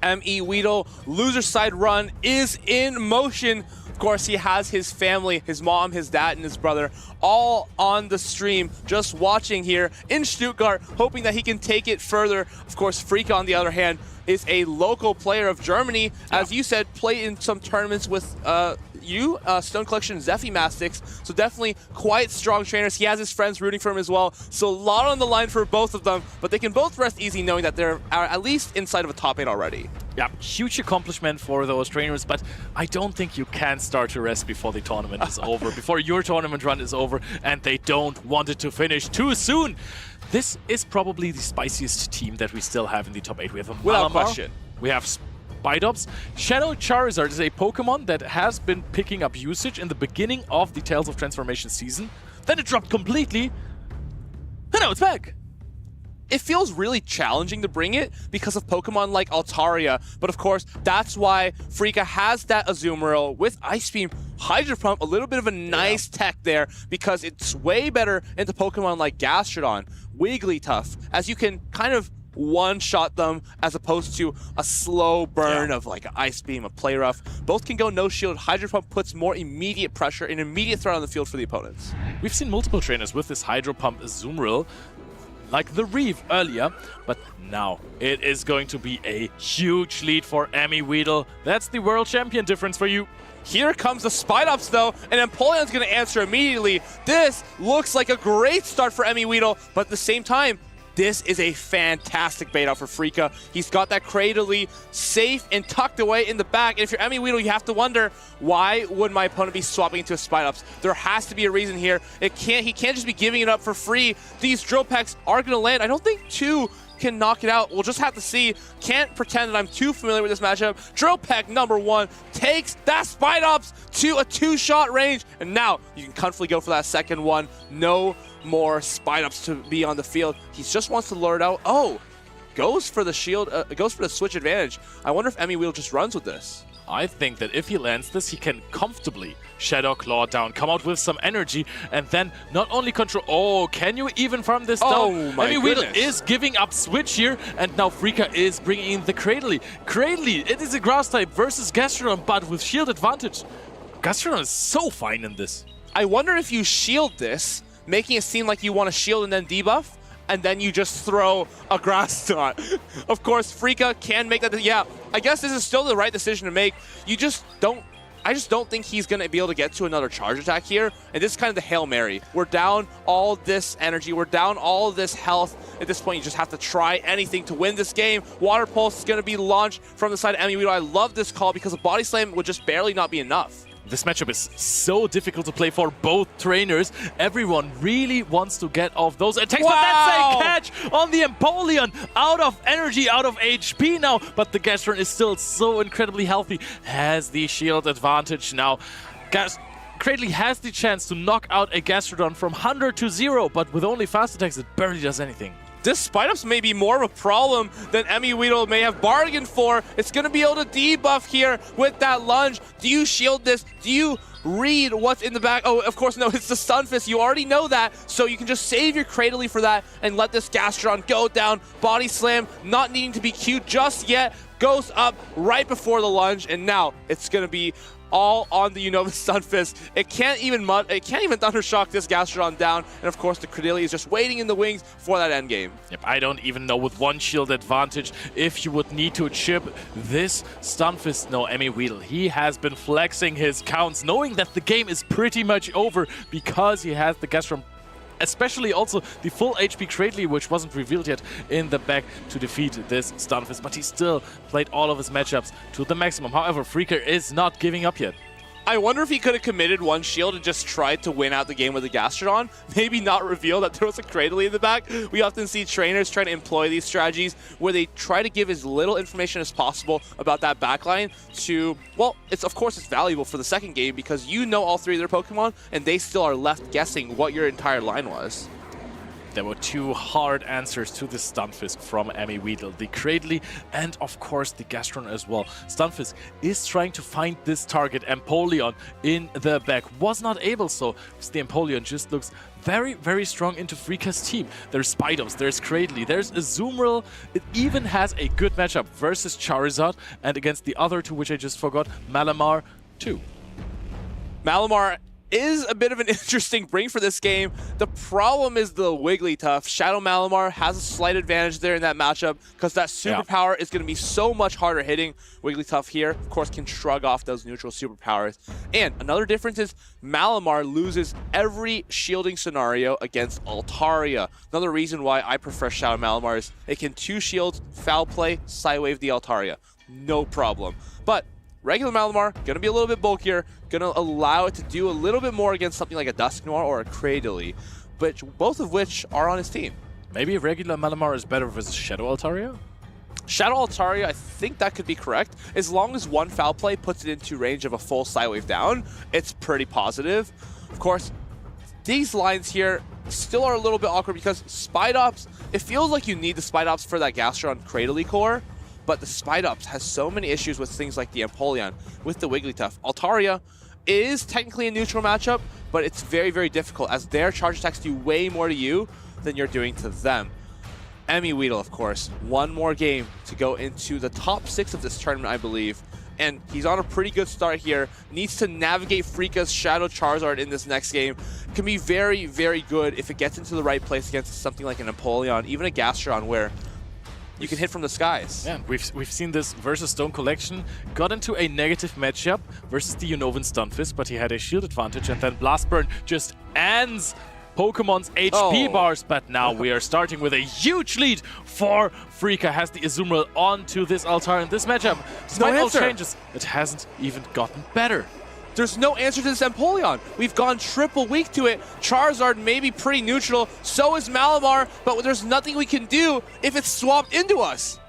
S6: Weedle, loser side run is in motion. Of course, he has his family, his mom, his dad, and his brother all on the stream, just watching here in Stuttgart, hoping that he can take it further. Of course, Frika, on the other hand, is a local player of Germany. As you said, played in some tournaments with Stone Collection Zephy Mastics, so definitely quite strong trainers. He has his friends rooting for him as well, so a lot on the line for both of them, but they can both rest easy knowing that they're at least inside of a top 8 already.
S5: Yeah, huge accomplishment for those trainers, but I don't think you can start to rest before the tournament is over, before your tournament run is over, and they don't want it to finish too soon. This is probably the spiciest team that we still have in the top 8. We have a
S6: Without
S5: Malamar,
S6: question.
S5: we have Spidops. Shadow Charizard is a Pokemon that has been picking up usage in the beginning of the Tales of Transformation season. Then it dropped completely, and now it's back.
S6: It feels really challenging to bring it because of Pokemon like Altaria, but of course, that's why Frika has that Azumarill with Ice Beam, Hydro Pump, a little bit of a nice tech there because it's way better into Pokemon like Gastrodon, Wigglytuff, as you can kind of one-shot them as opposed to a slow burn of like Ice Beam, a Play Rough. Both can go no shield. Hydro Pump puts more immediate pressure and immediate threat on the field for the opponents.
S5: We've seen multiple trainers with this Hydro Pump Azumarill, like the Reeve earlier, but now it is going to be a huge lead for Weedle. That's the world champion difference for you.
S6: Here comes the Spidops though, and Empoleon's going to answer immediately. This looks like a great start for Weedle, but at the same time, this is a fantastic bait out for Frika. He's got that Cradily safe and tucked away in the back. And if you're Weedle, you have to wonder, why would my opponent be swapping into a Spidops? There has to be a reason here. He can't just be giving it up for free. These Drill Pecks are going to land. I don't think 2 can knock it out. We'll just have to see. Can't pretend that I'm too familiar with this matchup. Drill Peck number 1 takes that Spidops to a 2-shot range. And now you can comfortably go for that second one. No more Spidops to be on the field. He just wants to lure it out. Oh, goes for the shield, goes for the switch advantage. I wonder if Weedle just runs with this.
S5: I think that if he lands this, he can comfortably Shadow Claw down, come out with some energy, and then not only control... Oh, can you even farm this down?
S6: Oh my
S5: Weedle
S6: goodness.
S5: is giving up switch here, and now Frika is bringing in the Cradily. Cradily, it is a grass type versus Gastrodon, but with shield advantage. Gastrodon is so fine in this.
S6: I wonder if you shield this, making it seem like you want to shield and then debuff, and then you just throw a grass knot. Of course, Frika can make that. Yeah, I guess this is still the right decision to make. I just don't think he's going to be able to get to another charge attack here. And this is kind of the Hail Mary. We're down all this energy. We're down all this health. At this point, you just have to try anything to win this game. Water Pulse is going to be launched from the side of Weedle. I love this call because a Body Slam would just barely not be enough.
S5: This matchup is so difficult to play for both trainers. Everyone really wants to get off those attacks.
S6: Wow.
S5: But that's a catch on the Empoleon. Out of energy, out of HP now. But the Gastrodon is still so incredibly healthy. Has the shield advantage now. Cradily has the chance to knock out a Gastrodon from 100 to 0. But with only fast attacks, it barely does anything.
S6: This Spidops may be more of a problem than Weedle may have bargained for. It's going to be able to debuff here with that lunge. Do you shield this? Do you read what's in the back? Oh, of course, no, it's the Stunfisk. You already know that, so you can just save your Cradily for that and let this Gastrodon go down. Body Slam, not needing to be queued just yet. Goes up right before the lunge, and now it's going to be all on the Unova Stunfisk. It can't even Thunder Shock this Gastrodon down, and of course the Cradily is just waiting in the wings for that end game.
S5: Yep, I don't even know with one shield advantage if you would need to chip this Stunfisk. No, Weedle, he has been flexing his counts, knowing that the game is pretty much over because he has the Gastrodon, especially also the full HP Cradily, which wasn't revealed yet, in the back to defeat this Stunfisk. But he still played all of his matchups to the maximum. However, Frika is not giving up yet.
S6: I wonder if he could have committed one shield and just tried to win out the game with the Gastrodon. Maybe not reveal that there was a Cradily in the back. We often see trainers trying to employ these strategies where they try to give as little information as possible about that backline to, well, of course it's valuable for the second game because you know all 3 of their Pokemon and they still are left guessing what your entire line was.
S5: There were two hard answers to the Stunfisk from Emmy Weedle, the Cradley and of course the Gastron as well. Stunfisk is trying to find this target, Empoleon, in the back. Was not able so, because the Empoleon just looks very, very strong into Freaka's team. There's Spidops, there's Cradley, there's Azumarill. It even has a good matchup versus Charizard and against the other two, which I just forgot, Malamar too.
S6: Malamar is a bit of an interesting bring for this game. The problem is the Wigglytuff. Shadow Malamar has a slight advantage there in that matchup because that superpower is going to be so much harder hitting. Wigglytuff here, of course, can shrug off those neutral superpowers. And another difference is Malamar loses every shielding scenario against Altaria. Another reason why I prefer Shadow Malamar is it can 2 shields, foul play, sidewave the Altaria. No problem. But regular Malamar, going to be a little bit bulkier, going to allow it to do a little bit more against something like a Dusknoir or a Cradley, but both of which are on his team.
S5: Maybe regular Malamar is better versus Shadow Altaria?
S6: Shadow Altaria, I think that could be correct. As long as one foul play puts it into range of a full sidewave down, it's pretty positive. Of course, these lines here still are a little bit awkward because Spidops, it feels like you need the Spidops for that Gastron Cradley core, but the Spidops has so many issues with things like the Empoleon, with the Wigglytuff. Altaria is technically a neutral matchup, but it's very, very difficult as their charge attacks do way more to you than you're doing to them. Emmy Weedle, of course, one more game to go into the top 6 of this tournament, I believe. And he's on a pretty good start here. Needs to navigate Freaka's Shadow Charizard in this next game. Can be very, very good if it gets into the right place against something like an Empoleon, even a Gastron, where you can hit from the skies.
S5: Yeah, we've seen this versus Stone Collection. Got into a negative matchup versus the Unovan Stunfisk, but he had a shield advantage, and then Blast Burn just ends Pokemon's HP bars. But now we are starting with a huge lead for Freaka. Has the Azumarill onto this Altaria in this matchup. Despite all changes, it hasn't even gotten better.
S6: There's no answer to this Empoleon. We've gone triple weak to it. Charizard may be pretty neutral. So is Malamar, but there's nothing we can do if it's swapped into us.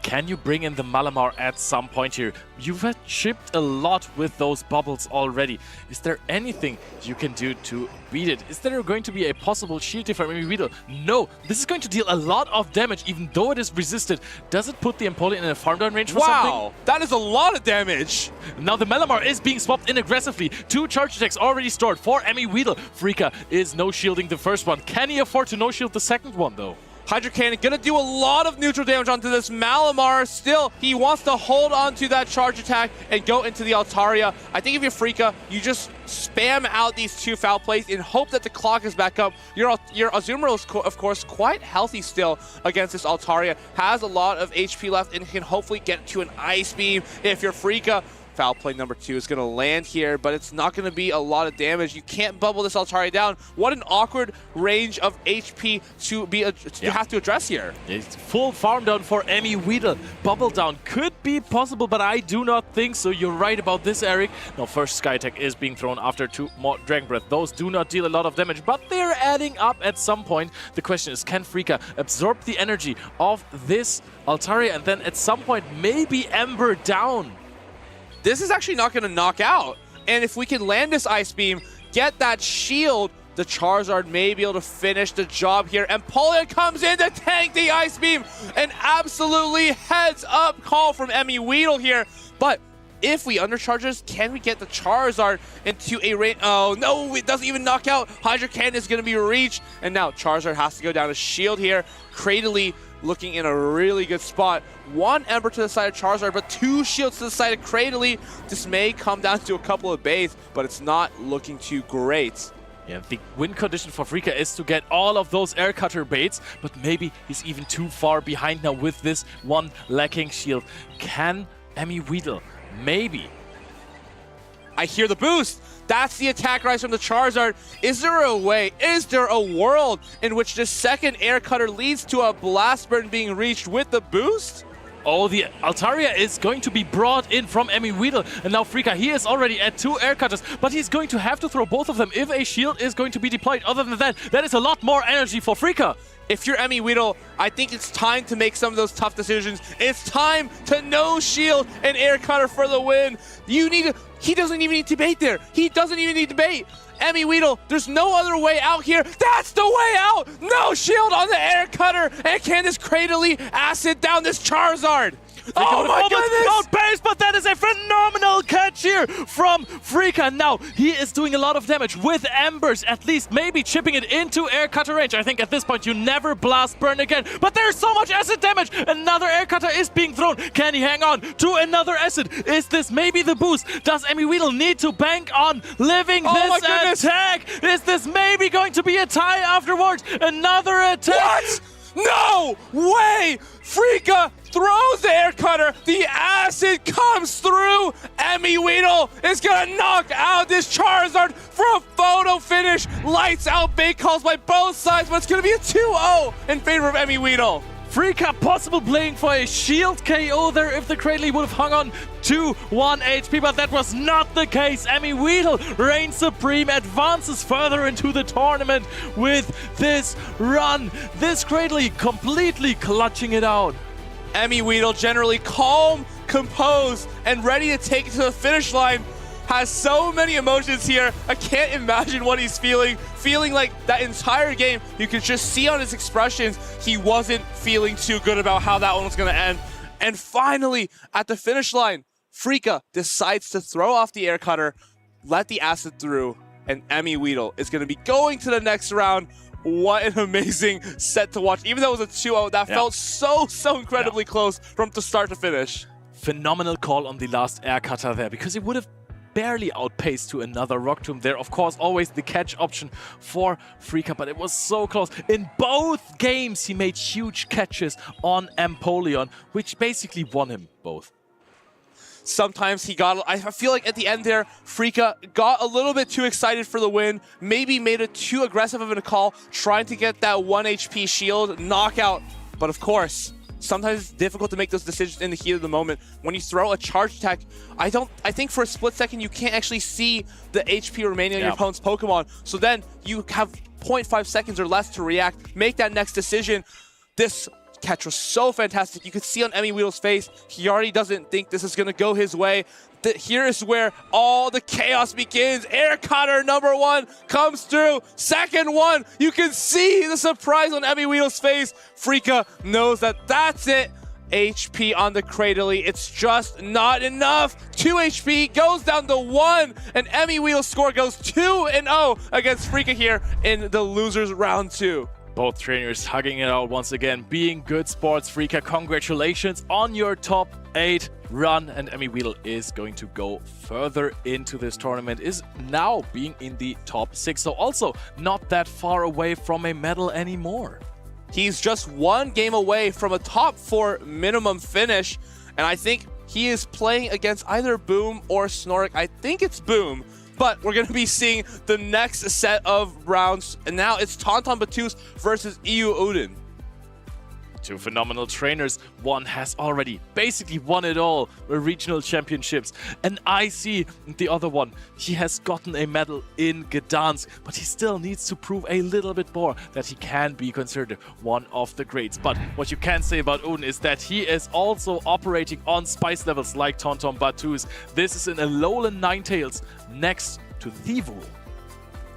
S5: Can you bring in the Malamar at some point here? You've had chipped a lot with those bubbles already. Is there anything you can do to beat it? Is there going to be a possible shield from Emmy Weedle? No, this is going to deal a lot of damage even though it is resisted. Does it put the Empoleon in a farm down range for something?
S6: Wow, that is a lot of damage.
S5: Now the Malamar is being swapped in aggressively. 2 charge attacks already stored for Emmy Weedle. Freaka is no-shielding the first one. Can he afford to no-shield the second one though?
S6: Hydro Cannon gonna do a lot of neutral damage onto this Malamar. Still, he wants to hold on to that charge attack and go into the Altaria. I think if you're Freaka, you just spam out these 2 foul plays and hope that the clock is back up. Your Azumarill is, of course, quite healthy still against this Altaria. Has a lot of HP left and can hopefully get to an Ice Beam if you're Freaka. Foul play number 2 is going to land here, but it's not going to be a lot of damage. You can't bubble this Altaria down. What an awkward range of HP to have to address here.
S5: It's full farm down for Emmy Weedle. Bubble down could be possible, but I do not think so. You're right about this, Eric. Now, first Sky Attack is being thrown after 2 more Dragon Breath. Those do not deal a lot of damage, but they're adding up at some point. The question is, can Freaka absorb the energy of this Altaria and then at some point maybe Ember down?
S6: This is actually not going to knock out. And if we can land this Ice Beam, get that shield, the Charizard may be able to finish the job here. And Empoleon comes in to tank the Ice Beam. An absolutely heads-up call from Emmy Weedle here. But if we undercharge this, can we get the Charizard into a range? Oh, no, it doesn't even knock out. Hydro Cannon is going to be reached. And now Charizard has to go down to shield here. Cradley looking in a really good spot. 1 Ember to the side of Charizard, but 2 shields to the side of Cradley. This may come down to a couple of bays, but it's not looking too great.
S5: Yeah, the win condition for Freaka is to get all of those air cutter baits, but maybe he's even too far behind now with this 1 lacking shield. Can Emmy Weedle maybe?
S6: I hear the boost. That's the attack rise from the Charizard. Is there a way, is there a world in which this second air cutter leads to a Blast Burn being reached with the boost?
S5: Oh, the Altaria is going to be brought in from Emmy Weedle. And now Freaka, he is already at 2 air cutters, but he's going to have to throw both of them if a shield is going to be deployed. Other than that, that is a lot more energy for Freaka.
S6: If you're Emmy Weedle, I think it's time to make some of those tough decisions. It's time to no shield and air cutter for the win. You need to He doesn't even need to bait there. He doesn't even need to bait. Emmy Weedle, there's no other way out here. That's the way out! No shield on the air cutter, and can this Cradily acid down this Charizard? Oh my goodness!
S2: Out base, but that is a phenomenal catch here from Freaka. Now, he is doing a lot of damage with Embers, at least maybe chipping it into air cutter range. I think at this point you never blast burn again, but there's so much acid damage. Another air cutter is being thrown. Can he hang on to another acid? Is this maybe the boost? Does Emmy Weedle need to bank on living this attack? Is this maybe going to be a tie afterwards? Another attack.
S6: What? No way! Freaka throws the air cutter. The acid comes through. Emmy Weedle is gonna knock out this Charizard for a photo finish. Lights out bait calls by both sides, but it's gonna be a 2-0 in favor of Emmy Weedle.
S2: Freaka possible playing for a shield KO there if the Cradily would have hung on to 1 HP, but that was not the case. Emmy Weedle reigns supreme, advances further into the tournament with this run. This Cradily completely clutching it out.
S6: Emmy Weedle, generally calm, composed, and ready to take it to the finish line, has so many emotions here. I can't imagine what he's feeling. Feeling like that entire game, you could just see on his expressions, he wasn't feeling too good about how that one was going to end. And finally, at the finish line, Freaka decides to throw off the air cutter, let the acid through, and Emmy Weedle is going to be going to the next round. What an amazing set to watch. Even though it was a 2-0, that felt so incredibly close from the start to finish.
S2: Phenomenal call on the last air cutter there, because it would have barely outpaced to another Rock Tomb. There, of course, always the catch option for Freaka, but it was so close. In both games, he made huge catches on Empoleon, which basically won him both.
S6: Sometimes he got, I feel like at the end there, Freaka got a little bit too excited for the win, maybe made it too aggressive of a call, trying to get that 1 HP shield knockout. But of course, sometimes it's difficult to make those decisions in the heat of the moment. When you throw a charge attack, I think for a split second you can't actually see the HP remaining on your opponent's Pokemon. So then you have 0.5 seconds or less to react, make that next decision. This catch was so fantastic. You could see on Emmy Weedle's face, he already doesn't think this is going to go his way. Here is where all the chaos begins. Air cutter number 1 comes through. Second one, you can see the surprise on Emmy Weedle's face. Freaka knows that that's it. HP on the Cradily. It's just not enough. 2 HP goes down to 1, and Emmy Weedle's score goes 2-0 against Freaka here in the losers round 2.
S2: Both trainers hugging it out once again, being good sports. Freaka, congratulations on your top 8 run, and Emmy Weedle is going to go further into this tournament, is now being in the top 6, so also not that far away from a medal anymore.
S6: He's just 1 game away from a top 4 minimum finish, and I think he is playing against either Boom or Snorlax. I think it's Boom. But we're going to be seeing the next set of rounds. And now it's Tauntaun Battus versus EU Odin.
S2: 2 phenomenal trainers. One has already basically won it all, the regional championships. And I see the other one, he has gotten a medal in Gdansk, but he still needs to prove a little bit more that he can be considered one of the greats. But what you can say about Odin is that he is also operating on spice levels like Tauntaun Battus. This is an Alolan Ninetales next to Thievul.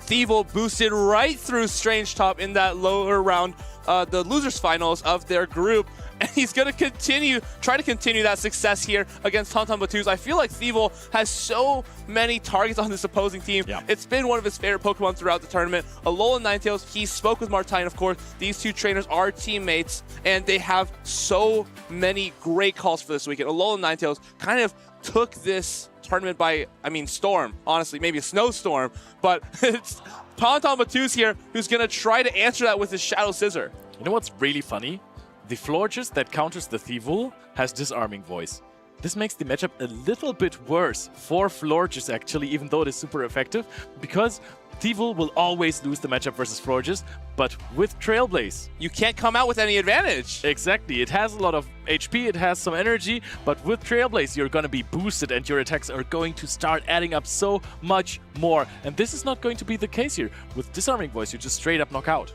S6: Thievul boosted right through Strange Top in that lower round, the losers finals of their group, and he's going to try to continue that success here against Tauntaun Battus. I feel like Thievul has so many targets on this opposing team. It's been one of his favorite Pokemon throughout the tournament. Alolan Ninetales, he spoke with Martine, of course. These 2 trainers are teammates, and they have so many great calls for this weekend. Alolan Ninetales kind of took this tournament by, storm. Honestly, maybe a snowstorm, but it's Tauntaun Battus here who's going to try to answer that with his Shadow Scissor.
S2: You know what's really funny? The Florges that counters the Thievul has Disarming Voice. This makes the matchup a little bit worse for Florges, actually, even though it is super effective, because Thievul will always lose the matchup versus Florges, but with Trailblaze,
S6: you can't come out with any advantage.
S2: Exactly. It has a lot of HP, it has some energy, but with Trailblaze, you're going to be boosted and your attacks are going to start adding up so much more. And this is not going to be the case here. With Disarming Voice, you just straight up knock out.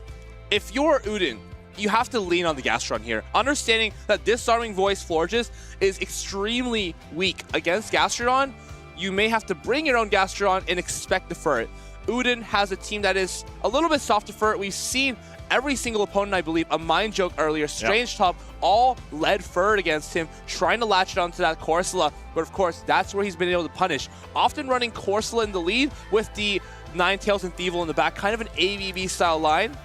S6: If you're Udin, you have to lean on the Gastrodon here. Understanding that Disarming Voice Florges is extremely weak against Gastrodon, you may have to bring your own Gastrodon and expect the Ferret. Uden has a team that is a little bit softer for it. We've seen every single opponent, I believe, a Mind Joke earlier, Strange Top, all led Ferret against him, trying to latch it onto that Corsola. But of course, that's where he's been able to punish. Often running Corsola in the lead with the Ninetales and Thievul in the back, kind of an ABB style line.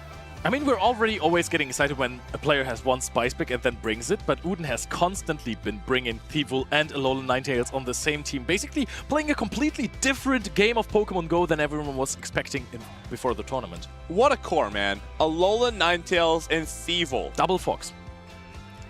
S5: I mean, we're already always getting excited when a player has one Spice Pick and then brings it, but Uden has constantly been bringing Thievul and Alolan Ninetales on the same team, basically playing a completely different game of Pokemon Go than everyone was expecting before the tournament.
S6: What a core, man. Alolan Ninetales and Thievul.
S5: Double Fox.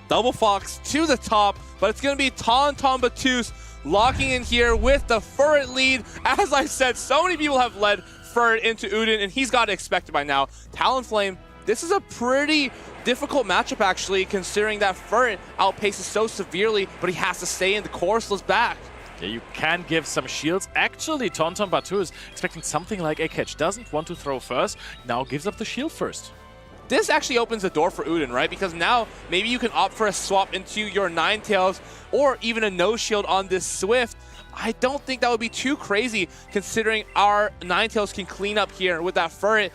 S6: Double Fox to the top, but it's going to be Tauntaun Battus locking in here with the Ferret lead. As I said, so many people have led Ferret into Uden, and he's got to expect it by now. Talonflame, this is a pretty difficult matchup, actually, considering that Ferret outpaces so severely, but he has to stay in the Corsola's back.
S5: Yeah, you can give some shields. Actually, Tauntaun Battus is expecting something like a catch. Doesn't want to throw first, now gives up the shield first.
S6: This actually opens the door for Uden, right? Because now maybe you can opt for a swap into your Ninetales or even a no-shield on this Swift. I don't think that would be too crazy considering our Ninetales can clean up here with that Ferret.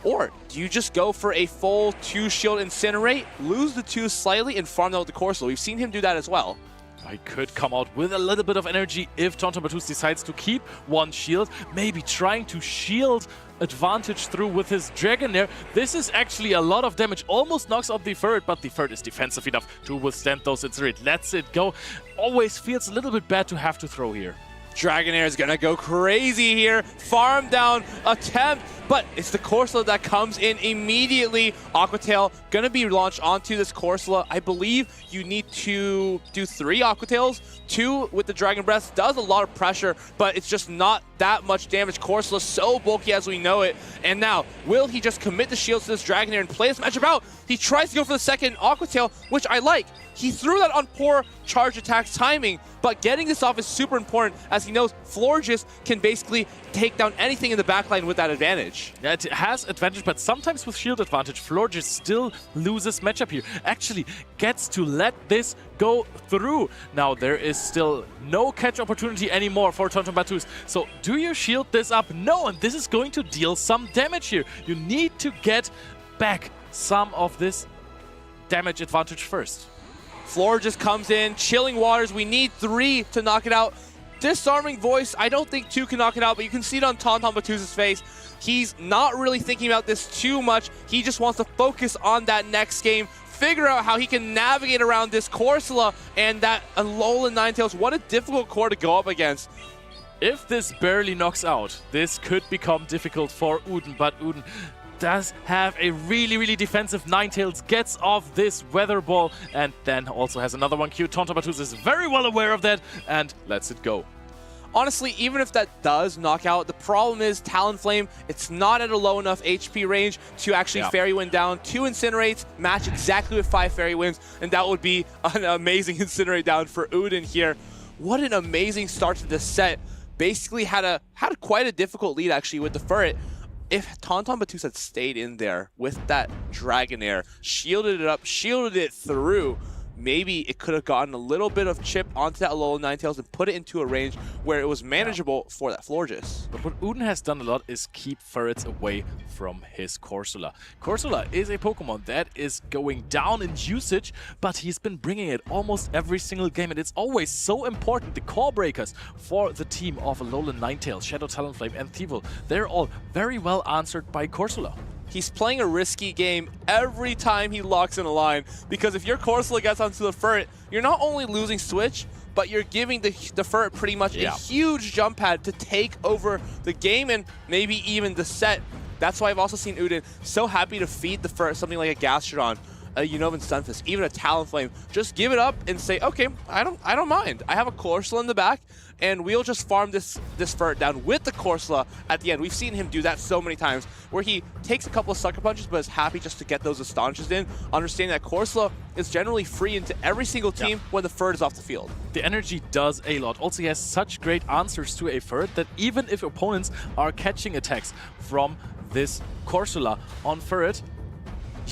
S6: Or do you just go for a full 2-shield Incinerate, lose the 2 slightly, and farm that with the Corsola? We've seen him do that as well.
S5: I could come out with a little bit of energy if Tauntaun Battus decides to keep one shield, maybe trying to shield advantage through with his Dragonair. This is actually a lot of damage, almost knocks out the Ferret, but the Ferret is defensive enough to withstand those Incinerate. Lets it go. Always feels a little bit bad to have to throw here.
S6: Dragonair is going to go crazy here. Farm down attempt, but it's the Corsola that comes in immediately. Aqua Tail going to be launched onto this Corsola. I believe you need to do 3 Aqua Tails. 2 with the Dragon Breath does a lot of pressure, but it's just not that much damage. Corsola so bulky as we know it. And now, will he just commit the shields to this Dragonair and play this matchup out? He tries to go for the second Aqua Tail, which I like. He threw that on poor charge attack timing, but getting this off is super important as he knows Florges can basically take down anything in the backline with that advantage.
S5: Yeah, it has advantage, but sometimes with shield advantage, Florges still loses matchup here. Actually gets to let this go through. Now, there is still no catch opportunity anymore for Tauntaun Battus. So, do you shield this up? No, and this is going to deal some damage here. You need to get back some of this damage advantage first.
S6: Floor just comes in, Chilling Waters. We need 3 to knock it out. Disarming Voice, I don't think 2 can knock it out, but you can see it on Tauntaun Battus' face. He's not really thinking about this too much. He just wants to focus on that next game, figure out how he can navigate around this Corsola and that Alolan Ninetales. What a difficult core to go up against.
S5: If this barely knocks out, this could become difficult for Uden, but Uden does have a really defensive Ninetales, gets off this Weather Ball, and then also has another one queued. Tauntaun Battus is very well aware of that and lets it go.
S6: Honestly, even if that does knock out, the problem is Talonflame, it's not at a low enough HP range to actually Fairy Wind down. 2 Incinerates match exactly with 5 Fairy Winds, and that would be an amazing Incinerate down for Uden here. What an amazing start to this set. Basically had quite a difficult lead actually with the Ferret. If Tauntaun Battus had stayed in there with that Dragonair, shielded it up, shielded it through, maybe it could have gotten a little bit of chip onto that Alolan Ninetales and put it into a range where it was manageable for that Florges.
S5: But what Uden has done a lot is keep Ferrets away from his Corsola. Corsola is a Pokemon that is going down in usage, but he's been bringing it almost every single game, and it's always so important. The core breakers for the team of Alolan Ninetales, Shadow Talonflame, and Thievul, they're all very well answered by Corsola.
S6: He's playing a risky game every time he locks in a line, because if your Corsola gets onto the Ferret, you're not only losing Switch, but you're giving the Ferret pretty much a huge jump pad to take over the game and maybe even the set. That's why I've also seen Uden so happy to feed the Ferret something like a Gastrodon, a Unova Stunfisk, even a Talonflame. Just give it up and say, okay, I don't mind. I have a Corsola in the back, and we'll just farm this Ferret down with the Corsola at the end. We've seen him do that so many times, where he takes a couple of Sucker Punches, but is happy just to get those Astonishes in, understanding that Corsola is generally free into every single team when the Ferret is off the field.
S5: The energy does a lot. Also, he has such great answers to a Ferret that even if opponents are catching attacks from this Corsola on Ferret,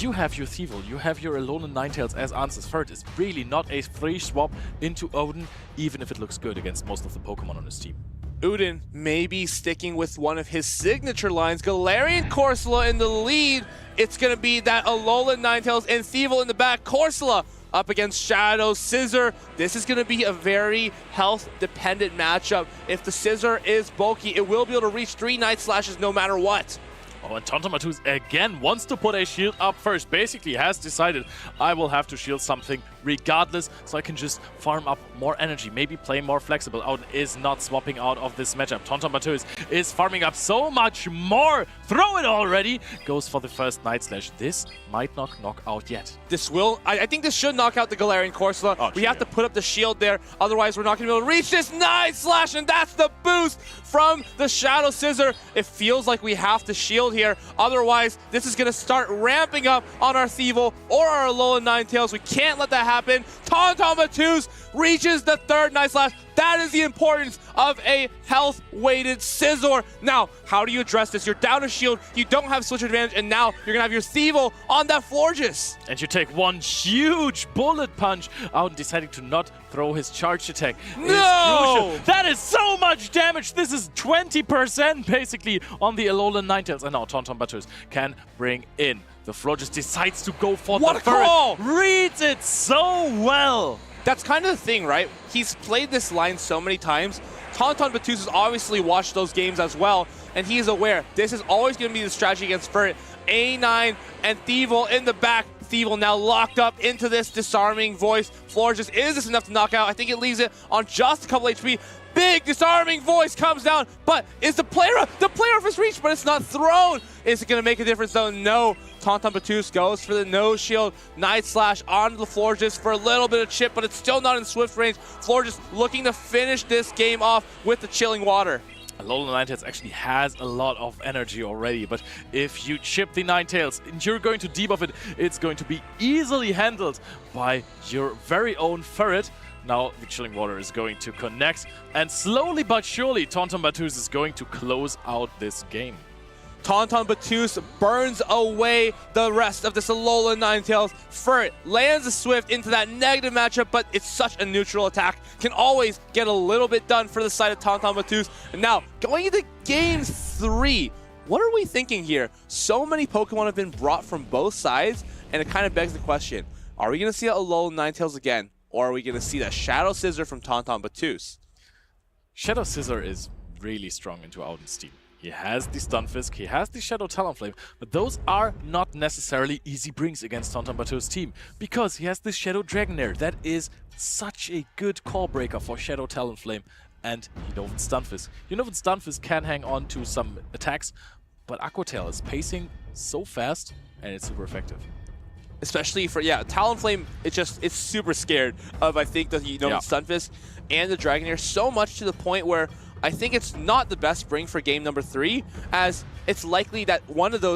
S5: you have your Thievul, you have your Alolan Ninetales as answers. Ferret is really not a free swap into Odin, even if it looks good against most of the Pokemon on his team.
S6: Udin may be sticking with one of his signature lines. Galarian Corsola in the lead. It's going to be that Alolan Ninetales and Thievul in the back. Corsola up against Shadow Scissor. This is going to be a very health-dependent matchup. If the Scissor is bulky, it will be able to reach 3 Night Slashes no matter what.
S5: Oh, and Tontomatus again wants to put a shield up first. Basically has decided, I will have to shield something regardless, so I can just farm up more energy, maybe play more flexible. Auden is not swapping out of this matchup. Tontomatus is farming up so much more. Throw it already. Goes for the first Night Slash. This might not knock out yet.
S6: This will, I think this should knock out the Galarian Corsola.
S5: Oh,
S6: we have to put up the shield there, otherwise we're not going to be able to reach this Night Slash, and that's the boost from the Shadow Scissor. It feels like we have to shield here, otherwise this is going to start ramping up on our Thievul or our Alolan Ninetales. We can't let that happen. Tontomatus reaches the 3rd Night Slash. That is the importance of a health-weighted Scizor. Now, how do you address this? You're down a shield, you don't have switch advantage, and now you're going to have your Thievul on that Florges.
S5: And you take one huge bullet punch. Auden deciding to not throw his charge attack.
S6: No!
S5: That is so much damage. This is 20% basically on the Alolan Ninetales. And now Tontomatus can bring in. The Florges decides to go for
S6: what
S5: the
S6: a call!
S5: Reads it so well.
S6: That's kind of the thing, right? He's played this line so many times. Tontomatus has obviously watched those games as well, and he is aware this is always going to be the strategy against Ferret. A9 and Thievul in the back. Thievul now locked up into this disarming voice. Florges, is this enough to knock out? I think it leaves it on just a couple HP. Big disarming voice comes down, but is the player off his reach, but it's not thrown. Is it going to make a difference though? No. Tontomatus goes for the no shield. Night Slash onto the Florges for a little bit of chip, but it's still not in swift range. Florges looking to finish this game off with the chilling water.
S5: Alolan Ninetales actually has a lot of energy already, but if you chip the Ninetales and you're going to debuff it, it's going to be easily handled by your very own Ferret. Now the Chilling Water is going to connect, and slowly but surely Tontomatus is going to close out this game.
S6: Tontomatus burns away the rest of this Alolan Ninetales. Ferret lands a Swift into that negative matchup, but it's such a neutral attack. Can always get a little bit done for the side of Tontomatus. And now, going into Game 3, what are we thinking here? So many Pokemon have been brought from both sides, and it kind of begs the question, are we going to see Alolan Ninetales again, or are we going to see that Shadow Scissor from Tontomatus?
S5: Shadow Scissor is really strong into Auden's team. He has the Stunfisk, he has the Shadow Talonflame, but those are not necessarily easy brings against Tontomatus' team, because he has the Shadow Dragonair. That is such a good call breaker for Shadow Talonflame and Unova Stunfisk. Unova Stunfisk can hang on to some attacks, but Aqua Tail is pacing so fast, and it's super effective.
S6: Especially for, Talonflame, it's super scared of, I think, the Unova Stunfisk and the Dragonair, so much to the point where I think it's not the best bring for game number 3, as it's likely that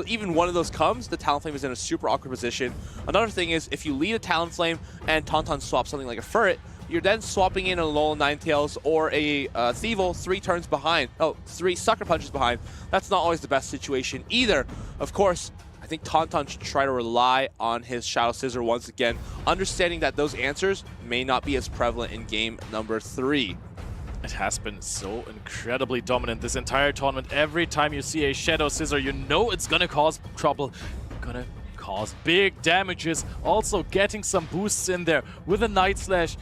S6: even one of those comes, the Talonflame is in a super awkward position. Another thing is, if you lead a Talonflame and Tauntaun swaps something like a Ferret, you're then swapping in a Alolan Ninetales or a Thievul 3 turns behind. Oh, 3 Sucker Punches behind. That's not always the best situation either. Of course, I think Tauntaun should try to rely on his Shadow Scissor once again, understanding that those answers may not be as prevalent in game number 3.
S5: It has been so incredibly dominant this entire tournament. Every time you see a Shadow Scissor, you know it's gonna cause trouble, gonna cause big damages. Also getting some boosts in there with a Night Slash.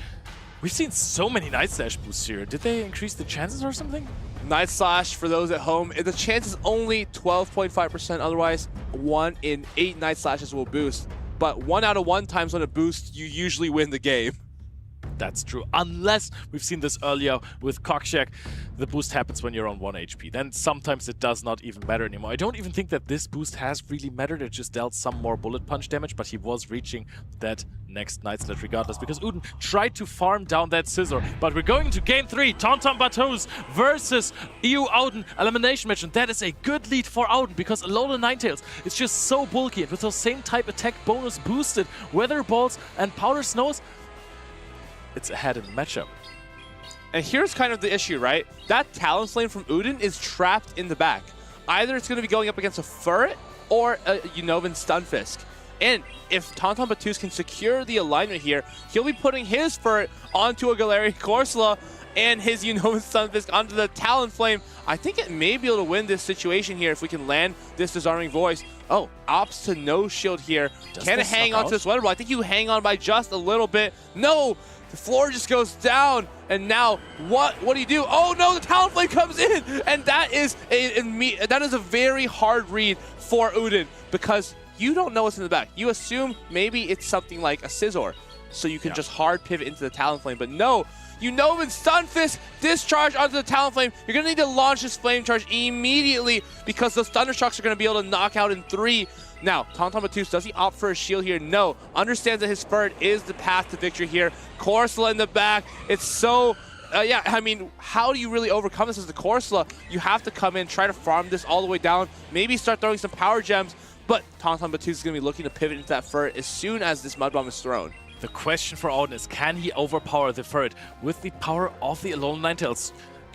S5: We've seen so many Night Slash boosts here. Did they increase the chances or something?
S6: Night Slash, for those at home, the chance is only 12.5%. Otherwise, 1 in 8 Night Slashes will boost. But 1 out of 1 times when it boosts, you usually win the game.
S5: That's true, unless we've seen this earlier with Kokshek. The boost happens when you're on 1 HP. Then sometimes it does not even matter anymore. I don't even think that this boost has really mattered. It just dealt some more bullet punch damage, but he was reaching that next Night Slash regardless, because Uden tried to farm down that Scissor. But we're going to game 3, Tontomatus versus EU Auden elimination match, and that is a good lead for Auden, because Alolan Ninetales is just so bulky, and with those same type attack bonus boosted Weather Balls and Powder Snows, it's ahead in the matchup.
S6: And here's kind of the issue, right? That Talonflame from Uden is trapped in the back. Either it's going to be going up against a Ferret or a Unovan Stunfisk. And if Tauntaun Battus can secure the alignment here, he'll be putting his Furt onto a Galarian Corsola and his Unova Stunfisk onto the Talonflame. I think it may be able to win this situation here if we can land this Disarming Voice. Oh, opts to no shield here. Can it hang on to this Weather Ball? I think you hang on by just a little bit. No! The floor just goes down, and now what do you do? Oh no, the Talonflame comes in, and that is a very hard read for Uden, because you don't know what's in the back. You assume maybe it's something like a Scizor, so you can just hard pivot into the Talonflame, but no. Unova Stunfisk discharge onto the Talonflame. You're going to need to launch this Flame Charge immediately because those Thundershocks are going to be able to knock out in 3. Now, Tauntaun Battus, does he opt for a shield here? No. Understands that his Furt is the path to victory here. Corsola in the back. It's so... yeah, I mean, how do you really overcome this as the Corsola? You have to come in, try to farm this all the way down, maybe start throwing some Power Gems, but Tauntaun Battus is going to be looking to pivot into that Furt as soon as this Mud Bomb is thrown.
S5: The question for Auden is, can he overpower the Furt with the power of the Alolan Ninetales?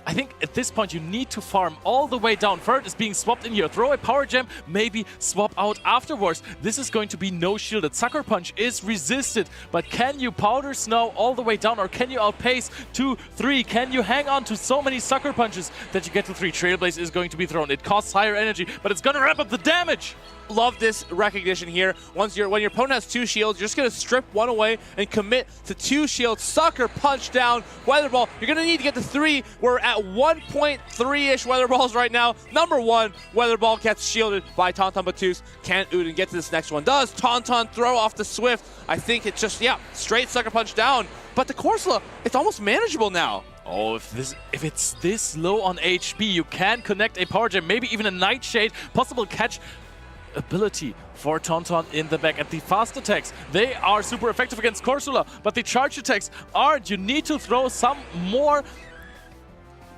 S5: I think at this point you need to farm all the way down. Furt is being swapped in here. Throw a Power Gem, maybe swap out afterwards. This is going to be no shielded. Sucker Punch is resisted, but can you Powder Snow all the way down, or can you outpace 2, 3? Can you hang on to so many Sucker Punches that you get to 3? Trailblaze is going to be thrown. It costs higher energy, but it's going to wrap up the damage.
S6: Love this recognition here. When your opponent has 2 shields, you're just going to strip 1 away and commit to 2 shields. Sucker Punch down. Weather Ball, you're going to need to get to 3. We're at 1.3-ish Weather Balls right now. Number 1, Weather Ball gets shielded by Tauntaun Battus. Can Uden get to this next one? Does Tauntaun throw off the Swift? I think it's just, yeah, straight Sucker Punch down. But the Corsola, it's almost manageable now.
S5: Oh, if it's this low on HP, you can connect a Power Gem, maybe even a Nightshade, possible catch ability for Tauntaun in the back. And the fast attacks, they are super effective against Corsola, but the charge attacks aren't. You need to throw some more.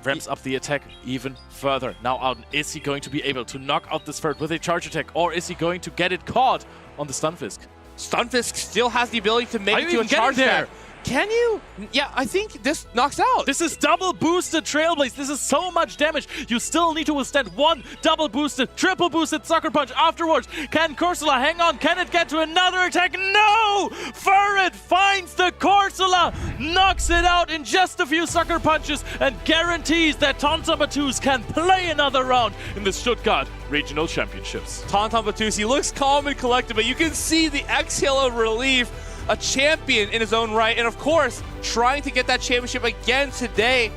S5: Ramps up the attack even further. Now Auden, is he going to be able to knock out this Furt with a charge attack, or is he going to get it caught on the Stunfisk?
S6: Stunfisk still has the ability to make it to a charge attack. Can you? Yeah, I think this knocks out.
S5: This is double boosted Trailblaze. This is so much damage. You still need to withstand 1 double boosted, triple boosted Sucker Punch afterwards. Can Corsola hang on? Can it get to another attack? No! Furret finds the Corsola, knocks it out in just a few Sucker Punches, and guarantees that Tauntaun Battus can play another round in the Stuttgart Regional Championships.
S6: Tauntaun Battus, he looks calm and collected, but you can see the exhale of relief. A champion in his own right, and of course, trying to get that championship again today.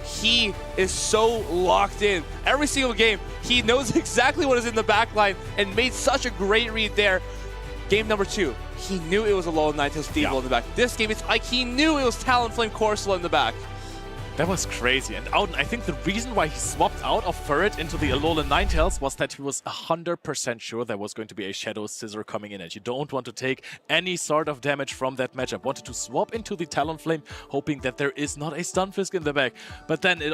S6: He is so locked in. Every single game, he knows exactly what is in the back line and made such a great read there. Game number 2, he knew it was a Alolan Ninetales Thievul in the back. This game, it's like he knew it was Talonflame Corsola in the back.
S5: That was crazy. And Auden, I think the reason why he swapped out of Furret into the Alolan Ninetales was that he was 100% sure there was going to be a Shadow Scizor coming in, and you don't want to take any sort of damage from that matchup. Wanted to swap into the Talonflame, hoping that there is not a Stunfisk in the back. But then it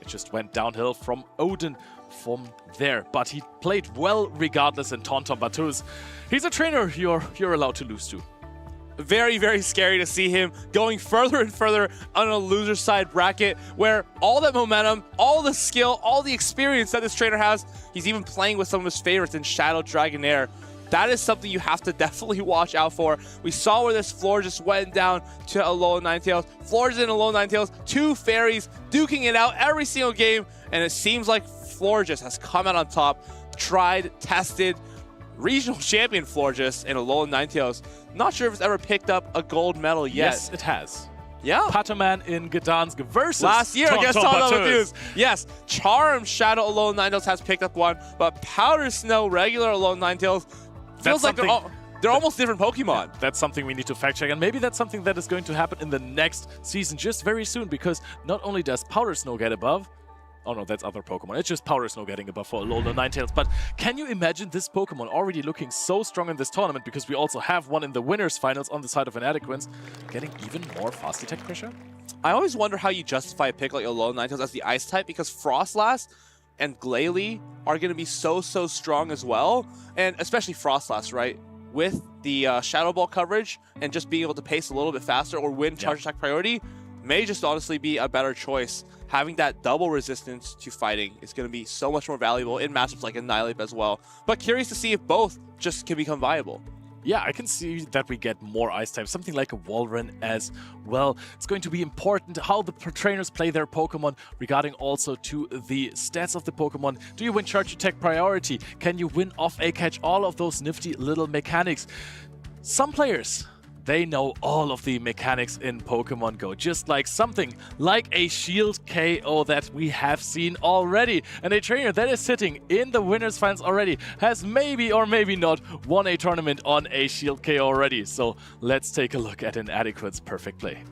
S5: just went downhill from Auden from there. But he played well regardless, and Tauntaun Battus, he's a trainer you're allowed to lose to.
S6: Very, very scary to see him going further and further on a loser side bracket where all that momentum, all the skill, all the experience that this trainer has, he's even playing with some of his favorites in Shadow Dragonair. That is something you have to definitely watch out for. We saw where this floor just went down to Alolan Ninetales. Floors in Alolan Ninetales, 2 fairies duking it out every single game, and it seems like Florges has come out on top, tried, tested, regional champion Florges in Alolan Ninetales. Not sure if it's ever picked up a gold medal yet.
S5: Yes, it has.
S6: Yeah.
S5: Pataman in Gdansk versus
S6: last year against Tauntaun
S5: Battus.
S6: Yes, Charm Shadow Alolan Ninetales has picked up 1, but Powder Snow regular Alolan Ninetales feels like they're almost different Pokemon.
S5: Yeah, that's something we need to fact check, and maybe that's something that is going to happen in the next season just very soon, because not only does Powder Snow get above, oh no, that's other Pokemon. It's just Powder Snow getting above for Alolan Ninetales. But can you imagine this Pokemon already looking so strong in this tournament, because we also have one in the winners finals on the side of Inadequance, getting even more fast attack pressure?
S6: I always wonder how you justify a pick like Alolan Ninetales as the Ice type, because Frostlass and Glalie are going to be so strong as well. And especially Frostlass, right? With the Shadow Ball coverage and just being able to pace a little bit faster or win charge attack priority, may just honestly be a better choice. Having that double resistance to fighting is going to be so much more valuable in matchups like Annihilate as well. But curious to see if both just can become viable.
S5: Yeah, I can see that we get more ice time, something like a Walrein as well. It's going to be important how the trainers play their Pokemon regarding also to the stats of the Pokemon. Do you win Charge Attack priority? Can you win off a catch? All of those nifty little mechanics. Some players, they know all of the mechanics in Pokemon Go, just like something like a Shield KO that we have seen already. And a trainer that is sitting in the winners finals already has maybe or maybe not won a tournament on a Shield KO already. So let's take a look at Inadequate's perfect play.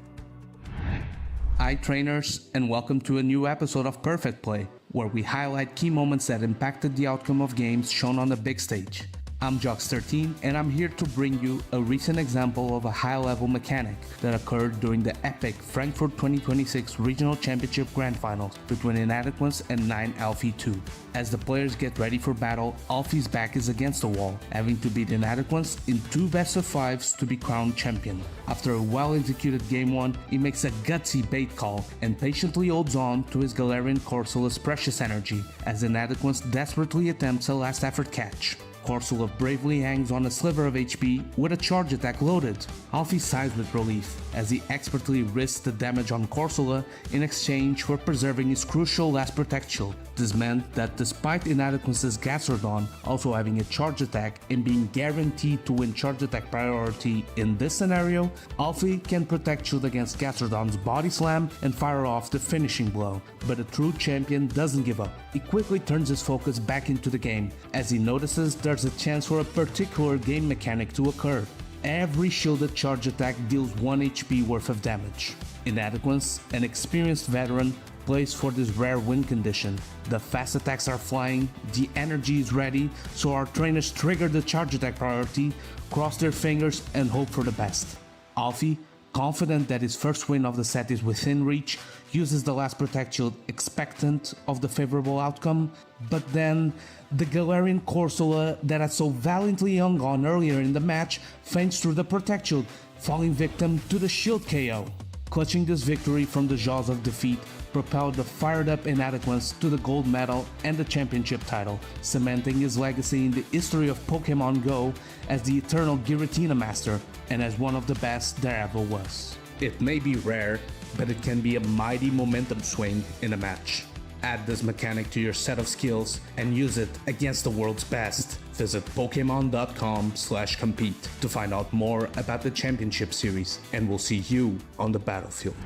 S16: Hi trainers, and welcome to a new episode of Perfect Play, where we highlight key moments that impacted the outcome of games shown on the big stage. I'm Jox13, and I'm here to bring you a recent example of a high-level mechanic that occurred during the epic Frankfurt 2026 Regional Championship Grand Finals between Inadequates and 9 Alfie 2. As the players get ready for battle, Alfie's back is against the wall, having to beat Inadequates in 2 best-of-5s to be crowned champion. After a well-executed game 1, he makes a gutsy bait call and patiently holds on to his Galarian Corsola's precious energy as Inadequates desperately attempts a last-effort catch. Corsola bravely hangs on a sliver of HP with a charge attack loaded. Alfie sighs with relief as he expertly risks the damage on Corsola in exchange for preserving his crucial last protect shield. This meant that despite Inadequate's Gastrodon also having a charge attack and being guaranteed to win charge attack priority in this scenario, Alfie can protect shield against Gastrodon's body slam and fire off the finishing blow. But a true champion doesn't give up. He quickly turns his focus back into the game as he notices there's a chance for a particular game mechanic to occur. Every shielded charge attack deals 1 HP worth of damage. Inadequates, an experienced veteran, plays for this rare win condition. The fast attacks are flying, the energy is ready, so our trainers trigger the charge attack priority, cross their fingers and hope for the best. Alfie, confident that his first win of the set is within reach, uses the last protect shield expectant of the favorable outcome, but then the Galarian Corsola that had so valiantly hung on earlier in the match faints through the protect shield, falling victim to the shield KO. Clutching this victory from the jaws of defeat propelled the fired-up Inadequates to the gold medal and the championship title, cementing his legacy in the history of Pokemon Go as the eternal Giratina master and as one of the best there ever was. It may be rare, but it can be a mighty momentum swing in a match. Add this mechanic to your set of skills and use it against the world's best. Visit Pokemon.com/compete to find out more about the championship series, and we'll see you on the battlefield.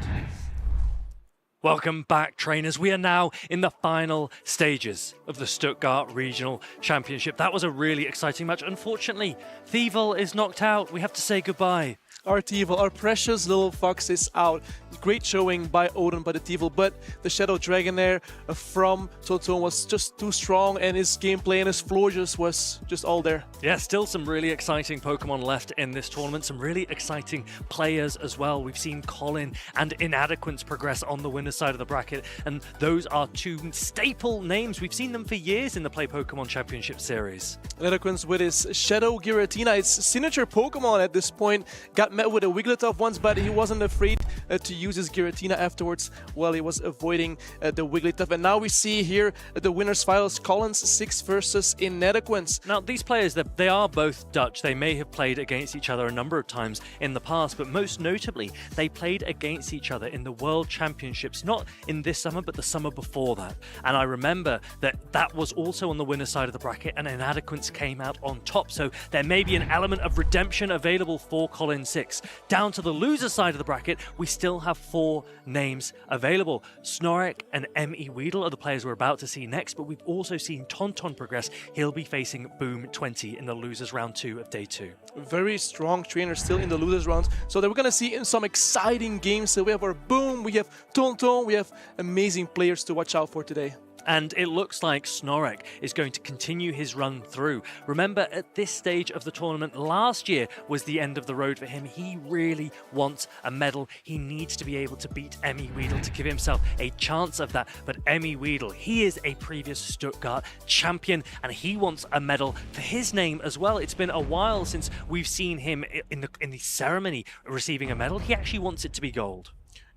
S2: Welcome back, trainers. We are now in the final stages of the Stuttgart Regional Championship. That was a really exciting match. Unfortunately, Thievul is knocked out. We have to say goodbye.
S1: Our Thievul, our precious little fox is out. Great showing by Odin, by the Thievul, but the Shadow Dragonair from Totone was just too strong, and his gameplay and his Florges was just all there.
S2: Yeah, still some really exciting Pokemon left in this tournament. Some really exciting players as well. We've seen Colin and Inadequates progress on the winner's side of the bracket, and those are 2 staple names. We've seen them for years in the Play Pokemon Championship series.
S1: Inadequates with his Shadow Giratina, its signature Pokemon at this point, got met with a Wigglytuff once, but he wasn't afraid to use his Giratina afterwards while he was avoiding the Wigglytuff. And now we see here the winners finals, Collins 6 versus Inadequates.
S2: Now these players, they are both Dutch. They may have played against each other a number of times in the past, but most notably they played against each other in the World Championships, not in this summer but the summer before that. And I remember that was also on the winner's side of the bracket, and Inadequates came out on top, so there may be an element of redemption available for Colin 6. Down to the loser side of the bracket, we still have 4 names available. Snorlax and M.E. Weedle are the players we're about to see next, but we've also seen Tauntaun progress. He'll be facing Boom 20 in the losers round 2 of day 2.
S1: Very strong trainer still in the losers rounds, so that we're gonna see in some exciting games. So we have our Boom, we have Tauntaun, we have amazing players to watch out for today.
S2: And it looks like Snorlax is going to continue his run through. Remember, at this stage of the tournament, last year was the end of the road for him. He really wants a medal. He needs to be able to beat M.E. Weedle to give himself a chance of that. But M.E. Weedle, he is a previous Stuttgart champion, and he wants a medal for his name as well. It's been a while since we've seen him in the ceremony receiving a medal. He actually wants it to be gold.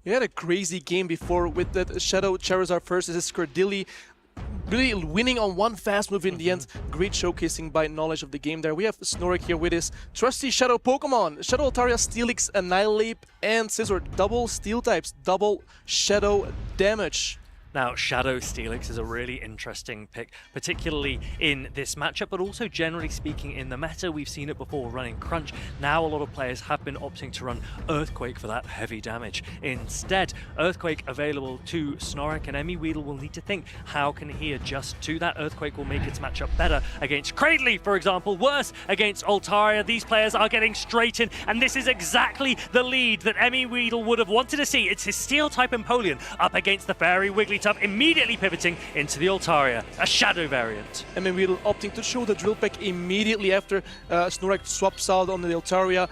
S1: You had a crazy game before with that Shadow Charizard first. This is Cordilli really winning on one fast move in the end. Great showcasing by knowledge of the game there. We have Snorlax here with his trusty Shadow Pokemon. Shadow Altaria, Steelix, Annihilate, and Scizor. Double Steel types, double Shadow damage.
S2: Now, Shadow Steelix is a really interesting pick, particularly in this matchup, but also generally speaking in the meta. We've seen it before running Crunch. Now a lot of players have been opting to run Earthquake for that heavy damage. Instead, Earthquake available to Snorlax, and Weedle will need to think, how can he adjust to that? Earthquake will make its matchup better against Cradley, for example, worse against Altaria. These players are getting straight in, and this is exactly the lead that Weedle would have wanted to see. It's his Steel-type Empoleon up against the Fairy Wigglytuff, immediately pivoting into the Altaria, a Shadow variant.
S1: Weedle opting to show the Drill Peck immediately after Snorlax swaps out on the Altaria.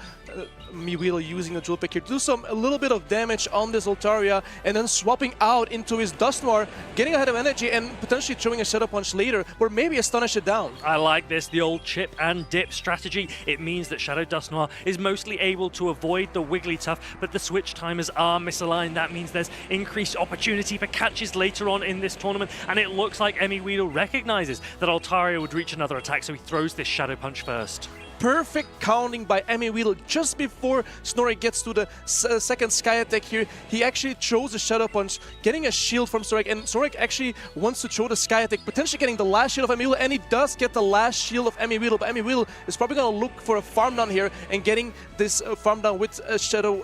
S1: Weedle using the Drill Peck here to do a little bit of damage on this Altaria, and then swapping out into his Dusknoir, getting ahead of energy and potentially throwing a Shadow Punch later, or maybe Astonish it down.
S2: I like this, the old chip and dip strategy. It means that Shadow Dusknoir is mostly able to avoid the Wigglytuff, but the switch timers are misaligned. That means there's increased opportunity for catches later on in this tournament, and it looks like Weedle recognizes that Altaria would reach another attack, so he throws this Shadow Punch first.
S1: Perfect counting by Weedle just before Snorlax gets to the second Sky Attack here. He actually throws a Shadow Punch, getting a shield from Snorlax, and Snorlax actually wants to throw the Sky Attack, potentially getting the last shield of Weedle, and he does get the last shield of Weedle, but Weedle is probably going to look for a farm down here, and getting this farm down with a Shadow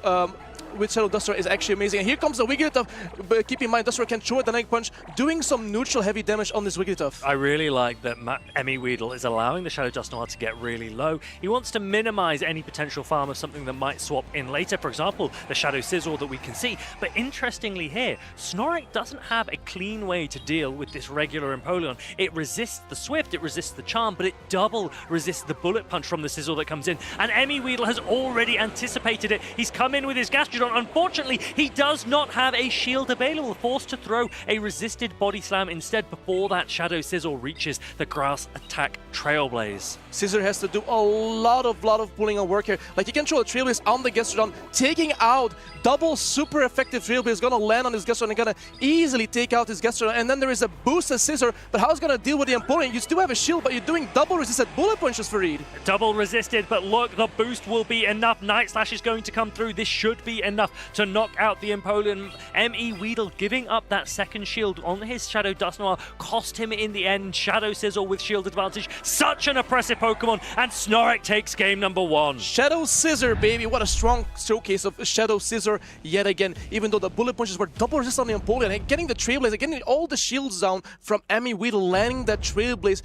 S1: Duster is actually amazing. And here comes the Wigglytuff, but keep in mind Duster can throw a Dynamic Punch, doing some neutral heavy damage on this Wigglytuff.
S2: I really like that Weedle is allowing the Shadow Dusknoir to get really low. He wants to minimize any potential farm of something that might swap in later, for example, the Shadow Scizor that we can see. But interestingly here, Snorlax doesn't have a clean way to deal with this regular Empoleon. It resists the Swift, it resists the Charm, but it double resists the Bullet Punch from the Scizor that comes in. And Weedle has already anticipated it. He's come in with his Gastrodon. Unfortunately, he does not have a shield available, forced to throw a resisted Body Slam instead before that Shadow Scizor reaches the Grass Attack Trailblaze.
S1: Scizor has to do a lot of pulling and work here. Like, he can throw a Trailblaze on the Gastrodon, taking out double super effective Trailblaze, gonna land on his Gastrodon and gonna easily take out his Gastrodon. And then there is a boosted Scizor, but how's gonna deal with the Empoleon? You still have a shield, but you're doing double resisted Bullet Punches for Reed.
S2: Double resisted, but look, the boost will be enough. Night Slash is going to come through. This should be enough to knock out the Empoleon. Weedle giving up that second shield on his Shadow Dusknoir cost him in the end. Shadow Scizor with shield advantage. Such an oppressive Pokemon, and Snorlax takes game number 1.
S1: Shadow Scizor, baby. What a strong showcase of Shadow Scizor yet again. Even though the Bullet Punches were double resist on the Empoleon, and getting the Trailblaze, getting all the shields down from Weedle, landing that Trailblaze.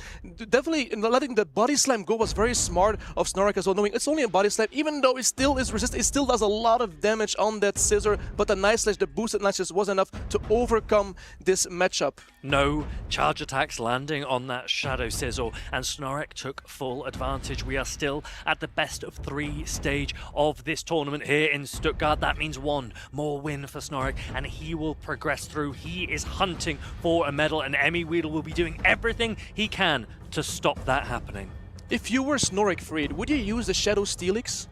S1: Definitely letting the Body Slam go was very smart of Snorlax as well, knowing it's only a Body Slam. Even though it still is resistant, it still does a lot of damage on that Scizor, but the Night Slash, the boosted Night Slash was enough to overcome this matchup.
S2: No charge attacks landing on that Shadow Scizor, and Snorlax took full advantage. We are still at the best of 3 stage of this tournament here in Stuttgart. That means one more win for Snorlax, and he will progress through. He is hunting for a medal, and Weedle will be doing everything he can to stop that happening.
S1: If you were Snorlax, Freed, would you use the Shadow Steelix?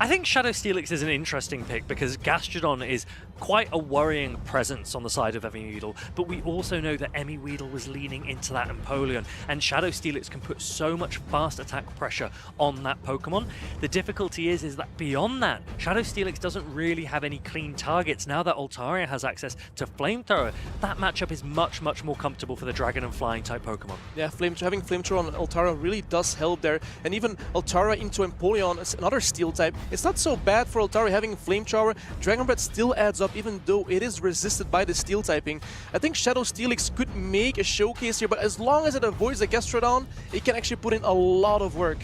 S2: I think Shadow Steelix is an interesting pick because Gastrodon is quite a worrying presence on the side of Weedle, but we also know that Weedle was leaning into that Empoleon, and Shadow Steelix can put so much fast attack pressure on that Pokemon. The difficulty is that beyond that, Shadow Steelix doesn't really have any clean targets. Now that Altaria has access to Flamethrower, that matchup is much more comfortable for the Dragon and Flying type Pokemon.
S1: Yeah, having Flamethrower on Altaria really does help there, and even Altaria into Empoleon is another Steel type. It's not so bad for Altaria having Flamethrower. Dragon Breath still adds up, even though it is resisted by the Steel typing. I think Shadow Steelix could make a showcase here, but as long as it avoids the Gastrodon, it can actually put in a lot of work.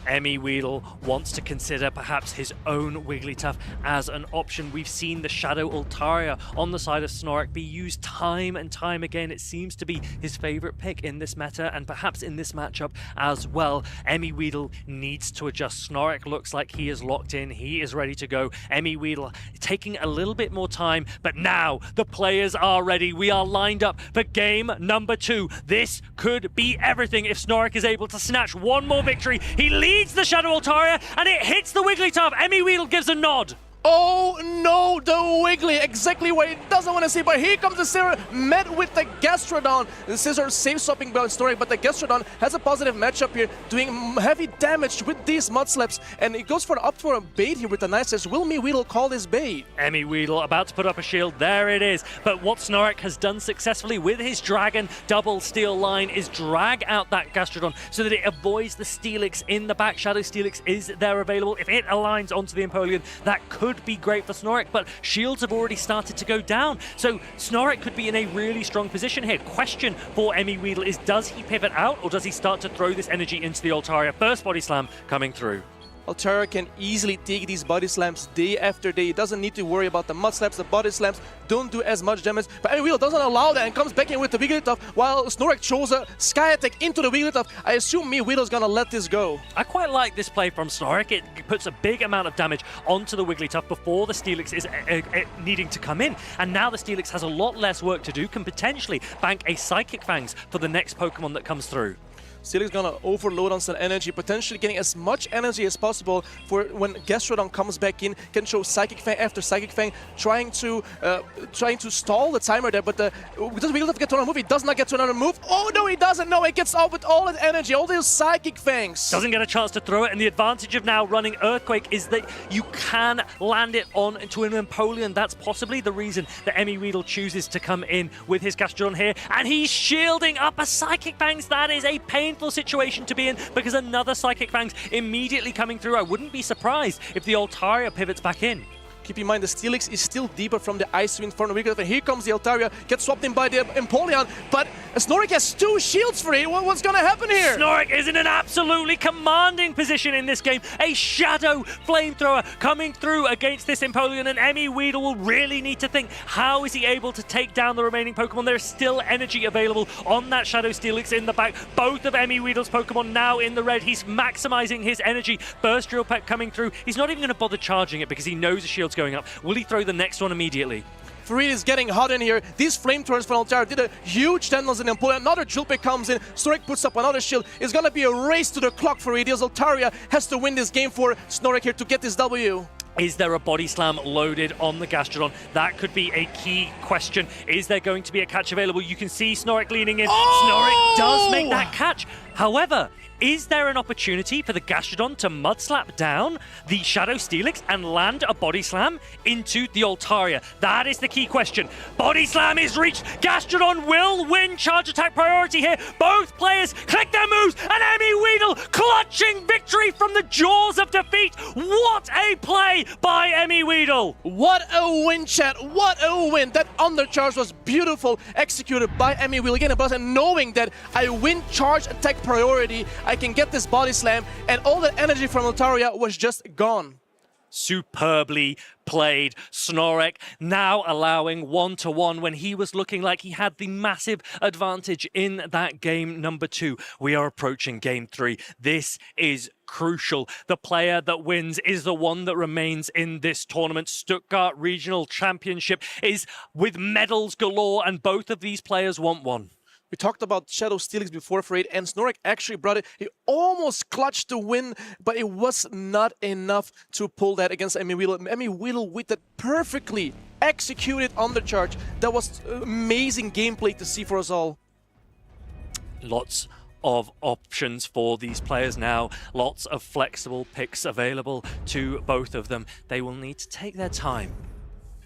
S2: Weedle wants to consider perhaps his own Wigglytuff as an option. We've seen the Shadow Altaria on the side of Snorlax be used time and time again. It seems to be his favorite pick in this meta and perhaps in this matchup as well. Weedle needs to adjust. Snorlax looks like he is locked in. He is ready to go. Weedle taking a little bit more time, but now the players are ready. We are lined up for game number 2. This could be everything if Snorlax is able to snatch one more victory. He leads the Shadow Altaria, and it hits the Wigglytuff. Weedle gives a nod.
S1: Oh no, the Wiggly, exactly what he doesn't want to see, but here comes the Scissor, met with the Gastrodon. The Scissor safe swapping by Snorik, but the Gastrodon has a positive matchup here, doing heavy damage with these Mud Slaps, and it goes up for a bait here with the Nice Says, will Weedle call this bait?
S2: Weedle about to put up a shield, there it is, but what Snorik has done successfully with his Dragon double steel line is drag out that Gastrodon so that it avoids the Steelix in the back. Shadow Steelix is there available. If it aligns onto the Empoleon, that could be great for Snorik, but shields have already started to go down, so Snorik could be in a really strong position here. Question for Weedle is, does he pivot out or does he start to throw this energy into the Altaria? First body slam coming through.
S1: Altaria can easily take these body slams day after day. He doesn't need to worry about the Mud Slaps. The body slams don't do as much damage. But Weedle doesn't allow that and comes back in with the Wigglytuff while Snorik throws a Sky Attack into the Wigglytuff. I assume Weedle's gonna let this go.
S2: I quite like this play from Snorik. It puts a big amount of damage onto the Wigglytuff before the Steelix is needing to come in. And now the Steelix has a lot less work to do, can potentially bank a Psychic Fangs for the next Pokemon that comes through.
S1: Steelix gonna overload on some energy, potentially getting as much energy as possible for when Gastrodon comes back in, can show Psychic Fang after Psychic Fang, trying to stall the timer there, but does Wigglytuff get to another move? He does not get to another move. Oh no, he doesn't. No, it gets off with all that energy, all those Psychic Fangs.
S2: Doesn't get a chance to throw it, and the advantage of now running Earthquake is that you can land it on into an Empoleon. That's possibly the reason that Weedle chooses to come in with his Gastrodon here, and he's shielding up a Psychic Fangs. That is a painful situation to be in because another Psychic Fangs immediately coming through. I wouldn't be surprised if the Altaria pivots back in.
S1: Keep in mind, the Steelix is still deeper from the Ice Wind from the Wigglytuff, and here comes the Altaria, gets swapped in by the Empoleon, but Snorik has 2 shields for it. What's gonna happen here?
S2: Snorik is in an absolutely commanding position in this game. A Shadow Flamethrower coming through against this Empoleon, and Weedle will really need to think, how is he able to take down the remaining Pokemon? There's still energy available on that Shadow Steelix in the back. Both of Weedle's Pokemon now in the red. He's maximizing his energy. Burst Drill Peck coming through. He's not even going to bother charging it because he knows the shield's going up. Will he throw the next one immediately?
S1: Fareed is getting hot in here. These flamethrowers from Altaria did a huge damage in Empoleon. Another Drill Pick comes in. Snorik puts up another shield. It's gonna be a race to the clock for Fareed. Altaria has to win this game for Snorik here to get this W.
S2: Is there a body slam loaded on the Gastrodon? That could be a key question. Is there going to be a catch available? You can see Snorik leaning in. Snorik does make that catch. However, is there an opportunity for the Gastrodon to Mud Slap down the Shadow Steelix and land a Body Slam into the Altaria? That is the key question. Body Slam is reached. Gastrodon will win charge attack priority here. Both players click their moves, and Weedle clutching victory from the jaws of defeat. What a play by Weedle!
S1: What a win, chat. What a win. That undercharge was beautiful, executed by Weedle. Again, and knowing that I win charge attack priority, I can get this body slam, and all that energy from Altaria was just gone.
S2: Superbly played. Snorik now allowing 1-1 when he was looking like he had the massive advantage in that game number 2. We are approaching game 3. This is crucial. The player that wins is the one that remains in this tournament. Stuttgart Regional Championship is with medals galore, and both of these players want one.
S1: We talked about Shadow Steelix before for it, and Snorik actually brought it. He almost clutched to win, but it was not enough to pull that against Weedle. Weedle with that perfectly executed undercharge. That was amazing gameplay to see for us all.
S2: Lots of options for these players now. Lots of flexible picks available to both of them. They will need to take their time,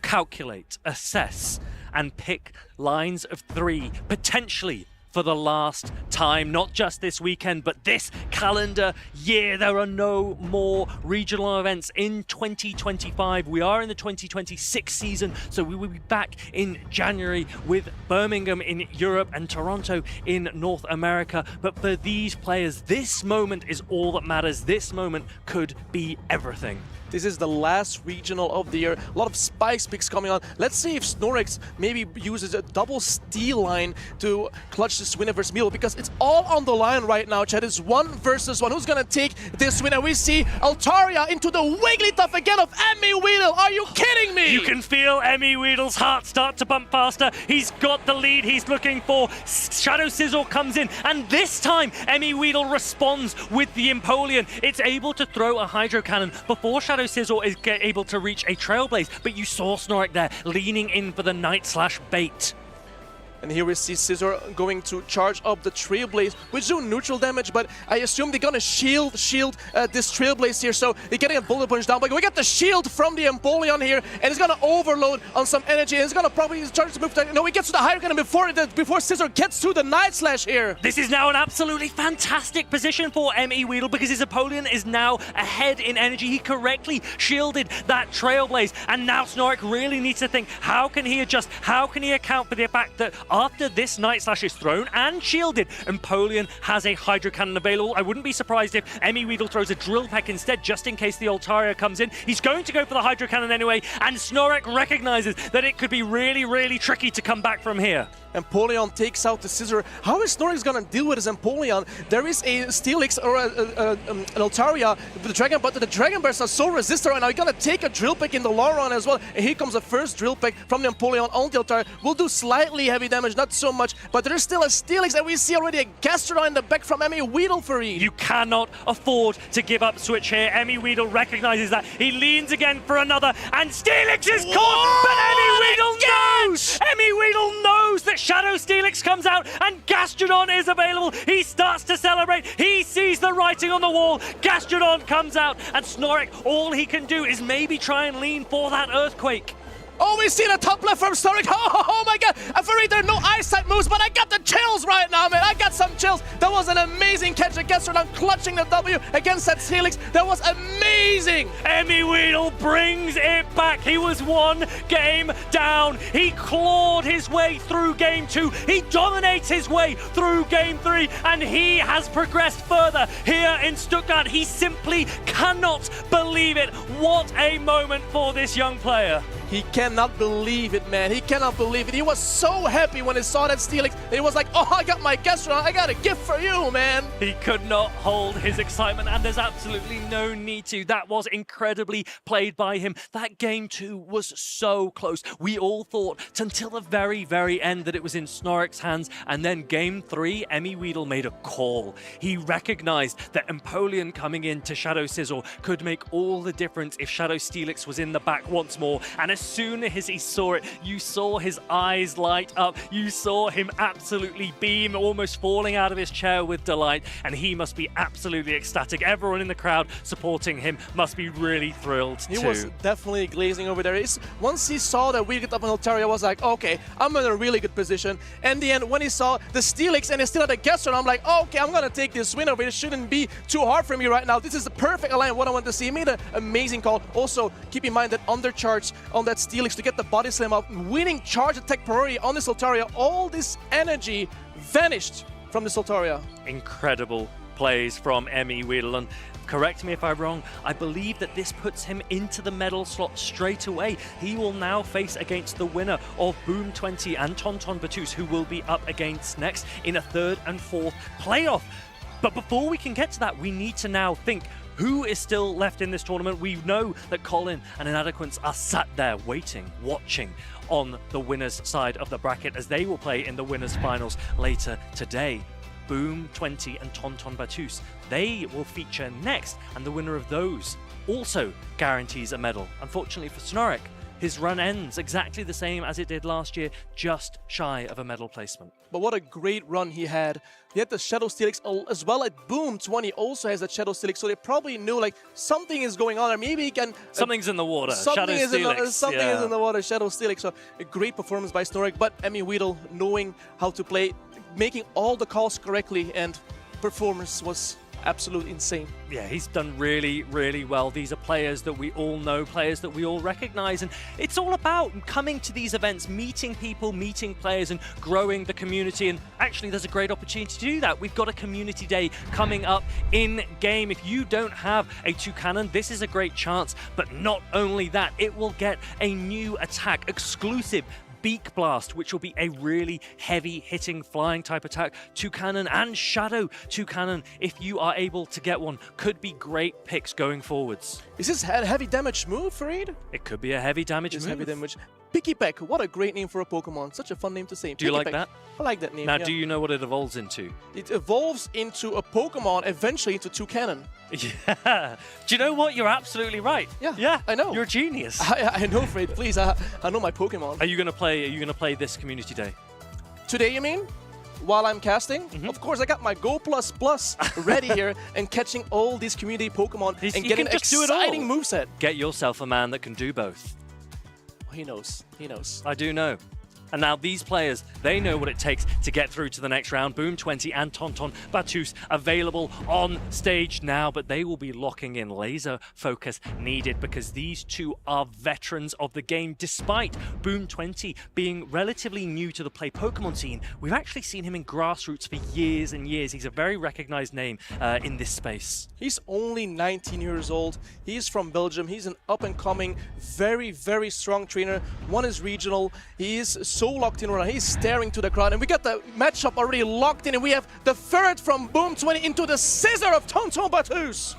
S2: calculate, assess, and pick lines of 3, potentially for the last time, not just this weekend, but this calendar year. There are no more regional events in 2025. We are in the 2026 season, so we will be back in January with Birmingham in Europe and Toronto in North America. But for these players, this moment is all that matters. This moment could be everything.
S1: This is the last regional of the year. A lot of Spikes picks coming on. Let's see if Snorix maybe uses a double steal line to clutch this win versus Weedle, because it's all on the line right now, Chad. It's 1 versus 1. Who's gonna take this win? And we see Altaria into the Wigglytuff again of Weedle. Are you kidding me?
S2: You can feel Weedle's heart start to bump faster. He's got the lead he's looking for. Shadow Sizzle comes in, and this time Weedle responds with the Empoleon. It's able to throw a Hydro Cannon before Shadow Shadow Sizzle is able to reach a Trailblaze, but you saw Snorlax there leaning in for the Night/Bait.
S1: And here we see Scissor going to charge up the Trailblaze, which do neutral damage, but I assume they're gonna shield this Trailblaze here, so they're getting a bullet punch down. But we get the shield from the Empoleon here, and it's gonna overload on some energy, and it's gonna probably charge to move. No, he gets to the higher cannon before Scissor gets to the Night Slash here.
S2: This is now an absolutely fantastic position for ME Weedle because his Empoleon is now ahead in energy. He correctly shielded that Trailblaze, and now Snorlax really needs to think, how can he adjust? How can he account for the fact that after this Night Slash is thrown and shielded, Empoleon has a Hydro Cannon available? I wouldn't be surprised if ME Weedle throws a Drill Peck instead, just in case the Altaria comes in. He's going to go for the Hydro Cannon anyway, and Snorlax recognizes that it could be really, really tricky to come back from here.
S1: Empoleon takes out the Scissor. How is Snorlax gonna deal with his Empoleon? There is a Steelix or an Altaria with the Dragon, but the Dragon Bursts are so resistant right now. You're gonna take a Drill Peck in the long run as well. And here comes the first Drill Peck from the Empoleon on the Altaria. Will do slightly heavy damage, not so much, but there's still a Steelix, and we see already a Gastrodon in the back from ME Weedle for Reed.
S2: You cannot afford to give up Switch here. ME Weedle recognizes that. He leans again for another, and Steelix is caught, but ME Weedle knows! ME Weedle knows that Shadow Steelix comes out, and Gastrodon is available. He starts to celebrate. He sees the writing on the wall. Gastrodon comes out, and Snorlax, all he can do is maybe try and lean for that Earthquake.
S1: Oh, we see the top left from Snorlax. Oh my god. I'm afraid there are no eyesight moves, but I got the chills right now, man. I got some chills. That was an amazing catch. Gastrodon clutching the W against that Steelix. That was amazing.
S2: ME Weedle brings it back. He was one game down. He clawed his way through game 2. He dominates his way through game 3, and he has progressed further here in Stuttgart. He simply cannot believe it. What a moment for this young player.
S1: He cannot believe it, man. He cannot believe it. He was so happy when he saw that Steelix. He was like, oh, I got my Gastrodon. I got a gift for you, man.
S2: He could not hold his excitement, and there's absolutely no need to. That was incredibly played by him. That game 2 was so close. We all thought until the very, very end that it was in Snorlax's hands, and then game 3, ME Weedle made a call. He recognized that Empoleon coming in to Shadow Sizzle could make all the difference if Shadow Steelix was in the back once more, and as soon as he saw it, you saw his eyes light up. You saw him absolutely beam, almost falling out of his chair with delight, and he must be absolutely ecstatic. Everyone in the crowd supporting him must be really thrilled too.
S1: He was definitely glazing over there. Once he saw that we get up on Altaria, I was like, okay, I'm in a really good position. And in the end, when he saw the Steelix and he still had a Gastrodon, I'm like, okay, I'm gonna take this win over. It shouldn't be too hard for me right now. This is the perfect alignment, what I want to see. He made an amazing call. Also, keep in mind that undercharge on that Steelix to get the body slam up, winning charge attack priority on this Altaria. All this energy vanished from this Altaria.
S2: Incredible plays from ME Weedle, and correct me if I'm wrong, I believe that this puts him into the medal slot straight away. He will now face against the winner of Boom 20 and Tonton Batus, who will be up against next in a 3rd and 4th playoff. But before we can get to that, we need to now think, who is still left in this tournament? We know that Colin and Inadequance are sat there waiting, watching on the winner's side of the bracket as they will play in the winners finals later today. Boom 20 and Tonton Batus, they will feature next, and the winner of those also guarantees a medal. Unfortunately for Snorlax, his run ends exactly the same as it did last year, just shy of a medal placement.
S1: But what a great run he had. He had the Shadow Steelix as well. At Boom 20 also has that Shadow Steelix, so they probably knew like something is going on, or maybe he can...
S2: Something's in the water.
S1: Something is in the water, Shadow Steelix. So a great performance by Snorlax, but ME Weedle knowing how to play, making all the calls correctly, and performance was absolutely insane.
S2: Yeah, he's done really, really well. These are players that we all know, players that we all recognize, and it's all about coming to these events, meeting people, meeting players, and growing the community. And actually, there's a great opportunity to do that. We've got a community day coming up in game. If you don't have a Toucannon, this is a great chance. But not only that, it will get a new attack, exclusive Beak Blast, which will be a really heavy hitting flying type attack. Toucannon and Shadow Toucannon, if you are able to get one, could be great picks going forwards.
S1: Is this a heavy damage move, Farid?
S2: It could be a heavy damage move.
S1: Heavy damage. Pikipek, what a great name for a Pokemon. Such a fun name to say.
S2: Do you like
S1: Pikipek.
S2: that?
S1: I like that name.
S2: Now,
S1: yeah.
S2: do you know what it evolves into?
S1: It evolves into a Pokemon, eventually into Toucannon.
S2: Yeah. Do you know what? You're absolutely right.
S1: Yeah, I know.
S2: You're a genius.
S1: I know, Fred. Please, I know my Pokemon.
S2: Are you gonna play this community day?
S1: Today, you mean? While I'm casting? Of course, I got my Go++ ready here and catching all these community Pokemon and
S2: You
S1: getting
S2: can
S1: an
S2: just do it all.
S1: exciting moveset.
S2: Get yourself a man that can do both.
S1: He knows. He knows.
S2: I do know. And now these players, they know what it takes to get through to the next round. Boom20 and Tonton Batus available on stage now, but they will be locking in. Laser focus needed because these two are veterans of the game. Despite Boom20 being relatively new to the play Pokemon scene, we've actually seen him in grassroots for years and years. He's a very recognized name in this space.
S1: He's only 19 years old. He's from Belgium. He's an up-and-coming, very, very strong trainer. Won his regional. He is so locked in right now. He's staring to the crowd. And we got the matchup already locked in. And we have the Ferret from Boom20 into the Scissor of Tonton Batus.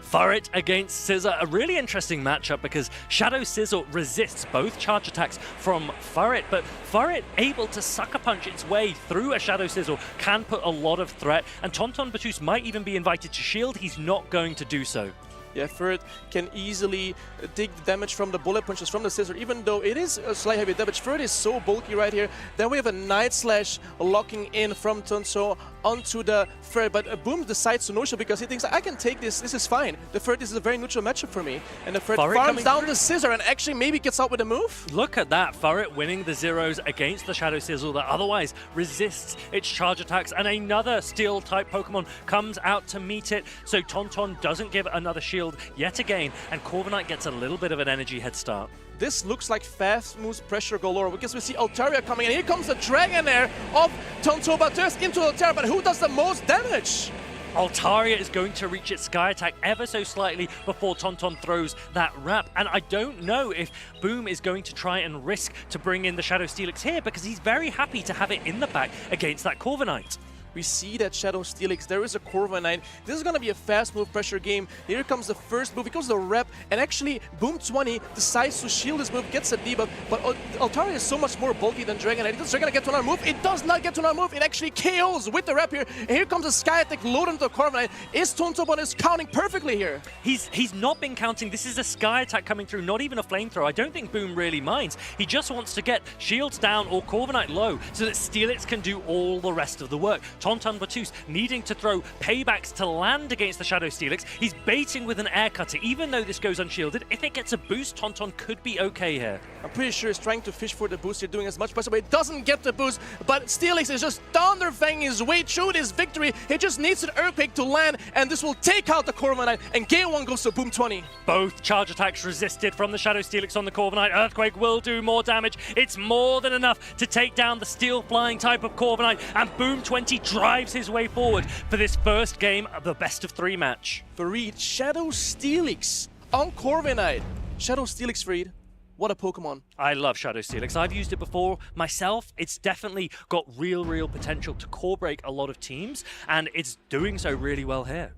S2: Ferret against Scissor, a really interesting matchup because Shadow Scissor resists both charge attacks from Ferret, but Ferret able to sucker punch its way through a Shadow Scissor can put a lot of threat, and Tonton Batus might even be invited to shield. He's not going to do so.
S1: Yeah, Ferret can easily take the damage from the bullet punches from the Scissor, even though it is a slight heavy damage. Ferret is so bulky right here. Then we have a Night Slash locking in from Tonso onto the Ferret, but Boom decides to no-show because he thinks, I can take this, this is fine. The Ferret is a very neutral matchup for me. And the Ferret farms down the Scissor and actually maybe gets out with a move.
S2: Look at that, Ferret winning the zeros against the Shadow Scissor that otherwise resists its charge attacks, and another Steel-type Pokemon comes out to meet it, so Tonton doesn't give another shield yet again, and Corviknight gets a little bit of an energy head start.
S1: This looks like fast moves pressure galore because we see Altaria coming in. Here comes the Dragonair of Tonton Batus into Altaria, but who does the most damage?
S2: Altaria is going to reach its Sky Attack ever so slightly before Tonton throws that Wrap, and I don't know if Boom is going to try and risk to bring in the Shadow Steelix here because he's very happy to have it in the back against that Corviknight.
S1: We see that Shadow Steelix. There is a Corviknight. This is going to be a fast move pressure game. Here comes the first move. Here comes the rep. And actually, Boom20 decides to shield this move, gets a debuff. But Altaria is so much more bulky than Dragonite. Does Dragonite get to another move? It does not get to another move. It actually KOs with the rep here. And here comes a Sky Attack loaded into the Corviknight. Is Tonton Batus counting perfectly here?
S2: He's not been counting. This is a Sky Attack coming through, not even a Flamethrower. I don't think Boom really minds. He just wants to get shields down or Corviknight low so that Steelix can do all the rest of the work. Tonton Batus needing to throw paybacks to land against the Shadow Steelix. He's baiting with an Air Cutter. Even though this goes unshielded, if it gets a boost, Tonton could be okay here.
S1: I'm pretty sure he's trying to fish for the boost here, doing as much possible. It doesn't get the boost, but Steelix is just thunderfanging his way through this victory. He just needs an Earthquake to land, and this will take out the Corviknight, and game one goes to Boom20.
S2: Both charge attacks resisted from the Shadow Steelix on the Corviknight. Earthquake will do more damage. It's more than enough to take down the Steel Flying type of Corviknight, and Boom20 drives his way forward for this first game of the best-of-3 match.
S1: Fareed, Shadow Steelix on Corviknight. Shadow Steelix, Fareed. What a Pokemon.
S2: I love Shadow Steelix. I've used it before myself. It's definitely got real potential to core break a lot of teams, and it's doing so really well here.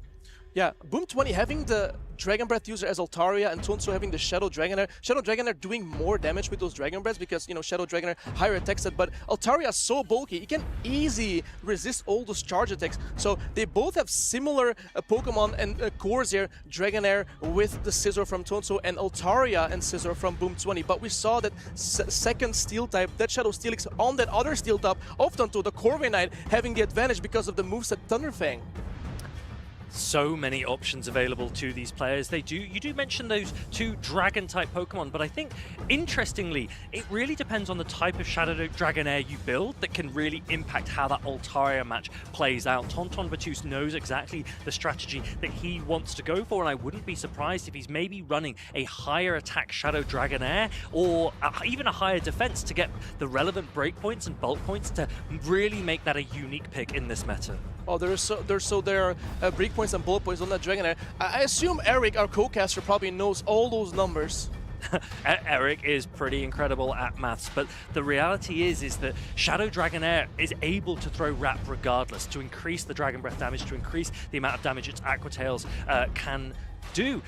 S1: Yeah, Boom20 having the Dragon Breath user as Altaria and Tonso having the Shadow Dragonair. Shadow Dragonair doing more damage with those Dragon Breaths because, you know, Shadow Dragonair higher attack set, but Altaria is so bulky, he can easily resist all those charge attacks. So they both have similar Pokemon and cores here, Dragonair with the Scissor from Tonso and Altaria and Scissor from Boom20. But we saw that second Steel type, that Shadow Steelix on that other Steel type of Tonto, the Corviknight, having the advantage because of the moveset Thunderfang.
S2: So many options available to these players. You do mention those two Dragon-type Pokemon, but I think, interestingly, it really depends on the type of Shadow Dragonair you build that can really impact how that Altaria match plays out. Tonton Batus knows exactly the strategy that he wants to go for, and I wouldn't be surprised if he's maybe running a higher attack Shadow Dragonair or even a higher defense to get the relevant breakpoints and bulk points to really make that a unique pick in this meta.
S1: Oh, there are breakpoints and bullet points on that Dragonair. I assume Eric, our co-caster, probably knows all those numbers.
S2: Eric is pretty incredible at maths, but the reality is that Shadow Dragonair is able to throw Wrap regardless to increase the Dragon Breath damage, to increase the amount of damage its Aqua Tails can do.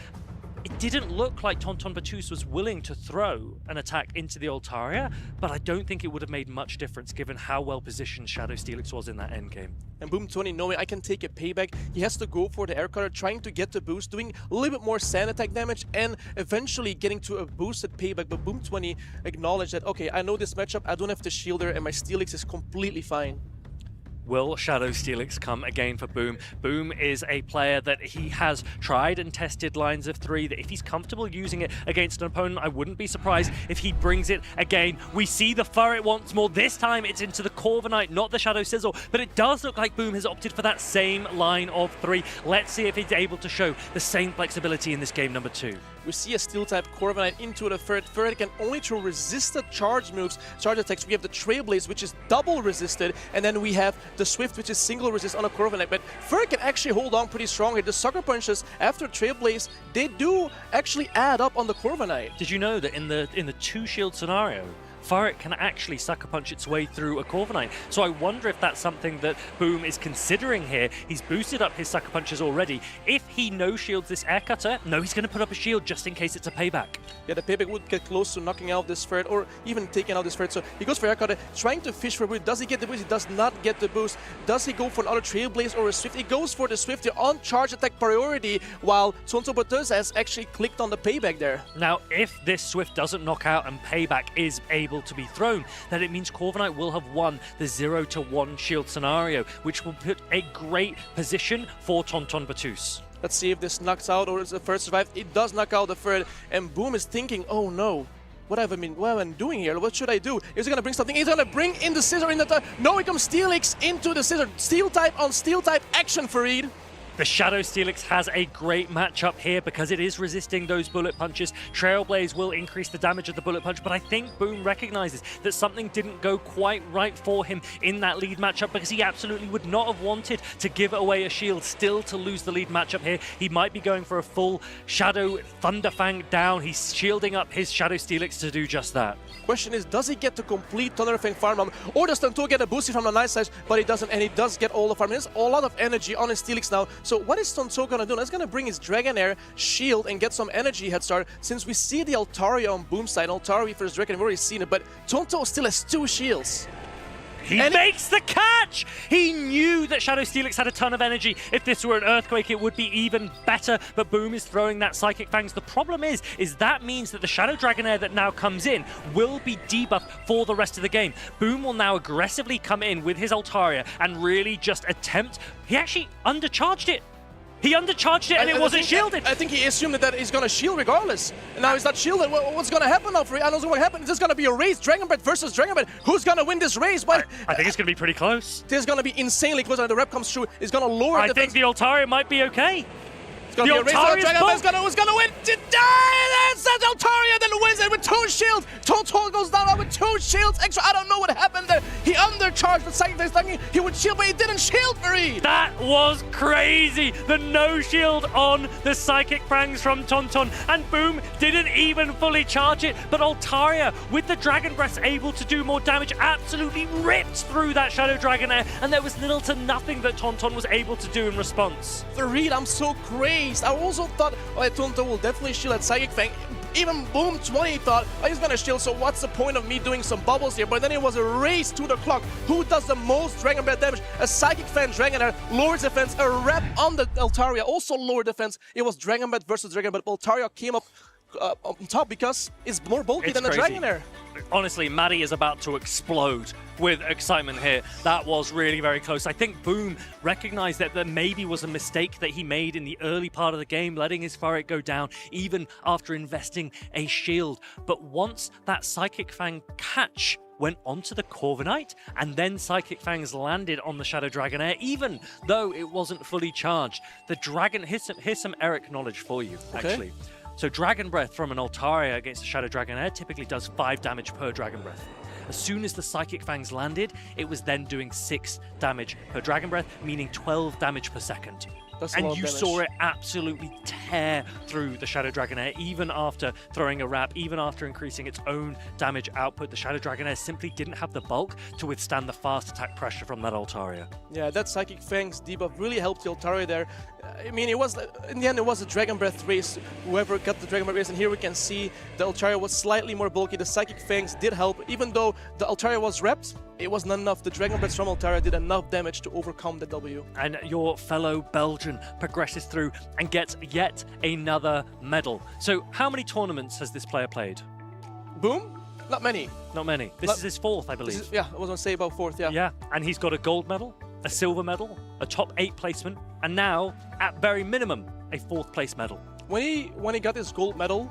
S2: It didn't look like Tonton Batus was willing to throw an attack into the Altaria, but I don't think it would have made much difference given how well positioned Shadow Steelix was in that endgame.
S1: And Boom 20 knowing I can take a payback, he has to go for the air cutter, trying to get the boost, doing a little bit more sand attack damage, and eventually getting to a boosted payback. But Boom 20 acknowledged that, okay, I know this matchup, I don't have the shielder, and my Steelix is completely fine.
S2: Will Shadow Steelix come again for Boom? Boom is a player that he has tried and tested lines of 3, that if he's comfortable using it against an opponent, I wouldn't be surprised if he brings it again. We see the Furret once more. This time it's into the Corviknight, not the Shadow Sizzle, but it does look like Boom has opted for that same line of 3. Let's see if he's able to show the same flexibility in this game number 2.
S1: We see a Steel-type Corviknight into the Furret. Furret can only throw resisted charge moves, charge attacks. We have the Trailblaze, which is double resisted, and then we have the Swift, which is single resist on a Corviknight. But Furret can actually hold on pretty strong here. The Sucker Punches after Trailblaze, they do actually add up on the Corviknight.
S2: Did you know that in the 2-shield scenario, Furret can actually Sucker Punch its way through a Corviknight? So I wonder if that's something that Boom is considering here. He's boosted up his Sucker Punches already. If he no-shields this Air Cutter, no, he's going to put up a shield just in case it's a payback.
S1: Yeah, the payback would get close to knocking out this Furret, or even taking out this Furret. So he goes for Air Cutter, trying to fish for a boost. Does he get the boost? He does not get the boost. Does he go for another Trailblaze or a Swift? He goes for the Swift. They're on charge attack priority, while Tonton Batus has actually clicked on the payback there.
S2: Now, if this Swift doesn't knock out and payback is able to be thrown, then it means Corviknight will have won the 0-1 shield scenario, which will put a great position for Tonton Batus.
S1: Let's see if this knocks out or is the first survive. It does knock out the Furret, and Boom is thinking, oh no. What have I been doing here? What should I do? Is he going to bring something? He's going to bring in the Scissor in the time. No, he comes Steelix into the Scissor. Steel type on Steel type action for Reed.
S2: The Shadow Steelix has a great matchup here because it is resisting those bullet punches. Trailblaze will increase the damage of the bullet punch, but I think Boom recognizes that something didn't go quite right for him in that lead matchup, because he absolutely would not have wanted to give away a shield still to lose the lead matchup here. He might be going for a full Shadow Thunderfang down. He's shielding up his Shadow Steelix to do just that.
S1: Question is, does he get to complete Thunderfang farm up, or does Tonto get a boosty from the nice side? But he doesn't, and he does get all the farm. There's a lot of energy on his Steelix now. So what is Tonto gonna do? He's gonna bring his Dragonair shield and get some energy head start, since we see the Altaria on Boom's side. Altaria versus Dragon, we've already seen it, but Tonto still has 2 shields.
S2: He makes the catch! He knew that Shadow Steelix had a ton of energy. If this were an Earthquake, it would be even better, but Boom is throwing that Psychic Fangs. The problem is that means that the Shadow Dragonair that now comes in will be debuffed for the rest of the game. Boom will now aggressively come in with his Altaria and really just attempt... He actually undercharged it. He undercharged it and it wasn't shielded.
S1: I think he assumed that he's going to shield regardless. And now he's not shielded. What's going to happen now for I don't know what happened. Is this going to be a race? Dragon Breath versus Dragon Breath. Who's going to win this race? But
S2: I think it's going to be pretty close.
S1: This is going to be insanely close. And the rep comes through. It's going to lower
S2: I think the Altaria might be okay.
S1: It's going to be a race. Who's going to win? That's Altaria that wins it with 2 shields. Tonto goes down with 2 shields extra. I don't know what happened there. He undercharged the Psychic Fangs thinking he would shield, but he didn't shield for Reed.
S2: That was crazy. The no shield on the Psychic Fangs from Tonton, and Boom didn't even fully charge it. But Altaria, with the Dragon Breath able to do more damage, absolutely ripped through that Shadow Dragonair, and there was little to nothing that Tonton was able to do in response.
S1: For Reed, I'm so crazed. I also thought, oh, Tonto will definitely shield that Psychic Fang. Even Boom 20 thought, oh, he's gonna shield, so what's the point of me doing some bubbles here? But then it was a race to the clock. Who does the most Dragon Breath damage? A Psychic Fan Dragonair, lower defense, a rep on the Altaria, also lower defense. It was Dragon Breath versus Dragon Breath. Altaria came up on top because it's more bulky than the Dragonair.
S2: Honestly, Maddie is about to explode with excitement here. That was really very close. I think Boom recognized that there maybe was a mistake that he made in the early part of the game, letting his Furret go down even after investing a shield. But once that Psychic Fang catch went onto the Corviknight, and then Psychic Fangs landed on the Shadow Dragonair, even though it wasn't fully charged. The Dragon... Here's some Eric knowledge for you, actually. So Dragon Breath from an Altaria against a Shadow Dragonair typically does 5 damage per Dragon Breath. As soon as the Psychic Fangs landed, it was then doing 6 damage per Dragon Breath, meaning 12 damage per second.
S1: That's a
S2: and
S1: lot of
S2: you
S1: damage.
S2: saw it absolutely tear through the Shadow Dragonair, even after throwing a wrap, even after increasing its own damage output. The Shadow Dragonair simply didn't have the bulk to withstand the fast attack pressure from that Altaria.
S1: Yeah, that Psychic Fangs debuff really helped the Altaria there. I mean, it was, in the end, it was a Dragon Breath race. Whoever got the Dragon Breath race, and here we can see the Altaria was slightly more bulky. The Psychic Fangs did help, even though the Altaria was repped. It was not enough. The Dragon Breath from Altaria did enough damage to overcome the W.
S2: And your fellow Belgian progresses through and gets yet another medal. So how many tournaments has this player played?
S1: Boom? Not many.
S2: Not many. This is his fourth, I believe.
S1: Yeah, I was going to say about fourth, yeah.
S2: Yeah, and he's got a gold medal, a silver medal, a top 8 placement, and now, at very minimum, a 4th place medal.
S1: When he got his gold medal,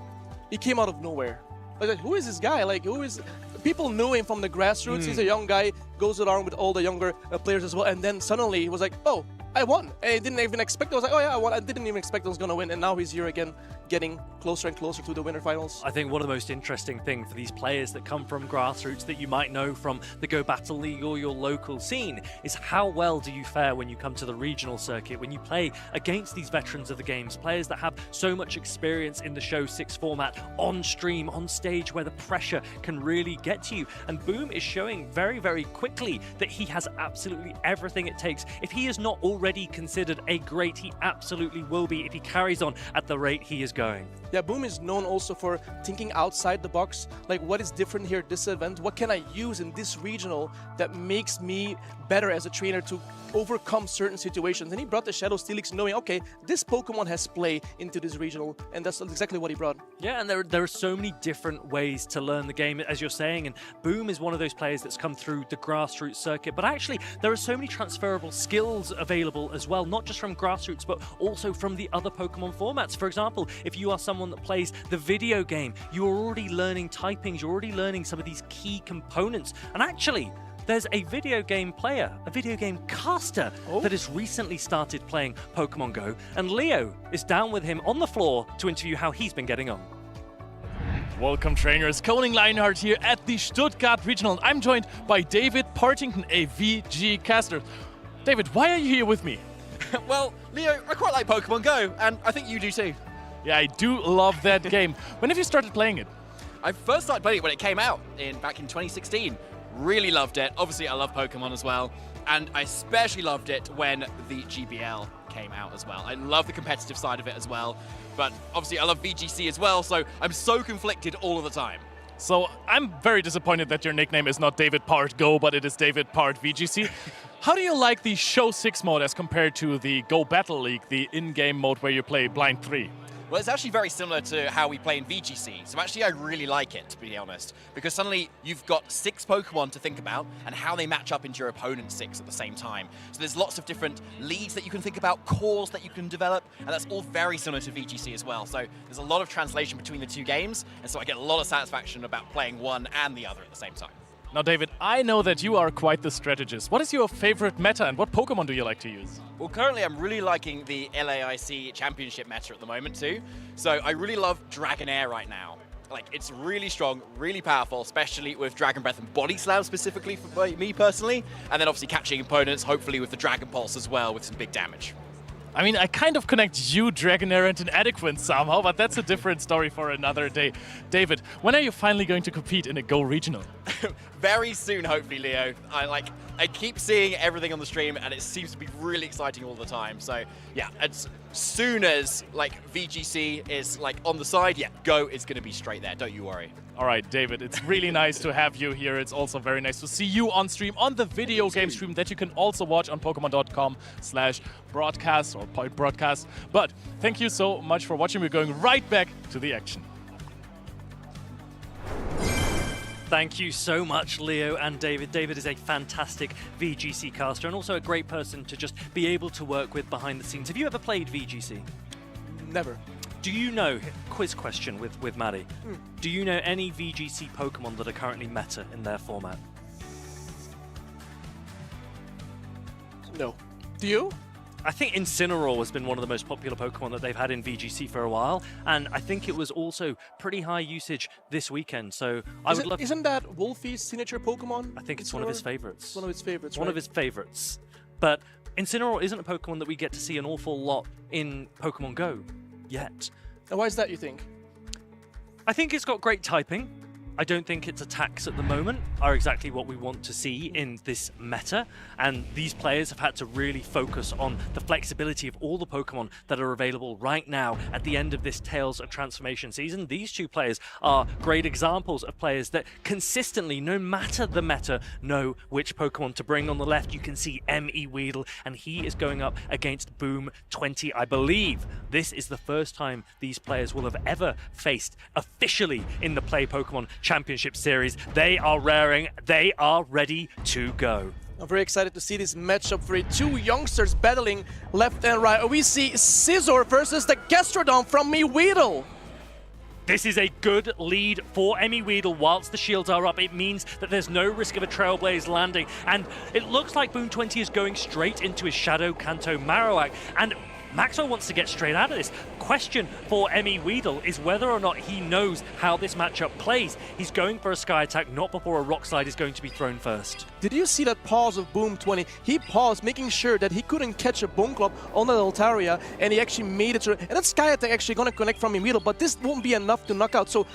S1: he came out of nowhere. Like, who is this guy? Like, who is... People knew him from the grassroots. He's a young guy, goes along with all the younger players as well, and then suddenly he was like, oh, I won. And I didn't even expect it. I was like, oh yeah, I won. I didn't even expect I was going to win, and now he's here again, getting closer and closer to the winter finals.
S2: I think one of the most interesting things for these players that come from grassroots that you might know from the Go Battle League or your local scene is how well do you fare when you come to the regional circuit, when you play against these veterans of the games, players that have so much experience in the Show 6 format, on stream, on stage, where the pressure can really get to you. And Boom is showing very, very quickly that he has absolutely everything it takes. If he is not already considered a great, he absolutely will be if he carries on at the rate he is going.
S1: Yeah, Boom is known also for thinking outside the box. Like, what is different here at this event? What can I use in this regional that makes me better as a trainer to overcome certain situations? And he brought the Shadow Steelix knowing, okay, this Pokemon has play into this regional, and that's exactly what he brought.
S2: Yeah, and there are so many different ways to learn the game, as you're saying, and Boom is one of those players that's come through the grassroots circuit, but actually there are so many transferable skills available as well, not just from grassroots, but also from the other Pokemon formats. For example, if you are someone that plays the video game, you're already learning typings, you're already learning some of these key components, and actually, there's a video game player, a video game caster that has recently started playing Pokemon Go, and Leo is down with him on the floor to interview how he's been getting on.
S5: Welcome, trainers. Koning Lionheart here at the Stuttgart Regional. I'm joined by David Partington, a VG caster. David, why are you here with me?
S17: Well, Leo, I quite like Pokemon Go, and I think you do too.
S5: Yeah, I do love that game. When have you started playing it?
S17: I first started playing it when it came out back in 2016. Really loved it. Obviously, I love Pokemon as well. And I especially loved it when the GBL came out as well. I love the competitive side of it as well. But obviously, I love VGC as well, so I'm so conflicted all of the time.
S5: So I'm very disappointed that your nickname is not David Part Go, but it is David Part VGC. How do you like the Show 6 mode as compared to the Go Battle League, the in-game mode where you play Blind 3?
S17: Well, it's actually very similar to how we play in VGC, so actually I really like it, to be honest, because suddenly you've got 6 Pokemon to think about and how they match up into your opponent's 6 at the same time. So there's lots of different leads that you can think about, cores that you can develop, and that's all very similar to VGC as well. So there's a lot of translation between the two games, and so I get a lot of satisfaction about playing one and the other at the same time.
S5: Now, David, I know that you are quite the strategist. What is your favorite meta and what Pokemon do you like to use?
S17: Well, currently I'm really liking the LAIC Championship meta at the moment too. So I really love Dragonair right now. Like, it's really strong, really powerful, especially with Dragon Breath and Body Slam specifically for me personally. And then obviously catching opponents, hopefully with the Dragon Pulse as well with some big damage.
S5: I mean, I kind of connect you, Dragonair, and Inadequate somehow, but that's a different story for another day. David, when are you finally going to compete in a Go Regional?
S17: Very soon, hopefully, Leo. I keep seeing everything on the stream, and it seems to be really exciting all the time. So, yeah, as soon as, VGC is, on the side, yeah, Go is going to be straight there. Don't you worry.
S5: All right, David, it's really nice to have you here. It's also very nice to see you on stream, on the video game stream that you can also watch on Pokemon.com/broadcast or Point Broadcast. But thank you so much for watching. We're going right back to the action.
S2: Thank you so much, Leo and David. David is a fantastic VGC caster and also a great person to just be able to work with behind the scenes. Have you ever played VGC?
S1: Never.
S2: Do you know, quiz question with Maddie, do you know any VGC Pokemon that are currently meta in their format?
S1: No. Do you?
S2: I think Incineroar has been one of the most popular Pokemon that they've had in VGC for a while, and I think it was also pretty high usage this weekend, so I would love...
S1: Isn't that Wolfie's signature Pokemon?
S2: I think it's one of his favorites.
S1: One of his favorites,
S2: One of his favorites. But Incineroar isn't a Pokemon that we get to see an awful lot in Pokemon Go yet.
S1: And why is that, you think?
S2: I think it's got great typing. I don't think its attacks at the moment are exactly what we want to see in this meta, and these players have had to really focus on the flexibility of all the Pokemon that are available right now at the end of this Tales of Transformation season. These two players are great examples of players that consistently, no matter the meta, know which Pokemon to bring. On the left, you can see M.E. Weedle, and he is going up against Boom 20. I believe this is the first time these players will have ever faced officially in the Play Pokemon Championship Series. They are raring, they are ready to go.
S1: I'm very excited to see this matchup for two youngsters battling left and right. We see Scizor versus the Gastrodon from Me Weedle.
S2: This is a good lead for M.E. Weedle whilst the shields are up. It means that there's no risk of a Trailblaze landing, and it looks like Boom 20 is going straight into his Shadow Kanto Marowak, and Maxwell wants to get straight out of this. Question for M.E. Weedle is whether or not he knows how this matchup plays. He's going for a Sky Attack, not before a Rock Slide is going to be thrown first.
S1: Did you see that pause of Boom 20? He paused, making sure that he couldn't catch a Bone Club on the Altaria, and he actually made it through. And that Sky Attack actually going to connect from M.E. Weedle, but this won't be enough to knock out. So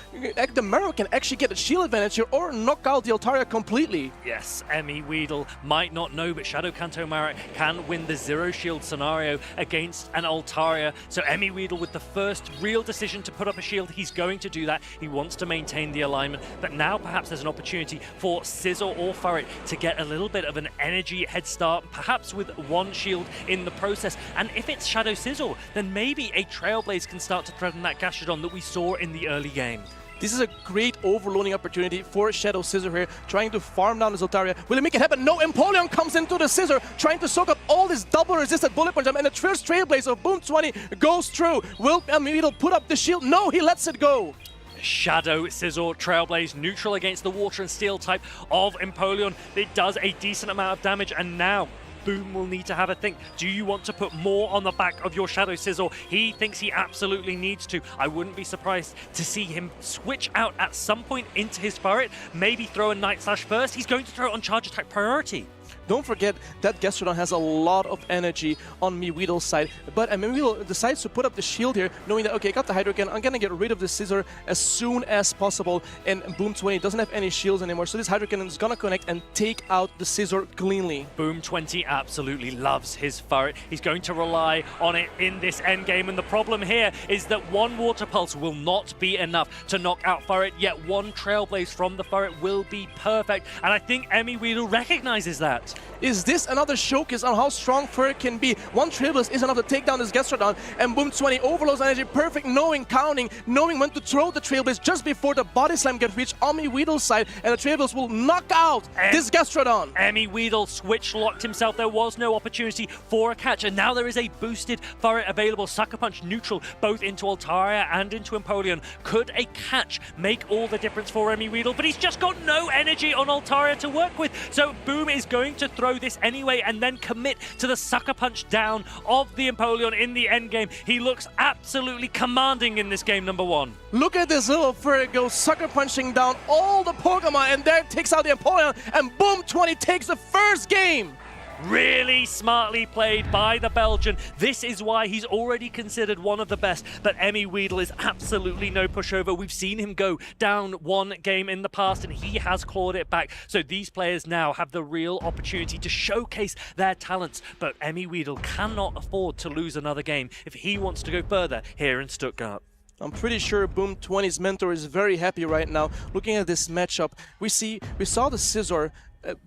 S1: the Marrow can actually get a shield advantage here or knock out the Altaria completely.
S2: Yes, M.E. Weedle might not know, but Shadow Kanto Marowak can win the zero shield scenario against an Altaria. So M.E. Weedle with the first real decision to put up a shield, he's going to do that. He wants to maintain the alignment, but now perhaps there's an opportunity for Scizor or Furret to get a little bit of an energy head start, perhaps with one shield in the process. And if it's Shadow Scizor, then maybe a Trailblaze can start to threaten that Gastrodon that we saw in the early game.
S1: This is a great overloading opportunity for Shadow Scizor here, trying to farm down his Altaria. Will he make it happen? No, Empoleon comes into the Scizor, trying to soak up all this double resisted bullet punch, and the first Trailblaze of Boom 20 goes through. Will Weedle put up the shield? No, he lets it go.
S2: Shadow Scizor Trailblaze neutral against the Water and Steel type of Empoleon. It does a decent amount of damage, and now Boom will need to have a think. Do you want to put more on the back of your Shadow Scizor? He thinks he absolutely needs to. I wouldn't be surprised to see him switch out at some point into his Furret, maybe throw a Night Slash first. He's going to throw it on Charge Attack priority.
S1: Don't forget that Gastrodon has a lot of energy on Me Weedle's side, but Me Weedle decides to put up the shield here, knowing that, okay, I got the Hydro Cannon, I'm gonna get rid of the Scizor as soon as possible, and Boom 20 doesn't have any shields anymore, so this Hydro Cannon is gonna connect and take out the Scizor cleanly.
S2: Boom 20 absolutely loves his Furret. He's going to rely on it in this endgame, and the problem here is that one Water Pulse will not be enough to knock out Furret, yet one Trailblaze from the Furret will be perfect, and I think M.E. Weedle recognizes that.
S1: Is this another showcase on how strong Furret can be? One Trailblaze is enough to take down this Gastrodon, and Boom 20 overloads energy, perfect, knowing, counting, knowing when to throw the Trailblaze just before the Body Slam gets reached on Me Weedle's side, and the Trailblaze will knock out this Gastrodon.
S2: M.E. Weedle switch locked himself. There was no opportunity for a catch, and now there is a boosted Furret available. Sucker Punch neutral, both into Altaria and into Empoleon. Could a catch make all the difference for M.E. Weedle? But he's just got no energy on Altaria to work with, so Boom is going to throw this anyway and then commit to the Sucker Punch down of the Empoleon in the endgame. He looks absolutely commanding in this game number one.
S1: Look at this little Furret go Sucker Punching down all the Pokemon, and there takes out the Empoleon, and Boom 20 takes the first game.
S2: Really smartly played by the Belgian. This is why he's already considered one of the best, but M.E. Weedle is absolutely no pushover. We've seen him go down one game in the past, and he has clawed it back. So these players now have the real opportunity to showcase their talents, but M.E. Weedle cannot afford to lose another game if he wants to go further here in Stuttgart.
S1: I'm pretty sure Boom 20's mentor is very happy right now. Looking at this matchup, we saw the Scizor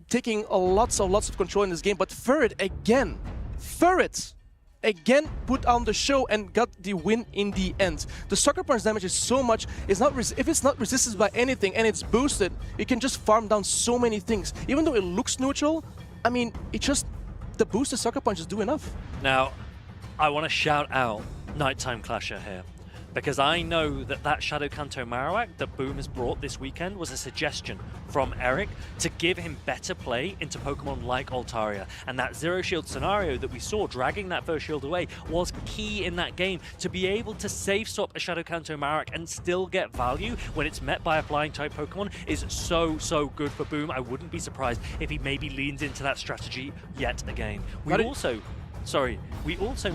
S1: taking lots of control in this game, but Furret again put on the show and got the win in the end. The Sucker Punch damage is so much, if it's not resisted by anything and it's boosted, it can just farm down so many things. Even though it looks neutral, I mean, the boosted Sucker Punches do enough.
S2: Now, I want to shout out Nighttime Clasher here. because I know that that Shadow Kanto Marowak that Boom has brought this weekend was a suggestion from Eric to give him better play into Pokemon like Altaria. And that zero shield scenario that we saw dragging that first shield away was key in that game to be able to safe swap a Shadow Kanto Marowak and still get value when it's met by a flying type Pokemon is so good for Boom. I wouldn't be surprised if he maybe leans into that strategy yet again. We also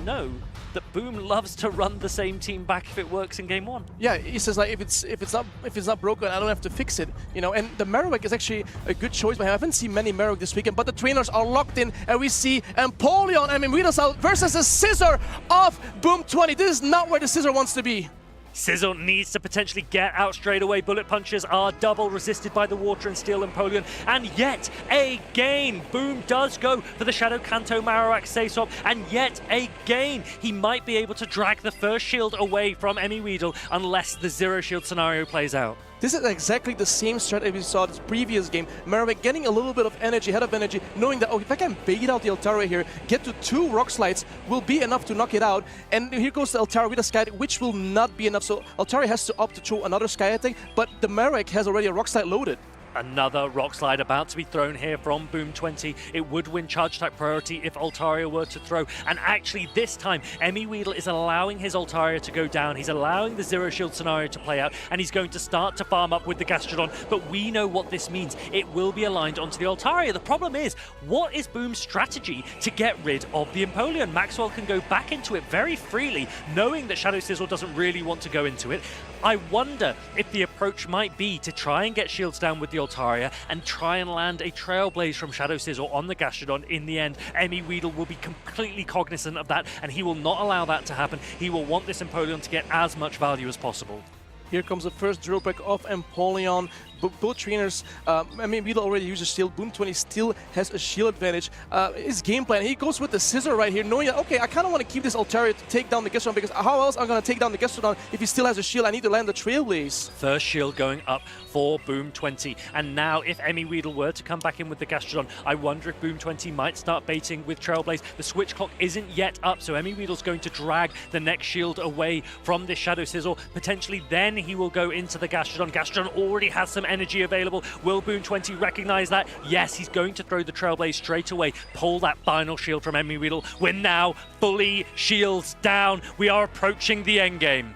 S2: know that Boom loves to run the same team back if it works in game 1.
S1: Yeah, he says like if it's not broken, I don't have to fix it, you know. And the Marowak is actually a good choice by him. I haven't seen many Marowak this weekend, but the trainers are locked in, and we see Empoleon and Mimidos out versus the Scissor of Boom 20. This is not where the Scissor wants to be.
S2: Sizzle needs to potentially get out straight away. Bullet punches are double resisted by the Water and Steel Empoleon. And yet again, Boom does go for the Shadow Kanto Marowak safe swap. And yet again, he might be able to drag the first shield away from Emmy Weedle unless the zero shield scenario plays out.
S1: This is exactly the same strategy we saw this previous game. Marowak getting a little bit of energy, head of energy, knowing that, oh, if I can bait out the Altaria here, get to 2 Rock Slides will be enough to knock it out. And here goes the Altaria with a Sky Attack, which will not be enough. So Altaria has to opt to throw another Sky Attack, but the Marowak has already a Rock Slide loaded.
S2: Another Rock Slide about to be thrown here from Boom 20. It would win Charge Attack priority if Altaria were to throw. And actually this time, Emmy Weedle is allowing his Altaria to go down. He's allowing the zero shield scenario to play out, and he's going to start to farm up with the Gastrodon. But we know what this means. It will be aligned onto the Altaria. The problem is, what is Boom's strategy to get rid of the Empoleon? Maxwell can go back into it very freely, knowing that Shadow Sizzle doesn't really want to go into it. I wonder if the approach might be to try and get shields down with the Altaria and try and land a Trailblaze from Shadow Sizzle on the Gastrodon in the end. Emmy Weedle will be completely cognizant of that, and he will not allow that to happen. He will want this Empoleon to get as much value as possible.
S1: Here comes the first drill break of Empoleon. Both trainers, I mean, Weedle already used a shield. Boom 20 still has a shield advantage. His game plan, he goes with the Scissor right here, knowing that, okay, I kind of want to keep this Altaria to take down the Gastrodon, because how else am I going to take down the Gastrodon if he still has a shield? I need to land the Trailblaze.
S2: First shield going up for Boom 20. And now, if Emmy Weedle were to come back in with the Gastrodon, I wonder if Boom 20 might start baiting with Trailblaze. The switch clock isn't yet up, so Emmy Weedle's going to drag the next shield away from this Shadow Sizzle. Potentially, then he will go into the Gastrodon. Gastrodon already has some energy available. Will Boom 20 recognize that? Yes, he's going to throw the Trailblaze straight away, pull that final shield from Emmy Weedle. We're now fully shields down. We are approaching the end game.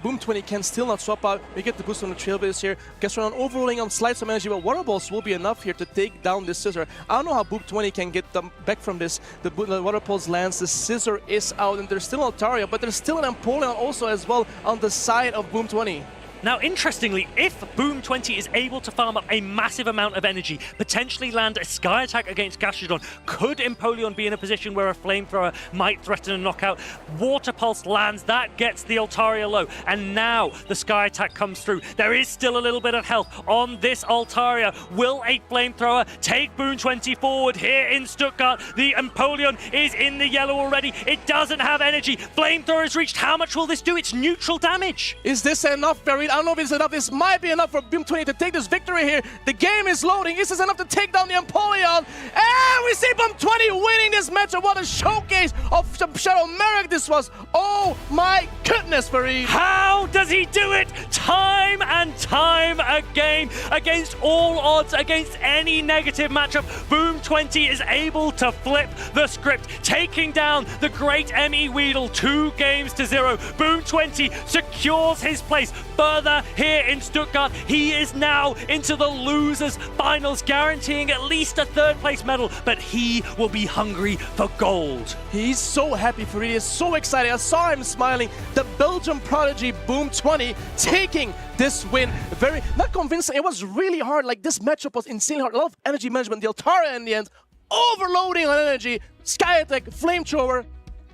S1: Boom 20 can still not swap out. We get the boost on the Trailblaze here. Gastrodon overrolling on slides some energy, but Water Balls will be enough here to take down this Scissor. I don't know how Boom 20 can get them back from this. The Water Pulse lands, the Scissor is out, and there's still Altaria, but there's still an Empoleon also as well on the side of Boom 20.
S2: Now, interestingly, if Boom 20 is able to farm up a massive amount of energy, potentially land a Sky Attack against Gastrodon, could Empoleon be in a position where a Flamethrower might threaten a knockout? Water Pulse lands, that gets the Altaria low, and now the Sky Attack comes through. There is still a little bit of health on this Altaria. Will a Flamethrower take Boom 20 forward here in Stuttgart? The Empoleon is in the yellow already. It doesn't have energy. Flamethrower has reached. How much will this do? It's neutral damage.
S1: Is this enough, Barry? I don't know if it's enough. This might be enough for Boom 20 to take this victory here. The game is loading. Is this enough to take down the Empoleon? And we see Boom 20 winning this matchup. What a showcase of Shadow Marowak this was. Oh my goodness, Fareed.
S2: How does he do it? Time and time again. Against all odds, against any negative matchup, Boom 20 is able to flip the script, taking down the great Emmy Weedle 2-0. Boom 20 secures his place further here in Stuttgart. He is now into the losers finals, guaranteeing at least a third place medal, but he will be hungry for gold.
S1: He's so happy for it. He is so excited. I saw him smiling. The Belgian prodigy Boom 20 taking this win. Very not convincing. It was really hard. Like, this matchup was insanely hard. A lot of energy management. The Altaria in the end, overloading on energy. Sky Attack, Flamethrower.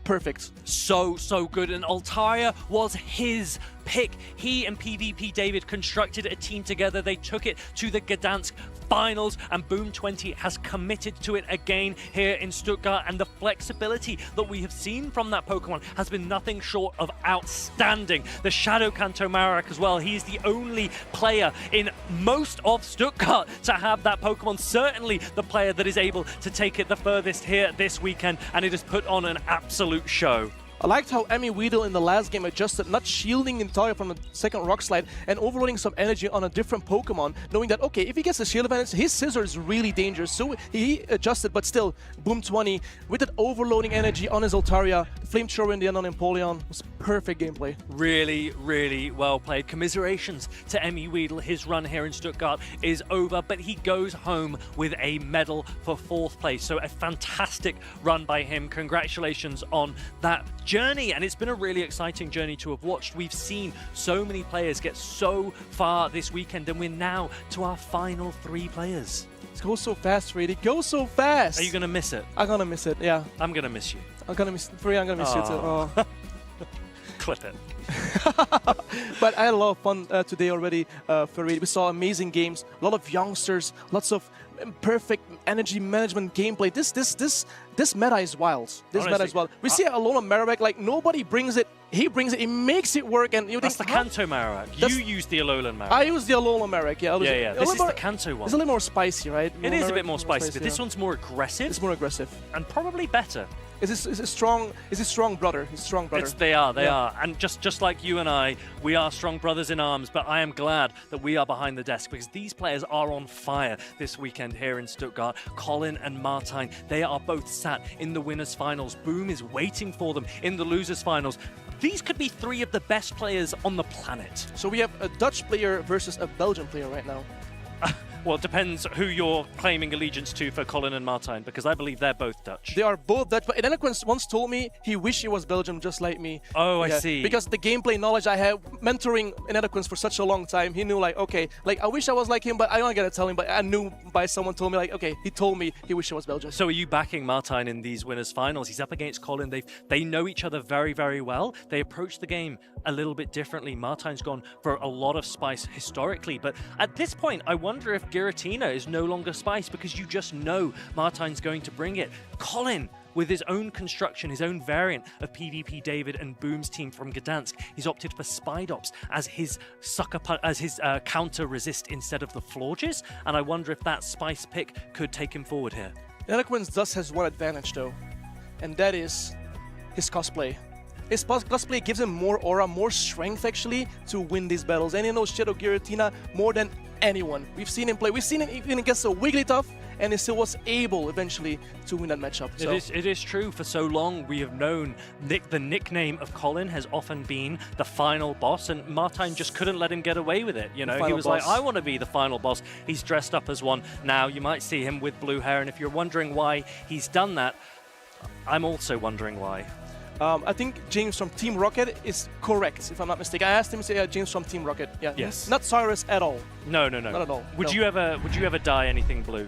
S1: Perfect.
S2: So good. And Altaria was his pick. He and PvP David constructed a team together. They took it to the Gdansk finals, and Boom 20 has committed to it again here in Stuttgart, and the flexibility that we have seen from that Pokemon has been nothing short of outstanding. The Shadow Kanto Marowak as well, he's the only player in most of Stuttgart to have that Pokemon, certainly the player that is able to take it the furthest here this weekend, and it has put on an absolute show.
S1: I liked how Emmy Weedle in the last game adjusted, not shielding Natalia from the second rock slide and overloading some energy on a different Pokemon, knowing that, okay, if he gets the shield advantage, his Scissor is really dangerous. So he adjusted, but still, Boom 20 with that overloading energy on his Altaria, the Flamethrower in the end on Empoleon was perfect gameplay.
S2: Really, really well played. Commiserations to Emmy Weedle. His run here in Stuttgart is over, but he goes home with a medal for 4th place. So a fantastic run by him. Congratulations on that journey, and it's been a really exciting journey to have watched. We've seen so many players get so far this weekend, and we're now to our final 3 players.
S1: It goes so fast, Reed. It goes so fast.
S2: Are you gonna miss it?
S1: I'm gonna miss it, yeah.
S2: I'm gonna miss you.
S1: I'm gonna miss you too. Oh.
S2: Clip it.
S1: But I had a lot of fun today already for Reed. We saw amazing games, a lot of youngsters, lots of perfect energy management gameplay. This meta is wild. This
S2: Honestly,
S1: meta is wild. We see Alolan Marowak, like nobody brings it. He brings it. He makes it work. And you
S2: That's
S1: think,
S2: the Kanto Marowak. You use the Alolan Marowak.
S1: I use the Alolan Marowak. Yeah.
S2: Yeah. This is the Kanto one.
S1: It's a little more spicy, right?
S2: It is a bit more
S1: Alolan
S2: spicy, but this
S1: yeah.
S2: one's more aggressive.
S1: It's more aggressive.
S2: And probably better.
S1: Is his strong brother? His strong brother.
S2: They are. And just like you and I, we are strong brothers in arms, but I am glad that we are behind the desk because these players are on fire this weekend here in Stuttgart. Colin and Martijn, they are both sat in the winners finals. Boom is waiting for them in the losers finals. These could be 3 of the best players on the planet.
S1: So we have a Dutch player versus a Belgian player right now.
S2: Well, it depends who you're claiming allegiance to for Colin and Martijn, because I believe they're both Dutch.
S1: They are both Dutch, but Enequins once told me he wished he was Belgium just like me.
S2: Oh, I see.
S1: Because the gameplay knowledge I had mentoring Enequins for such a long time, he knew like, okay, like I wish I was like him, but I don't gotta tell him, but I knew by someone told me like, okay, he told me he wished he was Belgium.
S2: So are you backing Martijn in these winners finals? He's up against Colin. They know each other very, very well. They approach the game a little bit differently. Martijn's gone for a lot of spice historically, but at this point, I wonder if Giratina is no longer spice because you just know Martijn's going to bring it. Colin, with his own construction, his own variant of PvP David and Boom's team from Gdansk, he's opted for Spidops as his counter resist instead of the Florges, and I wonder if that spice pick could take him forward here.
S1: Enequins does has one advantage though, and that is his cosplay. His cosplay gives him more aura, more strength actually to win these battles, and he knows Shadow Giratina more than anyone. We've seen him play. We've seen him even against a Wigglytuff, and he still was able eventually to win that matchup. So.
S2: It is true. For so long, we have known the nickname of Colin has often been the final boss, and Martijn just couldn't let him get away with it. You know, he was like, I want to be the final boss. He's dressed up as one. Now, you might see him with blue hair, and if you're wondering why he's done that, I'm also wondering why.
S1: I think James from Team Rocket is correct, if I'm not mistaken. I asked him to say James from Team Rocket. Yeah.
S2: Yes.
S1: Not Cyrus at all.
S2: No.
S1: Not at all.
S2: Would you ever dye anything blue?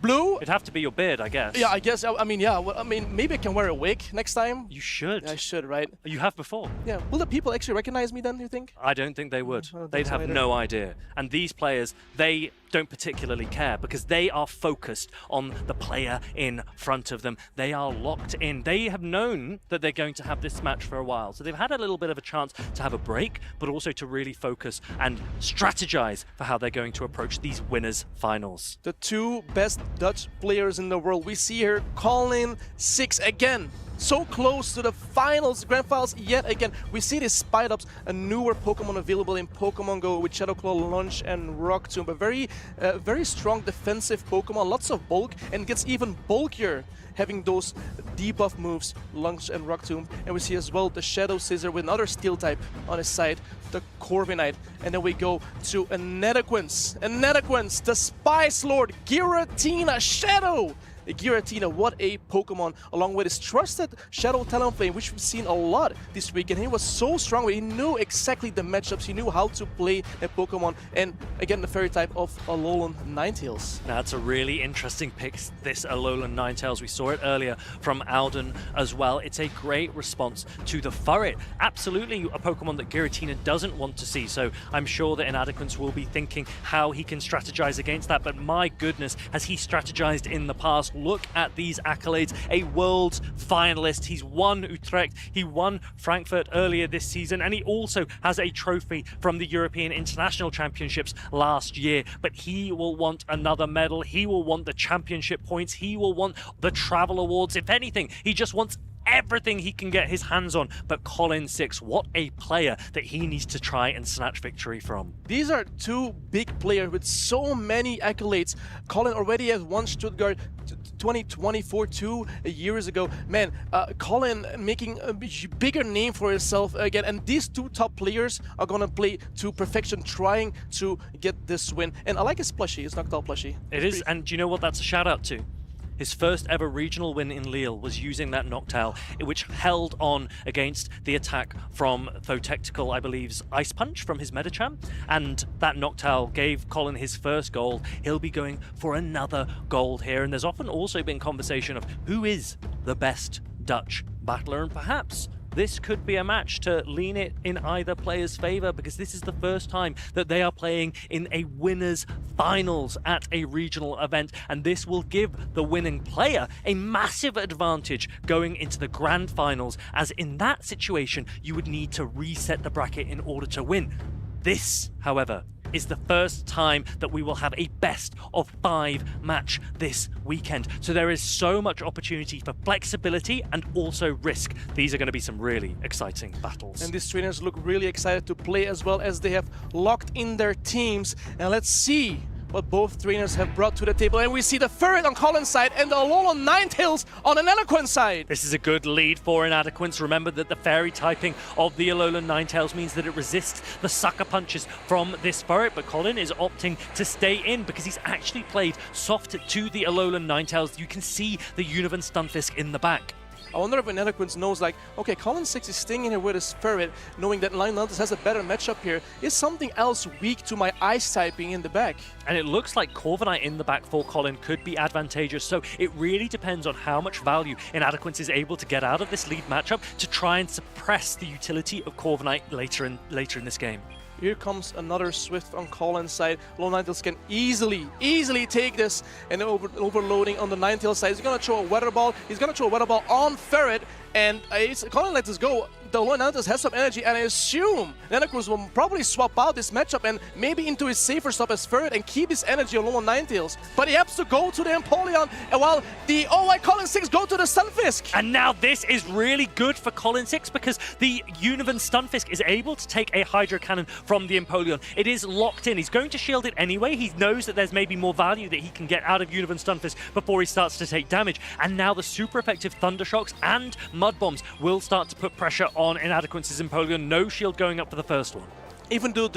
S1: Blue?
S2: It'd have to be your beard, I guess.
S1: Yeah, I guess. I mean, yeah. Well, I mean, maybe I can wear a wig next time.
S2: You should.
S1: Yeah, I should, right?
S2: You have before.
S1: Yeah. Will the people actually recognize me then, do you think?
S2: I don't think they would. They'd have no idea. And these players, they don't particularly care because they are focused on the player in front of them. They are locked in. They have known that they're going to have this match for a while. So they've had a little bit of a chance to have a break, but also to really focus and strategize for how they're going to approach these winners finals.
S1: The 2 best Dutch players in the world. We see here Colin 6 again. So close to the finals, grand finals yet again. We see this Spidops, a newer Pokemon available in Pokemon Go with Shadow Claw, Lunge, and Rock Tomb. A very strong defensive Pokemon, lots of bulk, and gets even bulkier having those debuff moves, Lunge and Rock Tomb. And we see as well the Shadow Scissor with another Steel type on his side, the Corviknight. And then we go to Enequins, the Spice Lord, Giratina, Shadow! Giratina, what a Pokemon, along with his trusted Shadow Talonflame, which we've seen a lot this week, and he was so strong, he knew exactly the matchups, he knew how to play a Pokemon, and again, the fairy type of Alolan Ninetales.
S2: Now, it's a really interesting pick, this Alolan Ninetales. We saw it earlier from Alden as well. It's a great response to the Furret. Absolutely a Pokemon that Giratina doesn't want to see, so I'm sure that Inadequance will be thinking how he can strategize against that, but my goodness, has he strategized in the past. Look at these accolades. A world finalist. He's won Utrecht. He won Frankfurt earlier this season, and he also has a trophy from the European International Championships last year. But he will want another medal. He will want the championship points. He will want the travel awards. If anything, he just wants everything he can get his hands on. But Colin 6, what a player that he needs to try and snatch victory from.
S1: These are two big players with so many accolades. Colin already has won Stuttgart 2024 2 years ago. Man, Colin making a bigger name for himself again, and these two top players are gonna play to perfection, trying to get this win. And I like his plushie, his Noctowl plushie.
S2: It is, and do you know what that's a shout out to? His first ever regional win in Lille was using that Noctowl, which held on against the attack from Thotectical, I believe's Ice Punch from his Medicham, and that Noctowl gave Colin his first gold. He'll be going for another gold here, and there's often also been conversation of who is the best Dutch battler, and perhaps this could be a match to lean it in either player's favor, because this is the first time that they are playing in a winners finals at a regional event, and this will give the winning player a massive advantage going into the grand finals, as in that situation you would need to reset the bracket in order to win. This, however, is the first time that we will have a best of 5 match this weekend. So there is so much opportunity for flexibility and also risk. These are going to be some really exciting battles.
S1: And these trainers look really excited to play, as well as they have locked in their teams. And let's see what both trainers have brought to the table. And we see the Ferret on Colin's side and the Alolan Ninetales on Inadequate's side.
S2: This is a good lead for Inadequates. Remember that the fairy typing of the Alolan Ninetales means that it resists the sucker punches from this Ferret, but Colin is opting to stay in because he's actually played soft to the Alolan Ninetales. You can see the Univan Stunfisk in the back.
S1: I wonder if Inadequate knows, like, okay, Colin 6 is staying in here with his Ferret, knowing that Niantic has a better matchup here. Is something else weak to my Ice typing in the back?
S2: And it looks like Corviknight in the back for Colin could be advantageous, so it really depends on how much value Inadequate is able to get out of this lead matchup to try and suppress the utility of Corviknight later in this game.
S1: Here comes another Swift on Colin's side. Alolan Ninetales can easily take this, and overloading on the Ninetales side. He's gonna throw a Weather Ball. He's gonna throw a Weather Ball on Ferret, and Colin lets us go. The Alolan Ninetales has some energy, and I assume Ninetales will probably swap out this matchup and maybe into his safer stop as Ferret and keep his energy on Alolan Ninetales. But he has to go to the Empoleon, and while the Colin 6 go to the Stunfisk.
S2: And now this is really good for Colin 6 because the Univan Stunfisk is able to take a Hydro Cannon from the Empoleon. It is locked in. He's going to shield it anyway. He knows that there's maybe more value that he can get out of Univan Stunfisk before he starts to take damage. And now the super effective Thunder Shocks and Mud Bombs will start to put pressure on Inadequate's Empoleon. No shield going up for the first one.
S1: Even though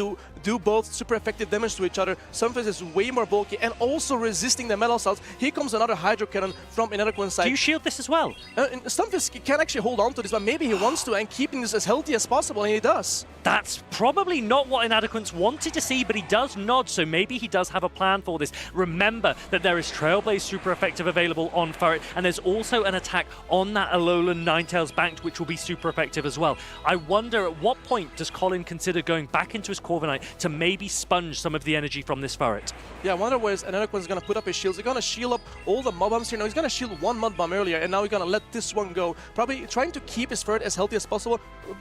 S1: do both super effective damage to each other, Stunfisk is way more bulky and also resisting the metal assaults. Here comes another Hydro Cannon from Inadequate's side.
S2: Do you shield this as well?
S1: Stunfisk can actually hold on to this, but maybe he wants to, and keeping this as healthy as possible, and he does.
S2: That's probably not what Inadequate's wanted to see, but he does nod, so maybe he does have a plan for this. Remember that there is Trailblaze super effective available on Ferret, and there's also an attack on that Alolan Ninetales banked, which will be super effective as well. I wonder at what point does Colin consider going back into his Corviknight to maybe sponge some of the energy from this Ferret?
S1: Yeah, I wonder where Inadequate's going to put up his shields. He's going to shield up all the Mud Bombs here. Now he's going to shield one Mud Bomb earlier, and now he's going to let this one go. Probably trying to keep his Ferret as healthy as possible,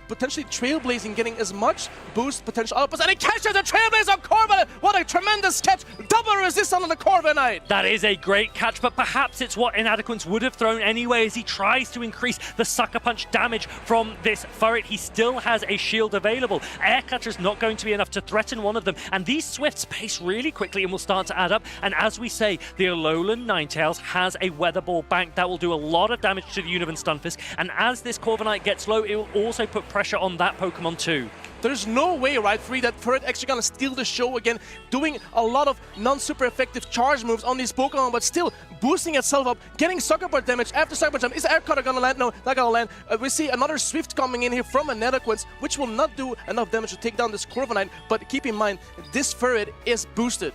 S1: potentially Trailblazing, getting as much boost potential outputs, and he catches the Trailblaze on Corviknight! What a tremendous catch! Double resist on the Corviknight!
S2: That is a great catch, but perhaps it's what Inadequate would have thrown anyway as he tries to increase the Sucker Punch damage from this Ferret. He still has a shield available. Air Cutter's not going to be enough to threaten one of them, and these Swifts pace really quickly and will start to add up. And as we say, the Alolan Ninetales has a Weather Ball bank that will do a lot of damage to the Univan Stunfisk, and as this Corviknight gets low, it will also put pressure on that Pokemon too.
S1: There's no way, right, Free, that Ferret actually gonna steal the show again, doing a lot of non-super effective charge moves on these Pokemon, but still boosting itself up, getting Sucker Punch damage after Sucker Punch. Is Air Cutter gonna land? No, not gonna land. We see another Swift coming in here from Inadequate, which will not do enough damage to take down this Corviknight, but keep in mind, this Ferret is boosted.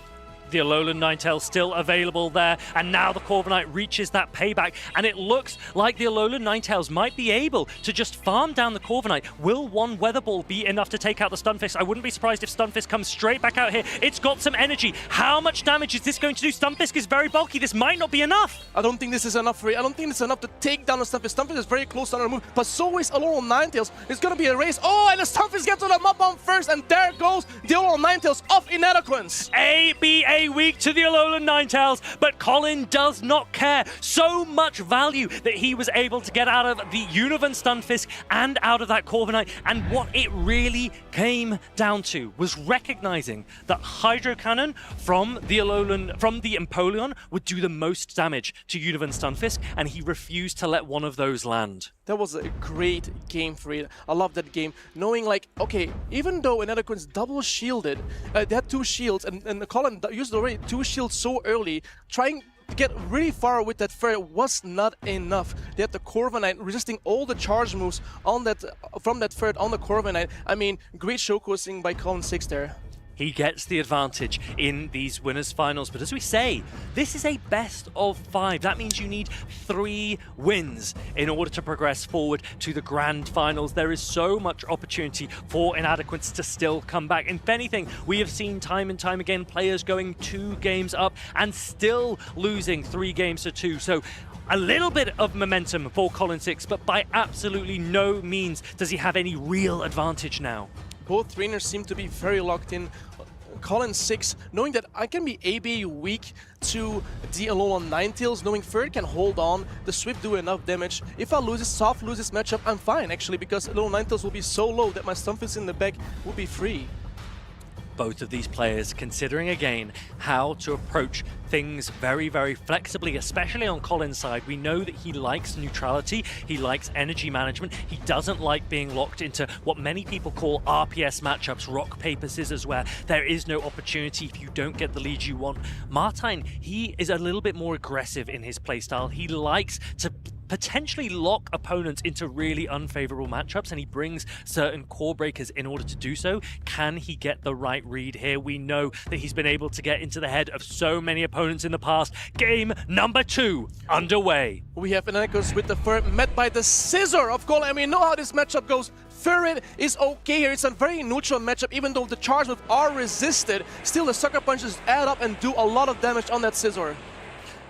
S2: The Alolan Ninetale still available there, and now the Corviknight reaches that payback, and it looks like the Alolan Ninetales might be able to just farm down the Corviknight. Will one Weather Ball be enough to take out the Stunfisk? I wouldn't be surprised if Stunfisk comes straight back out here. It's got some energy. How much damage is this going to do? Stunfisk is very bulky. This might not be enough.
S1: I don't think this is enough for it. I don't think it's enough to take down the Stunfisk. Stunfisk is very close to another move, but so is Alolan Ninetales. It's going to be a race. Oh, and the Stunfisk gets to the Mud Bomb first, and there goes the Alolan Ninetales of Inadequate.
S2: ABA a week to the Alolan Ninetales, but Colin does not care. So much value that he was able to get out of the Univan Stunfisk and out of that Corviknight, and what it really came down to was recognizing that Hydro Cannon from the Empoleon would do the most damage to Univan Stunfisk, and he refused to let one of those land.
S1: That was a great game for it. I love that game. Knowing like, okay, even though Inadequate's double shielded, they had 2 shields, and Colin used already 2 shields so early, trying to get really far with that ferret was not enough. They had the Corviknight resisting all the charge moves on that from that ferret on the Corviknight. I mean, great showcasing by Colin 6 there.
S2: He gets the advantage in these winners finals, but as we say, this is a best of 5. That means you need 3 wins in order to progress forward to the grand finals. There is so much opportunity for Inadequates to still come back. If anything, we have seen time and time again players going 2 games up and still losing 3 games to 2. So a little bit of momentum for Colin 6, but by absolutely no means does he have any real advantage now.
S1: Both trainers seem to be very locked in. Colin 6, knowing that I can be AB weak to the Alolan Ninetales, knowing Ferret can hold on, the Swift do enough damage. If I lose this, soft lose this matchup, I'm fine actually, because Alolan Ninetales will be so low that my Stunfisk in the back will be free.
S2: Both of these players considering again how to approach things very, very flexibly, especially on Colin's side. We know that he likes neutrality, he likes energy management, he doesn't like being locked into what many people call RPS matchups, rock, paper, scissors, where there is no opportunity if you don't get the lead you want. Martine, he is a little bit more aggressive in his playstyle. He likes to potentially lock opponents into really unfavorable matchups, and he brings certain core breakers in order to do so. Can he get the right read here? We know that he's been able to get into the head of so many opponents in the past. Game number 2 underway.
S1: We have Inadequates with the Ferret met by the Scissor of Colin, and we know how this matchup goes. Ferret is okay here. It's a very neutral matchup, even though the charge moves are resisted. Still, the Sucker Punches add up and do a lot of damage on that Scissor.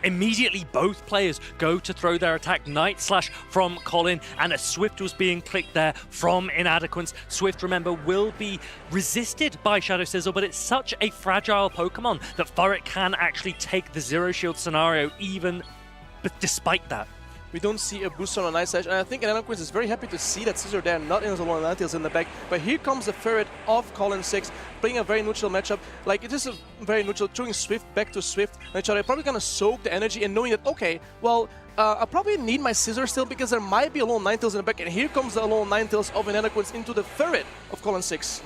S2: Immediately, both players go to throw their attack. Night Slash from Colin, and a Swift was being clicked there from Inadequates. Swift, remember, will be resisted by Shadow Sizzle, but it's such a fragile Pokemon that Ferret can actually take the Zero Shield scenario even despite that.
S1: We don't see a booster on Night Slash, and I think Inadequates is very happy to see that Scissor there, not in the Alolan Ninetales in the back. But here comes the Ferret of Colin 6, playing a very neutral matchup. Like, it is a very neutral, throwing Swift back to Swift. And they're probably gonna soak the energy and knowing that, okay, well, I probably need my Scissor still because there might be Alolan Ninetales in the back. And here comes the Alolan Ninetales of Inadequates into the Ferret of Colin 6.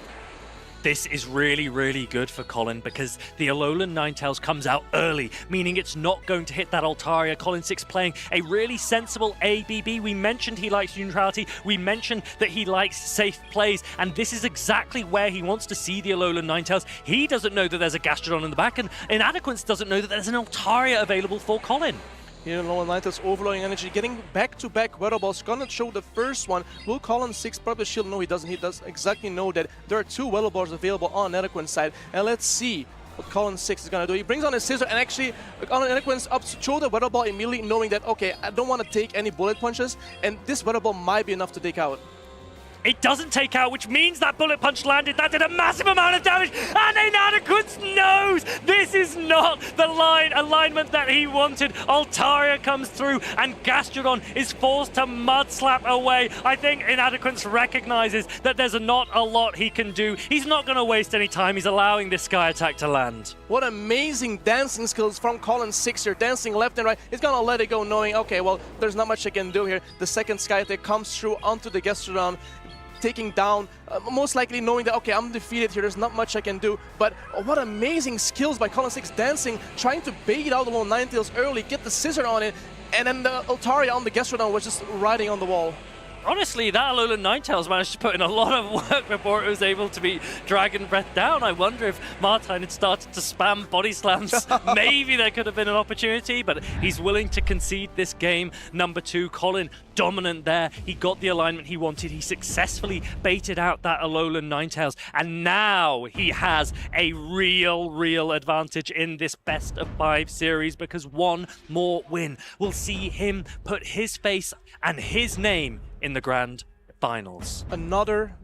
S2: This is really, really good for Colin because the Alolan Ninetales comes out early, meaning it's not going to hit that Altaria. Colin 6 playing a really sensible ABB. We mentioned he likes neutrality. We mentioned that he likes safe plays, and this is exactly where he wants to see the Alolan Ninetales. He doesn't know that there's a Gastrodon in the back, and Inadequates doesn't know that there's an Altaria available for Colin.
S1: Here, Alolan Ninetales overloading energy, getting back-to-back Weather Balls. Gonna show the first one. Will Colin 6 probably shield? No, he doesn't. He does exactly know that there are 2 Weather Balls available on Inadequate's side. And let's see what Colin 6 is gonna do. He brings on his Scissor, and actually, on Inadequate's up to throw the Weather Ball immediately, knowing that, okay, I don't want to take any bullet punches, and this Weather Ball might be enough to take out.
S2: It doesn't take out, which means that Bullet Punch landed. That did a massive amount of damage, and Inadequates knows this is not the alignment that he wanted. Altaria comes through, and Gastrodon is forced to Mud Slap away. I think Inadequates recognizes that there's not a lot he can do. He's not going to waste any time. He's allowing this Sky Attack to land.
S1: What amazing dancing skills from Colin 6 here, dancing left and right. He's going to let it go, knowing, okay, well, there's not much I can do here. The second Sky Attack comes through onto the Gastrodon, taking down, most likely knowing that, okay, I'm defeated here, there's not much I can do. But what amazing skills by Colin 6, dancing, trying to bait out the Alolan Ninetales early, get the Scissor on it, and then the Altaria on the Gastrodon was just riding on the wall.
S2: Honestly, that Alolan Ninetales managed to put in a lot of work before it was able to be Dragon Breath down. I wonder if Martine had started to spam body slams. Maybe there could have been an opportunity, but he's willing to concede this game. Number 2, Colin dominant there. He got the alignment he wanted. He successfully baited out that Alolan Ninetales, and now he has a real advantage in this best of 5 series, because one more win will see him put his face and his name in the grand finals.
S1: Another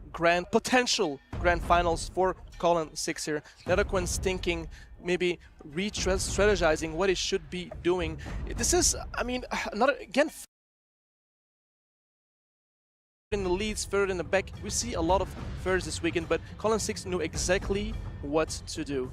S1: potential grand finals for Colin 6 here. Inadequates thinking maybe re-strategizing what he should be doing. This is, I mean, not again in the leads, third in the back. We see a lot of thirds this weekend, but Colin 6 knew exactly what to do.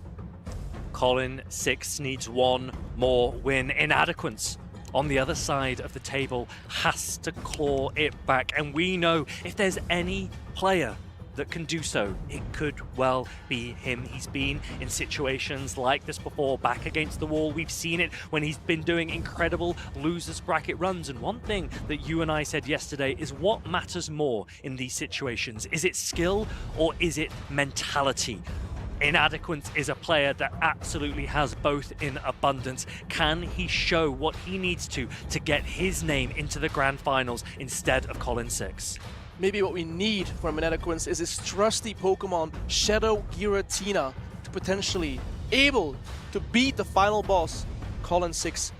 S2: Colin 6 needs one more win. Inadequance on the other side of the table has to claw it back, and we know if there's any player that can do so, it could well be him. He's been in situations like this before, back against the wall. We've seen it when he's been doing incredible losers bracket runs. And one thing that you and I said yesterday is what matters more in these situations? Is it skill or is it mentality? Inadequance is a player that absolutely has both in abundance. Can he show what he needs to get his name into the grand finals instead of Colin 6?
S1: Maybe what we need from Inadequance is his trusty Pokemon Shadow Giratina to potentially able to beat the final boss, Colin 6.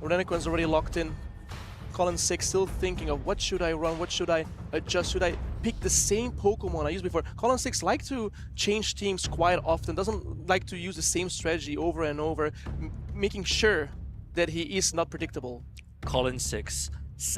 S1: Inadequance already locked in. Colin 6 still thinking of what should I run, what should I adjust, should I pick the same Pokemon I used before. Colin 6 likes to change teams quite often, doesn't like to use the same strategy over and over, making sure that he is not predictable.
S2: Colin 6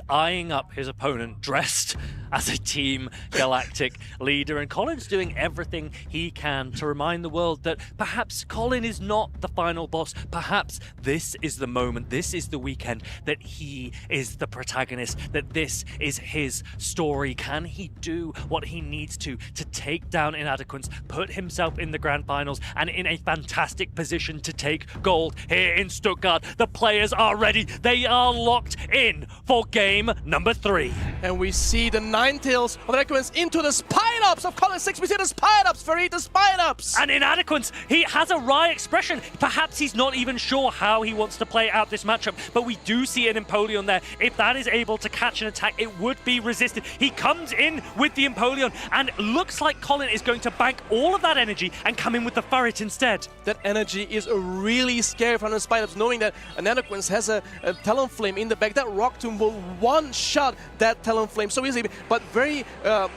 S2: eyeing up his opponent dressed as a Team Galactic leader, and Colin's doing everything he can to remind the world that perhaps Colin is not the final boss. Perhaps this is the moment, this is the weekend that he is the protagonist, that this is his story. Can he do what he needs to take down Inadequance, put himself in the grand finals and in a fantastic position to take gold here in Stuttgart? The players are ready, they are locked in for game number 3.
S1: And we see the Ninetales of Inadequance into the Spine-Ups of Colin 6. We see the Spine-Ups, Farid, the Spine-Ups!
S2: And Inadequance, he has a wry expression. Perhaps he's not even sure how he wants to play out this matchup, but we do see an Empoleon there. If that is able to catch an attack, it would be resisted. He comes in with the Empoleon, and looks like Colin is going to bank all of that energy and come in with the Furret instead.
S1: That energy is really scary from the Spine-Ups, knowing that Inadequance has a Talonflame in the back. That Rock Tomb will one-shot that Talonflame so easily, but very a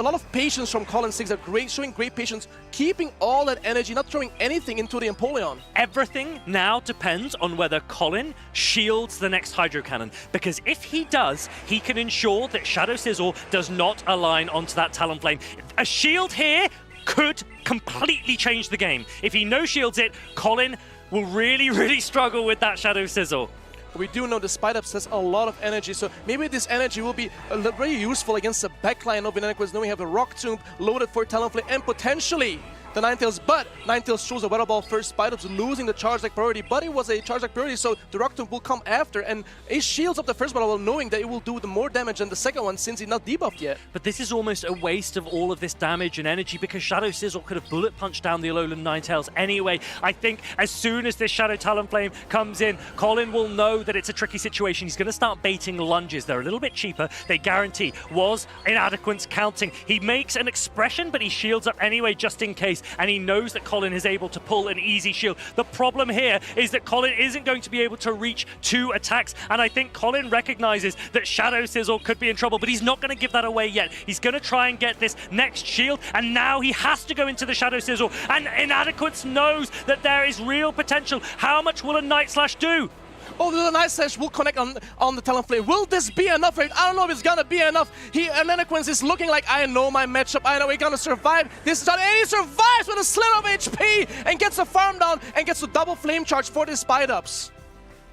S1: lot of patience from Colin 6, showing great patience, keeping all that energy, not throwing anything into the Empoleon.
S2: Everything now depends on whether Colin shields the next Hydro Cannon, because if he does, he can ensure that Shadow Sizzle does not align onto that Talonflame. A shield here could completely change the game. If he no-shields it, Colin will really struggle with that Shadow Sizzle.
S1: We do know the Spine-Ups has a lot of energy, so maybe this energy will be very useful against the backline of Inadequance, knowing we have a Rock Tomb loaded for Talonflame and potentially the Ninetales, but Ninetales chose a Weather Ball first. Spine-Ups losing the Charge Deck priority, but it was a Charge Deck priority, so the Rock Tomb will come after, and it shields up the first Weather Ball, knowing that it will do the more damage than the second one since it's not debuffed yet.
S2: But this is almost a waste of all of this damage and energy, because Shadow Sizzle could have bullet punched down the Alolan Ninetales anyway. I think as soon as this Shadow Talonflame comes in, Colin will know that it's a tricky situation. He's going to start baiting lunges. They're a little bit cheaper. They guarantee was Inadequance counting. He makes an expression, but he shields up anyway just in case, and he knows that Colin is able to pull an easy shield. The problem here is that Colin isn't going to be able to reach 2 attacks, and I think Colin recognizes that Shadow Sizzle could be in trouble, but he's not going to give that away yet. He's going to try and get this next shield, and now he has to go into the Shadow Sizzle, and Inadequance knows that there is real potential. How much will a Night Slash do?
S1: Oh, the Night Slash will connect on the Talonflame. Will this be enough for it? I don't know if it's gonna be enough. Inadequance is looking like, I know my matchup. I know we're gonna survive this shot. And he survives with a slit of HP and gets the farm down and gets the double flame charge for the Spine-Ups.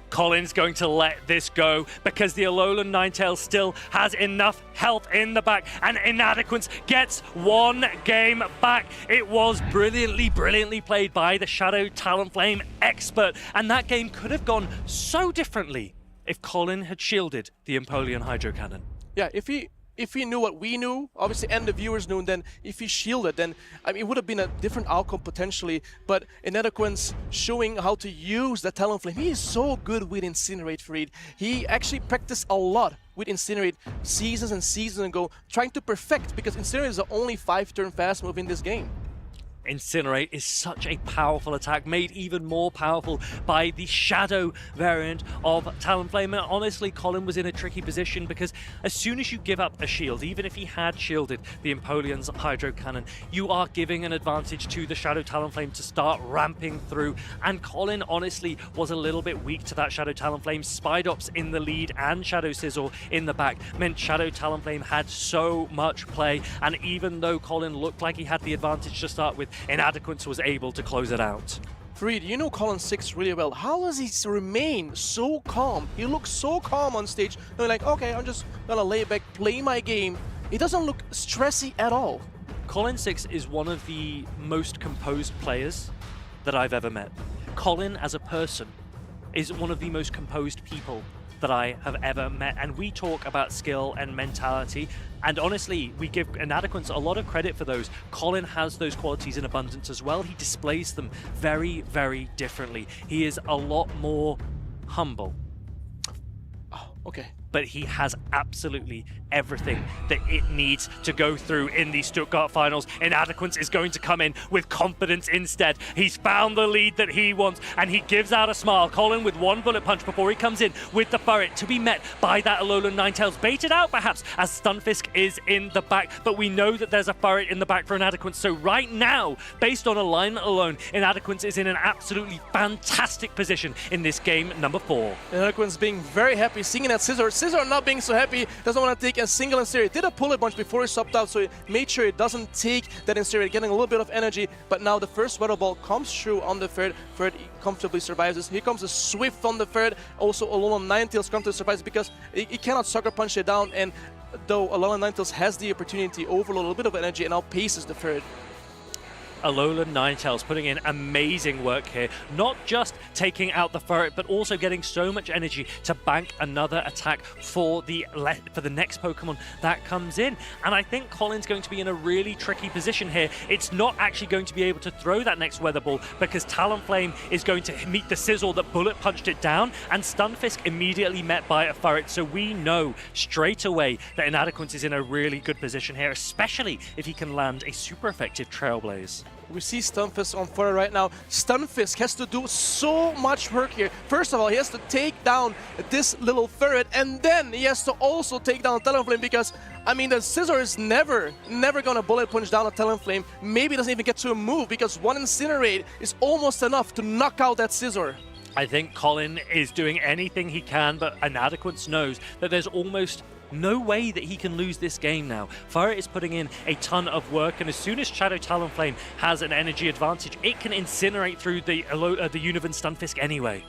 S2: Colin's going to let this go because the Alolan Ninetales still has enough health in the back, and Inadequance gets 1 game back. It was brilliantly played by the Shadow Talonflame expert, and that game could have gone so differently if Colin had shielded the Empoleon Hydro Cannon.
S1: Yeah, if he knew what we knew, obviously, and the viewers knew, and then if he shielded, then I mean, it would have been a different outcome potentially. But Inadequance showing how to use the Talonflame. He is so good with Incinerate, Farid. He actually practiced a lot with Incinerate seasons and seasons ago, trying to perfect, because Incinerate is the only 5-turn fast move in this game.
S2: Incinerate is such a powerful attack, made even more powerful by the Shadow variant of Talonflame. And honestly, Colin was in a tricky position because as soon as you give up a shield, even if he had shielded the Empoleon's Hydro Cannon, you are giving an advantage to the Shadow Talonflame to start ramping through. And Colin honestly was a little bit weak to that Shadow Talonflame. Spidops in the lead and Shadow Sizzle in the back meant Shadow Talonflame had so much play. And even though Colin looked like he had the advantage to start with, Inadequance was able to close it out.
S1: Farid, you know Colin 6 really well. How does he remain so calm? He looks so calm on stage. They're like, okay, I'm just gonna lay back, play my game. He doesn't look stressy at all.
S2: Colin 6 is one of the most composed players that I've ever met. Colin, as a person, is one of the most composed people that I have ever met, and we talk about skill and mentality, and honestly, we give Inadequance a lot of credit for those. Colin has those qualities in abundance as well. He displays them very, very differently. He is a lot more humble.
S1: Oh, okay.
S2: But he has absolutely everything that it needs to go through in the Stuttgart finals. Inadequance is going to come in with confidence instead. He's found the lead that he wants, and he gives out a smile. Colin with one bullet punch before he comes in with the Furret to be met by that Alolan Ninetales, baited out perhaps as Stunfisk is in the back, but we know that there's a Furret in the back for Inadequance. So right now, based on alignment alone, Inadequance is in an absolutely fantastic position in this game number 4.
S1: Inadequance being very happy, seeing that Scissor not being so happy, doesn't want to take a single Incinerate. Did a bullet punch before he stopped out, so he made sure it doesn't take that Incinerate, getting a little bit of energy. But now the first Weather Ball comes through on the Ferret. Ferret comfortably survives this. Here comes a Swift on the Ferret. Also, Alolan Ninetales comes to survive because he cannot Sucker Punch it down. And though Alolan Ninetales has the opportunity to overload a little bit of energy and outpaces the Ferret.
S2: Alolan Ninetales putting in amazing work here, not just taking out the Furret, but also getting so much energy to bank another attack for the next Pokemon that comes in. And I think Colin's going to be in a really tricky position here. It's not actually going to be able to throw that next Weather Ball because Talonflame is going to meet the Sizzle that bullet punched it down, and Stunfisk immediately met by a Furret. So we know straight away that Inadequance is in a really good position here, especially if he can land a super effective Trailblaze.
S1: We see Stunfisk on fire right now. Stunfisk has to do so much work here. First of all, he has to take down this little Ferret, and then he has to also take down Talonflame because, I mean, the Scissor is never gonna bullet punch down a Talonflame. Maybe doesn't even get to a move because one Incinerate is almost enough to knock out that Scissor.
S2: I think Colin is doing anything he can, but Inadequance knows that there's almost no way that he can lose this game now. Furret is putting in a ton of work, and as soon as Shadow Talonflame has an energy advantage, it can incinerate through the Univern Stunfisk anyway.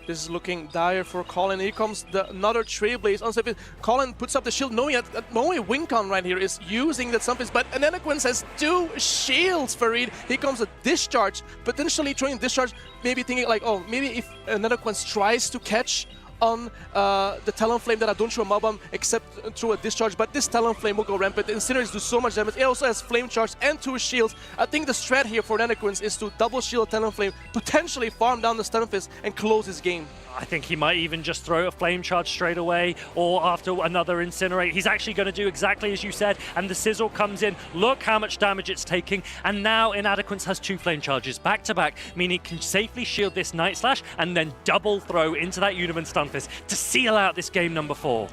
S1: This is looking dire for Colin. Here comes another Trailblaze. Colin puts up the shield, knowing that only Wincon right here is using that Stunfisk, but Inadequance has 2 shields for Reed. Here comes a Discharge, potentially throwing Discharge, maybe thinking like, oh, maybe if Inadequance tries to catch on the Talonflame that I don't show a Mob Bomb except through a Discharge, but this Talonflame will go rampant. The Incinerators do so much damage. It also has Flame Charge and 2 shields. I think the strat here for Inadequance is to double shield Talonflame, potentially farm down the Stunfisk and close his game.
S2: I think he might even just throw a Flame Charge straight away, or after another Incinerate. He's actually going to do exactly as you said, and the Sizzle comes in. Look how much damage it's taking, and now Inadequance has 2 Flame Charges back to back, meaning he can safely shield this Night Slash and then double throw into that Univern Stunfisk to seal out this game number 4.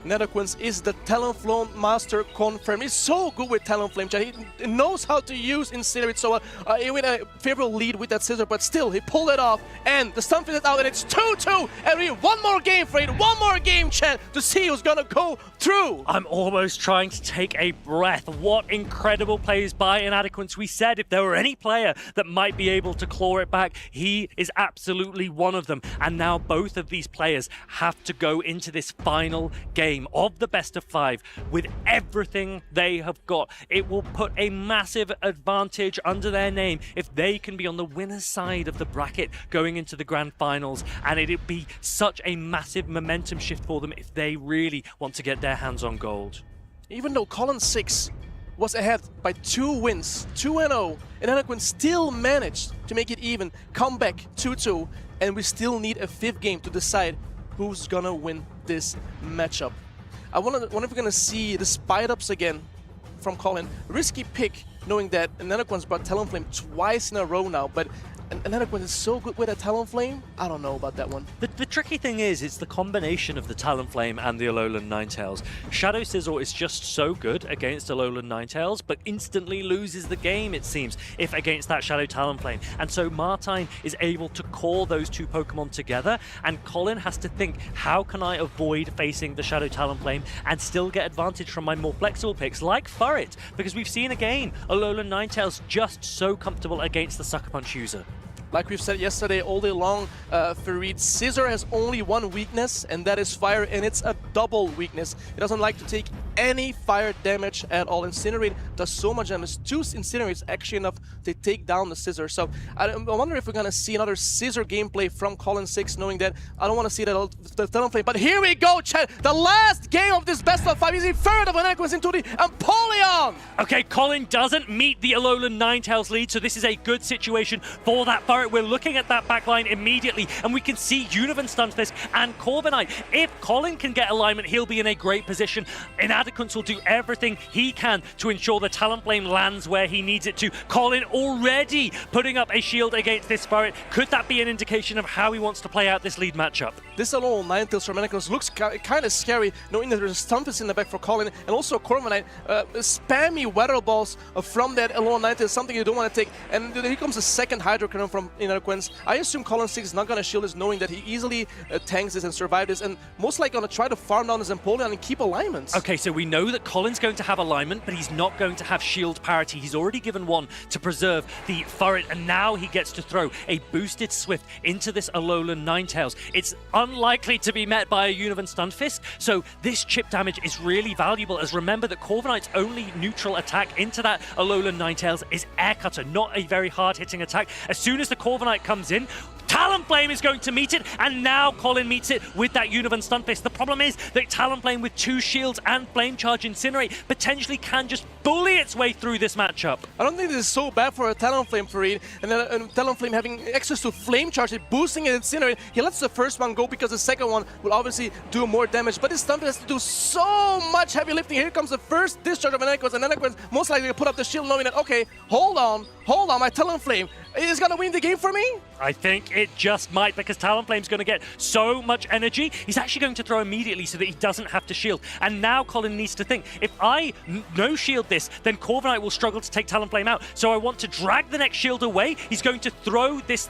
S1: Inadequance is the Talonflame master confirmed. He's so good with Talonflame. He knows how to use Incinerate so well. He went a favorable lead with that Scissor, but still, he pulled it off. And the Stunfisk is out, and it's 2-2. And we need one more game, Fred. One more game, Chan, to see who's going to go through.
S2: I'm almost trying to take a breath. What incredible plays by Inadequance. We said if there were any player that might be able to claw it back, he is absolutely one of them. And now both of these players have to go into this final game of the best of 5 with everything they have got. It will put a massive advantage under their name if they can be on the winner's side of the bracket going into the grand finals, and it'd be such a massive momentum shift for them if they really want to get their hands on gold.
S1: Even though Colin 6 was ahead by 2 wins, 2-0, Inadequance still managed to make it even, come back 2-2, and we still need a 5th game to decide who's gonna win this matchup. I wonder if we're gonna see the Spidops again from Colin. Risky pick knowing that Niantic brought Talonflame twice in a row now, but Niantic is so good with a Talonflame. I don't know about that one.
S2: The tricky thing is, it's the combination of the Talonflame and the Alolan Ninetales. Shadow Scizor is just so good against Alolan Ninetales, but instantly loses the game, it seems, if against that Shadow Talonflame. And so Martine is able to call those two Pokemon together, and Colin has to think, how can I avoid facing the Shadow Talonflame and still get advantage from my more flexible picks, like Furret? Because we've seen again, Alolan Ninetales just so comfortable against the Sucker Punch user.
S1: Like we've said yesterday, all day long, Farid, Scizor has only one weakness, and that is fire, and it's a double weakness. It doesn't like to take any fire damage at all. Incinerate does so much damage. 2 Incinerates actually enough to take down the Scizor. So I wonder if we're going to see another Scizor gameplay from Colin 6, knowing that I don't want to see that the Talonflame. But here we go, chat. The last game of this best of 5 is the third of an into the Empoleon.
S2: Okay, Colin doesn't meet the Alolan Ninetales lead, so this is a good situation for that Furret. We're looking at that backline immediately, and we can see Univan Stunfisk and Corviknight. If Colin can get alignment, he'll be in a great position. Inadequance will do everything he can to ensure the Talonflame lands where he needs it to. Colin already putting up a shield against this Furret. Could that be an indication of how he wants to play out this lead matchup?
S1: This Alolan Ninetales from Niantic looks kind of scary, knowing that there's a Stunfisk in the back for Colin, and also Corviknight. Spammy Weather Balls from that Alolan Ninetales, something you don't want to take. And here comes the second Hydro Cannon from Niantic. I assume Colin 6 is not going to shield this, knowing that he easily tanks this and survives this, and most likely going to try to farm down his Empoleon and keep alignments.
S2: Okay, so we know that Colin's going to have alignment, but he's not going to have shield parity. He's already given one to preserve the Furret, and now he gets to throw a boosted Swift into this Alolan Ninetales. It's unlikely to be met by a Univan Stunfisk, so this chip damage is really valuable, as remember that Corviknight's only neutral attack into that Alolan Ninetales is Air Cutter, not a very hard-hitting attack. As soon as the Corviknight comes in, Talonflame is going to meet it, and now Colin meets it with that Univan Stunfisk. The problem is that Talonflame with 2 shields and Flame Charge Incinerate potentially can just bully its way through this matchup.
S1: I don't think this is so bad for a Talonflame, Farid, and then Talonflame having access to Flame Charge, boosting it, Incinerate. He lets the first one go because the second one will obviously do more damage, but this Stunfisk has to do so much heavy lifting. Here comes the first discharge of Niantic, and Niantic most likely to put up the shield, knowing that, okay, hold on, my Talonflame is going to win the game for me?
S2: I think it just might, because Talonflame's going to get so much energy. He's actually going to throw immediately so that he doesn't have to shield. And now Colin needs to think, if I no shield this, then Corviknight will struggle to take Talonflame out. So I want to drag the next shield away. He's going to throw this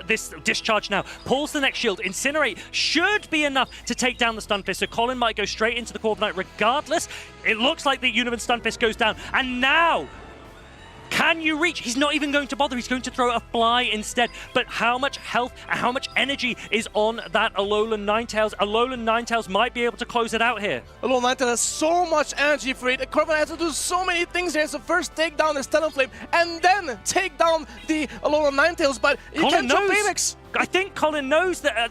S2: this discharge now. Pulls the next shield. Incinerate should be enough to take down the Stunfisk. So Colin might go straight into the Corviknight regardless. It looks like the Univan Stunfisk goes down. And now, can you reach? He's not even going to bother. He's going to throw a fly instead. But how much health and how much energy is on that Alolan Ninetales? Alolan Ninetales might be able to close it out here.
S1: Alolan Ninetales has so much energy for it. Corviknight has to do so many things here. So first take down this Talonflame and then take down the Alolan Ninetales. But you can't jump Apex.
S2: I think Colin knows that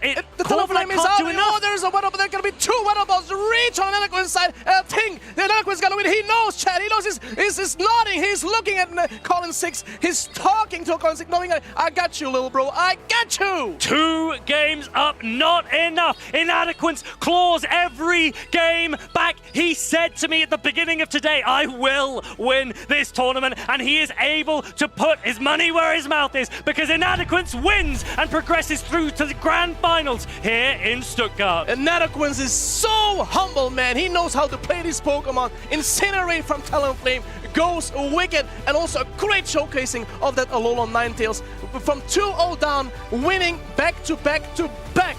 S1: the Talonflame is out. Oh, there's a Weather Ball. There are going to be 2 Weather Balls reach on Niantic inside. I think the Niantic is going to win. He knows, Chad. He knows. He's nodding. He's looking at Colin 6. He's talking to Colin 6, knowing, I got you, little bro. I got you.
S2: 2 games up, not enough. Inadequance claws every game back. He said to me at the beginning of today, I will win this tournament. And he is able to put his money where his mouth is, because Inadequance wins and progresses through to the grand finals here in Stuttgart.
S1: And Niantic is so humble, man. He knows how to play these Pokemon. Incinerate from Talonflame goes wicked, and also a great showcasing of that Alolan Ninetales. From 2-0 down, winning back to back,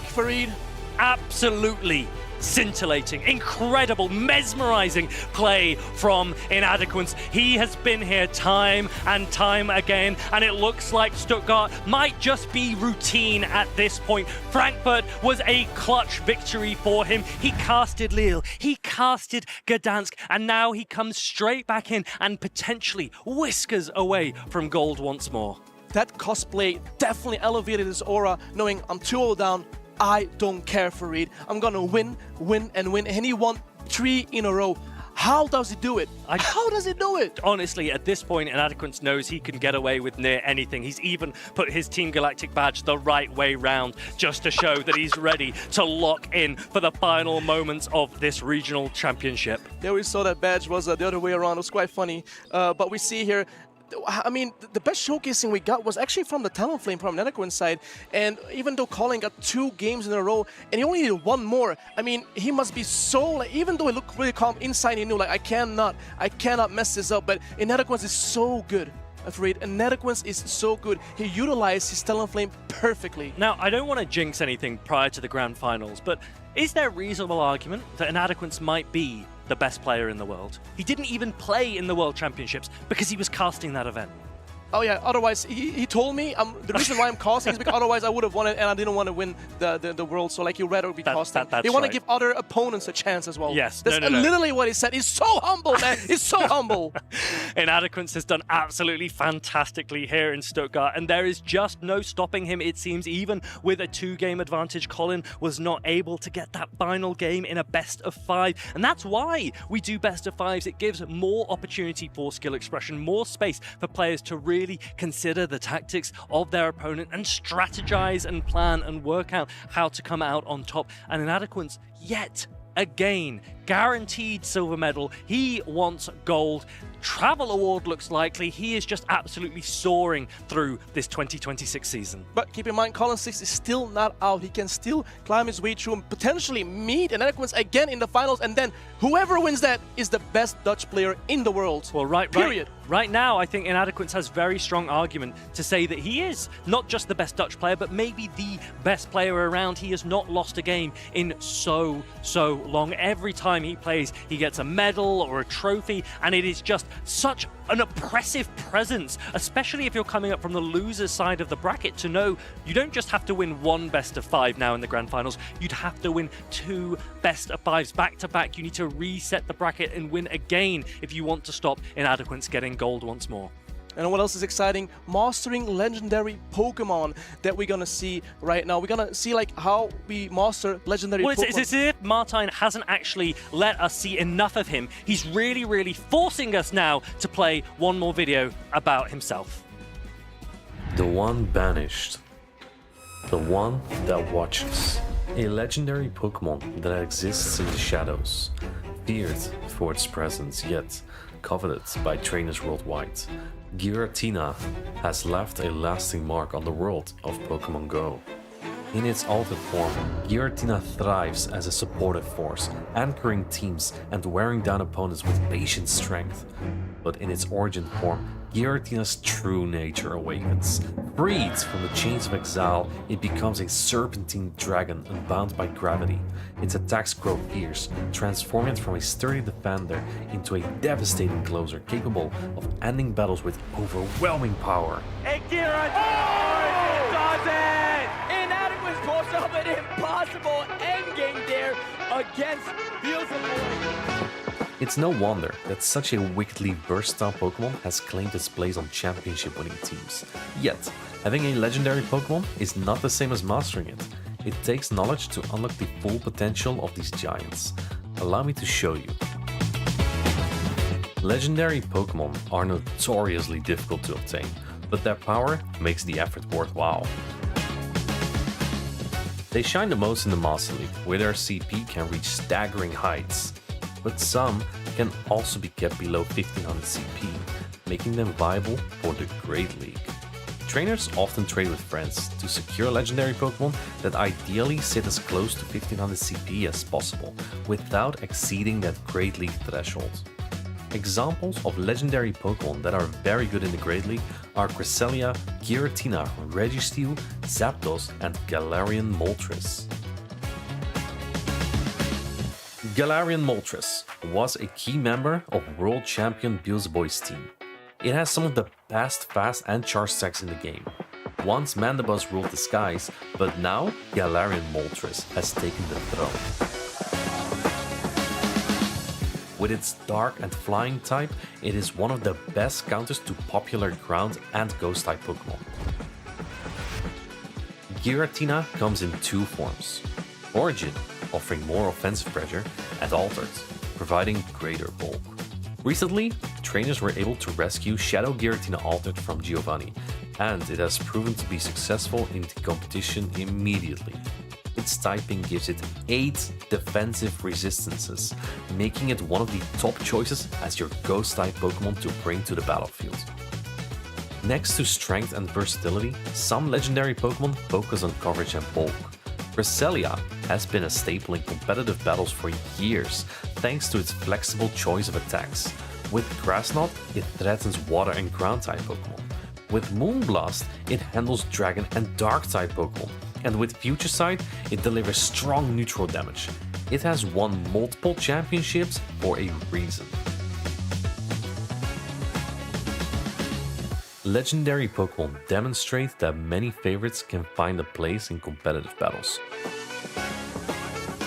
S1: Farid.
S2: Absolutely scintillating, incredible, mesmerizing play from Inadequance. He has been here time and time again, and it looks like Stuttgart might just be routine at this point. Frankfurt was a clutch victory for him. He casted Lille, he casted Gdansk, and now he comes straight back in and potentially whiskers away from gold once more.
S1: That cosplay definitely elevated his aura, knowing I'm 2-0 down. I don't care, Farid. I'm gonna win, and he won 3 in a row. How does he do it? How does he do it?
S2: Honestly, at this point, Inadequance knows he can get away with near anything. He's even put his Team Galactic badge the right way round just to show that he's ready to lock in for the final moments of this regional championship.
S1: There we saw that badge was the other way around. It was quite funny. But we see here, I mean, the best showcasing we got was actually from the Talonflame from Inadequance side. And even though Colin got 2 games in a row and he only needed 1 more, I mean, he must be so, like, even though he looked really calm inside, he knew, like, I cannot mess this up. But Inadequance is so good. Afraid Inadequance is so good. He utilized his Talonflame perfectly.
S2: Now, I don't want to jinx anything prior to the grand finals, but is there a reasonable argument that Inadequance might be the best player in the world? He didn't even play in the World Championships because he was casting that event.
S1: Oh yeah, otherwise, he told me the reason why I'm casting is because otherwise I would have won it and I didn't want to win the world, so like, you'd rather be casting. They want to give other opponents a chance as well.
S2: Yes,
S1: that's literally what he said. He's so humble, man. He's so humble.
S2: Inadequance has done absolutely fantastically here in Stuttgart, and there is just no stopping him, it seems. Even with a 2-game advantage, Colin was not able to get that final game in a best of 5, and that's why we do best of 5s. It gives more opportunity for skill expression, more space for players to really consider the tactics of their opponent and strategize and plan and work out how to come out on top. And Inadequance, yet again, guaranteed silver medal. He wants gold. Travel award looks likely. He is just absolutely soaring through this 2026 season.
S1: But keep in mind, Colin 6 is still not out. He can still climb his way through and potentially meet Inadequance again in the finals, and then whoever wins that is the best Dutch player in the world.
S2: Well, right now, I think Inadequance has very strong argument to say that he is not just the best Dutch player, but maybe the best player around. He has not lost a game in so long. Every time he plays, he gets a medal or a trophy, and it is just such an oppressive presence, especially if you're coming up from the loser's side of the bracket, to know you don't just have to win 1 best of 5 now in the grand finals, you'd have to win 2 best of 5s back to back. You need to reset the bracket and win again if you want to stop Inadequance getting gold once more.
S1: And what else is exciting? Mastering legendary Pokemon that we're gonna see right now. We're gonna see like how we master legendary Pokemon.
S2: It's as if Martijn hasn't actually let us see enough of him. He's really forcing us now to play one more video about himself.
S18: The one banished. The one that watches. A legendary Pokemon that exists in the shadows. Feared for its presence, yet coveted by trainers worldwide. Giratina has left a lasting mark on the world of Pokemon Go. In its altered form, Giratina thrives as a supportive force, anchoring teams and wearing down opponents with patient strength. But in its origin form, Giratina's true nature awakens. Freed from the chains of exile, it becomes a serpentine dragon unbound by gravity. Its attacks grow fierce, transforming it from a sturdy defender into a devastating closer capable of ending battles with overwhelming power.
S19: And Giratina does it! Inadequance pulls up an impossible endgame there against Beelzebub.
S18: It's no wonder that such a wickedly versatile Pokemon has claimed its place on championship winning teams. Yet, having a legendary Pokemon is not the same as mastering it. It takes knowledge to unlock the full potential of these giants. Allow me to show you. Legendary Pokemon are notoriously difficult to obtain, but their power makes the effort worthwhile. They shine the most in the Master League, where their CP can reach staggering heights. But some can also be kept below 1500 CP, making them viable for the Great League. Trainers often trade with friends to secure legendary Pokemon that ideally sit as close to 1500 CP as possible, without exceeding that Great League threshold. Examples of legendary Pokemon that are very good in the Great League are Cresselia, Giratina, Registeel, Zapdos, and Galarian Moltres. Galarian Moltres was a key member of world champion Beelzebub's team. It has some of the best fast and charge stacks in the game. Once Mandibuzz ruled the skies, but now Galarian Moltres has taken the throne. With its dark and flying type, it is one of the best counters to popular ground and ghost type Pokemon. Giratina comes in 2 forms. Origin, offering more offensive pressure, and Altered, providing greater bulk. Recently, trainers were able to rescue Shadow Giratina Altered from Giovanni, and it has proven to be successful in the competition immediately. Its typing gives it 8 defensive resistances, making it one of the top choices as your Ghost-type Pokémon to bring to the battlefield. Next to strength and versatility, some legendary Pokémon focus on coverage and bulk. Cresselia has been a staple in competitive battles for years, thanks to its flexible choice of attacks. With Grass Knot, it threatens water and ground-type Pokémon. With Moonblast, it handles Dragon and Dark-type Pokémon. And with Future Sight, it delivers strong neutral damage. It has won multiple championships for a reason. Legendary Pokémon demonstrate that many favorites can find a place in competitive battles.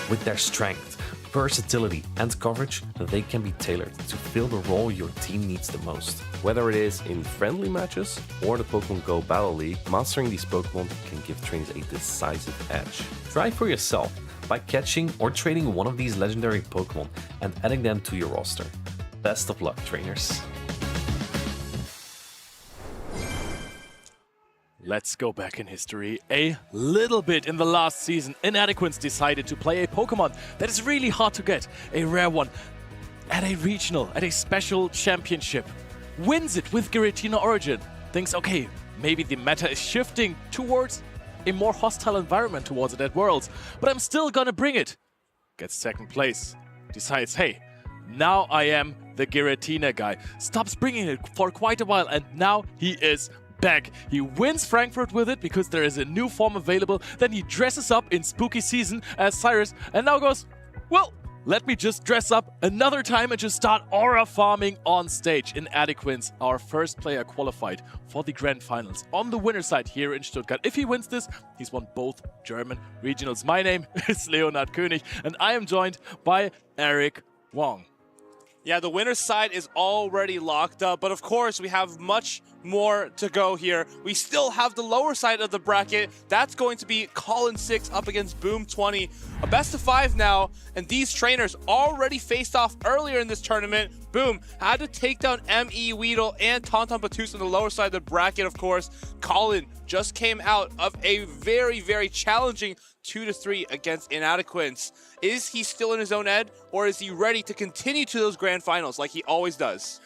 S18: With their strength, versatility and coverage, they can be tailored to fill the role your team needs the most.
S20: Whether it is in friendly matches or the Pokémon Go Battle League, mastering these Pokémon can give trainers a decisive edge.
S18: Try for yourself by catching or trading one of these legendary Pokémon and adding them to your roster. Best of luck, trainers.
S5: Let's go back in history a little bit. In the last season, Inadequates decided to play a Pokemon that is really hard to get, a rare one, at a regional, at a special championship. Wins it with Giratina Origin. Thinks, okay, maybe the meta is shifting towards a more hostile environment towards it at Worlds, but I'm still gonna bring it. Gets second place. Decides, hey, now I am the Giratina guy. Stops bringing it for quite a while, and now he is back. He wins Frankfurt with it because there is a new form available. Then he dresses up in Spooky Season as Cyrus and now goes, well, let me just dress up another time and just start aura farming on stage. Inadequates, our first player qualified for the grand finals on the winner's side here in Stuttgart. If he wins this, he's won both German regionals. My name is Leonard König and I am joined by Eric Wong.
S6: Yeah, the winner's side is already locked up, but of course we have much more to go here. We still have the lower side of the bracket. That's going to be Colin 6 up against Boom 20. A best of 5 now, and these trainers already faced off earlier in this tournament. Boom had to take down M.E. Weedle and Tauntaun Patus on the lower side of the bracket, of course. Colin just came out of a very, very challenging 2-3 against Inadequates. Is he still in his own head, or is he ready to continue to those grand finals like he always does?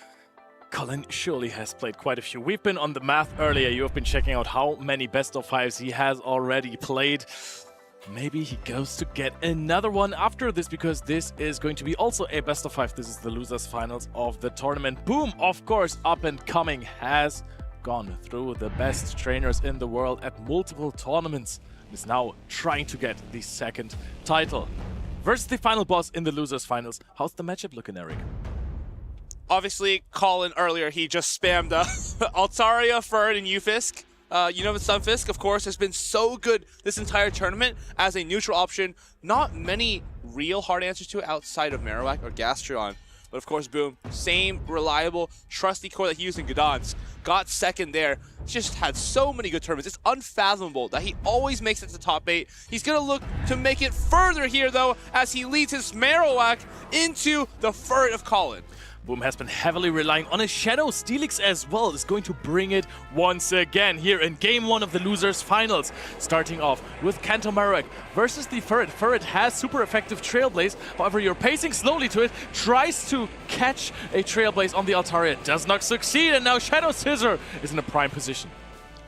S5: Colin surely has played quite a few. We've been on the math earlier. You have been checking out how many best of 5s he has already played. Maybe he goes to get another one after this, because this is going to be also a best of 5. This is the losers finals of the tournament. Boom, of course, up and coming, has gone through the best trainers in the world at multiple tournaments. Is now trying to get the second title. Versus the final boss in the losers finals. How's the matchup looking, Eric?
S6: Obviously, Colin earlier, he just spammed Altaria, Ferd, and Ufisk. Stunfisk, of course, has been so good this entire tournament as a neutral option. Not many real hard answers to it outside of Marowak or Gastrodon. But of course, Boom, same reliable, trusty core that he used in Gdansk. Got second there. Just had so many good tournaments. It's unfathomable that he always makes it to top 8. He's going to look to make it further here, though, as he leads his Marowak into the Ferd of Colin.
S5: Boom has been heavily relying on his Shadow. Steelix as well is going to bring it once again here in Game 1 of the Losers Finals. Starting off with Kanto Marowak versus the Furret. Furret has super effective Trailblaze, however you're pacing slowly to it, tries to catch a Trailblaze on the Altaria, does not succeed, and now Shadow Scissor is in a prime position.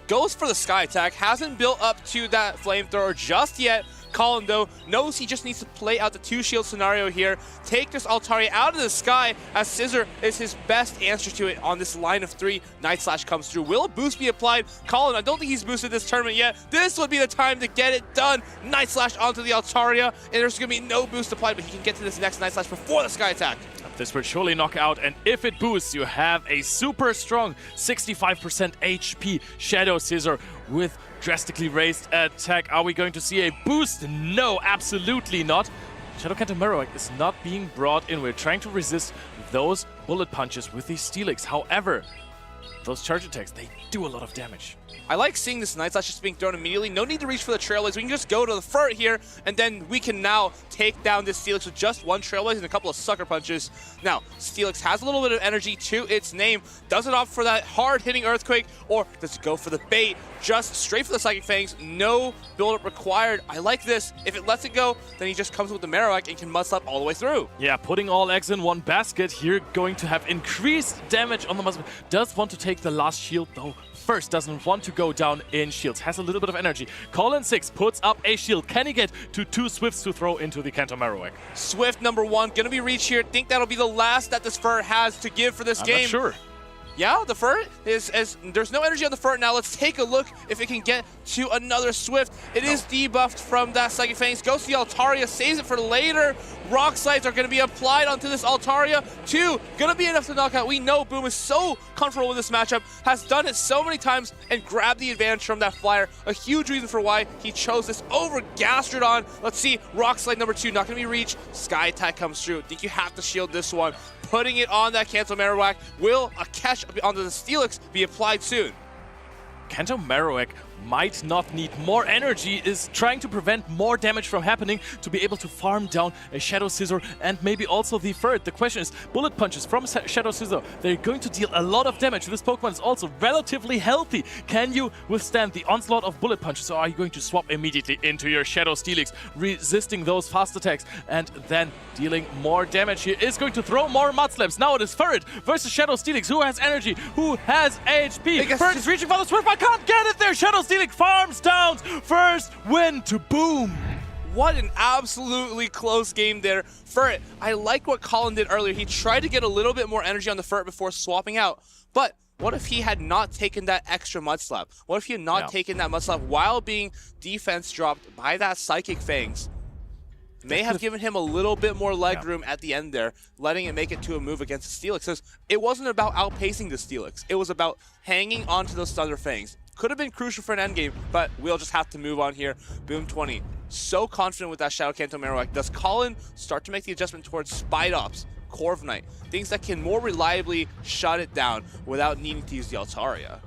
S6: Goes for the Sky attack, hasn't built up to that Flamethrower just yet. Colin, though, knows he just needs to play out the 2-shield scenario here, take this Altaria out of the sky, as Scissor is his best answer to it on this line of 3. Night Slash comes through. Will a boost be applied? Colin, I don't think he's boosted this tournament yet. This would be the time to get it done. Night Slash onto the Altaria, and there's going to be no boost applied, but he can get to this next Night Slash before the Sky attack.
S5: This will surely knock out, and if it boosts, you have a super strong 65% HP Shadow Scissor with drastically raised attack. Are we going to see a boost? No, absolutely not. Shadow Kanto Marowak is not being brought in. We're trying to resist those bullet punches with the Steelix. However, those charge attacks, they do a lot of damage.
S6: I like seeing this Night Slash just being thrown immediately. No need to reach for the Trailblaze. We can just go to the Furt here, and then we can now take down this Steelix with just one Trailblaze and a couple of Sucker Punches. Now, Steelix has a little bit of energy to its name. Does it opt for that hard-hitting Earthquake, or does it go for the bait? Just straight for the Psychic Fangs. No build-up required. I like this. If it lets it go, then he just comes with the Marowak and can Mudslap all the way through.
S5: Yeah, putting all eggs in one basket here, going to have increased damage on the Mudslap. Does want to take the last shield, though. First, doesn't want to go down in shields. Has a little bit of energy. Colin6 puts up a shield. Can he get to 2 Swifts to throw into the Kanto Marowak?
S6: Swift number 1, gonna be reach here. Think that'll be the last that this Furt has to give for this game.
S5: I'm not sure.
S6: Yeah, the Furt is, there's no energy on the Furt now. Let's take a look if it can get to another Swift. It is debuffed from that Psychic Fangs. Goes to the Altaria, saves it for later. Rock Slides are going to be applied onto this Altaria. 2, going to be enough to knock out. We know Boom is so comfortable with this matchup, has done it so many times and grabbed the advantage from that Flyer. A huge reason for why he chose this over Gastrodon. Let's see, Rock Slide number 2, not going to be reached. Sky Attack comes through. Think you have to shield this one. Putting it on that Kanto Marowak. Will a catch onto the Steelix be applied soon?
S5: Kanto Marowak might not need more energy, is trying to prevent more damage from happening to be able to farm down a Shadow Scissor and maybe also the Furt. The question is, Bullet Punches from Shadow Scissor, they're going to deal a lot of damage. This Pokemon is also relatively healthy. Can you withstand the onslaught of Bullet Punches, or are you going to swap immediately into your Shadow Steelix, resisting those fast attacks and then dealing more damage here? Is going to throw more Mudslaps. Now it is Furt versus Shadow Steelix. Who has energy? Who has HP? Furt is reaching for the Swift, but can't get it there. Shadow Steelix farms down. First win to Boom.
S6: What an absolutely close game there. Furt, I like what Colin did earlier. He tried to get a little bit more energy on the Furt before swapping out. But what if he had not taken that extra Mudslap? What if he had not taken that Mudslap while being defense dropped by that Psychic Fangs? May have given him a little bit more leg room at the end there, letting it make it to a move against the Steelix. It wasn't about outpacing the Steelix. It was about hanging onto those Thunder Fangs. Could have been crucial for an endgame, but we'll just have to move on here. Boom 20. So confident with that Shadow Kanto Marowak. Does Colin start to make the adjustment towards Spite Ops, Corviknight, things that can more reliably shut it down without needing to use the Altaria?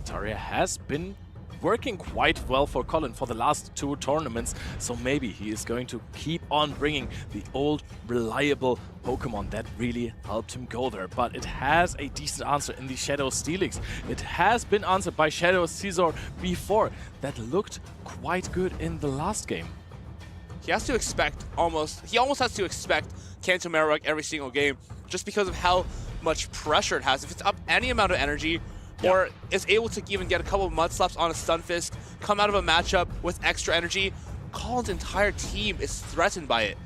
S5: Altaria has been working quite well for Colin for the last 2 tournaments, so maybe he is going to keep on bringing the old reliable Pokemon that really helped him go there. But it has a decent answer in the Shadow Steelix. It has been answered by Shadow Scizor before. That looked quite good in the last game.
S6: He has to expect he almost has to expect Kanto Marowak every single game just because of how much pressure it has. If it's up any amount of energy, or is able to even get a couple of Mudslaps on a Stunfisk, come out of a matchup with extra energy, Colin's entire team is threatened by it.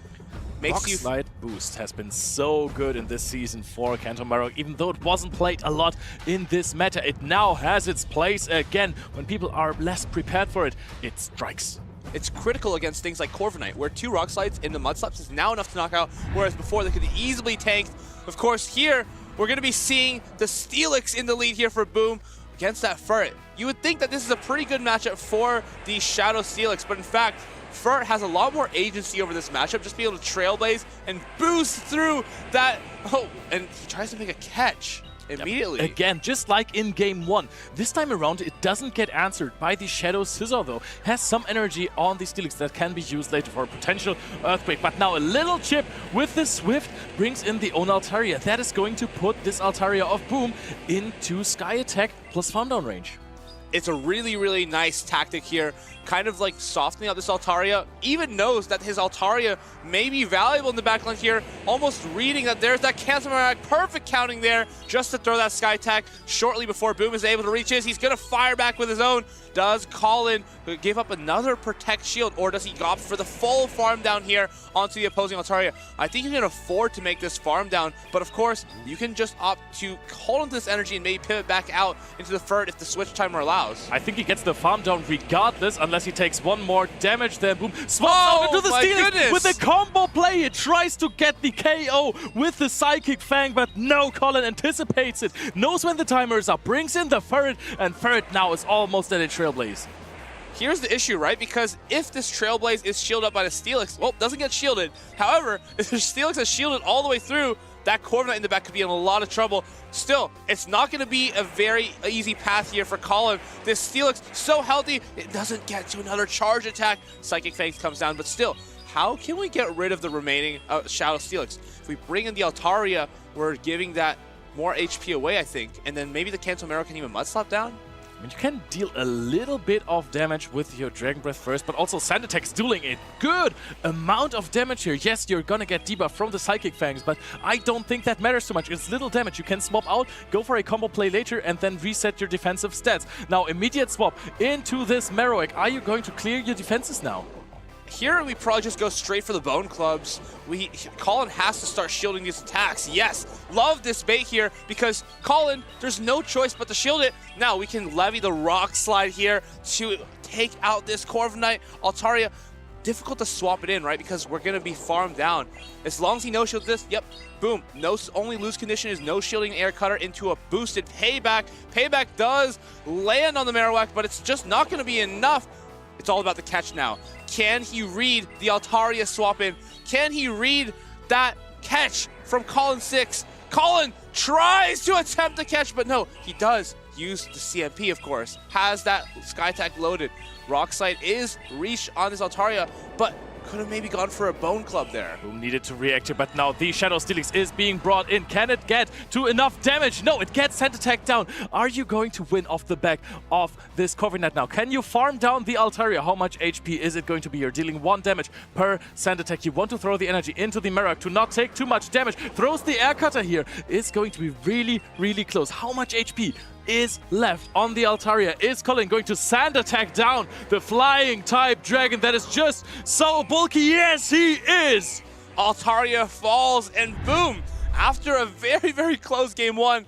S5: Rock Slide boost has been so good in this season for Kanto Marowak, even though it wasn't played a lot in this meta. It now has its place again. When people are less prepared for it, it strikes.
S6: It's critical against things like Corviknight, where 2 Rock Slides in the Mudslaps is now enough to knock out, whereas before they could easily tank. Of course, here, we're going to be seeing the Steelix in the lead here for Boom against that Furt. You would think that this is a pretty good matchup for the Shadow Steelix, but in fact, Furt has a lot more agency over this matchup, just be able to Trailblaze and boost through that. Oh, and he tries to make a catch immediately.
S5: Again, just like in game 1. This time around, it doesn't get answered by the Shadow Scizor, though. Has some energy on the Steelix that can be used later for a potential Earthquake. But now a little chip with the Swift brings in the own Altaria. That is going to put this Altaria of Boom into Sky Attack plus Farm Down range.
S6: It's a really, really nice tactic here, kind of like softening up this Altaria. Even knows that his Altaria may be valuable in the backline here, almost reading that there's that Kanto Marowak, perfect counting there, just to throw that Sky Attack shortly before Boom is able to reach his. He's going to fire back with his own. Does Colin give up another Protect Shield, or does he opt for the full farm down here onto the opposing Altaria? I think you can afford to make this farm down, but of course, you can just opt to hold onto this energy and maybe pivot back out into the Furt if the switch timer allows.
S5: I think he gets the farm down regardless, unless he takes one more damage. Then Boom swaps out into the Steelix with a combo play. It tries to get the KO with the Psychic Fang, but no, Colin anticipates it, knows when the timer is up, brings in the Furt, and Furt now is almost at a Trailblaze.
S6: Here's the issue, right? Because if this Trailblaze is shielded up by the Steelix, well, doesn't get shielded. However, if the Steelix is shielded all the way through, that Corviknight in the back could be in a lot of trouble. Still, it's not going to be a very easy path here for Colin. This Steelix, so healthy, it doesn't get to another charge attack. Psychic Fangs comes down, but still, how can we get rid of the remaining Shadow Steelix? If we bring in the Altaria, we're giving that more HP away, I think, and then maybe the Kanto Marrow can even Mudslap down?
S5: I mean, you can deal a little bit of damage with your Dragon Breath first, but also Sand Attack's dealing a good amount of damage here. Yes, you're gonna get debuff from the Psychic Fangs, but I don't think that matters too much. It's little damage. You can swap out, go for a combo play later, and then reset your defensive stats. Now, immediate swap into this Marowak. Are you going to clear your defenses now?
S6: Here, we probably just go straight for the Bone Clubs. Colin has to start shielding these attacks. Yes, love this bait here because Colin, there's no choice but to shield it. Now, we can levy the Rock Slide here to take out this Corviknight. Altaria, difficult to swap it in, right? Because we're going to be farmed down. As long as he no-shields this, yep, boom. No, only lose condition is no shielding Air Cutter into a boosted Payback. Payback does land on the Marowak, but it's just not going to be enough. It's all about the catch now. Can he read the Altaria swap in? Can he read that catch from Colin 6? Colin tries to attempt the catch, but no, he does use the CMP, of course. Has that Sky Attack loaded. Rock Slide is reached on this Altaria, but could have maybe gone for a Bone Club there.
S5: Boom needed to react here, but now the Shadow Steelix is being brought in. Can it get to enough damage? No, it gets Sand Attack down. Are you going to win off the back of this Corviknight now? Can you farm down the Altaria? How much HP is it going to be? You're dealing 1 damage per Sand Attack. You want to throw the energy into the Marowak to not take too much damage. Throws the Air Cutter here. It's going to be really, really close. How much HP is left on the Altaria? Is Colin going to Sand Attack down the flying type dragon that is just so bulky? Yes, he is!
S6: Altaria falls and boom! After a very, very close game 1,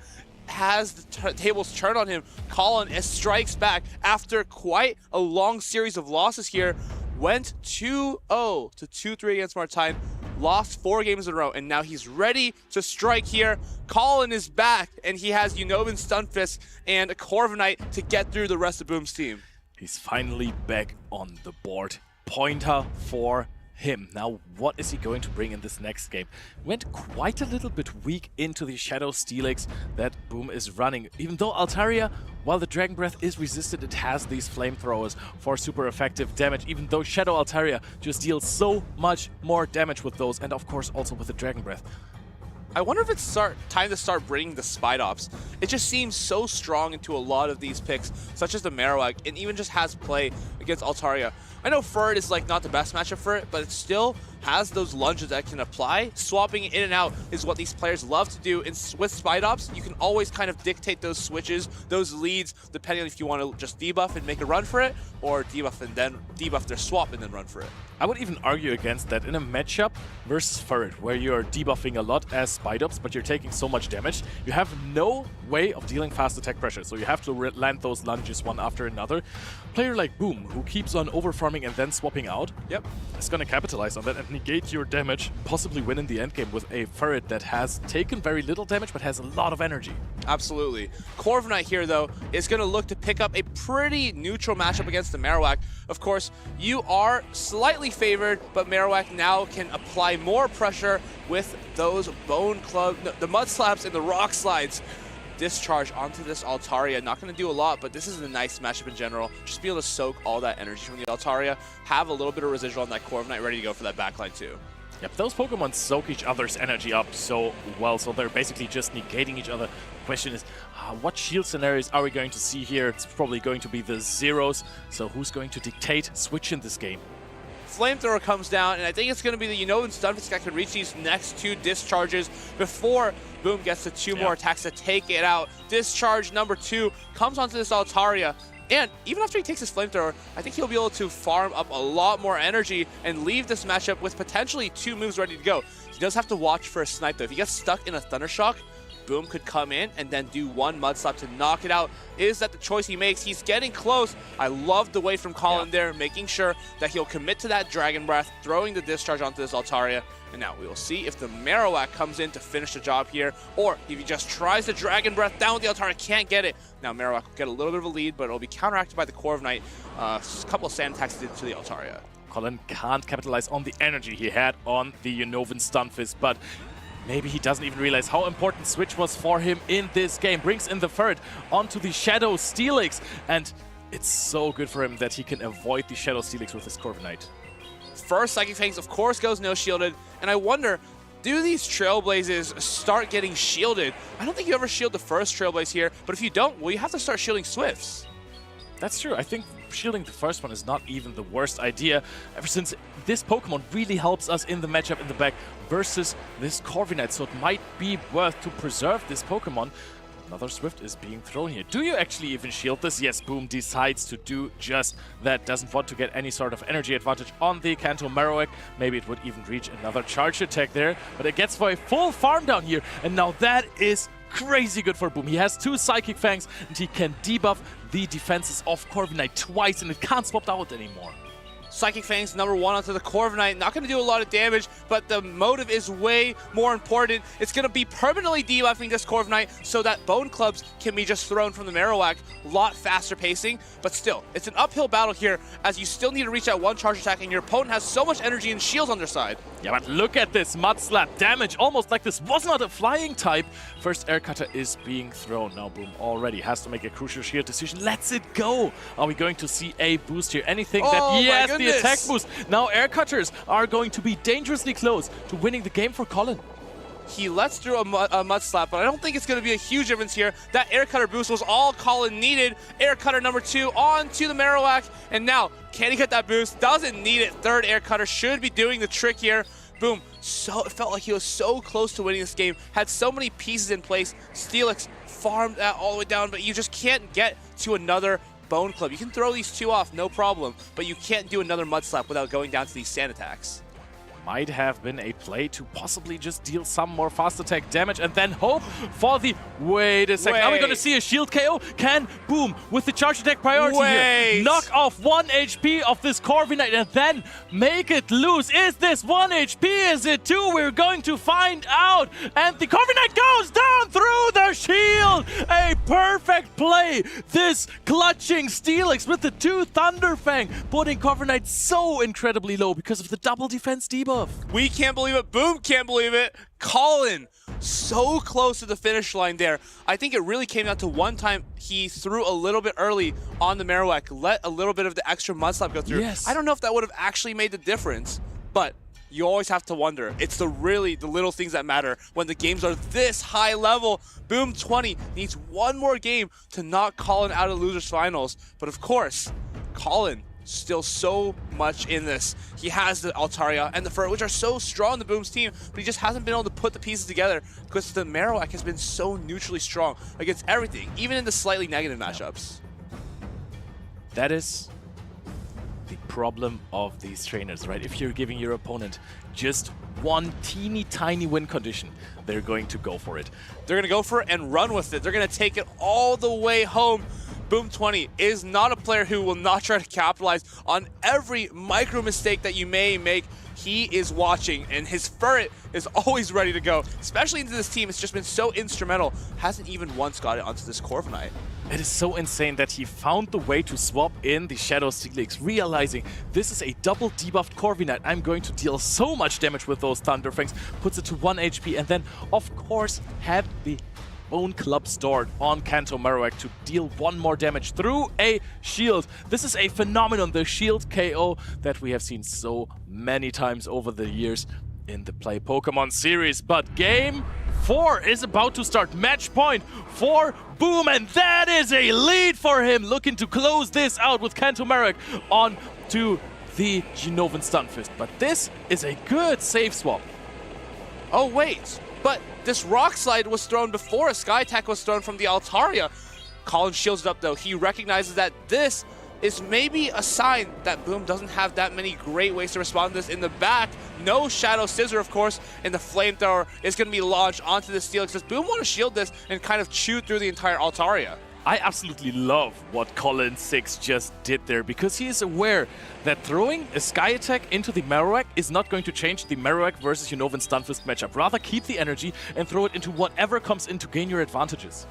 S6: has the tables turned on him. Colin strikes back after quite a long series of losses here. Went 2-0 to 2-3 against Martine. Lost 4 games in a row, and now he's ready to strike here. Colin is back, and he has Unova Stunfisk and a Corviknight to get through the rest of Boom's team.
S5: He's finally back on the board. Pointer for him. Now, what is he going to bring in this next game? Went quite a little bit weak into the Shadow Steelix that Boom is running. Even though Altaria, while the Dragon Breath is resisted, it has these flamethrowers for super effective damage, even though Shadow Altaria just deals so much more damage with those, and of course also with the Dragon Breath.
S6: I wonder if it's time to start bringing the Spidops. It just seems so strong into a lot of these picks, such as the Marowak, and even just has play against Altaria. I know Furret is like not the best matchup for it, but it still has those lunges that can apply. Swapping in and out is what these players love to do. And with Spidops, you can always kind of dictate those switches, those leads, depending on if you want to just debuff and make a run for it, or debuff and then debuff their swap and then run for it.
S5: I would even argue against that in a matchup versus Furret, where you're debuffing a lot as Spidops, but you're taking so much damage, you have no way of dealing fast attack pressure, so you have to land those lunges one after another. Player like Boom, who keeps on overfarming and then swapping out,
S6: yep,
S5: is going to capitalize on that and negate your damage, possibly win in the endgame with a Furret that has taken very little damage but has a lot of energy.
S6: Absolutely. Corviknight here, though, is going to look to pick up a pretty neutral matchup against the Marowak. Of course, you are slightly favored, but Marowak now can apply more pressure with those Bone Club, the Mud Slaps and the Rock Slides. Discharge onto this Altaria. Not going to do a lot, but this is a nice matchup in general. Just be able to soak all that energy from the Altaria, have a little bit of residual on that Corviknight, ready to go for that backline too.
S5: Yep, those Pokemon soak each other's energy up so well, so they're basically just negating each other. The question is, what shield scenarios are we going to see here? It's probably going to be the Zeros, so who's going to dictate switch in this game?
S6: Flamethrower comes down, and I think it's going to be the Unova Stunfisk that can reach these next 2 discharges before Boom gets the 2 more attacks to take it out. Discharge number 2 comes onto this Altaria, and even after he takes his Flamethrower, I think he'll be able to farm up a lot more energy and leave this matchup with potentially 2 moves ready to go. He does have to watch for a snipe, though. If he gets stuck in a Thunder Shock, Boom could come in and then do 1 Mud Slap to knock it out. Is that the choice he makes? He's getting close. I love the way from Colin there, making sure that he'll commit to that Dragon Breath, throwing the discharge onto this Altaria. And now we will see if the Marowak comes in to finish the job here, or if he just tries the Dragon Breath down with the Altaria, can't get it. Now Marowak will get a little bit of a lead, but it'll be counteracted by the Corviknight. A couple of sand attacks to the Altaria.
S5: Colin can't capitalize on the energy he had on the Unovan Stunfisk, but Maybe he doesn't even realize how important Switch was for him in this game. Brings in the third onto the Shadow Steelix, and it's so good for him that he can avoid the Shadow Steelix with his Corviknight.
S6: First Psychic Fangs, of course, goes no shielded, and I wonder, do these Trailblazes start getting shielded? I don't think you ever shield the first Trailblaze here, but if you don't, well, you have to start shielding Swifts.
S5: That's true. I think shielding the first one is not even the worst idea, ever since this Pokemon really helps us in the matchup in the back versus this Corviknight, so it might be worth to preserve this Pokemon. Another Swift is being thrown here. Do you actually even shield this? Yes, Boom decides to do just that. Doesn't want to get any sort of energy advantage on the Kanto Marowak. Maybe it would even reach another charge attack there, but it gets for a full farm down here, and now that is crazy good for Boom. He has 2 Psychic Fangs, and he can debuff the defenses of Corviknight twice, and it can't swap out anymore.
S6: Psychic Fangs number 1 onto the Corviknight. Not going to do a lot of damage, but the motive is way more important. It's going to be permanently debuffing this Corviknight so that Bone Clubs can be just thrown from the Marowak. A lot faster pacing, but still, it's an uphill battle here as you still need to reach that 1 charge attack, and your opponent has so much energy and shields on their side.
S5: Yeah, but look at this Mud Slap damage, almost like this was not a flying type. First Air Cutter is being thrown. Now Boom already has to make a crucial shield decision. Let's it go. Are we going to see a boost here? Anything that, yes, the attack boost. Now Air Cutters are going to be dangerously close to winning the game for Colin.
S6: He lets through a Mud Slap, but I don't think it's going to be a huge difference here. That Air Cutter boost was all Colin needed. Air Cutter number 2 onto the Marowak, and now, can he get that boost? Doesn't need it. Third Air Cutter should be doing the trick here. Boom. So it felt like he was so close to winning this game. Had so many pieces in place. Steelix farmed that all the way down, but you just can't get to another Bone Club. You can throw these 2 off, no problem, but you can't do another Mud Slap without going down to these sand attacks.
S5: Might have been a play to possibly just deal some more fast attack damage and then hope for the... Wait a second. Are we going to see a shield KO? Can Boom, with the charge attack priority here, knock off 1 HP of this Corviknight and then make it lose? Is this 1 HP? Is it 2? We're going to find out. And the Corviknight goes down through the shield. A perfect play. This clutching Steelix with the 2 Thunderfang, putting Corviknight so incredibly low because of the double defense debuff.
S6: We can't believe it. Boom can't believe it. Colin, so close to the finish line there. I think it really came down to one time he threw a little bit early on the Marowak, let a little bit of the extra Mud Slap go through.
S5: Yes.
S6: I don't know if that would have actually made the difference, but you always have to wonder. It's the little things that matter when the games are this high level. Boom 20 needs 1 more game to knock Colin out of losers finals. But of course, Colin still so much in this. He has the Altaria and the Fur, which are so strong in the Boom's team, but he just hasn't been able to put the pieces together because the Marowak has been so neutrally strong against everything, even in the slightly negative matchups.
S5: That is the problem of these trainers, right? If you're giving your opponent just 1 teeny tiny win condition, they're going to go for it.
S6: They're going to go for it and run with it. They're going to take it all the way home. Boom 20 is not a player who will not try to capitalize on every micro mistake that you may make. He is watching, and his Furret is always ready to go, especially into this team. It's just been so instrumental. Hasn't even once got it onto this Corviknight.
S5: It is so insane that he found the way to swap in the Shadow Steelix, realizing this is a double debuffed Corviknight. I'm going to deal so much damage with those Thunderfangs, puts it to 1 HP, and then, of course, had the Bone Club stored on Kanto Marowak to deal 1 more damage through a shield. This is a phenomenon, the shield KO that we have seen so many times over the years in the Play Pokemon series. But game 4 is about to start. Match point for Boom, and that is a lead for him. Looking to close this out with Kanto Marowak on to the Genovan Stunfist. But this is a good save swap.
S6: Oh, wait. But this Rock Slide was thrown before a Sky Attack was thrown from the Altaria. Colin shields it up, though. He recognizes that this is maybe a sign that Boom doesn't have that many great ways to respond to this in the back. No Shadow Scissor, of course, and the Flamethrower is going to be launched onto the Steelix. Does Boom want to shield this and kind of chew through the entire Altaria?
S5: I absolutely love what Colin 6 just did there, because he is aware that throwing a Sky Attack into the Marowak is not going to change the Marowak versus Genovan Stunfist matchup. Rather keep the energy and throw it into whatever comes in to gain your advantages.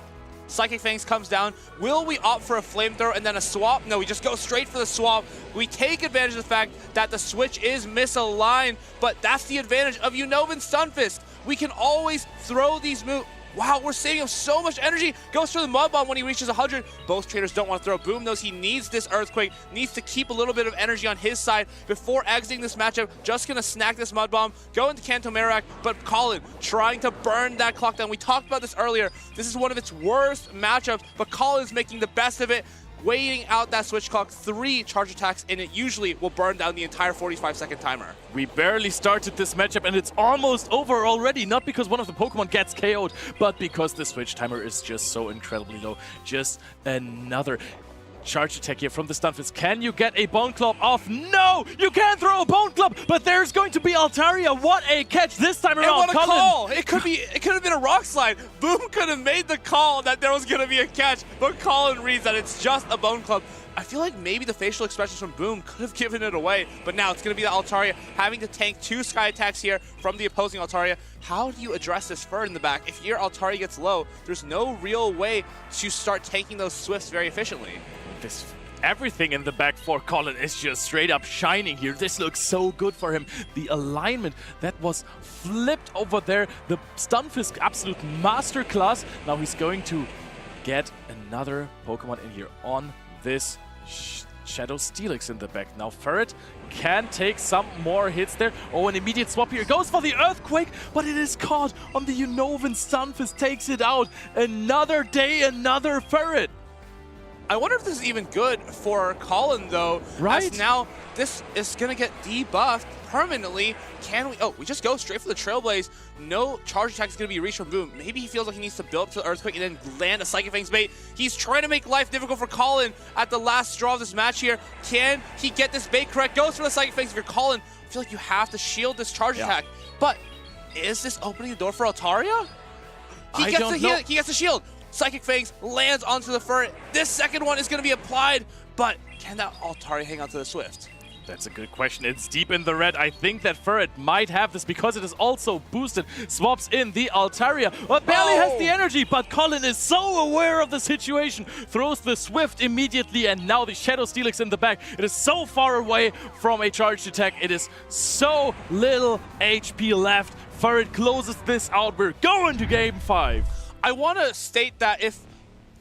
S6: Psychic Fangs comes down. Will we opt for a flamethrower and then a swap? No, we just go straight for the swap. We take advantage of the fact that the switch is misaligned, but that's the advantage of Unova and Stunfist. We can always throw these moves. Wow, we're saving him so much energy. Goes for the Mud Bomb when he reaches 100. Both traders don't want to throw. Boom knows he needs this Earthquake, needs to keep a little bit of energy on his side before exiting this matchup. Just going to snack this Mud Bomb, go into Kanto Merak, but Colin trying to burn that clock down. We talked about this earlier. This is one of its worst matchups, but Colin's making the best of it. Waiting out that switch clock, 3 charge attacks, and it usually will burn down the entire 45-second timer.
S5: We barely started this matchup and it's almost over already, not because one of the Pokemon gets KO'd, but because the switch timer is just so incredibly low. Just another charge attack here from the Stunfist. Can you get a Bone Club off? No! You can't throw a Bone Club, but there's going to be Altaria. What a catch this time around.
S6: And what a
S5: Colin.
S6: call! It could have been a Rock Slide. Boom could have made the call that there was going to be a catch, but Colin reads that it's just a Bone Club. I feel like maybe the facial expressions from Boom could have given it away, but now it's going to be the Altaria having to tank 2 Sky Attacks here from the opposing Altaria. How do you address this Fur in the back? If your Altaria gets low, there's no real way to start tanking those Swifts very efficiently.
S5: Everything in the back for Colin is just straight up shining here. This looks so good for him. The alignment that was flipped over there. The Stunfisk absolute masterclass. Now he's going to get another Pokemon in here on this Shadow Steelix in the back. Now Ferret can take some more hits there. Oh, an immediate swap here. Goes for the Earthquake, but it is caught on the Unovan. Stunfisk takes it out. Another day, another Ferret.
S6: I wonder if this is even good for Colin, though.
S5: Right.
S6: As now, this is going to get debuffed permanently. Can we? Oh, we just go straight for the Trailblaze. No charge attack is going to be reached from Boom. Maybe he feels like he needs to build up to the Earthquake and then land a Psychic Fangs bait. He's trying to make life difficult for Colin at the last straw of this match here. Can he get this bait correct? Goes for the Psychic Fangs. If you're Colin, I feel like you have to shield this charge attack. But is this opening the door for Altaria? He gets the shield. Psychic Fangs lands onto the Ferret. This second one is going to be applied, but can that Altaria hang on to the Swift?
S5: That's a good question. It's deep in the red. I think that Ferret might have this because it is also boosted. Swaps in the Altaria, but barely has the energy, but Colin is so aware of the situation. Throws the Swift immediately, and now the Shadow Steelix in the back. It is so far away from a charged attack. It is so little HP left. Ferret closes this out. We're going to Game 5.
S6: I want to state that if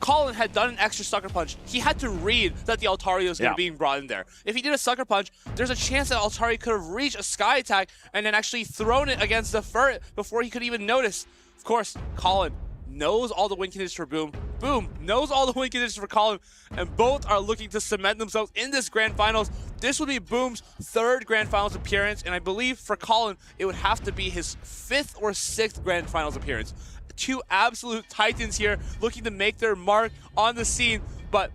S6: Colin had done an extra Sucker Punch, he had to read that the Altaria was going to be brought in there. If he did a Sucker Punch, there's a chance that Altaria could have reached a Sky Attack and then actually thrown it against the Ferret before he could even notice. Of course, Colin knows all the win conditions for Boom. Boom knows all the win conditions for Colin, and both are looking to cement themselves in this Grand Finals. This would be Boom's 3rd Grand Finals appearance, and I believe for Colin, it would have to be his 5th or 6th Grand Finals appearance. 2 absolute titans here looking to make their mark on the scene, but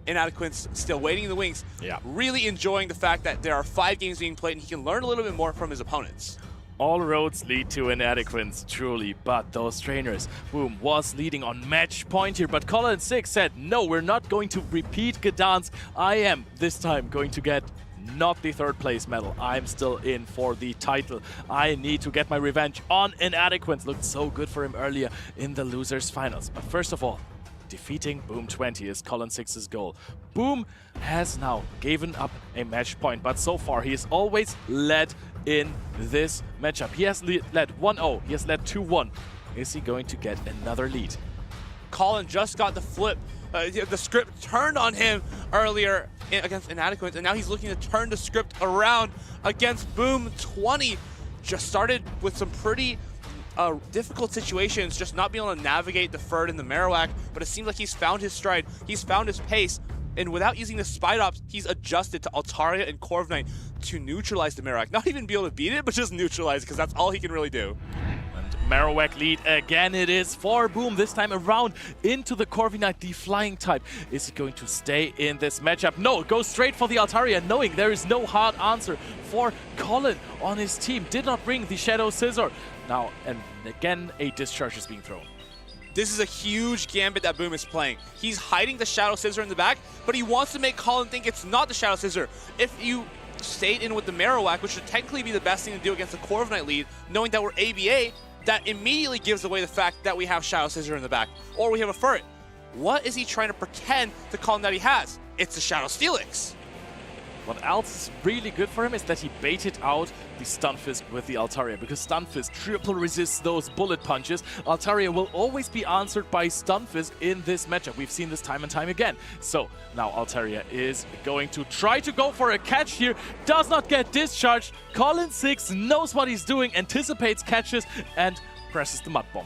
S6: Inadequate's still waiting in the wings. Really enjoying the fact that there are 5 games being played and he can learn a little bit more from his opponents.
S5: All roads lead to Inadequates, truly, but those trainers. Boom was leading on match point here, but Colin 6 said, no, we're not going to repeat Gdansk. I am this time going to get not the 3rd place medal. I'm still in for the title. I need to get my revenge on Inadequates. Looked so good for him earlier in the losers finals. But first of all, defeating Boom 20 is Colin 6's goal. Boom has now given up a match point, but so far he has always led in this matchup. He has led 1-0, he has led 2-1. Is he going to get another lead?
S6: Colin just got the flip. The script turned on him earlier against Inadequate, and now he's looking to turn the script around against Boom 20. Just started with some pretty difficult situations, just not being able to navigate the Ferd and the Marowak, but it seems like he's found his stride, he's found his pace, and without using the Spidops, he's adjusted to Altaria and Corviknight to neutralize the Marowak. Not even be able to beat it, but just neutralize it, because that's all he can really do.
S5: Marowak lead again it is for Boom, this time around into the Corviknight, the flying type. Is he going to stay in this matchup? No, goes straight for the Altaria, knowing there is no hard answer for Colin on his team. Did not bring the Shadow Scissor. Now, and again, a discharge is being thrown.
S6: This is a huge gambit that Boom is playing. He's hiding the Shadow Scissor in the back, but he wants to make Colin think it's not the Shadow Scissor. If you stayed in with the Marowak, which would technically be the best thing to do against the Corviknight lead, knowing that we're ABA, that immediately gives away the fact that we have Shadow Scissor in the back, or we have a Ferret. What is he trying to pretend to Colin that he has? It's the Shadow Steelix.
S5: What else is really good for him is that he baited out the Stunfisk with the Altaria, because Stunfisk triple resists those bullet punches. Altaria will always be answered by Stunfisk in this matchup. We've seen this time and time again. So now Altaria is going to try to go for a catch here. Does not get discharged. Colin 6 knows what he's doing, anticipates catches, and presses the Mud Bomb.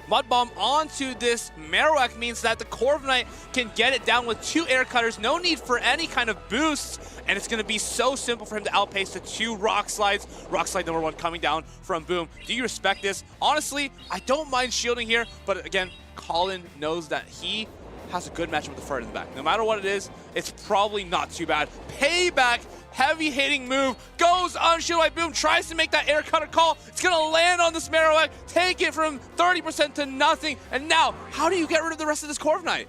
S6: Mud Bomb onto this Marowak means that the Corviknight can get it down with 2 air cutters. No need for any kind of boost. And it's going to be so simple for him to outpace the 2 Rock Slides. Rock Slide number 1 coming down from Boom. Do you respect this? Honestly, I don't mind shielding here. But again, Colin knows that he has a good matchup with the Furt in the back. No matter what it is, it's probably not too bad. Payback, heavy hitting move, goes unshielded by Boom, tries to make that air cutter call. It's gonna land on this Marowak, take it from 30% to nothing. And now, how do you get rid of the rest of this Corviknight?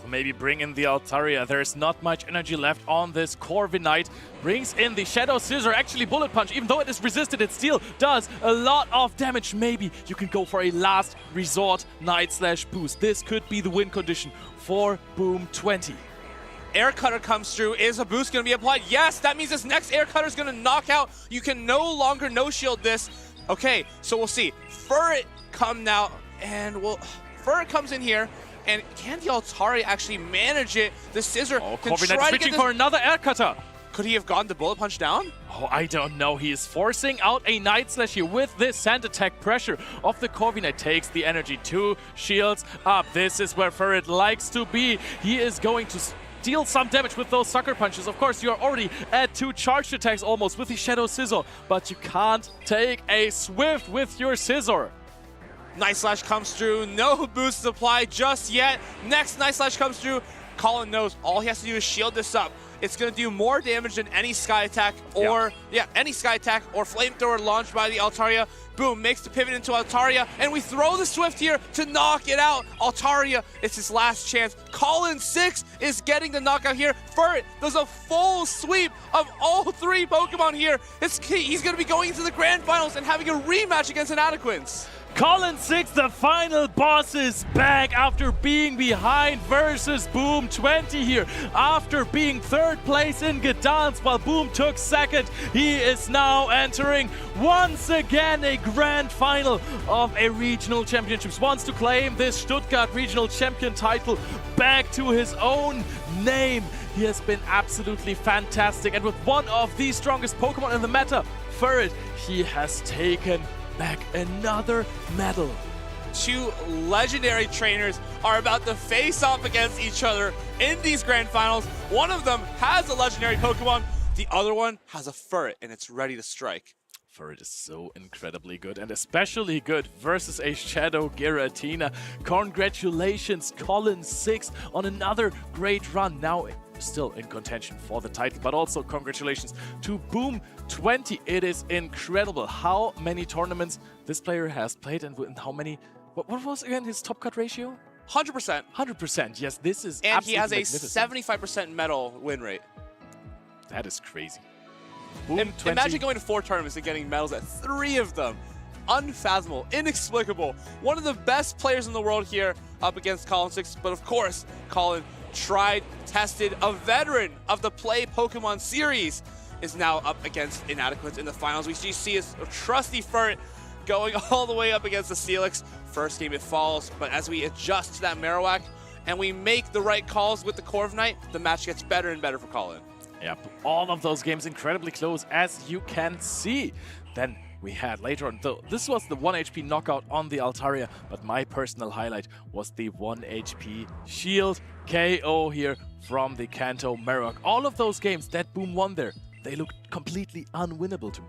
S5: Maybe bring in the Altaria. There's not much energy left on this Corviknight. Brings in the Shadow Scissor. Actually, Bullet Punch, even though it is resisted, it still does a lot of damage. Maybe you can go for a last resort Night Slash boost. This could be the win condition for Boom 20.
S6: Air Cutter comes through. Is a boost going to be applied? Yes, that means this next Air Cutter is going to knock out. You can no longer no-shield this. Okay, so we'll see. Furret come now, and Furret comes in here. And can the Altaria actually manage it? The Scissor can try to get this.
S5: For another Air Cutter.
S6: Could he have gotten the Bullet Punch down?
S5: Oh, I don't know. He is forcing out a Night Slash here with this Sand Attack pressure of the Corviknight. Takes the energy, 2 shields up. This is where Furret likes to be. He is going to deal some damage with those Sucker Punches. Of course, you are already at 2 charged attacks almost with the Shadow Scissor, but you can't take a Swift with your Scissor.
S6: Night Slash comes through, no boosts applied just yet. Next Night Slash comes through. Colin knows all he has to do is shield this up. It's going to do more damage than any Sky Attack or, any Sky Attack or Flamethrower launched by the Altaria. Boom, makes the pivot into Altaria, and we throw the Swift here to knock it out. Altaria, it's his last chance. Colin 6 is getting the knockout here. Furret does a full sweep of all 3 Pokemon here. He's going to be going into the Grand Finals and having a rematch against Inadequance.
S5: Colin 6, the final boss, is back after being behind versus Boom 20 here. After being 3rd place in Gdansk while Boom took 2nd, he is now entering once again a grand final of a regional championships. Wants to claim this Stuttgart Regional Champion title back to his own name. He has been absolutely fantastic, and with one of the strongest Pokemon in the meta, Furret, he has taken back another medal.
S6: 2 legendary trainers are about to face off against each other in these grand finals. One of them has a legendary Pokemon, the other one has a Furret, and it's ready to strike.
S5: Furret is so incredibly good, and especially good versus a Shadow Giratina. Congratulations, Colin 6, on another great run. Now still in contention for the title, but also congratulations to Boom 20. It is incredible how many tournaments this player has played and how many. What was again his top cut ratio?
S6: 100%.
S5: 100%. Yes, this is.
S6: And he has a 75% medal win rate.
S5: That is crazy. Boom 20.
S6: Imagine going to 4 tournaments and getting medals at 3 of them. Unfathomable, inexplicable. One of the best players in the world here up against Colin 6, but of course, Colin, tried, tested, a veteran of the Play Pokemon series, is now up against Inadequates in the finals. We see his trusty Furret going all the way up against the Steelix. First game it falls, but as we adjust to that Marowak and we make the right calls with the Corviknight, the match gets better and better for Colin.
S5: Yep, all of those games incredibly close, as you can see. Then we had later on, though, this was the 1 HP knockout on the Altaria, but my personal highlight was the 1 HP shield KO here from the Kanto Marowak. All of those games that Boom won there, they looked completely unwinnable to me.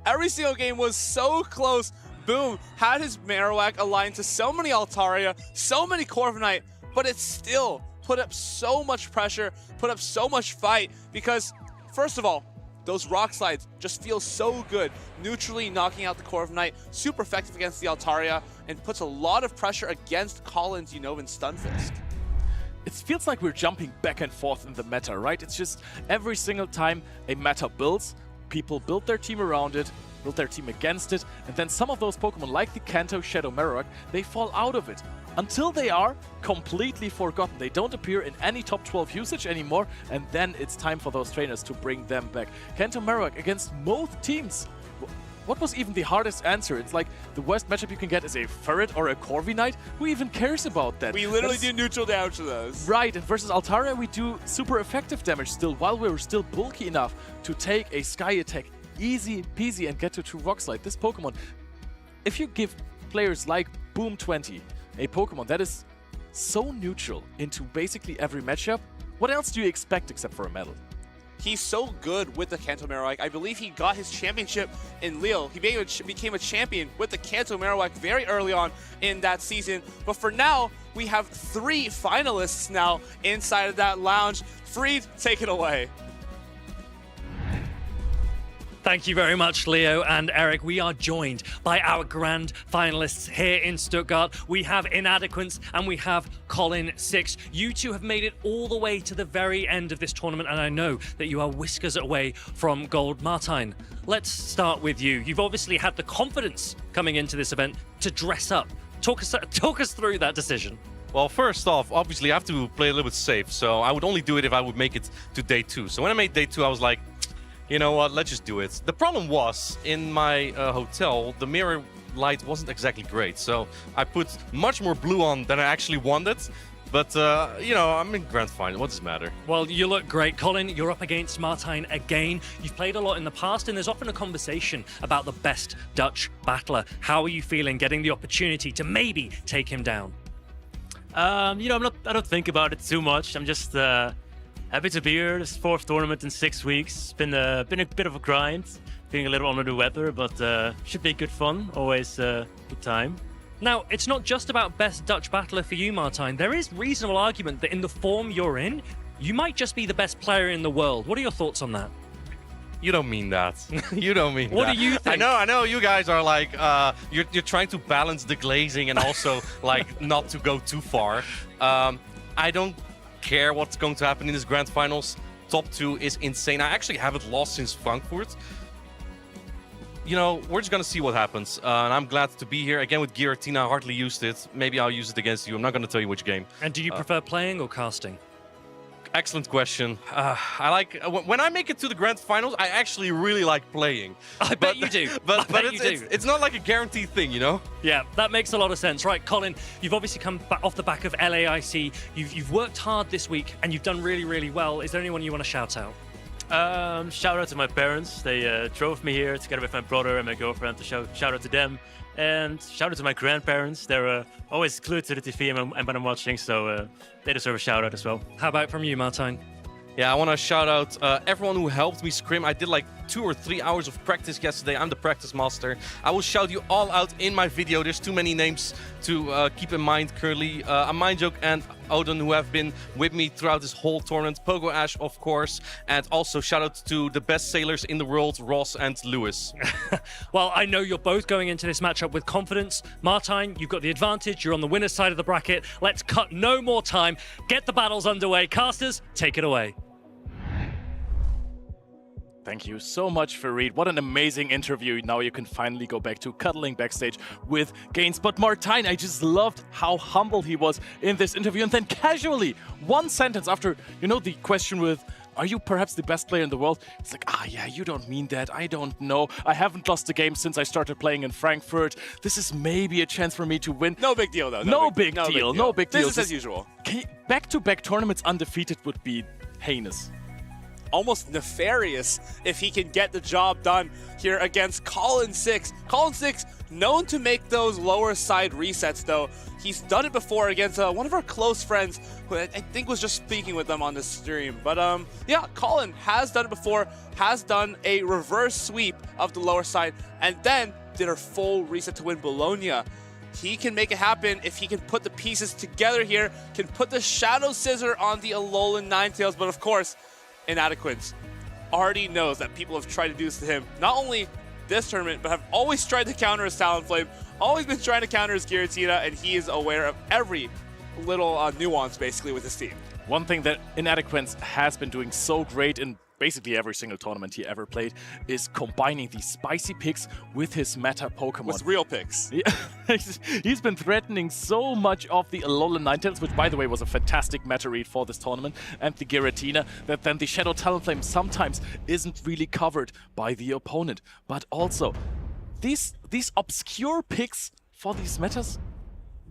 S6: Every single game was so close. Boom had his Marowak aligned to so many Altaria, so many Corviknight, but it still put up so much pressure, put up so much fight, because first of all, those Rock Slides just feel so good, neutrally knocking out the Corviknight, super effective against the Altaria, and puts a lot of pressure against Colin's Unova and Stunfisk.
S5: It feels like we're jumping back and forth in the meta, right? It's just every single time a meta builds, people build their team around it, build their team against it, and then some of those Pokemon, like the Kanto Shadow Marowak, they fall out of it. until they are completely forgotten. They don't appear in any top 12 usage anymore, and then it's time for those trainers to bring them back. Kento Marowak against most teams. What was even the hardest answer? It's like the worst matchup you can get is a Ferret or a Corvi Knight. Who even cares about that?
S6: We literally do neutral damage to those.
S5: Right, and versus Altaria we do super effective damage still, while we're still bulky enough to take a Sky attack easy peasy and get to 2 Rock Slide. This Pokemon, if you give players like Boom20 a Pokemon that is so neutral into basically every matchup, what else do you expect except for a medal?
S6: He's so good with the Kanto Marowak. I believe he got his championship in Lille. He became a champion with the Kanto Marowak very early on in that season. But for now, we have 3 finalists now inside of that lounge. Freed, take it away.
S2: Thank you very much, Leo and Eric. We are joined by our grand finalists here in Stuttgart. We have Inadequance and we have Colin 6. You two have made it all the way to the very end of this tournament, and I know that you are whiskers away from gold. Martijn, let's start with you. You've obviously had the confidence coming into this event to dress up. Talk us through that decision.
S20: Well, first off, obviously I have to play a little bit safe, so I would only do it if I would make it to day 2. So when I made day 2, I was like, you know what, let's just do it. The problem was, in my hotel, the mirror light wasn't exactly great. So I put much more blue on than I actually wanted. But, you know, I'm in grand final. What does it matter?
S2: Well, you look great. Colin, you're up against Martijn again. You've played a lot in the past, and there's often a conversation about the best Dutch battler. How are you feeling getting the opportunity to maybe take him down?
S21: You know, I don't think about it too much. I'm just happy to be here. This 4th tournament in 6 weeks. It's been a bit of a grind. Feeling a little under the weather, but should be good fun. Always good time.
S2: Now, it's not just about best Dutch battler for you, Martijn. There is reasonable argument that in the form you're in, you might just be the best player in the world. What are your thoughts on that?
S20: You don't mean that. You don't mean
S2: what
S20: that.
S2: Do you think?
S20: I know. You guys are like, you're trying to balance the glazing and also like not to go too far. I don't care what's going to happen in this grand finals. Top 2 is insane. I actually haven't lost since Frankfurt. You know, we're just gonna see what happens. And I'm glad to be here again with Giratina. I hardly used it. Maybe I'll use it against you. I'm not gonna tell you which game.
S2: And do you prefer playing or casting?
S20: Excellent question. I like when I make it to the grand finals. I actually really like playing.
S2: I bet you do.
S20: But it's not like a guaranteed thing, you know.
S2: Yeah, that makes a lot of sense, right? Colin, you've obviously come back off the back of LAIC. You've worked hard this week and you've done really, really well. Is there anyone you want to shout out?
S21: Shout out to my parents. They drove me here together with my brother and my girlfriend. To shout out to them. And shout out to my grandparents. They're always glued to the TV and when I'm watching, so they deserve a shout out as well.
S2: How about from you, Martijn?
S20: Yeah, I want to shout out everyone who helped me scrim. I did like 2 or 3 hours of practice yesterday. I'm the practice master. I will shout you all out in my video. There's too many names to keep in mind currently. A Mindjoke and Odin, who have been with me throughout this whole tournament. Pogo Ash, of course. And also shout out to the best sailors in the world, Ross and Lewis.
S2: Well, I know you're both going into this matchup with confidence. Martijn, you've got the advantage. You're on the winner's side of the bracket. Let's cut no more time. Get the battles underway. Casters, take it away.
S5: Thank you so much, Farid. What an amazing interview. Now you can finally go back to cuddling backstage with Gaines. But Martijn, I just loved how humble he was in this interview. And then casually, 1 sentence after, you know, the question with, are you perhaps the best player in the world? It's like, yeah, you don't mean that. I don't know. I haven't lost a game since I started playing in Frankfurt. This is maybe a chance for me to win.
S6: No big deal, though.
S5: No big deal. No big deal.
S6: Business as usual.
S5: Back-to-back tournaments undefeated would be heinous.
S6: Almost nefarious if he can get the job done here against Colin 6. Colin 6, known to make those lower side resets, though. He's done it before against one of our close friends who I think was just speaking with them on the stream. But yeah, Colin has done it before, has done a reverse sweep of the lower side, and then did a full reset to win Bologna. He can make it happen if he can put the pieces together here, can put the Shadow Scissor on the Alolan Ninetales, but of course, Inadequance already knows that people have tried to do this to him. Not only this tournament, but have always tried to counter his Talonflame, always been trying to counter his Giratina, and he is aware of every little nuance, basically, with his team.
S5: One thing that Inadequance has been doing so great in basically every single tournament he ever played, is combining these spicy picks with his meta Pokemon.
S6: With real picks.
S5: He's been threatening so much of the Alolan Ninetales, which by the way was a fantastic meta read for this tournament, and the Giratina, that then the Shadow Talonflame sometimes isn't really covered by the opponent. But also, these obscure picks for these metas,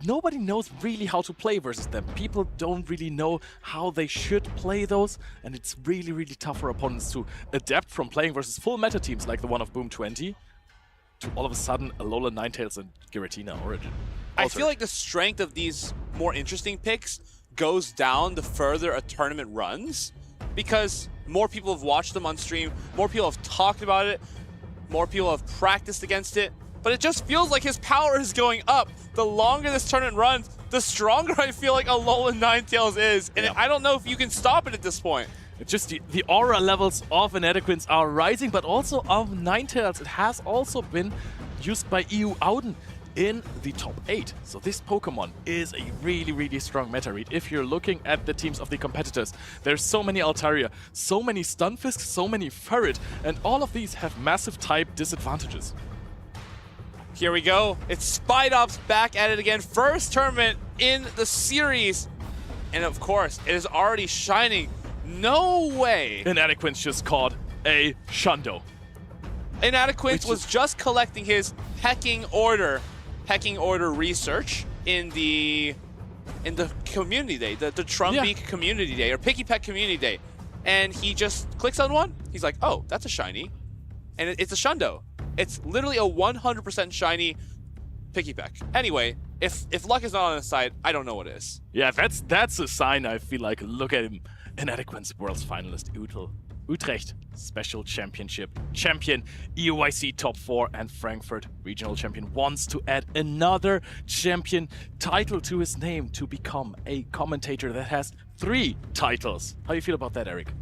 S5: nobody knows really how to play versus them. People don't really know how they should play those, and it's really, really tough for opponents to adapt from playing versus full meta teams like the one of Boom 20 to all of a sudden Alolan Ninetales and Giratina Origin.
S6: I feel like the strength of these more interesting picks goes down the further a tournament runs, because more people have watched them on stream, more people have talked about it, more people have practiced against it. But it just feels like his power is going up. The longer this tournament runs, the stronger I feel like Alolan Ninetales is. And I don't know if you can stop it at this point.
S5: It's just the aura levels of Inadequance are rising, but also of Ninetales. It has also been used by EU Auden in the top 8. So this Pokemon is a really, really strong meta read. If you're looking at the teams of the competitors, there's so many Altaria, so many Stunfisk, so many Ferret, and all of these have massive type disadvantages.
S6: Here we go. It's Spidops back at it again. First tournament in the series. And of course, it is already shining. No way.
S5: Inadequance just caught a Shundo.
S6: Inadequance was just collecting his pecking order research in the community day, the Trumbeak community day, or Picky Peck community day. And he just clicks on one. He's like, oh, that's a shiny. And it's a Shundo. It's literally a 100% shiny Picky Peck. Anyway, if luck is not on his side, I don't know what is.
S5: Yeah, that's a sign, I feel like. Look at him. Inadequance World's finalist, Utrecht Special Championship champion, EUIC top 4, and Frankfurt Regional Champion wants to add another champion title to his name to become a commentator that has 3 titles. How do you feel about that, Eric?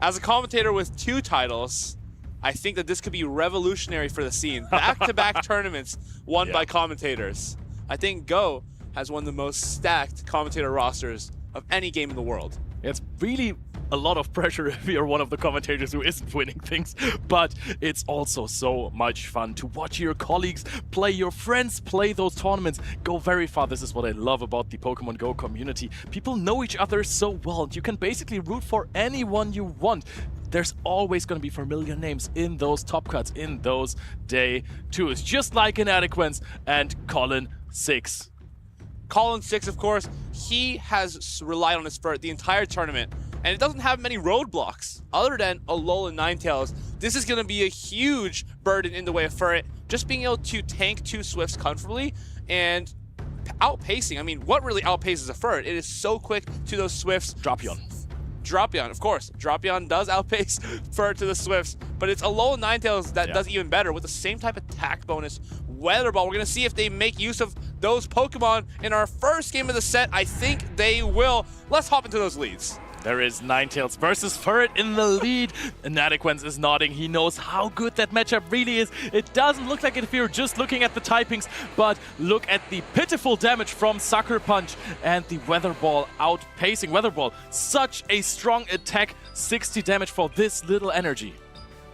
S6: As a commentator with 2 titles, I think that this could be revolutionary for the scene. Back-to-back tournaments won by commentators. I think Go has one of the most stacked commentator rosters of any game in the world.
S5: It's really a lot of pressure if you're one of the commentators who isn't winning things, but it's also so much fun to watch your colleagues play, your friends play those tournaments, go very far. This is what I love about the Pokemon Go community. People know each other so well. You can basically root for anyone you want. There's always going to be familiar names in those top cuts, in those day 2s, just like Inadequance and Colin 6.
S6: Colin 6, of course, he has relied on his Ferret the entire tournament, and it doesn't have many roadblocks other than Alolan Ninetales. This is going to be a huge burden in the way of Ferret, just being able to tank 2 Swifts comfortably and outpacing. I mean, what really outpaces a Ferret? It is so quick to those Swifts. Dropion, of course. Dropion does outpace Ferret to the Swifts, but it's Alolan Ninetales that does even better with the same type of attack bonus. Weather Ball, we're going to see if they make use of those Pokemon in our first game of the set. I think they will. Let's hop into those leads.
S5: There is Ninetales versus Ferret in the lead. Inadequance is nodding. He knows how good that matchup really is. It doesn't look like it if you're just looking at the typings, but look at the pitiful damage from Sucker Punch and the Weather Ball outpacing. Weather Ball, such a strong attack, 60 damage for this little energy.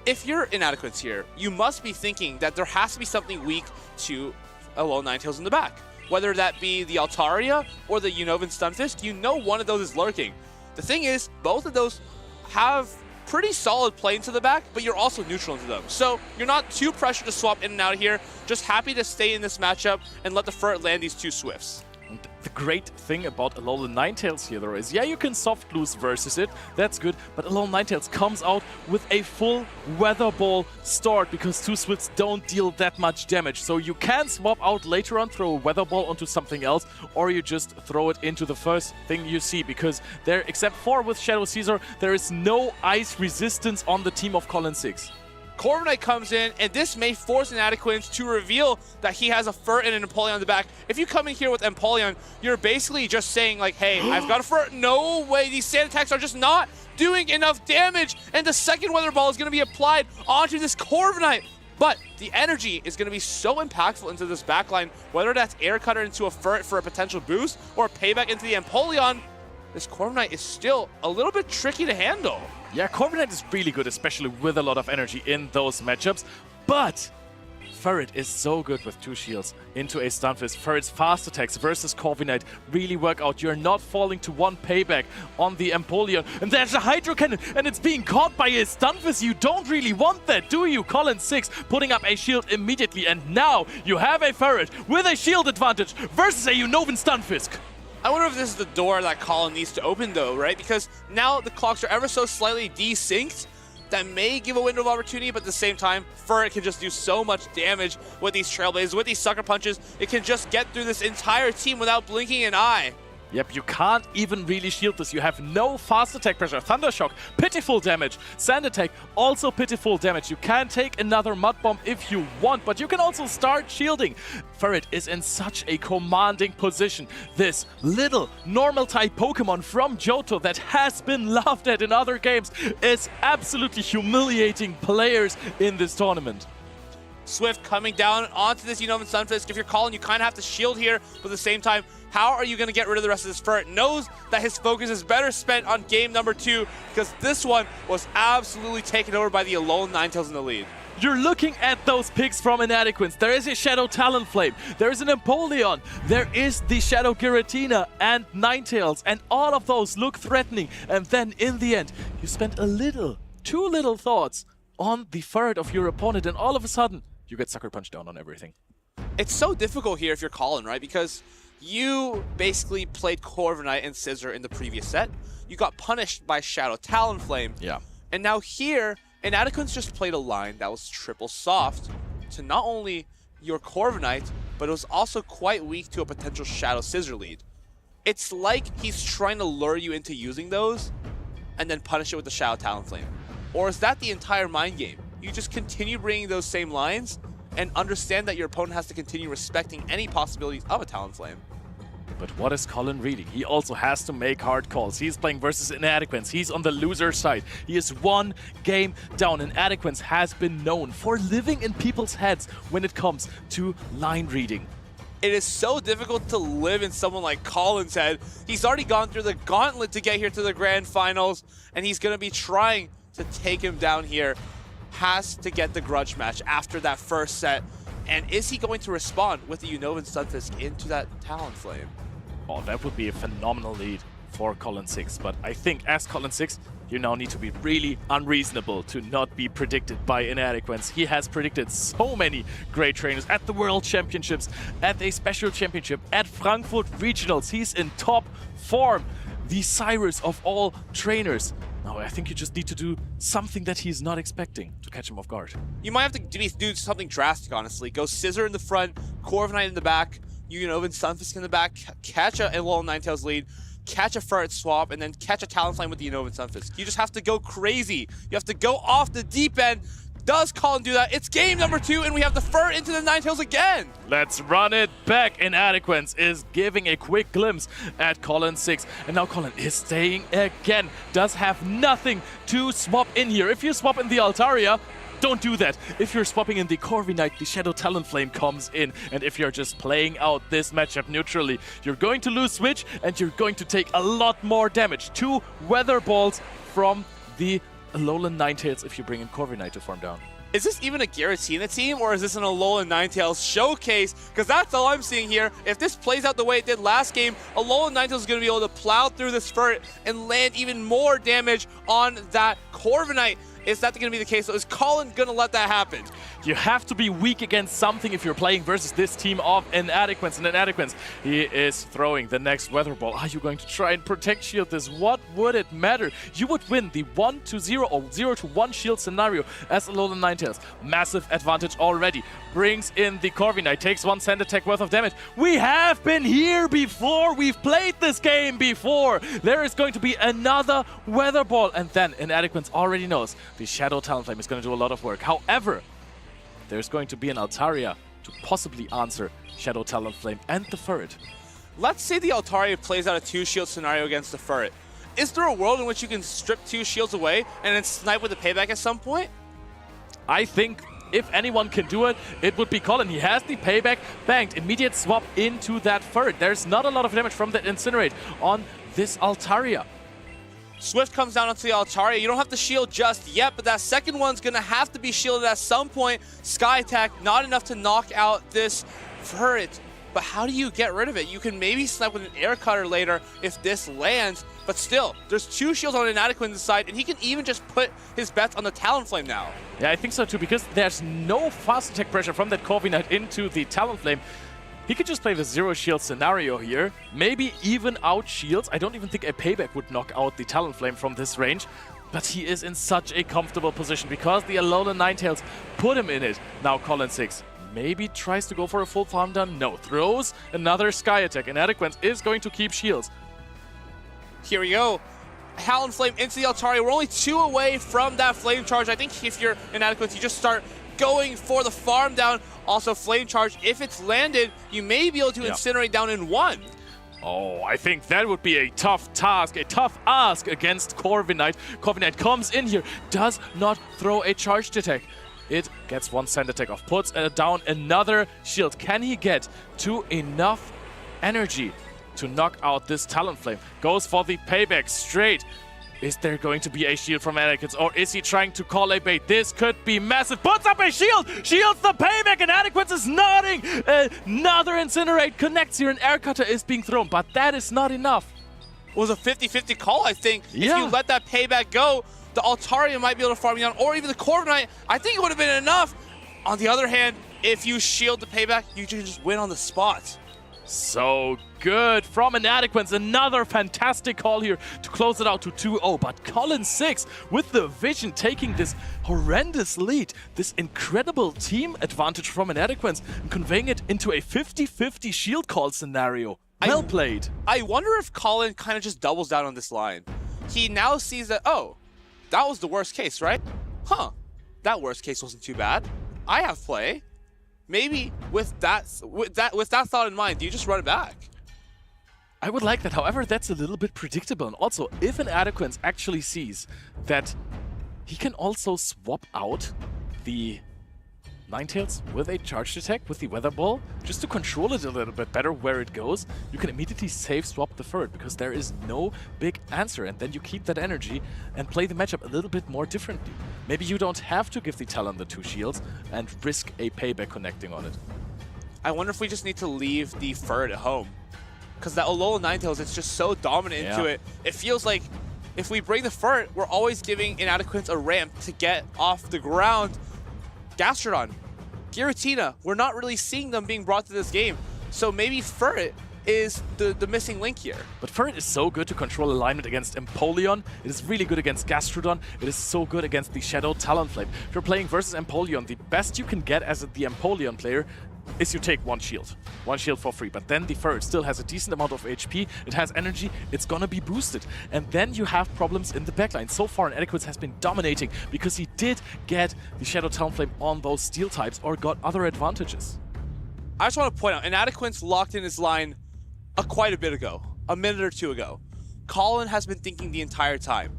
S6: If you're Inadequance here, you must be thinking that there has to be something weak to Alolan Ninetales in the back. Whether that be the Altaria or the Unova Stunfisk, you know one of those is lurking. The thing is, both of those have pretty solid play into the back, but you're also neutral into them. So you're not too pressured to swap in and out here, just happy to stay in this matchup and let the Ferret land these 2 Swifts.
S5: And the great thing about Alolan Ninetales here, though, is you can soft lose versus it. That's good. But Alolan Ninetales comes out with a full Weather Ball start because 2 Swifts don't deal that much damage. So you can swap out later on, throw a Weather Ball onto something else, or you just throw it into the first thing you see. Because there, except for with Shadow Caesar, there is no ice resistance on the team of Colin 6.
S6: Corviknight comes in, and this may force Inadequance to reveal that he has a Ferret and an Empoleon in the back. If you come in here with Empoleon, you're basically just saying, like, hey, I've got a Ferret. No way, these sand attacks are just not doing enough damage, and the second Weather Ball is going to be applied onto this Corviknight. But the energy is going to be so impactful into this backline, whether that's Air Cutter into a Ferret for a potential boost or payback into the Empoleon, this Corviknight is still a little bit tricky to handle.
S5: Yeah, Corviknight is really good, especially with a lot of energy in those matchups, but Ferret is so good with 2 shields into a Stunfisk. Ferret's fast attacks versus Corviknight really work out. You're not falling to 1 payback on the Empoleon. And there's a Hydro Cannon, and it's being caught by a Stunfisk. You don't really want that, do you? Colin6 putting up a shield immediately, and now you have a Ferret with a shield advantage versus a Unovan Stunfisk.
S6: I wonder if this is the door that Colin needs to open, though, right? Because now the clocks are ever so slightly desynced. That may give a window of opportunity, but at the same time, Ferret can just do so much damage with these Trailblazers, with these Sucker Punches. It can just get through this entire team without blinking an eye.
S5: Yep, you can't even really shield this. You have no fast attack pressure. Thundershock, pitiful damage. Sand attack, also pitiful damage. You can take another Mud Bomb if you want, but you can also start shielding. Ferret is in such a commanding position. This little normal type Pokemon from Johto that has been laughed at in other games is absolutely humiliating players in this tournament.
S6: Swift coming down onto this Unovan Stunfisk. If you're Colin, you kind of have to shield here, but at the same time, how are you going to get rid of the rest of this? Ferret knows that his focus is better spent on game number 2 because this one was absolutely taken over by the Alolan Ninetales in the lead.
S5: You're looking at those picks from Inadequance. There is a Shadow Talonflame. There is an Empoleon. There is the Shadow Giratina and Ninetales. And all of those look threatening. And then in the end, you spent too little thoughts on the Ferret of your opponent. And all of a sudden, you get Sucker Punched down on everything.
S6: It's so difficult here if you're Colin, right? Because you basically played Corviknight and Scizor in the previous set. You got punished by Shadow Talonflame.
S5: Yeah.
S6: And now here, Inadequance just played a line that was triple soft to not only your Corviknight, but it was also quite weak to a potential Shadow Scizor lead. It's like he's trying to lure you into using those and then punish it with the Shadow Talonflame. Or is that the entire mind game? You just continue bringing those same lines and understand that your opponent has to continue respecting any possibilities of a Talonflame.
S5: But what is Colin reading? He also has to make hard calls. He's playing versus Inadequance. He's on the loser side. He is 1 game down. Inadequance has been known for living in people's heads when it comes to line reading.
S6: It is so difficult to live in someone like Colin's head. He's already gone through the gauntlet to get here to the grand finals, and he's going to be trying to take him down here. Has to get the grudge match after that first set. And is he going to respond with the Unovan Stunfisk into that Talonflame?
S5: Oh, that would be a phenomenal lead for Colin6. But I think as Colin6, you now need to be really unreasonable to not be predicted by Inadequance. He has predicted so many great trainers at the World Championships, at a special championship, at Frankfurt Regionals. He's in top form. The Cyrus of all trainers. Now, I think you just need to do something that he's not expecting to catch him off guard.
S6: You might have to do something drastic, honestly. Go Scizor in the front, Corviknight in the back, Unovan Stunfisk in the back, catch a Alolan Ninetales lead, catch a Ferret swap, and then catch a Talonflame with the Unovan Stunfisk. You just have to go crazy. You have to go off the deep end. Does Colin do that? It's game number 2, and we have the Ferret into the Ninetales again.
S5: Let's run it back. Inadequance is giving a quick glimpse at Colin6. And now Colin is staying again. Does have nothing to swap in here. If you swap in the Altaria, don't do that. If you're swapping in the Corviknight, the Shadow Talonflame comes in. And if you're just playing out this matchup neutrally, you're going to lose Switch and you're going to take a lot more damage. 2 Weather Balls from the Alolan Ninetales if you bring in Corviknight to farm down.
S6: Is this even a Giratina team, or is this an Alolan Ninetales showcase? Because that's all I'm seeing here. If this plays out the way it did last game, Alolan Ninetales is going to be able to plow through this Ferret and land even more damage on that Corviknight. Is that going to be the case? So is Colin going to let that happen?
S5: You have to be weak against something if you're playing versus this team of Inadequance. And Inadequance, he is throwing the next Weather Ball. Are you going to try and protect shield this? What would it matter? You would win the 1-0 or 0-1 shield scenario as Alolan Ninetales. Massive advantage already. Brings in the Corviknight, takes 1 sand attack worth of damage. We have been here before. We've played this game before. There is going to be another Weather Ball. And then Inadequance already knows the Shadow Talonflame is going to do a lot of work. However, there's going to be an Altaria to possibly answer Shadow Talonflame and the Ferret.
S6: Let's say the Altaria plays out a 2-shield scenario against the Ferret. Is there a world in which you can strip 2 shields away and then snipe with a payback at some point?
S5: I think if anyone can do it, it would be Colin. He has the payback banked. Immediate swap into that Ferret. There's not a lot of damage from that Incinerate on this Altaria.
S6: Swift comes down onto the Altaria. You don't have to shield just yet, but that second one's going to have to be shielded at some point. Sky attack, not enough to knock out this Furret. But how do you get rid of it? You can maybe snipe with an air cutter later if this lands, but still, there's 2 shields on Inadequate's side, and he can even just put his bets on the Talonflame now.
S5: Yeah, I think so too, because there's no fast attack pressure from that Corviknight into the Talonflame. He could just play the 0 shield scenario here, maybe even out shields. I don't even think a payback would knock out the Talonflame from this range, but he is in such a comfortable position because the Alolan Ninetales put him in it. Now Colin 6 maybe tries to go for a full farm down. No, throws another Sky attack. Inadequate is going to keep shields.
S6: Here we go. Talonflame into the Altaria. We're only 2 away from that Flame Charge. I think if you're Inadequate, you just start going for the farm down. Also, Flame Charge, if it's landed, you may be able to Incinerate down in 1.
S5: Oh, I think that would be a tough task, a tough ask against Corviknight. Corviknight comes in here, does not throw a charged attack. It gets 1 sand attack off, puts down another shield. Can he get to enough energy to knock out this Talonflame? Goes for the payback straight. Is there going to be a shield from Inadequate, or is he trying to call a bait? This could be massive. Puts up a shield! Shields the payback! Inadequate is nodding! Another Incinerate connects here, and Air Cutter is being thrown, but that is not enough.
S6: It was a 50-50 call, I think. Yeah. If you let that payback go, the Altaria might be able to farm you down, or even the Corviknight. I think it would have been enough. On the other hand, if you shield the payback, you can just win on the spot.
S5: So good from Inadequate. Another fantastic call here to close it out to 2-0. But Colin 6 with the vision taking this horrendous lead, this incredible team advantage from Inadequate, and conveying it into a 50-50 shield call scenario. Well played.
S6: I wonder if Colin kind of just doubles down on this line. He now sees that, oh, that was the worst case, right? Huh, that worst case wasn't too bad. I have play. Maybe with that thought in mind, do you just run it back?
S5: I would like that. However, that's a little bit predictable. And also, if Inadequate actually sees that he can also swap out the Ninetales with a charged attack with the Weather Ball, just to control it a little bit better where it goes, you can immediately save swap the Furret because there is no big answer, and then you keep that energy and play the matchup a little bit more differently. Maybe you don't have to give the Talon the 2 shields and risk a payback connecting on it.
S6: I wonder if we just need to leave the Furret at home. Because that Alolan Ninetales, it's just so dominant into it. It feels like if we bring the Furret, we're always giving Inadequate a ramp to get off the ground. Gastrodon, Giratina, we're not really seeing them being brought to this game. So maybe Furret is the missing link here.
S5: But Furret is so good to control alignment against Empoleon. It is really good against Gastrodon. It is so good against the Shadow Talonflame. If you're playing versus Empoleon, the best you can get as the Empoleon player is you take 1 shield. 1 shield for free, but then the Furret still has a decent amount of HP, it has energy, it's gonna be boosted. And then you have problems in the backline. So far, Inadequate has been dominating because he did get the Shadow Talonflame on those steel types or got other advantages.
S6: I just want to point out, Inadequate's locked in his line quite a bit ago, a minute or 2 ago. Colin has been thinking the entire time.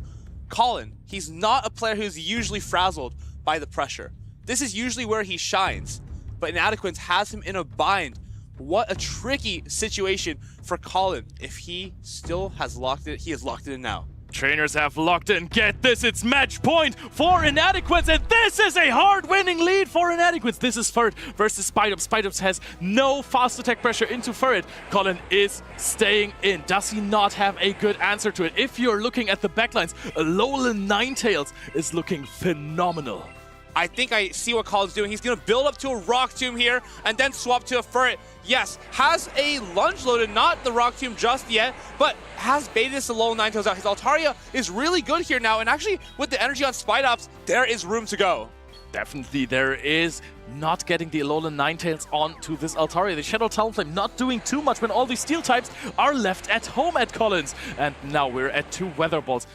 S6: Colin, he's not a player who's usually frazzled by the pressure. This is usually where he shines. But Inadequate has him in a bind. What a tricky situation for Colin. If he still has locked it, he has locked it in now.
S5: Trainers have locked in. Get this, it's match point for Inadequate, and this is a hard-winning lead for Inadequate. This is Furret versus Spidops. Spidops has no fast attack pressure into Furret. Colin is staying in. Does he not have a good answer to it? If you're looking at the backlines, Alolan Ninetales is looking phenomenal.
S6: I think I see what Colin's doing. He's going to build up to a Rock Tomb here and then swap to a Furret. Yes, has a lunge loaded, not the Rock Tomb just yet, but has baited this Alolan Ninetales out. His Altaria is really good here now, and actually with the energy on Spidops, there is room to go.
S5: Definitely there is. Not getting the Alolan Ninetales onto this Altaria. The Shadow Talonflame not doing too much when all these steel types are left at home at Collins. And now we're at 2 Weather Balls.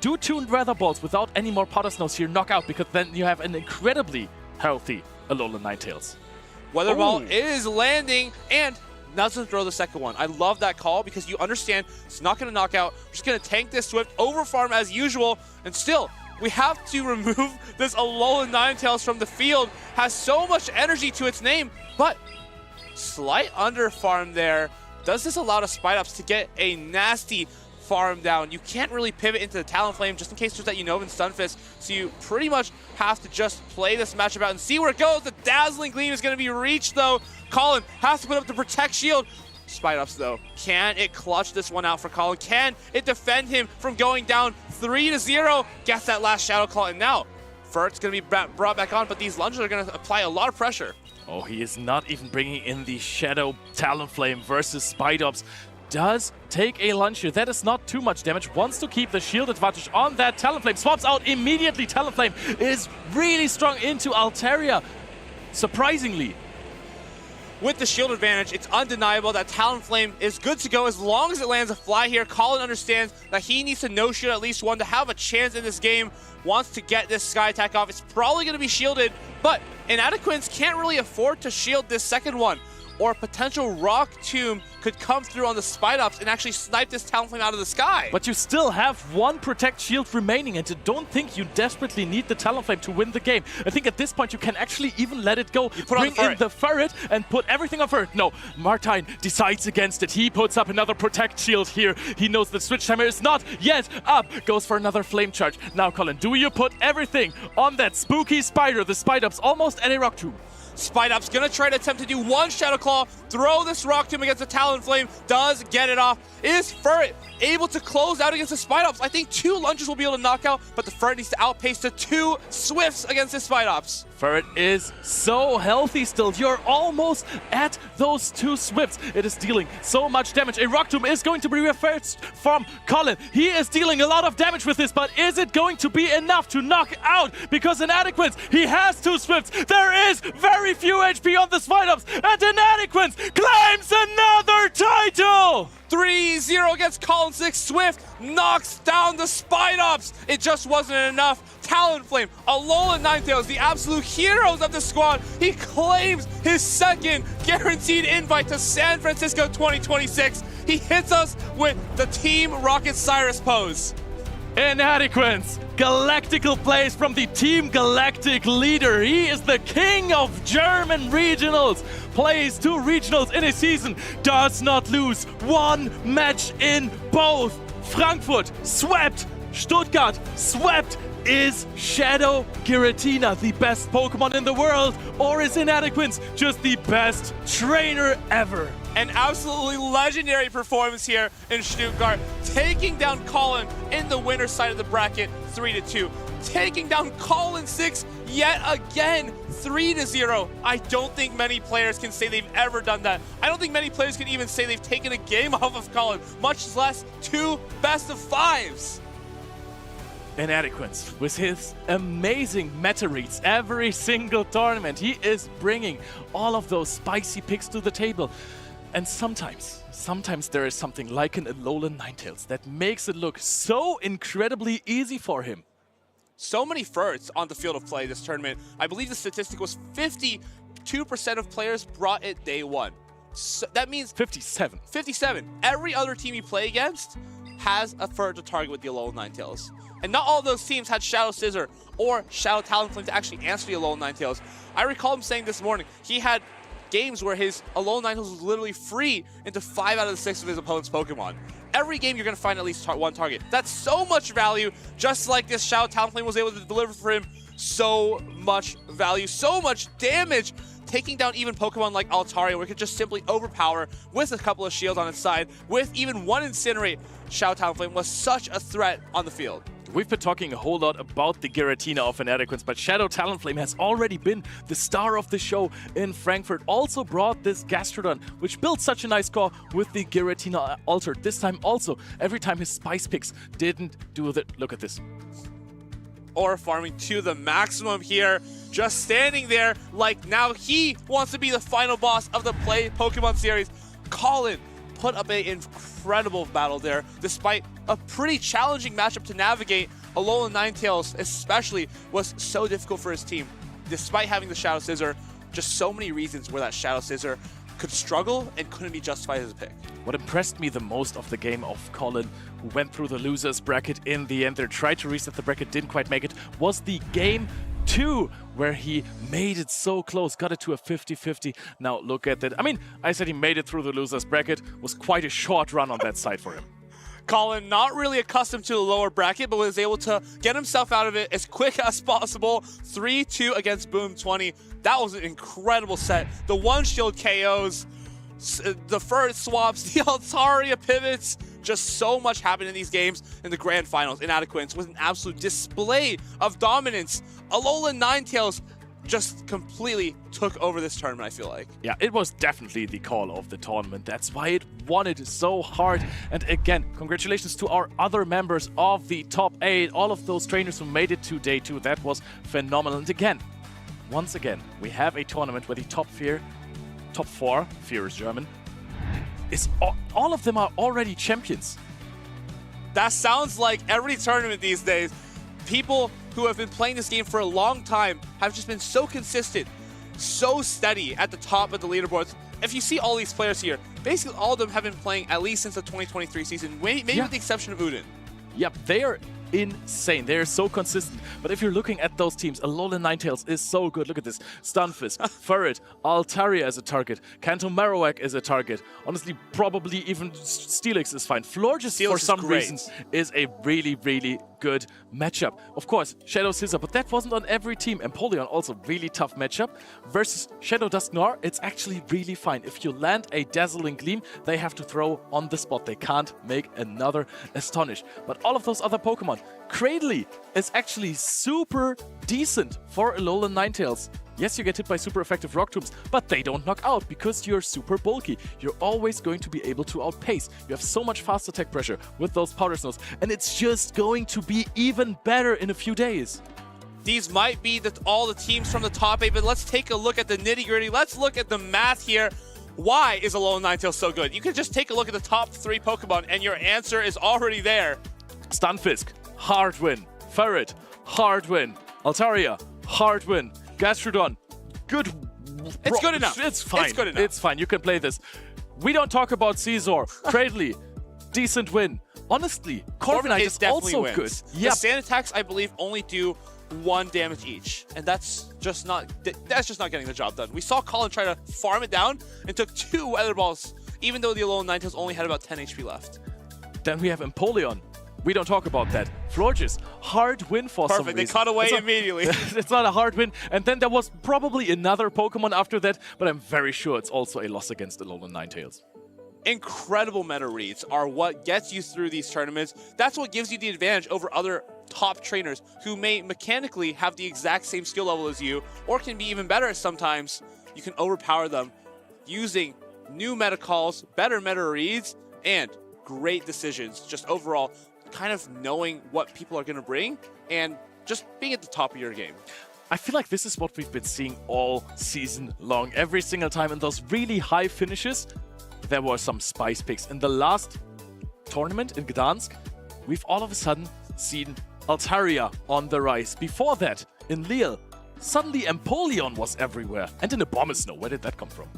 S5: Do 2 Weather Balls without any more Powder Snows here, knock out, because then you have an incredibly healthy Alolan Ninetales.
S6: Weather Ball is landing and doesn't throw the second one. I love that call because you understand it's not going to knock out. We're just going to tank this Swift, overfarm as usual, and still, we have to remove this Alolan Ninetales from the field. Has so much energy to its name, but slight underfarm there. Does this allow the Spidops to get a nasty farm down. You can't really pivot into the Talonflame just in case there's that Unova Stunfisk, so you pretty much have to just play this matchup out and see where it goes. The Dazzling Gleam is going to be reached though. Colin has to put up the Protect Shield. Spidops though, can it clutch this one out for Colin? Can it defend him from going down 3-0? Gets that last Shadow Claw, and now Fert's going to be brought back on, but these lunges are going to apply a lot of pressure.
S5: Oh, he is not even bringing in the Shadow Talonflame versus Spidops. Does take a lunge here. That is not too much damage. Wants to keep the shield advantage on that Talonflame. Swaps out immediately. Talonflame is really strong into Altaria. Surprisingly.
S6: With the shield advantage, it's undeniable that Talonflame is good to go as long as it lands a fly here. Colin understands that he needs to no-shield at least one to have a chance in this game. Wants to get this Sky Attack off. It's probably going to be shielded, but Inadequence can't really afford to shield this second one, or a potential Rock Tomb could come through on the Spidops and actually snipe this Talonflame out of the sky.
S5: But you still have one Protect Shield remaining, and I don't think you desperately need the Talonflame to win the game. I think at this point you can actually even let it go.
S6: You put
S5: Bring in the Ferret and put everything on Ferret. No, Martine decides against it. He puts up another Protect Shield here. He knows the switch timer is not yet up. Goes for another Flame Charge. Now, Colin, do you put everything on that spooky spider? The Spidops almost at a Rock Tomb.
S6: Spidops gonna try to attempt to do one Shadow Claw, throw this Rock Tomb against the Talonflame, does get it off. Is Ferret able to close out against the Spidops? I think 2 lunges will be able to knock out, but the Ferret needs to outpace the 2 Swifts against the Spidops.
S5: Ferret is so healthy still. You're almost at those 2 Swifts. It is dealing so much damage. A Rock Tomb is going to be reversed from Colin. He is dealing a lot of damage with this, but is it going to be enough to knock out? Because Inadequence, he has 2 Swifts. There is very few HP on the Spidops, and Inadequence claims another title!
S6: 3-0 against Colin 6. Swift knocks down the Spidops. It just wasn't enough. Talonflame, Alolan Ninetales, the absolute heroes of the squad. He claims his second guaranteed invite to San Francisco 2026. He hits us with the Team Rocket Cyrus pose.
S5: Inadequence, Galactical plays from the Team Galactic leader. He is the king of German regionals. Plays 2 regionals in a season. Does not lose 1 match in both. Frankfurt swept. Stuttgart swept. Is Shadow Giratina the best Pokemon in the world? Or is Inadequence just the best trainer ever?
S6: An absolutely legendary performance here in Stuttgart, taking down Colin in the winner's side of the bracket 3-2. Taking down Colin 6 yet again 3-0. I don't think many players can say they've ever done that. I don't think many players can even say they've taken a game off of Colin, much less 2 best-of-5s.
S5: Inadequence with his amazing meta reads every single tournament. He is bringing all of those spicy picks to the table. And sometimes there is something like an Alolan Ninetales that makes it look so incredibly easy for him.
S6: So many Ferts on the field of play this tournament. I believe the statistic was 52% of players brought it day 1. So that means
S5: 57.
S6: 57. Every other team you play against has a Fert to target with the Alolan Ninetales. And not all of those teams had Shadow Scissor or Shadow Talonflame to actually answer the Alolan Ninetales. I recall him saying this morning, he had games where his Alolan Ninetales was literally free into 5 out of the 6 of his opponent's Pokemon. Every game you're going to find at least 1 target. That's so much value, just like this Shadow Talonflame was able to deliver for him. So much value, so much damage, taking down even Pokemon like Altaria, where it could just simply overpower with a couple of shields on its side, with even 1 Incinerate. Shadow Talonflame was such a threat on the field.
S5: We've been talking a whole lot about the Giratina of Inadequence, but Shadow Talonflame has already been the star of the show in Frankfurt. Also brought this Gastrodon, which built such a nice core with the Giratina altered. This time also, every time his Spice Picks didn't do the... Look at this.
S6: Or farming to the maximum here, just standing there like now he wants to be the final boss of the Play Pokemon series. Colin put up an incredible battle there, despite a pretty challenging matchup to navigate. Alolan Ninetales especially was so difficult for his team, despite having the Shadow Scissor. Just so many reasons where that Shadow Scissor could struggle and couldn't be justified as a pick.
S5: What impressed me the most of the game of Colin, who went through the losers bracket in the end there, tried to reset the bracket, didn't quite make it, was the game 2, where he made it so close, got it to a 50-50. Now look at that. I mean, I said he made it through the losers bracket, was quite a short run on that side for him.
S6: Colin, not really accustomed to the lower bracket, but was able to get himself out of it as quick as possible. 3-2 against Boom 20. That was an incredible set. The one shield KOs, the first swaps, the Altaria pivots. Just so much happened in these games in the grand finals. Inadequates with an absolute display of dominance. Alolan Ninetales just completely took over this tournament, I feel like.
S5: Yeah, it was definitely the call of the tournament. That's why it won it so hard. And again, congratulations to our other members of the top 8, all of those trainers who made it to day 2. That was phenomenal. And again, once again, we have a tournament where the top 4, fear is German, is all of them are already champions.
S6: That sounds like every tournament these days. People who have been playing this game for a long time have just been so consistent, so steady at the top of the leaderboards. If you see all these players here, basically all of them have been playing at least since the 2023 season, maybe with the exception of Uden.
S5: Yep, they are insane. They are so consistent. But if you're looking at those teams, Alolan Ninetales is so good. Look at this. Stunfisk, Furret, Altaria as a target. Kanto Marowak is a target. Honestly, probably even Steelix is fine. Florges, for some reasons, is a really, really good matchup. Of course, Shadow Scissor, but that wasn't on every team. Empoleon, also really tough matchup. Versus Shadow Dusknoir, it's actually really fine. If you land a Dazzling Gleam, they have to throw on the spot. They can't make another Astonish. But all of those other Pokemon, Cradley is actually super decent for Alolan Ninetales. Yes, you get hit by super effective Rock Tombs, but they don't knock out because you're super bulky. You're always going to be able to outpace. You have so much fast attack pressure with those Powder Snows, and it's just going to be even better in a few days.
S6: These might be all the teams from the top 8, but let's take a look at the nitty-gritty. Let's look at the math here. Why is Alolan Ninetales so good? You can just take a look at the top 3 Pokemon, and your answer is already there.
S5: Stunfisk, hard win. Ferret, hard win. Altaria, hard win. Gastrodon, good.
S6: It's good enough.
S5: It's fine.
S6: It's good enough.
S5: It's fine. You can play this. We don't talk about Caesar. Cradley, decent win. Honestly, Corviknight is also
S6: wins.
S5: good. Yep.
S6: The sand attacks, I believe, only do 1 damage each, and that's just not getting the job done. We saw Colin try to farm it down and took 2 Weather Balls, even though the Alolan Ninetales only had about 10 HP left.
S5: Then we have Empoleon. We don't talk about that. Florges, hard win for some reason.
S6: Perfect, they cut away immediately.
S5: It's not a hard win. And then there was probably another Pokemon after that, but I'm very sure it's also a loss against Alolan Ninetales.
S6: Incredible meta reads are what gets you through these tournaments. That's what gives you the advantage over other top trainers who may mechanically have the exact same skill level as you, or can be even better sometimes. You can overpower them using new meta calls, better meta reads, and great decisions. Just overall, kind of knowing what people are going to bring and just being at the top of your game.
S5: I feel like this is what we've been seeing all season long. Every single time in those really high finishes, there were some spice picks. In the last tournament in Gdansk, we've all of a sudden seen Altaria on the rise. Before that, in Lille, suddenly Empoleon was everywhere. And in Abomasnow, where did that come from?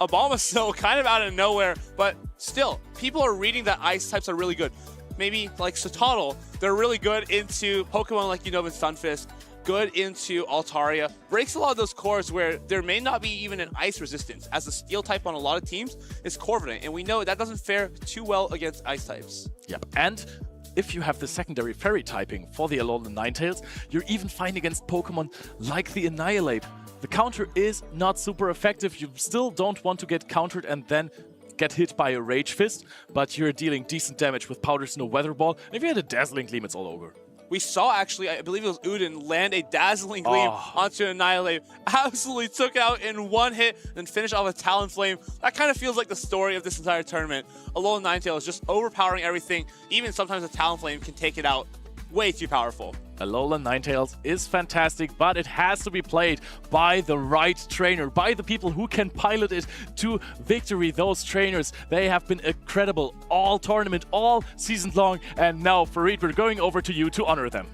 S6: Abomasnow, kind of out of nowhere, but still, people are reading that ice types are really good. Maybe like Sotodle, they're really good into Pokemon like Unova and Stunfisk, good into Altaria. Breaks a lot of those cores where there may not be even an ice resistance, as the steel type on a lot of teams is Corviknight, and we know that doesn't fare too well against ice types.
S5: Yep, and if you have the secondary fairy typing for the Alolan Ninetales, you're even fine against Pokemon like the Annihilate. The counter is not super effective. You still don't want to get countered and then get hit by a Rage Fist, but you're dealing decent damage with Powder Snow Weather Ball. And if you had a Dazzling Gleam, it's all over.
S6: We saw, actually, I believe it was Uden, land a Dazzling Gleam onto Annihilate. Absolutely took out in 1 hit, then finished off with Talonflame. That kind of feels like the story of this entire tournament. Alolan Ninetales just overpowering everything. Even sometimes a Talonflame can take it out. Way too powerful.
S5: Alolan Ninetales is fantastic, but it has to be played by the right trainer, by the people who can pilot it to victory. Those trainers, they have been incredible all tournament, all season long, and now, Farid, we're going over to you to honor them.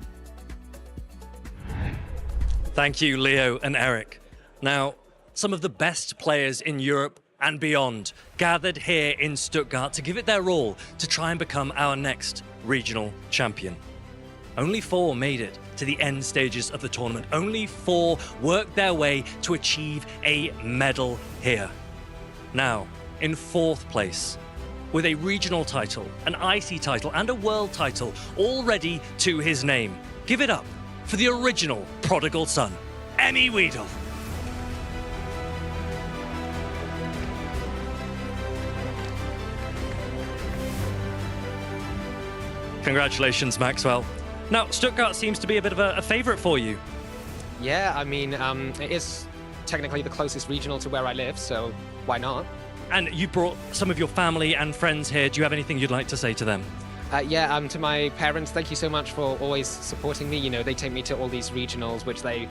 S2: Thank you, Leo and Eric. Now, some of the best players in Europe and beyond gathered here in Stuttgart to give it their all to try and become our next regional champion. Only 4 made it to the end stages of the tournament. Only 4 worked their way to achieve a medal here. Now, in 4th place, with a regional title, an IC title, and a world title already to his name. Give it up for the original prodigal son, Emmy Weedle. Congratulations, Maxwell. Now, Stuttgart seems to be a bit of a favourite for you.
S4: Yeah, I mean, it is technically the closest regional to where I live, so why not?
S2: And you brought some of your family and friends here. Do you have anything you'd like to say to them?
S4: To my parents, thank you so much for always supporting me. You know, they take me to all these regionals, which they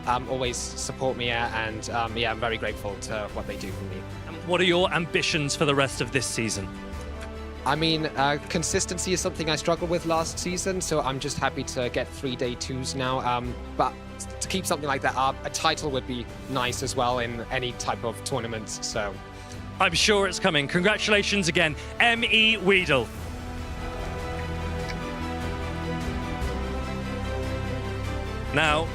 S4: always support me at, and I'm very grateful to what they do for me.
S2: And what are your ambitions for the rest of this season?
S4: I mean, consistency is something I struggled with last season, so I'm just happy to get 3 day 2s now. But to keep something like that up, a title would be nice as well in any type of tournament, so...
S2: I'm sure it's coming. Congratulations again, M.E. Weedle. Now,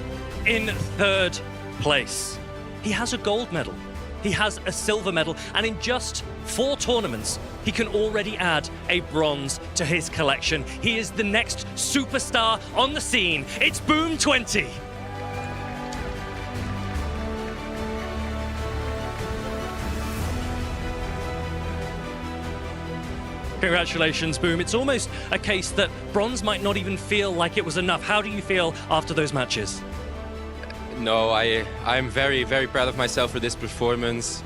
S2: in 3rd place, he has a gold medal. He has a silver medal, and in just 4 tournaments, he can already add a bronze to his collection. He is the next superstar on the scene. It's Boom 20. Congratulations, Boom. It's almost a case that bronze might not even feel like it was enough. How do you feel after those matches?
S22: No, I'm very, very proud of myself for this performance.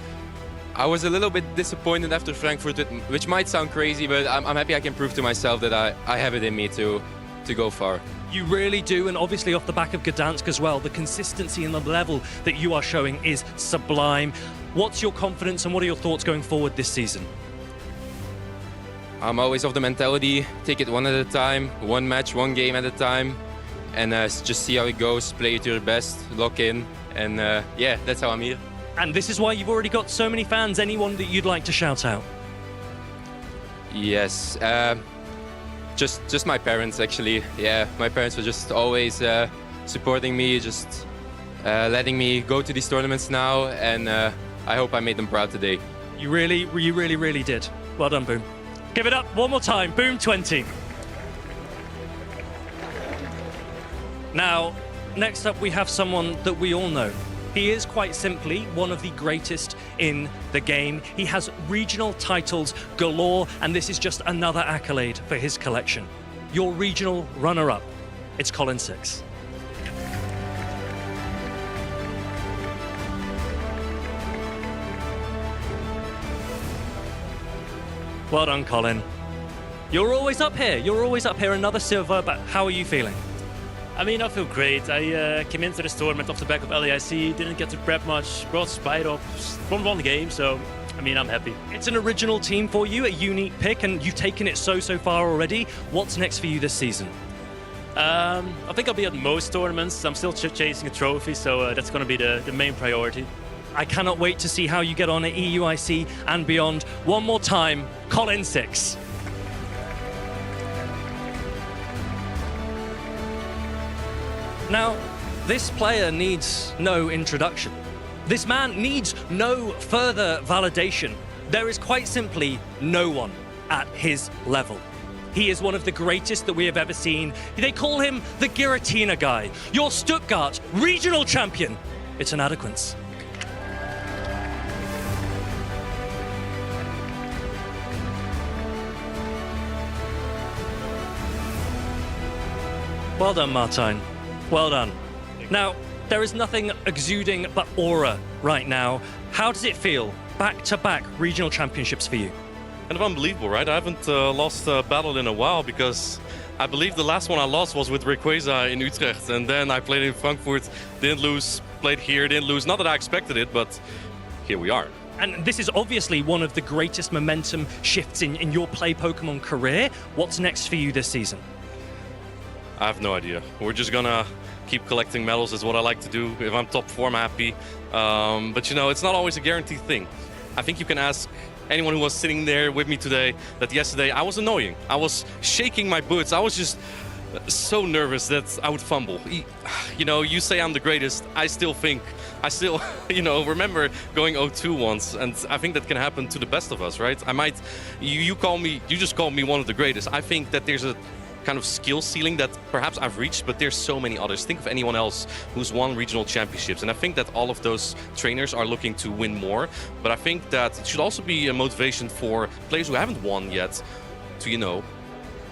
S22: I was a little bit disappointed after Frankfurt, which might sound crazy, but I'm happy I can prove to myself that I have it in me to go far.
S2: You really do, and obviously off the back of Gdansk as well, the consistency and the level that you are showing is sublime. What's your confidence and what are your thoughts going forward this season?
S22: I'm always of the mentality, take it one at a time, one match, one game at a time, and just see how it goes, play it to your best, lock in, and yeah, that's how I'm here.
S2: And this is why you've already got so many fans. Anyone that you'd like to shout out?
S22: Yes, just my parents actually. Yeah, my parents were just always supporting me, just letting me go to these tournaments now, and I hope I made them proud today.
S2: You really did. Well done, Boom. Give it up one more time, Boom 20. Now, next up we have someone that we all know. He is quite simply one of the greatest in the game. He has regional titles galore, and this is just another accolade for his collection. Your regional runner-up, it's Colin 6. Well done, Colin. You're always up here. Another silver, but how are you feeling?
S21: I mean, I feel great. I came into this tournament off the back of LAIC, didn't get to prep much, brought Spite up, won the game, so I mean, I'm happy.
S2: It's an original team for you, a unique pick, and you've taken it so far already. What's next for you this season?
S21: I think I'll be at most tournaments. I'm still chasing a trophy, so that's going to be the main priority.
S2: I cannot wait to see how you get on at EUIC and beyond. One more time, Colin 6. Now, this player needs no introduction. This man needs no further validation. There is quite simply no one at his level. He is one of the greatest that we have ever seen. They call him the Giratina guy, your Stuttgart Regional Champion. It's an adequance. Well done, Martijn. Well done. Now, there is nothing exuding but aura right now. How does it feel? Back-to-back regional championships for you.
S20: Kind of unbelievable, right? I haven't lost a battle in a while because I believe the last one I lost was with Rayquaza in Utrecht, and then I played in Frankfurt, didn't lose, played here, didn't lose. Not that I expected it, but here we are.
S2: And this is obviously one of the greatest momentum shifts in your play Pokemon career. What's next for you this season?
S20: I have no idea. We're just gonna keep collecting medals is what I like to do. If I'm top 4, I'm happy. But you know, it's not always a guaranteed thing. I think you can ask anyone who was sitting there with me today that yesterday I was annoying. I was shaking my boots. I was just so nervous that I would fumble. You know, you say I'm the greatest. I still, you know, remember going 0-2 once, and I think that can happen to the best of us, right? I might, you just call me one of the greatest. I think that there's a kind of skill ceiling that perhaps I've reached, but there's so many others. Think of anyone else who's won regional championships, and I think that all of those trainers are looking to win more. But I think that it should also be a motivation for players who haven't won yet to, you know,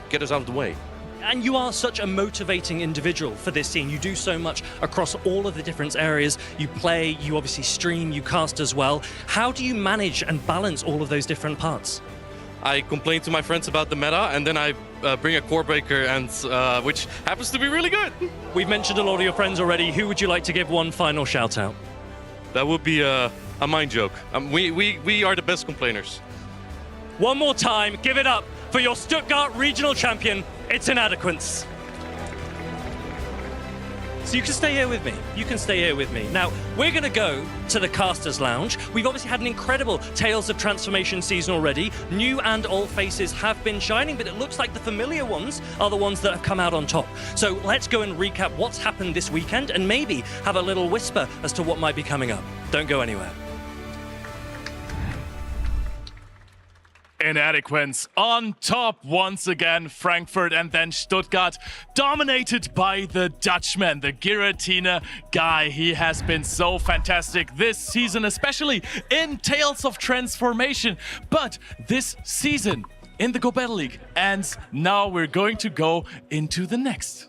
S20: get us out of the way.
S2: And you are such a motivating individual for this scene. You do so much across all of the different areas. You play, you obviously stream, you cast as well. How do you manage and balance all of those different parts?
S20: I complain to my friends about the meta, and then I bring a core breaker, and which happens to be really good.
S2: We've mentioned a lot of your friends already. Who would you like to give one final shout out?
S20: That would be a mind joke. We are the best complainers.
S2: One more time, give it up for your Stuttgart Regional Champion. It's Inadequance. So you can stay here with me. You can stay here with me. Now, we're going to go to the Casters Lounge. We've obviously had an incredible Tales of Transformation season already. New and old faces have been shining, but it looks like the familiar ones are the ones that have come out on top. So let's go and recap what's happened this weekend and maybe have a little whisper as to what might be coming up. Don't go anywhere.
S5: Inadequance on top once again. Frankfurt and then Stuttgart, dominated by the Dutchman, the Giratina guy. He has been so fantastic this season, especially in Tales of Transformation. But this season in the Go Battle League, and now we're going to go into the next.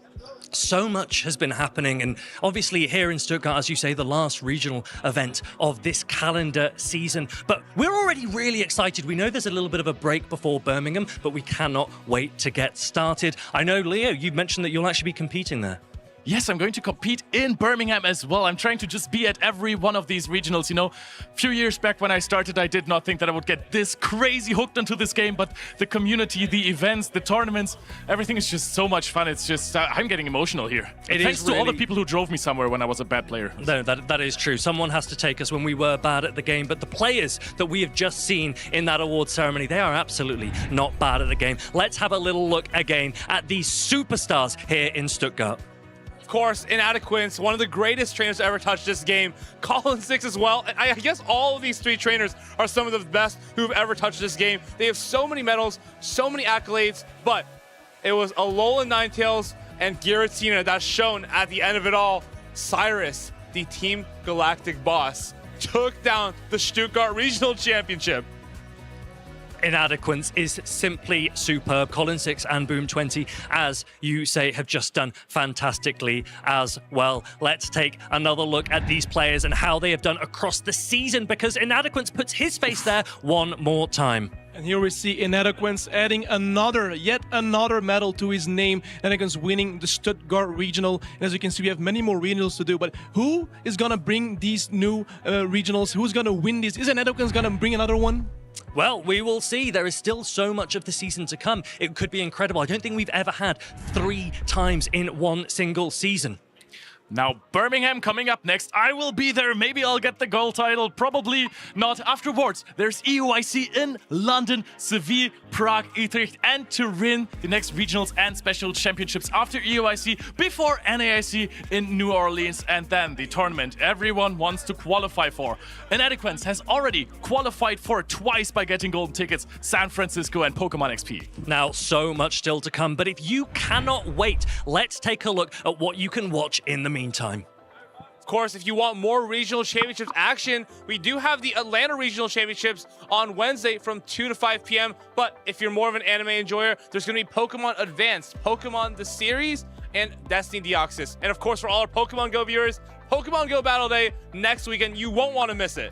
S2: So much has been happening, and obviously here in Stuttgart, as you say, the last regional event of this calendar season. But we're already really excited. We know there's a little bit of a break before Birmingham, but we cannot wait to get started. I know, Leo, you mentioned that you'll actually be competing there.
S5: Yes, I'm going to compete in Birmingham as well. I'm trying to just be at every one of these regionals. You know, a few years back when I started, I did not think that I would get this crazy hooked onto this game, but the community, the events, the tournaments, everything is just so much fun. It's just, I'm getting emotional here. Thanks to all the people who drove me somewhere when I was a bad player.
S2: No, that is true. Someone has to take us when we were bad at the game, but the players that we have just seen in that award ceremony, they are absolutely not bad at the game. Let's have a little look again at these superstars here in Stuttgart.
S6: Of course, Inadequance, one of the greatest trainers to ever touch this game. Colin 6 as well. And I guess all of these three trainers are some of the best who've ever touched this game. They have so many medals, so many accolades, but it was Alolan Ninetales and Giratina that's shown at the end of it all. Cyrus, the Team Galactic boss, took down the Stuttgart Regional Championship.
S2: Inadequance is simply superb. Colin 6 and Boom 20, as you say, have just done fantastically as well. Let's take another look at these players and how they have done across the season, because Inadequance puts his face there one more time.
S1: And here we see Inadequance adding yet another medal to his name. Inadequance winning the Stuttgart Regional. And as you can see, we have many more regionals to do. But who is going to bring these new regionals? Who's going to win these? Is Inadequance going to bring another one?
S2: Well, we will see. There is still so much of the season to come. It could be incredible. I don't think we've ever had 3 times in one single season.
S5: Now, Birmingham coming up next. I will be there. Maybe I'll get the gold title. Probably not. Afterwards, there's EUIC in London, Seville, Prague, Utrecht, and Turin. The next regionals and special championships after EUIC, before NAIC in New Orleans, and then the tournament everyone wants to qualify for. Inadequance has already qualified for it twice by getting golden tickets, San Francisco and Pokemon XP.
S2: Now, so much still to come, but if you cannot wait, let's take a look at what you can watch in the meantime.
S6: Of course, if you want more regional championships action, we do have the Atlanta Regional Championships on Wednesday from 2 to 5 p.m. But if you're more of an anime enjoyer, there's going to be Pokemon Advanced, Pokemon the Series, and Destiny Deoxys. And of course, for all our Pokemon Go viewers, Pokemon Go Battle Day next weekend. You won't want to miss it.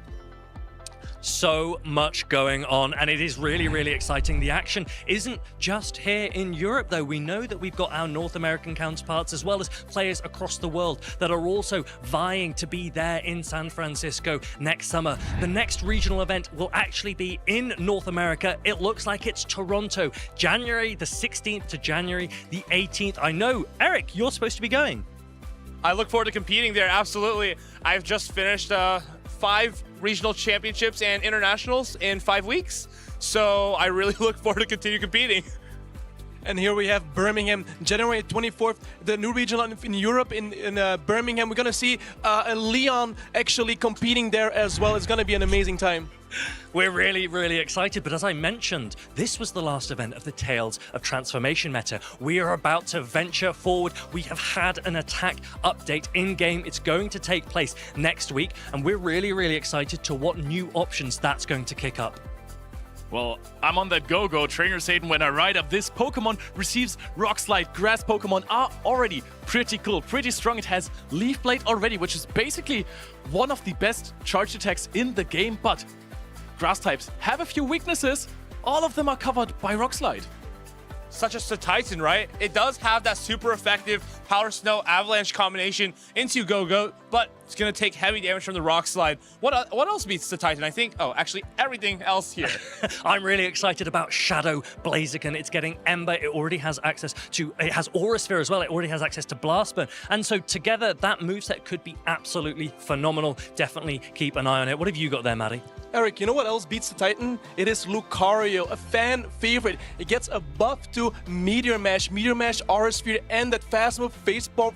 S2: So much going on, and it is really, really exciting. The action isn't just here in Europe, though. We know that we've got our North American counterparts, as well as players across the world that are also vying to be there in San Francisco next summer. The next regional event will actually be in North America. It looks like it's Toronto, January the 16th to January the 18th. I know, Eric, you're supposed to be going.
S6: I look forward to competing there, absolutely. I've just finished 5 regional championships and internationals in 5 weeks, so I really look forward to continue competing.
S1: And here we have Birmingham, January 24th, the new regional in Europe in Birmingham. We're going to see Leon actually competing there as well. It's going to be an amazing time.
S2: We're really, really excited, but as I mentioned, this was the last event of the Tales of Transformation meta. We are about to venture forward. We have had an attack update in-game. It's going to take place next week, and we're really, really excited to what new options that's going to kick up.
S5: Well, I'm on that go-go. Trainer Satan, when I ride up, this Pokemon receives Rock Slide. Grass Pokemon are already pretty cool, pretty strong. It has Leaf Blade already, which is basically one of the best charged attacks in the game, but grass types have a few weaknesses. All of them are covered by Rock Slide.
S6: Such as the Titan, right? It does have that super effective Power Snow Avalanche combination into Go-Go, but it's going to take heavy damage from the Rock Slide. What else beats the Titan? I think, actually everything else here.
S2: I'm really excited about Shadow Blaziken. It's getting Ember. It already has access to, it has Aura Sphere as well. It already has access to Blast Burn. And so together, that moveset could be absolutely phenomenal. Definitely keep an eye on it. What have you got there, Maddie?
S1: Eric, you know what else beats the Titan? It is Lucario, a fan favorite. It gets a buff to Meteor Mash, Aura Sphere, and that fast move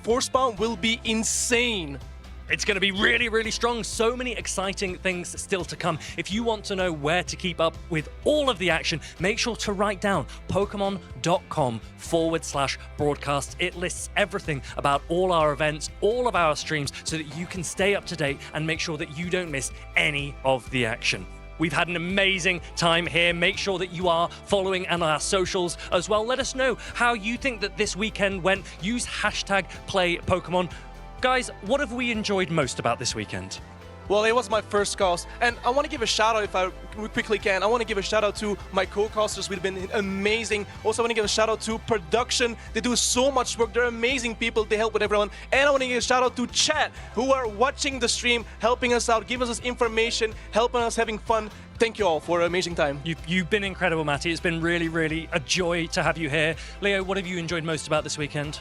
S1: Force Bomb will be insane.
S2: It's going to be really, really strong. So many exciting things still to come. If you want to know where to keep up with all of the action, make sure to write down Pokemon.com/broadcast. It lists everything about all our events, all of our streams, so that you can stay up to date and make sure that you don't miss any of the action. We've had an amazing time here. Make sure that you are following on our socials as well. Let us know how you think that this weekend went. Use #PlayPokemon. Guys, what have we enjoyed most about this weekend?
S1: Well, it was my first cast, and I want to give a shout out, if I quickly can. I want to give a shout out to my co-casters. We've been amazing. Also, I want to give a shout out to production. They do so much work. They're amazing people. They help with everyone. And I want to give a shout out to chat, who are watching the stream, helping us out, giving us information, helping us having fun. Thank you all for an amazing time.
S2: You've been incredible, Matty. It's been really, really a joy to have you here. Leo, what have you enjoyed most about this weekend?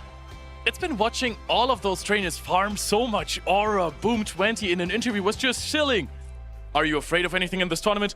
S5: It's been watching all of those trainers farm so much aura. Boom 20 in an interview was just chilling. Are you afraid of anything in this tournament?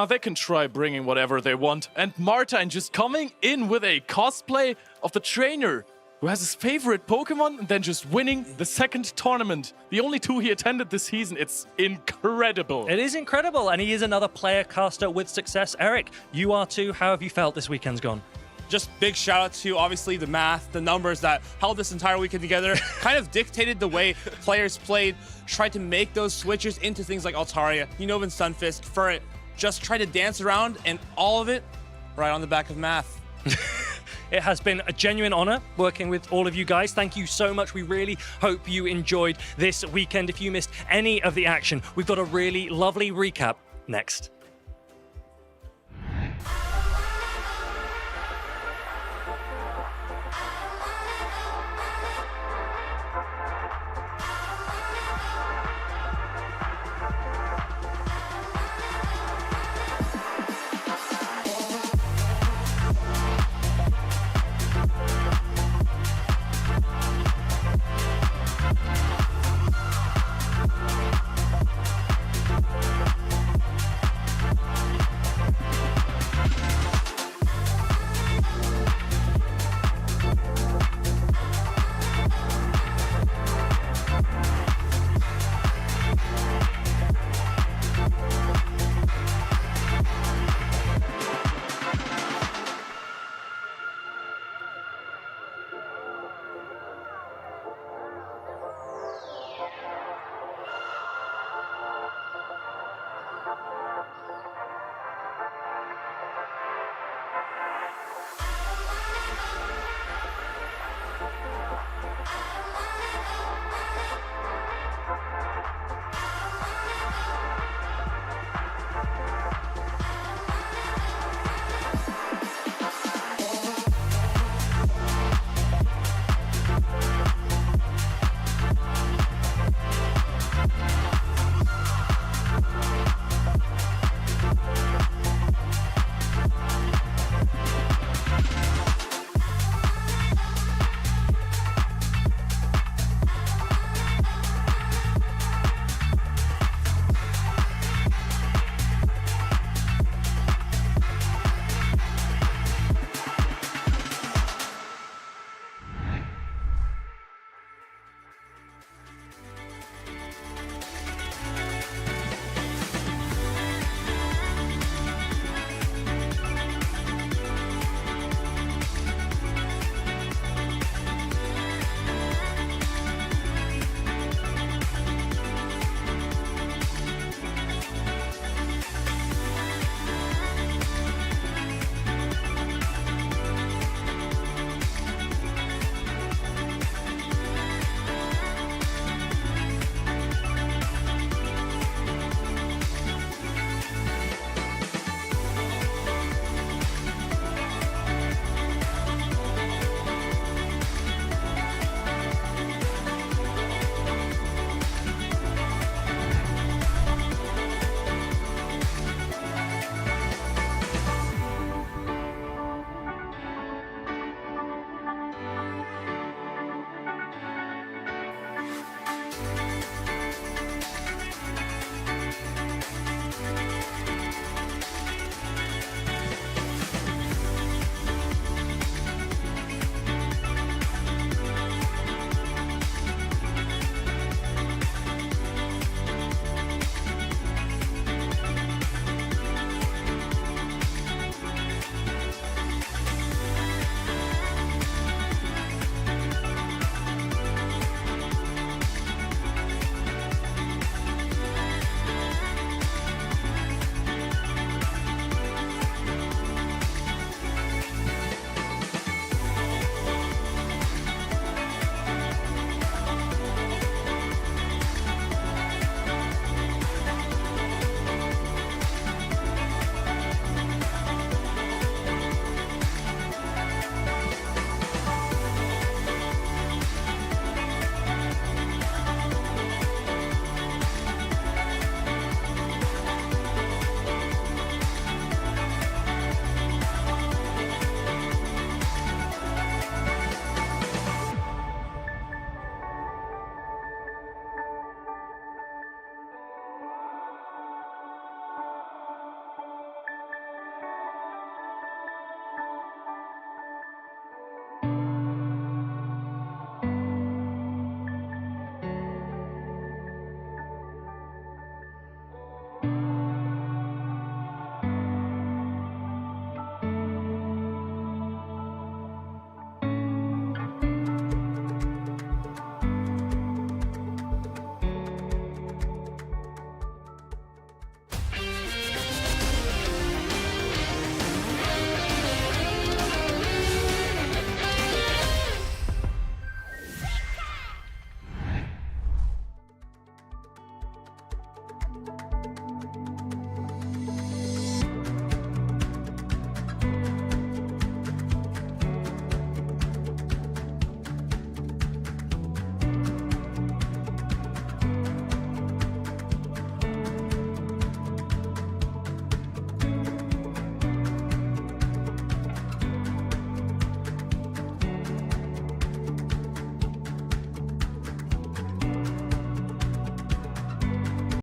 S5: They can try bringing whatever they want. And Martin just coming in with a cosplay of the trainer who has his favorite Pokemon and then just winning the second tournament. The only two he attended this season. It's incredible.
S2: It is incredible, and he is another player caster with success. Eric, you are too. How have you felt this weekend's gone?
S6: Just big shout out to obviously the math, the numbers that held this entire weekend together, kind of dictated the way players played, tried to make those switches into things like Altaria, Unova and Stunfisk, Furret, just try to dance around, and all of it right on the back of math.
S2: It has been a genuine honor working with all of you guys. Thank you so much. We really hope you enjoyed this weekend. If you missed any of the action, we've got a really lovely recap next.